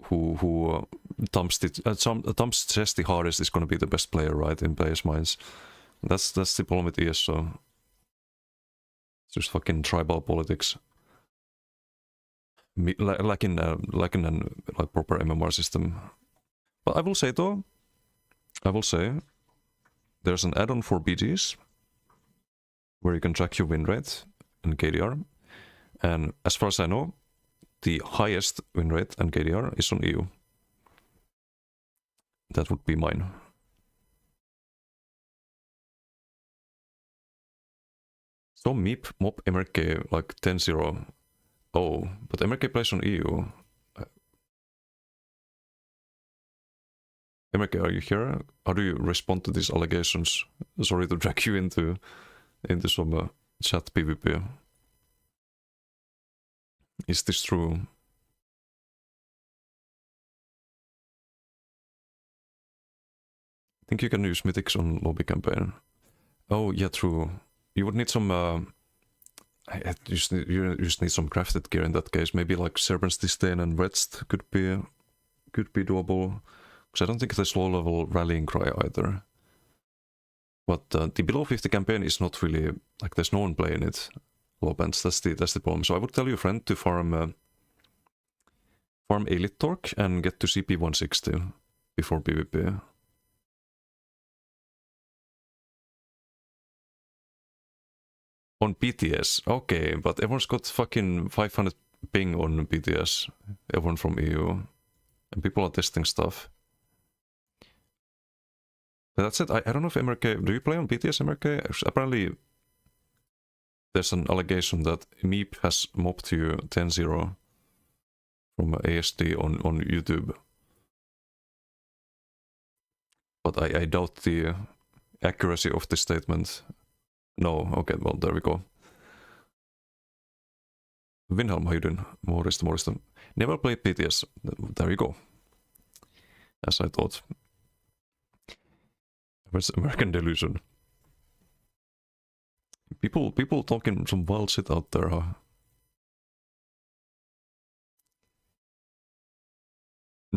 who thumps chest the hardest is gonna be the best player, right, in players' minds. That's the problem with ESO. It's just fucking tribal politics. Lacking an like proper MMR system. But I will say though, there's an add-on for BGs where you can track your win rate and KDR, and as far as I know, the highest win rate and KDR is on EU. That would be mine. Some Meep mob MRK like 10-0. Oh, but MRK plays on EU. MRK, are you here? How do you respond to these allegations? Sorry to drag you into some chat PvP. Is this true? I think you can use mythics on lobby campaign. Oh yeah, true. You would need some. You just need some crafted gear in that case. Maybe like Serpent's Disdain and Wretched could be doable. Because I don't think there's low level Rallying Cry either. But the below 50 campaign is not really like there's no one playing it. Low bands. That's the problem. So I would tell your friend to farm Elite Torque and get to CP 160 before PvP. On BTS, okay, but everyone's got fucking 500 ping on BTS. Everyone from EU, and people are testing stuff. But that's it. I don't know if MRK. Do you play on BTS MRK? Apparently, there's an allegation that Meep has mobbed you 10-0 from ASD on YouTube. But I doubt the accuracy of this statement. No, okay, well, there we go. Winhelm, how you doing? Morista. Never played BTS. There you go. As I thought. Where's American Delusion? People talking some wild shit out there, huh?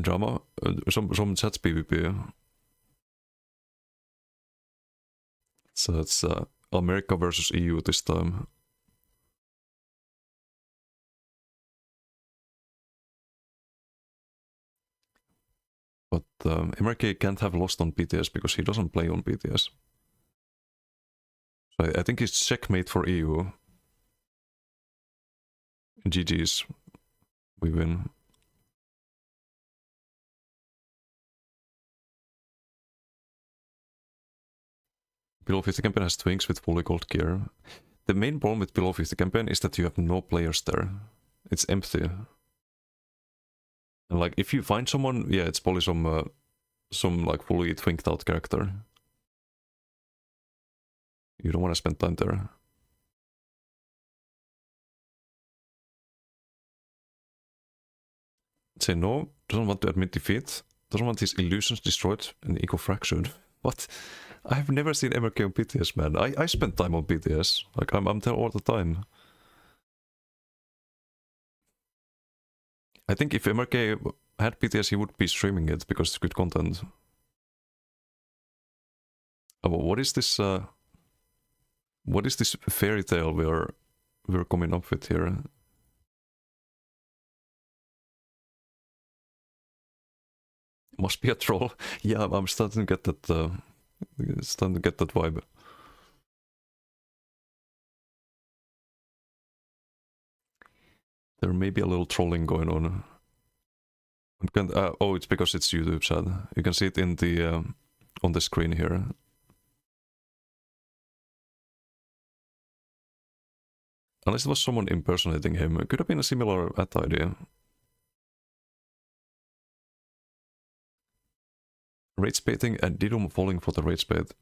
Drama? Some chats PvP. So it's America versus EU this time. But MRK can't have lost on BTS because he doesn't play on BTS. So I think it's checkmate for EU. GG's. We win. Below 50 campaign has twinks with fully gold gear. The main problem with below 50 campaign is that you have no players there. It's empty. And like if you find someone, yeah, it's probably some like fully twinked out character. You don't want to spend time there. Say no, doesn't want to admit defeat, doesn't want his illusions destroyed and ego fractured. What? I've never seen MRK on BTS, man. I spend time on BTS. Like I'm there all the time. I think if MRK had BTS, he would be streaming it because it's good content. What is this? What is this fairy tale we're coming up with here? Must be a troll. Yeah, I'm starting to get that. Starting to get that vibe. There may be a little trolling going on. Oh, it's because it's YouTube chat. You can see it in the on the screen here. Unless it was someone impersonating him, it could have been a similar idea. Rage baiting and Didum falling for the rage bait.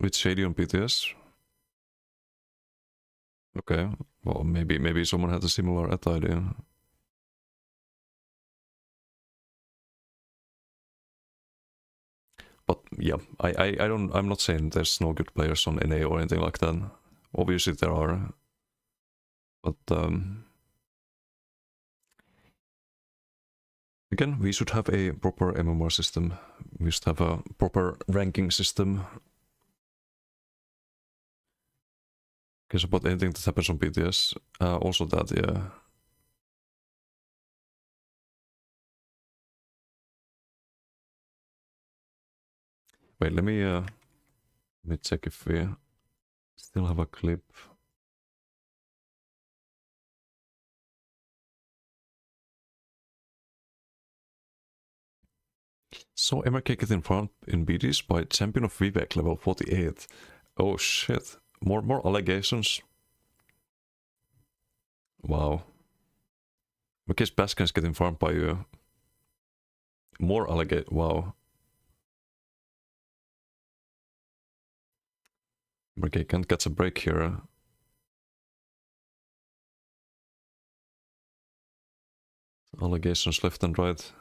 With Shady on BTS. Okay, well maybe someone had a similar idea. But yeah, I'm not saying there's no good players on NA or anything like that. Obviously there are. But again, we should have a proper MMR system. We should have a proper ranking system. Cares about anything that happens on BTS. Also that, yeah. Wait, let me check if we still have a clip. So MRK getting farmed in BDs by Champion of Vivek level 48. Oh shit. More allegations. Wow. MRK's Bastion is getting farmed by you. More allegate. Wow. MRK can't catch a break here. Allegations left and right.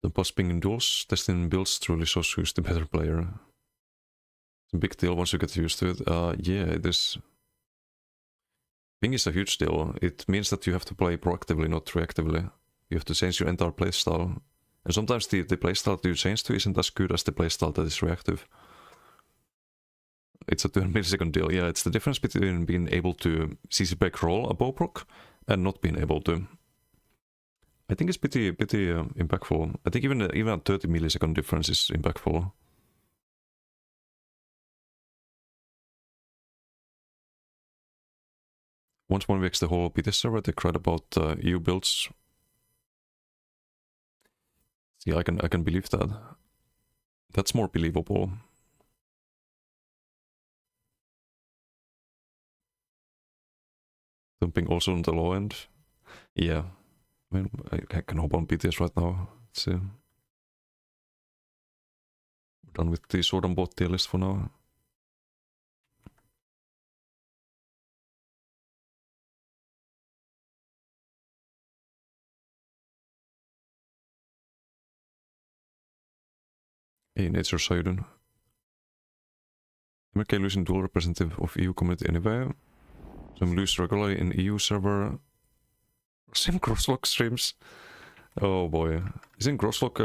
The boss being in duels, testing builds truly shows who's the better player. It's a big deal once you get used to it. Yeah, it is. Ping is a huge deal. It means that you have to play proactively, not reactively. You have to change your entire playstyle. And sometimes the playstyle that you change to isn't as good as the playstyle that is reactive. It's a 200 millisecond deal. Yeah, it's the difference between being able to CC break roll a bow proc and not being able to. I think it's pretty impactful. I think even a 30 millisecond difference is impactful. Once one weeks the whole BT server, they cried about EU builds. See, I can believe that. That's more believable. Dumping also on the low end. Yeah. I mean, I can hop on BTS right now. Let's see. We're done with the sword and bot tier list for now. Hey, Nature Sidon. MRK losing dual representative of EU community anyway. Some lose regularly in EU server. Same crosslock streams. Oh boy. Isn't crosslock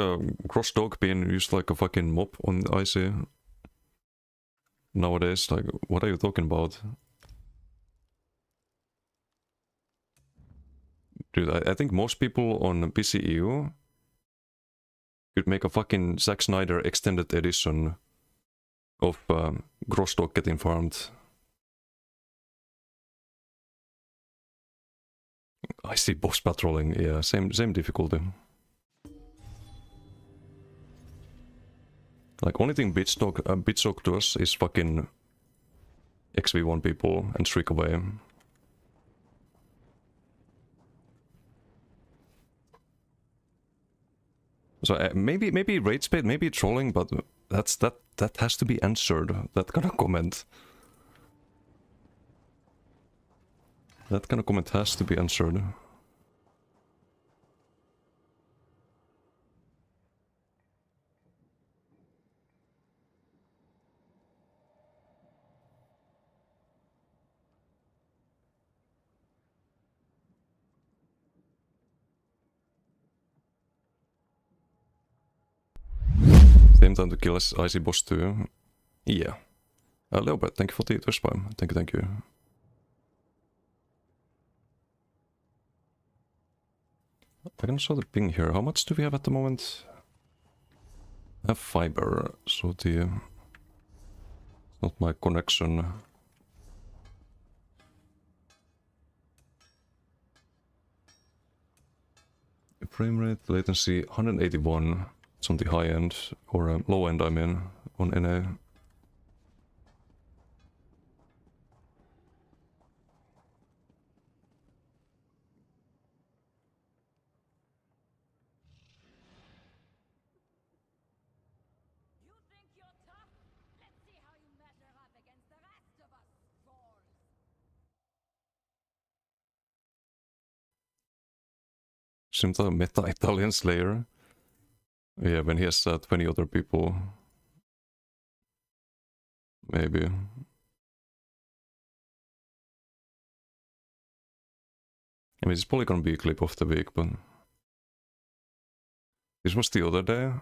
crossdog being used like a fucking mop on IC nowadays? Like, what are you talking about? Dude, I think most people on PCEU could make a fucking Zack Snyder extended edition of crossdog getting farmed. I see boss patrolling, yeah, same difficulty. Like, only thing Bitstock does is fucking XV1 people and streak away. So maybe rage bait, maybe trolling, but that has to be answered. That kind of comment. That kind of comment has to be answered. Same time to kill as Icy Boss too. Yeah. Leopard, thank you for the Twitch Prime. Thank you. I can show the ping here. How much do we have at the moment? I have fiber, so the... not my connection. Frame rate, latency 181. It's on the high end, or low end I mean, on NA. Seems like a meta Italian Slayer. Yeah, when he has 20 other people. Maybe. I mean, it's probably gonna be a clip of the week, but... This was the other day.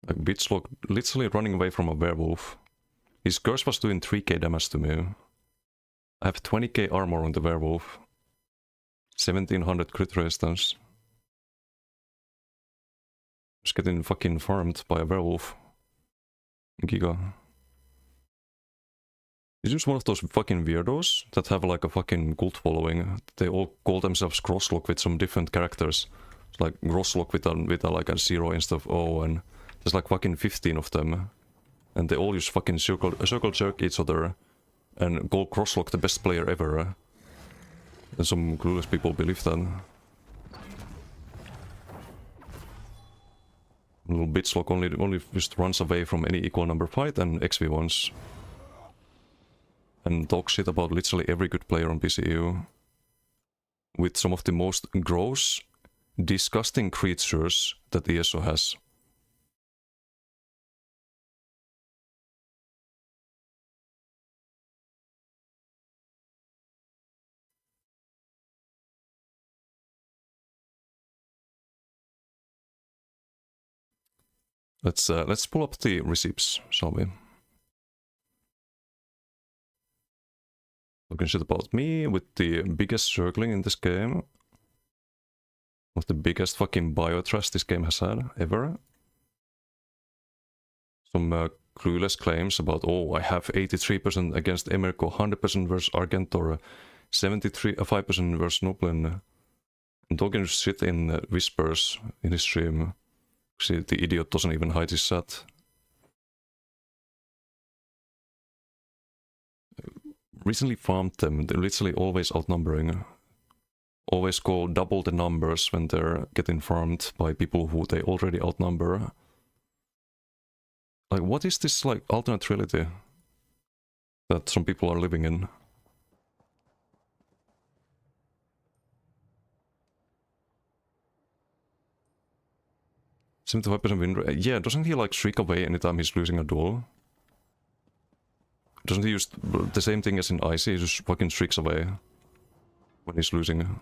Like, Bitchlock literally running away from a werewolf. His curse was doing 3k damage to me. I have 20k armor on the werewolf. 1700 crit resistance. Just getting fucking farmed by a werewolf. Giga. He's just one of those fucking weirdos that have like a fucking cult following. They all call themselves Crosslock with some different characters. It's like Crosslock with a like a 0 instead of O, and there's like fucking 15 of them. And they all use fucking circle jerk each other and call Crosslock the best player ever. And some clueless people believe that. Little bitchlock only just runs away from any equal number fight and XV1s. And talk shit about literally every good player on PCU. With some of the most gross, disgusting creatures that ESO has. Let's pull up the receipts, shall we? Talking shit about me with the biggest circling in this game. One of the biggest fucking biotrash this game has had ever. Some clueless claims about, oh, I have 83% against Emerko, 100% versus Argentor, 5% versus Nublin. And talking shit in whispers in his stream. See, the idiot doesn't even hide his chat. Recently farmed them, they're literally always outnumbering. Always go double the numbers when they're getting farmed by people who they already outnumber. Like, what is this, like, alternate reality that some people are living in? %75% win rate. Yeah, doesn't he, like, shriek away anytime he's losing a duel? Doesn't he use the same thing as in Icy? He just fucking shrieks away when he's losing.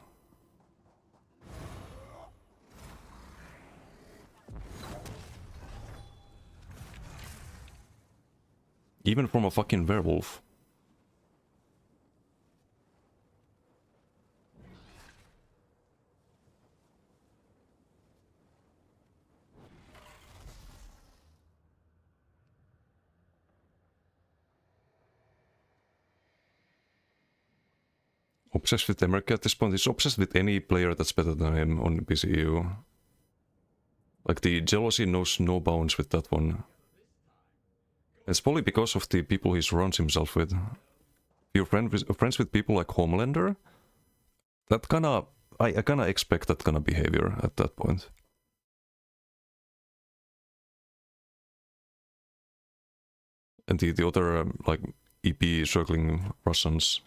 Even from a fucking werewolf. Obsessed with Emerka at this point. He's obsessed with any player that's better than him on PCU. Like, the jealousy knows no bounds with that one. It's probably because of the people he surrounds himself with. You're friends with people like Homelander, that kinda... I kinda expect that kind of behavior at that point. And the other, like, EP circling Russians...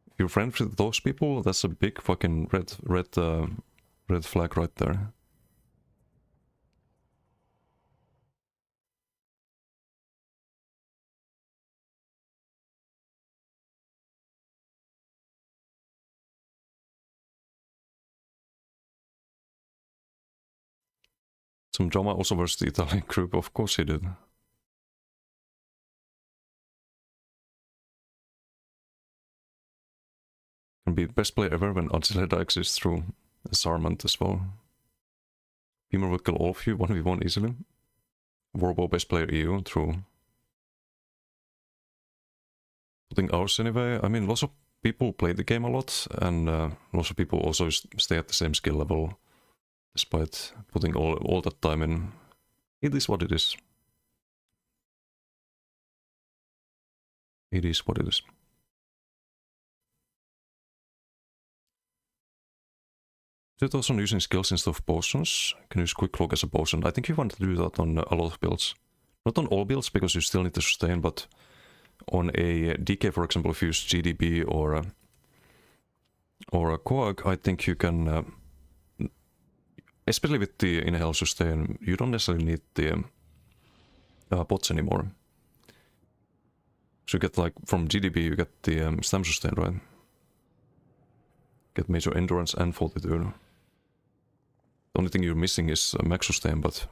If you're friends with those people, that's a big fucking red flag right there. Some drama also versus the Italian group, of course he did. Can be best player ever when Anceleda exists through Sarmant as well. Beamer will kill all of you, 1v1 easily. Warbo best player EU through. Putting ours anyway. I mean, lots of people play the game a lot, and lots of people also stay at the same skill level, despite putting all that time in. It is what it is. It is what it is. 2000 using skills instead of potions. Can use quick look as a potion. I think you want to do that on a lot of builds. Not on all builds, because you still need to sustain, but on a DK, for example, if you use GDB or a Coag, I think you can, especially with the inhale sustain, you don't necessarily need the pots anymore. So you get, like, from GDB you get the stam sustain, right? Get major endurance and fortitude. The only thing you're missing is max sustain, but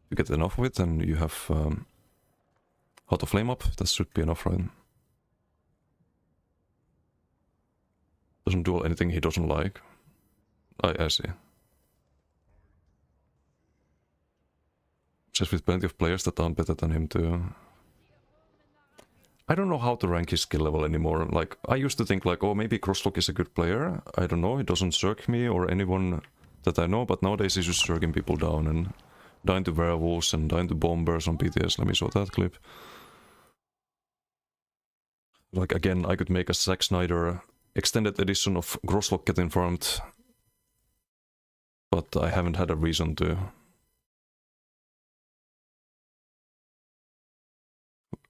you get enough of it and you have how to flame up. That should be enough, right? Doesn't do anything he doesn't like. I see. Just with plenty of players that are better than him too. I don't know how to rank his skill level anymore. Like, I used to think like, oh, maybe Crosslock is a good player. I don't know, it doesn't circ me or anyone that I know, but nowadays he's just circing people down and dying to werewolves and dying to bombers on BTS. Let me show that clip. Like, again, I could make a Zack Snyder extended edition of Crosslock getting farmed, but I haven't had a reason to.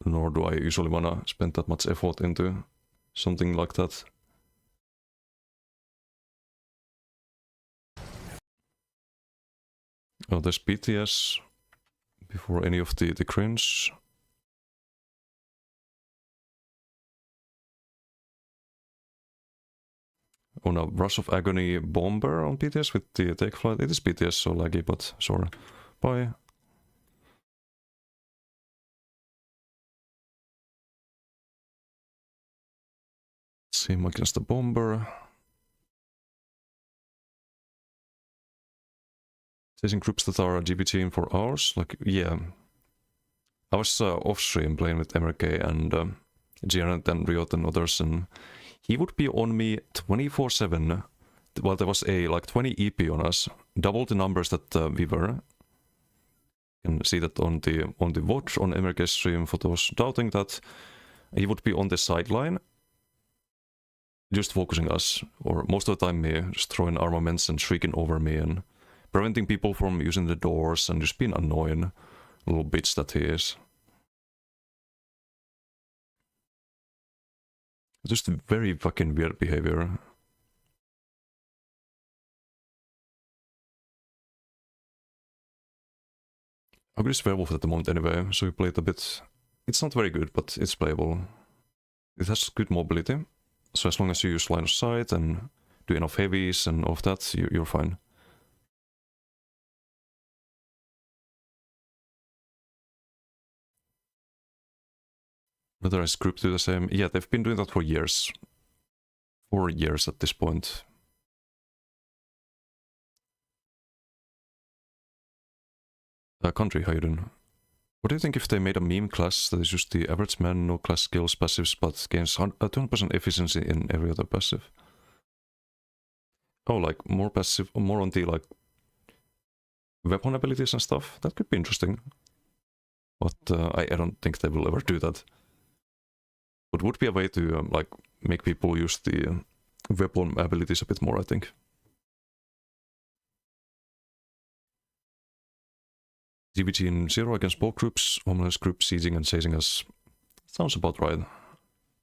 Nor do I usually wanna spend that much effort into something like that. Oh, there's BTS before any of the cringe. Oh no, Rush of Agony Bomber on BTS with the take flight. It is BTS, so laggy, but sorry. Bye. Same against the Bomber. Chasing groups that are GBGing for hours? Like, yeah. I was off stream playing with MRK and Gerard and Riot and others, and he would be on me 24/7. Well, there was a like 20 EP on us, double the numbers that we were. You can see that on the watch on MRK stream for those doubting that. He would be on the sideline, just focusing us, or most of the time me, just throwing armaments and shrieking over me and preventing people from using the doors and just being annoying little bitch that he is. Just very fucking weird behavior. I'm good as werewolf at the moment anyway, so we play it a bit. It's not very good, but it's playable. It has good mobility, so as long as you use line of sight and do enough heavies and all of that, you're fine. Whether is group do the same? Yeah, they've been doing that for years. 4 years at this point. Country, how you doing? What do you think if they made a meme class that is just the average man, no class skills, passives, but gains 200% efficiency in every other passive? Oh, like more passive, more on the like weapon abilities and stuff? That could be interesting. But I don't think they will ever do that. It would be a way to like make people use the weapon abilities a bit more, I think. GVG in 0 against both groups, homeless group sieging and chasing us. Sounds about right.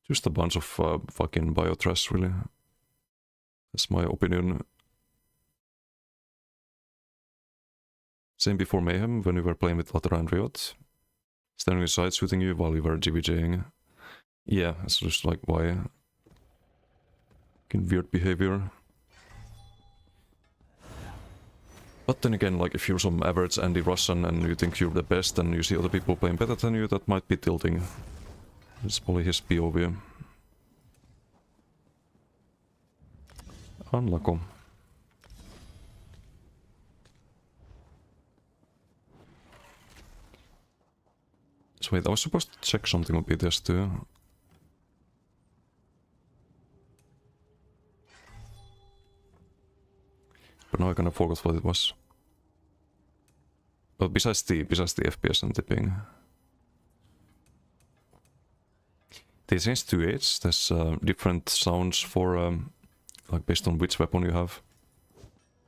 Just a bunch of fucking biotrash, really. That's my opinion. Same before Mayhem, when we were playing with Latera and Riot. Standing aside shooting you while we were GVGing. Yeah, it's just like, why? Fucking weird behavior. But then again, like, if you're some average Andy Russian and you think you're the best and you see other people playing better than you, that might be tilting. It's probably his POV. Unlucky. So wait, I was supposed to check something on BTS too. But now I kind of forgot what it was. But besides the FPS and the ping. They changed 2H. There's different sounds for like based on which weapon you have.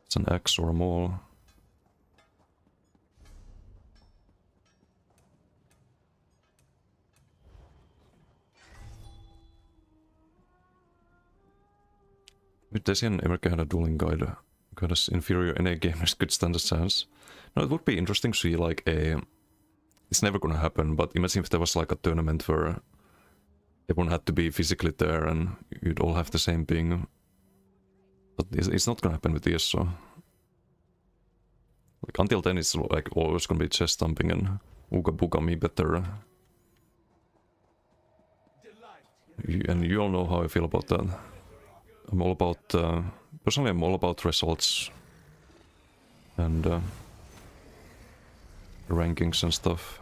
It's an axe or a maul. With Desi and America had a dueling guide. God, as inferior NA gamers could stand a chance. No, it would be interesting to see like a... It's never gonna happen, but imagine if there was like a tournament where everyone had to be physically there and you'd all have the same ping. But it's not gonna happen with this, so... Like, until then it's like always gonna be chest thumping and ooga booga me better. And you all know how I feel about that. I'm all about... personally, I'm all about results. And... rankings and stuff.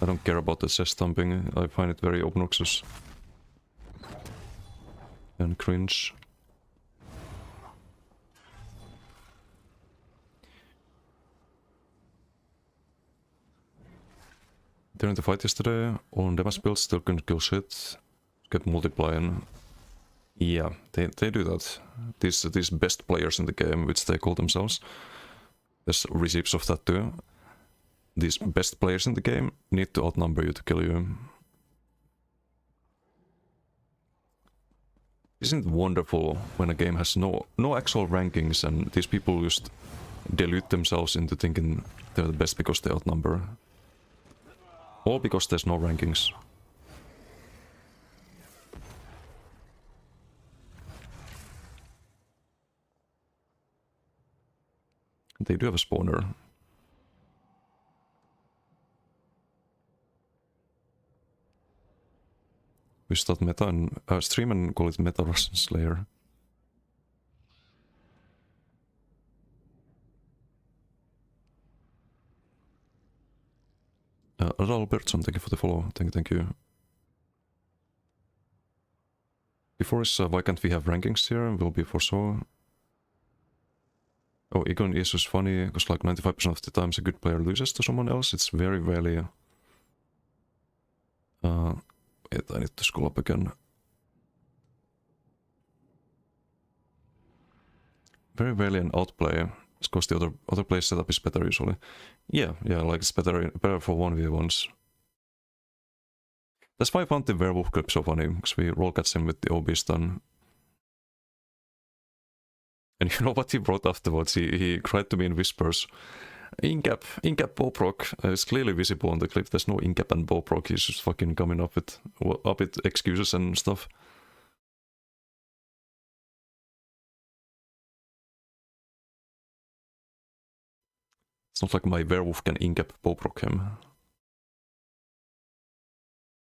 I don't care about the chest thumping. I find it very obnoxious and cringe. During the fight yesterday, on damage builds still couldn't kill shit. Kept multiplying. Yeah, they do that. These best players in the game, which they call themselves. There's receipts of that too. These best players in the game need to outnumber you to kill you. Isn't it wonderful when a game has no actual rankings and these people just delude themselves into thinking they're the best because they outnumber? All because there's no rankings. They do have a spawner. We start meta and stream and call it Meta Russian Slayer. Albertson, thank you for the follow. Thank you. Before is why can't we have rankings here? Will be for so. Oh, Egon is just funny because like 95% of the times a good player loses to someone else. It's very rarely. Wait, I need to scroll up again. Very rarely an outplay. It's because the other play setup is better usually. Yeah, like it's better for 1v1s. That's why I found the werewolf clip so funny, because we roll catch him with the OB stun. And you know what he wrote afterwards? He cried to me in whispers. Incap Boproc. It's clearly visible on the clip. There's no Incap and Boproc. He's just fucking coming up with excuses and stuff. It's not like my werewolf can Incap Boproc him.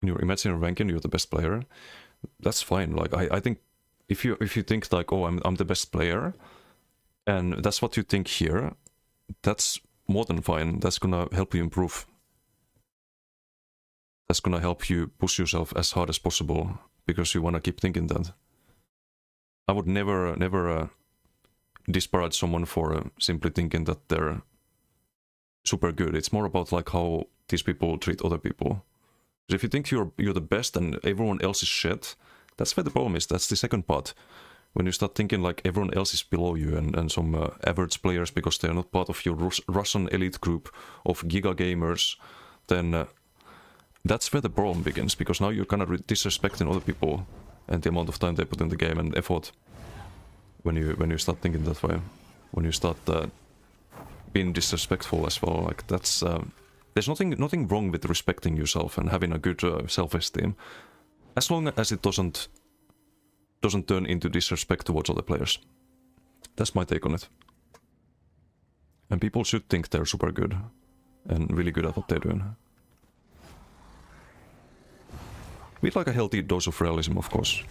In your imaginary ranking, you're the best player. That's fine. Like I think if you think like, oh, I'm the best player, and that's what you think here, that's more than fine. That's gonna help you improve. That's gonna help you push yourself as hard as possible because you wanna keep thinking that. I would never disparage someone for simply thinking that they're super good. It's more about like how these people treat other people. If you think you're the best and everyone else is shit, that's where the problem is. That's the second part. When you start thinking like everyone else is below you and some average players because they're not part of your Russian elite group of giga gamers, then that's where the problem begins. Because now you're kind of disrespecting other people and the amount of time they put in the game and effort. When you start thinking that way, when you start being disrespectful as well, like that's there's nothing wrong with respecting yourself and having a good self-esteem, as long as it doesn't turn into disrespect towards other players. That's my take on it. And people should think they're super good and really good at what they're doing. With like a healthy dose of realism, of course.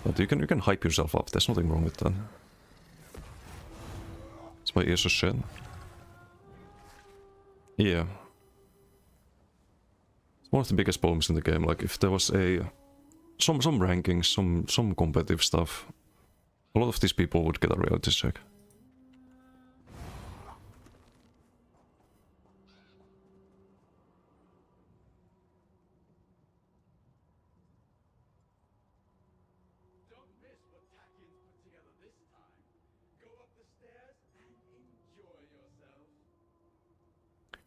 But you can hype yourself up. There's nothing wrong with that. It's my ears are shit. Yeah. It's one of the biggest problems in the game. Like if there was some rankings, some competitive stuff, a lot of these people would get a reality check.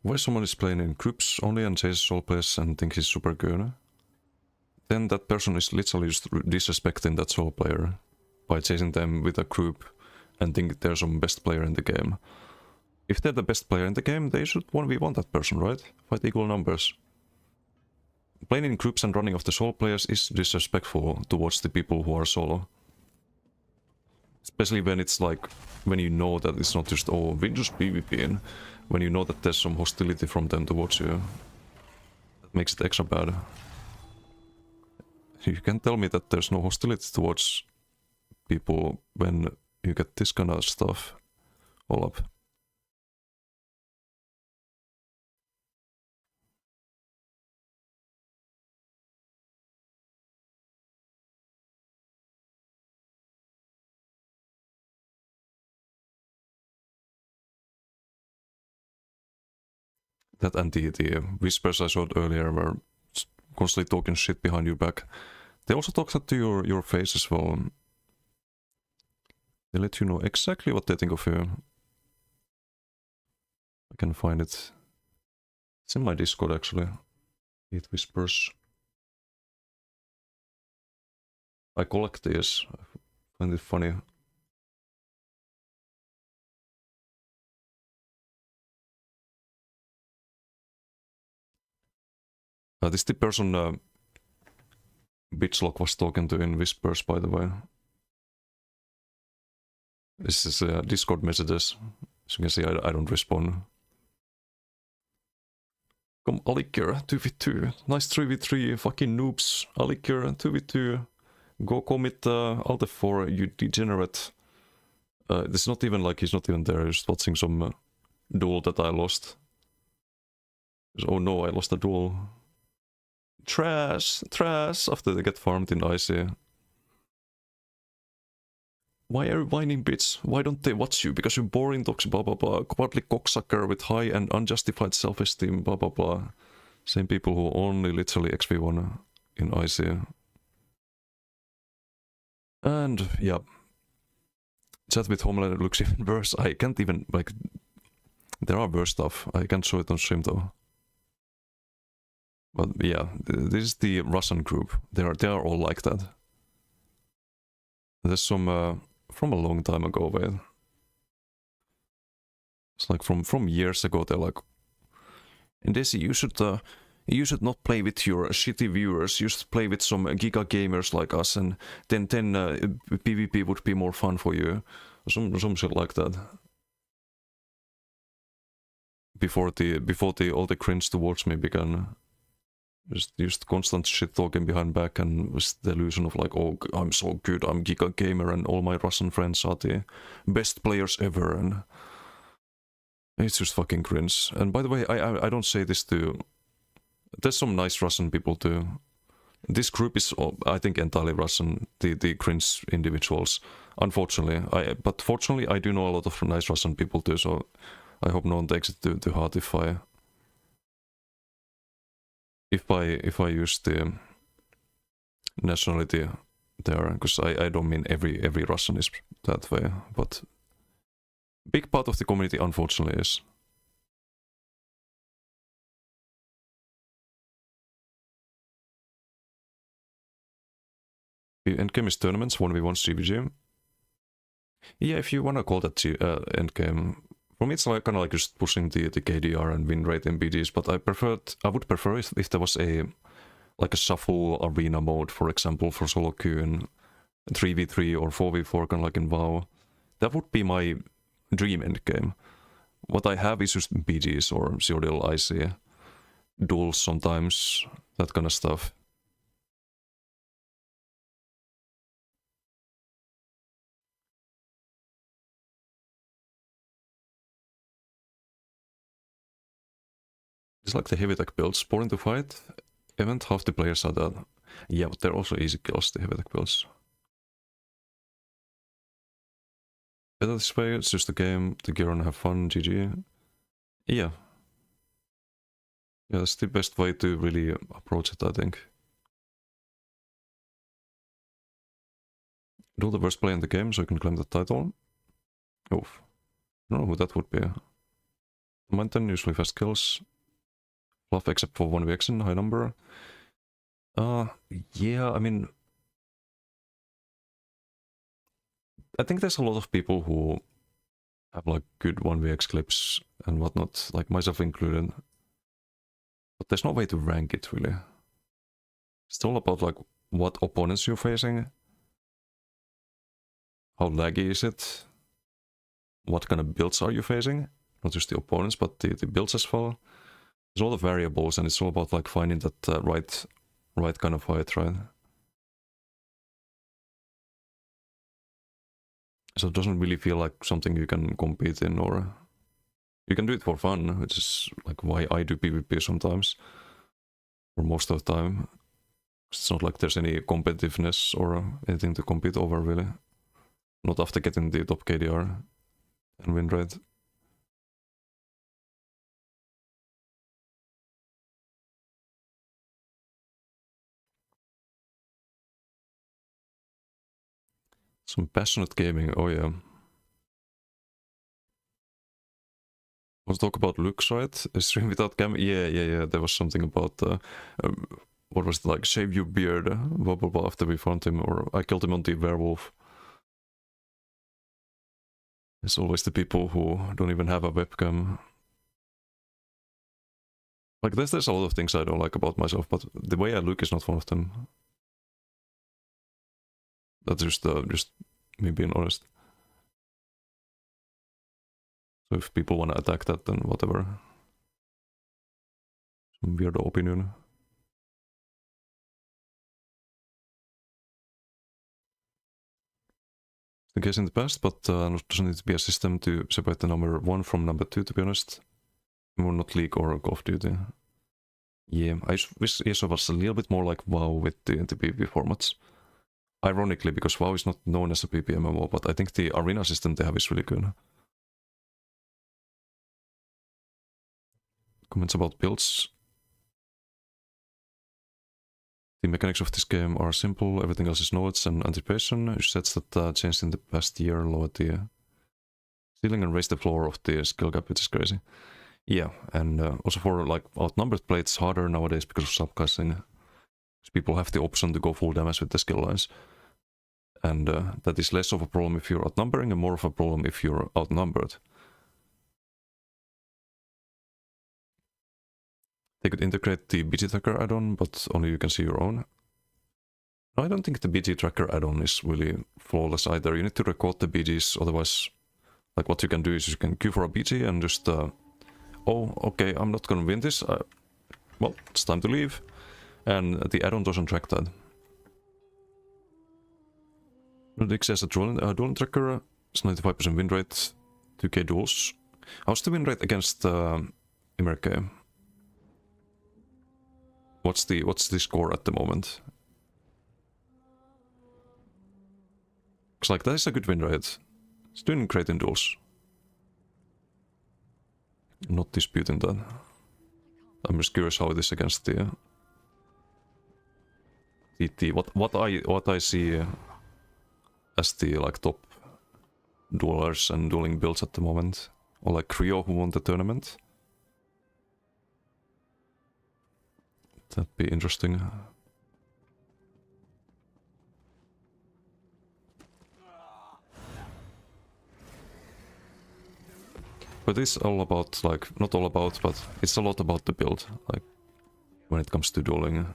Why someone is playing in groups only and chases all players and thinks he's super good, then that person is literally just disrespecting that solo player by chasing them with a group and think they're some best player in the game. If they're the best player in the game, they should 1v1 that person, right? Fight equal numbers. Playing in groups and running off the solo players is disrespectful towards the people who are solo. Especially when it's like, when you know that it's not just, oh, we just PvPing. When you know that there's some hostility from them towards you. That makes it extra bad. You can't tell me that there's no hostility towards people when you get this kind of stuff all up. That and the whispers I showed earlier were constantly talking shit behind your back. They also talk that to your face as well. They let you know exactly what they think of you. I can find it. It's in my Discord actually. It whispers. I collect these. I find it funny. This is the person Bitchlock was talking to in Whispers, by the way. This is Discord messages. As you can see, I don't respond. Come, Alikir, 2v2. Nice 3v3, fucking noobs. Alikir, 2v2. Go commit Alt F4, you degenerate. This is not even like he's not even there, he's just watching some duel that I lost. Oh no, I lost a duel. Trash, trash, after they get farmed in Icy. Why are you whining, bitch? Why don't they watch you? Because you're boring, toxic, blah blah blah. Cowardly cocksucker with high and unjustified self-esteem, blah blah blah. Same people who only literally XP1 in Icy. And, yeah. Chat with Homeland looks even worse. I can't even, like... There are worse stuff. I can't show it on stream though. But yeah, this is the Russian group. They are all like that. There's some from a long time ago, wait. It's like from years ago. They're like, and Desi, you should not play with your shitty viewers. You should play with some giga gamers like us, and then PvP would be more fun for you. Some shit like that. Before all the cringe towards me began. Just constant shit talking behind back and with the illusion of like, oh, I'm so good, I'm giga gamer, and all my Russian friends are the best players ever, and it's just fucking cringe. And by the way, I don't say this to... There's some nice Russian people too. This group is, I think, entirely Russian, the cringe individuals. Unfortunately, but fortunately, I do know a lot of nice Russian people too, so I hope no one takes it too hard if I use the nationality there, because I don't mean every Russian is that way, but big part of the community unfortunately is. Endgame is tournaments, 1v1 CVG. Yeah, if you wanna call that endgame. For me, it's like kind of like just pushing the KDR and win rate in BGs, but I would prefer if there was a shuffle arena mode, for example, for solo queue in 3v3 or 4v4, kind of like in WoW. That would be my dream endgame. What I have is just BGs or CODL IC, duels sometimes, that kind of stuff. It's like the heavy tech builds. Boring to fight. Event, half the players are dead. Yeah, but they're also easy kills, the heavy tech builds. Better this way, it's just a game, to gear and have fun, GG. Yeah. Yeah, that's the best way to really approach it, I think. Do the worst play in the game so you can claim the title. Oof. I don't know who that would be. Mountain, usually fast kills. Fluff except for 1vx in high number. Yeah, I mean... I think there's a lot of people who have like good 1vx clips and whatnot, like myself included. But there's no way to rank it really. It's all about like what opponents you're facing. How laggy is it? What kind of builds are you facing? Not just the opponents, but the builds as well. There's a lot of variables, and it's all about like finding that right kind of fight, right? So it doesn't really feel like something you can compete in, or you can do it for fun, which is like why I do PvP sometimes, or most of the time. It's not like there's any competitiveness or anything to compete over, really. Not after getting the top KDR and win rate. Some passionate gaming, oh yeah. Want to talk about looks, right? A stream without cam? Yeah. There was something about, what was it, like, shave your beard, blah blah blah, after we found him, or I killed him on the werewolf. It's always the people who don't even have a webcam. Like, there's a lot of things I don't like about myself, but the way I look is not one of them. That's just me being honest. So if people want to attack that, then whatever. Some weird opinion. The case in the past, but doesn't need to be a system to separate the number 1 from number 2, to be honest. More not League or Call of Duty. Yeah, I wish ESO was a little bit more like WoW with the PvP formats. Ironically, because WoW is not known as a PvP MMO, but I think the arena system they have is really good. Comments about builds. The mechanics of this game are simple, everything else is knowledge and anticipation. Sets that changed in the past year, lowered the ceiling and raised the floor of the skill gap, which is crazy. Yeah, and also for like outnumbered play, it's harder nowadays because of subclassing. People have the option to go full damage with the skill lines. And that is less of a problem if you're outnumbering and more of a problem if you're outnumbered. They could integrate the BG tracker add-on, but only you can see your own. I don't think the BG tracker add-on is really flawless either. You need to record the BGs, otherwise, like what you can do is you can queue for a BG and just, oh, okay, I'm not gonna win this. Well, it's time to leave. And the add-on doesn't track that. Nodix has a dueling tracker, it's 95% win rate, 2k duels. How's the win rate against Imerke? What's the score at the moment? Looks like that is a good win rate. It's doing great in duels. I'm not disputing that. I'm just curious how it is against the what I see as the like top duelers and dueling builds at the moment, or like Creo who won the tournament. That'd be interesting. But it's all about, like, not all about, but it's a lot about the build, like, when it comes to dueling,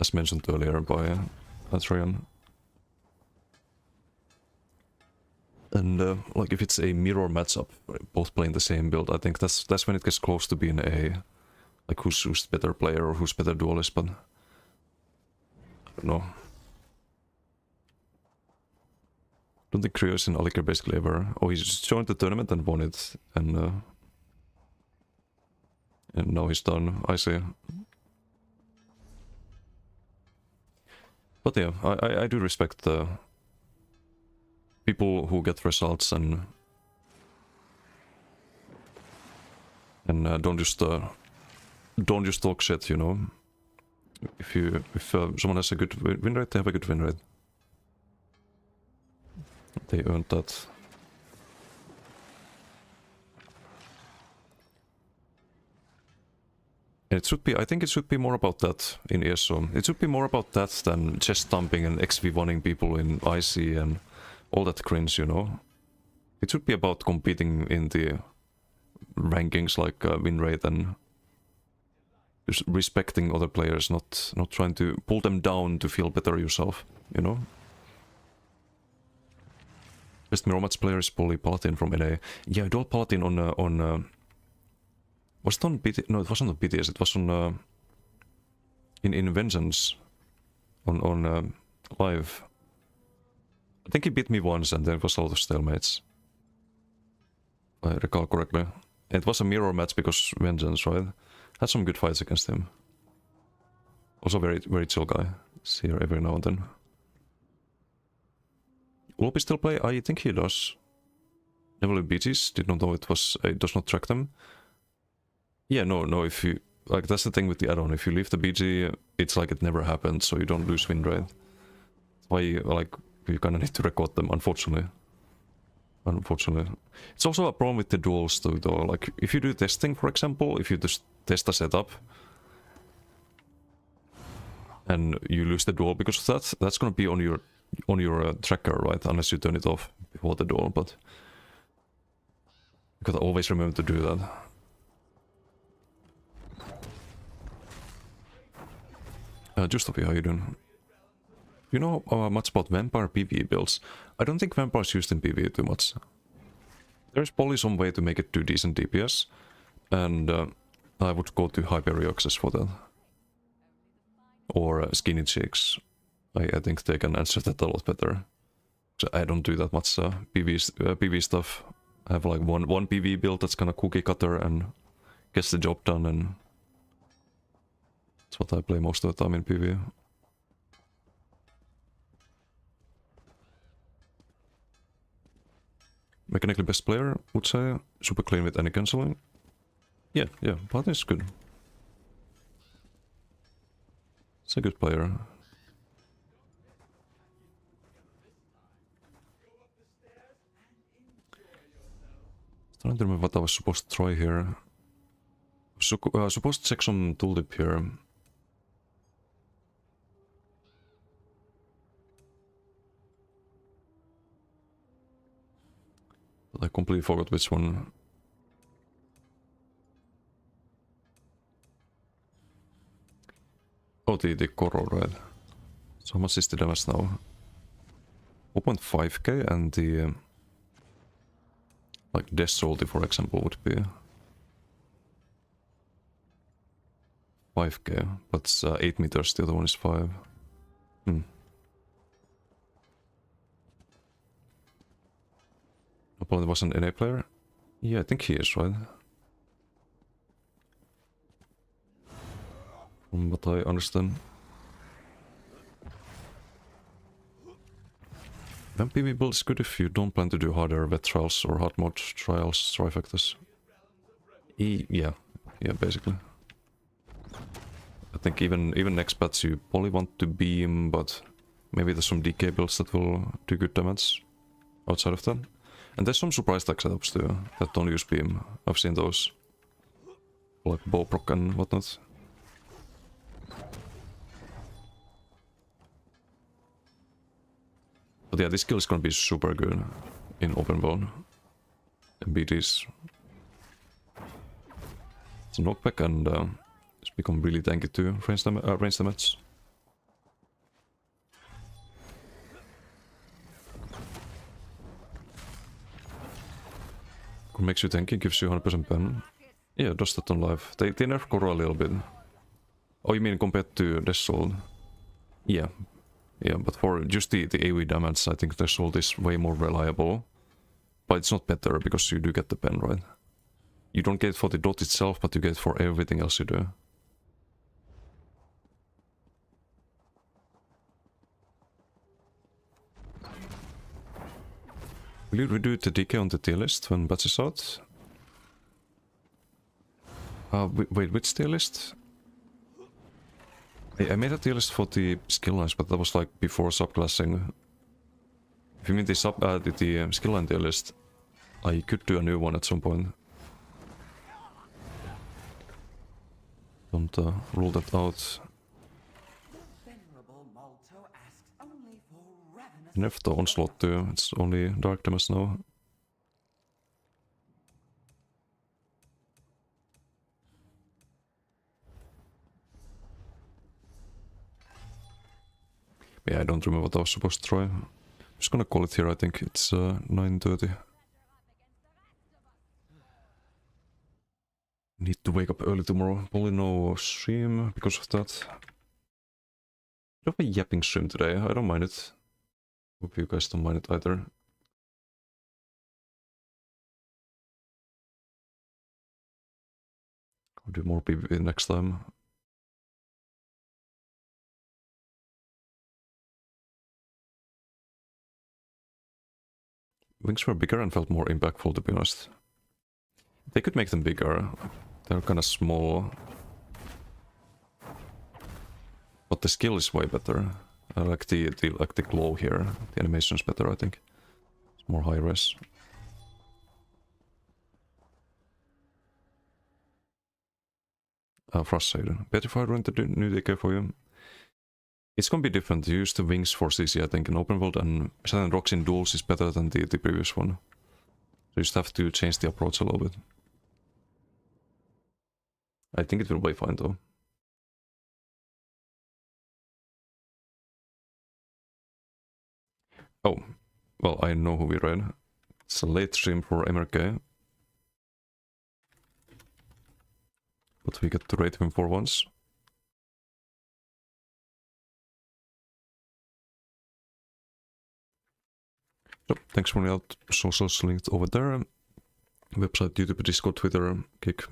as mentioned earlier by Atrian. And, like, if it's a mirror matchup, both playing the same build, I think that's when it gets close to being a, like, who's better player or who's better duelist, but I don't know. Don't think Creo is in Alikir basically ever. Oh, he just joined the tournament and won it, and now he's done. I see. But yeah, I do respect the people who get results and don't just talk shit, you know. If someone has a good win rate, they have a good win rate. They earned that. And it should be, I think it should be more about that in ESO. It should be more about that than chest thumping and XV1ing people in IC and all that cringe, you know. It should be about competing in the rankings like win rate and just respecting other players, not trying to pull them down to feel better yourself, you know. Best mirror match player is probably Paladin from NA. Yeah, dual Paladin on was it on BTS? No, it wasn't on BTS. It was on in Vengeance on live. I think he beat me once, and there was a lot of stalemates. If I recall correctly. It was a mirror match because Vengeance, right? Had some good fights against him. Also very chill guy. See here every now and then. Will he still play? I think he does. Never leave BGs, did not know it does not track them. Yeah, no, if you, like, that's the thing with the add-on, if you leave the BG, it's like it never happened, so you don't lose win rate. That's why, like, you kind of need to record them, unfortunately. Unfortunately. It's also a problem with the duels though, like if you do testing, for example, if you just test a setup and you lose the duel because of that, that's gonna be on your tracker, right? Unless you turn it off before the duel, but you gotta always remember to do that. Justopi, how you doing? You know much about vampire PvE builds? I don't think vampires used in PvE too much. There's probably some way to make it do decent DPS, and I would go to Hyperioxes for that. Or Skinny Cheeks. I think they can answer that a lot better. So I don't do that much PvE stuff. I have like one PvE build that's kind of cookie cutter and gets the job done, and that's what I play most of the time in PvE. Mechanically best player, would say. Super clean with any cancelling. Yeah, but it's good. It's a good player. Trying to remember what I was supposed to try here. Supposed to check some tooltip here. But I completely forgot which one. Oh, the Koro, right? So how much is the damage now? 0.5k, and the like Death Salty, for example, would be 5k, but it's 8 meters, the other one is 5. Opponent was an NA player? Yeah, I think he is, right? From what I understand. Vamp PvE build is good if you don't plan to do harder vet trials or hard mode trials, trifectas. Yeah, basically. I think even next patch you probably want to beam, but maybe there's some DK builds that will do good damage outside of that. And there's some surprise tag setups too that don't use beam. I've seen those. Like Bowproc and whatnot. But yeah, this skill is gonna be super good in open world. And BTs. It's a knockback and it's become really tanky too, range damage. Makes you tanky, gives you 100% pen. Yeah, does that on live. They nerf Koro a little bit. Oh, you mean compared to Death Salt? Yeah, but for just the AoE damage, I think Death Salt is way more reliable. But it's not better, because you do get the pen, right? You don't get it for the dot itself, but you get it for everything else you do. Will you redo the DK on the tier list when batch is out? Wait, which tier list? I made a tier list for the skill lines, but that was like before subclassing. If you mean the skill line tier list, I could do a new one at some point. Don't rule that out. Nerf the onslaught too, it's only dark damage now. Yeah, I don't remember what I was supposed to try. I'm just gonna call it here, I think it's 9:30. Need to wake up early tomorrow, probably no stream because of that. I have a yapping stream today, I don't mind it. Hope you guys don't mind it either. I'll do more PvP next time. Wings were bigger and felt more impactful, to be honest. They could make them bigger. They're kind of small. But the skill is way better. I like the glow here. The animation's better, I think. It's more high res. Frosthaven. Petrified run the new DK for you. It's gonna be different. You use the wings for CC, I think, in open world, and Saturn Rocks in duels is better than the previous one. So you just have to change the approach a little bit. I think it will be fine though. Oh, well, I know who we read. It's a late stream for MRK. But we get to rate him for once. So, thanks for out. Socials linked over there. Website, YouTube, Discord, Twitter, Kick.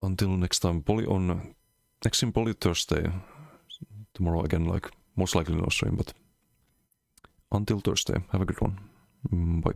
Until next time, Poly on next in Poly Thursday. Tomorrow again, like most likely no stream, but until Thursday, have a good one. Bye.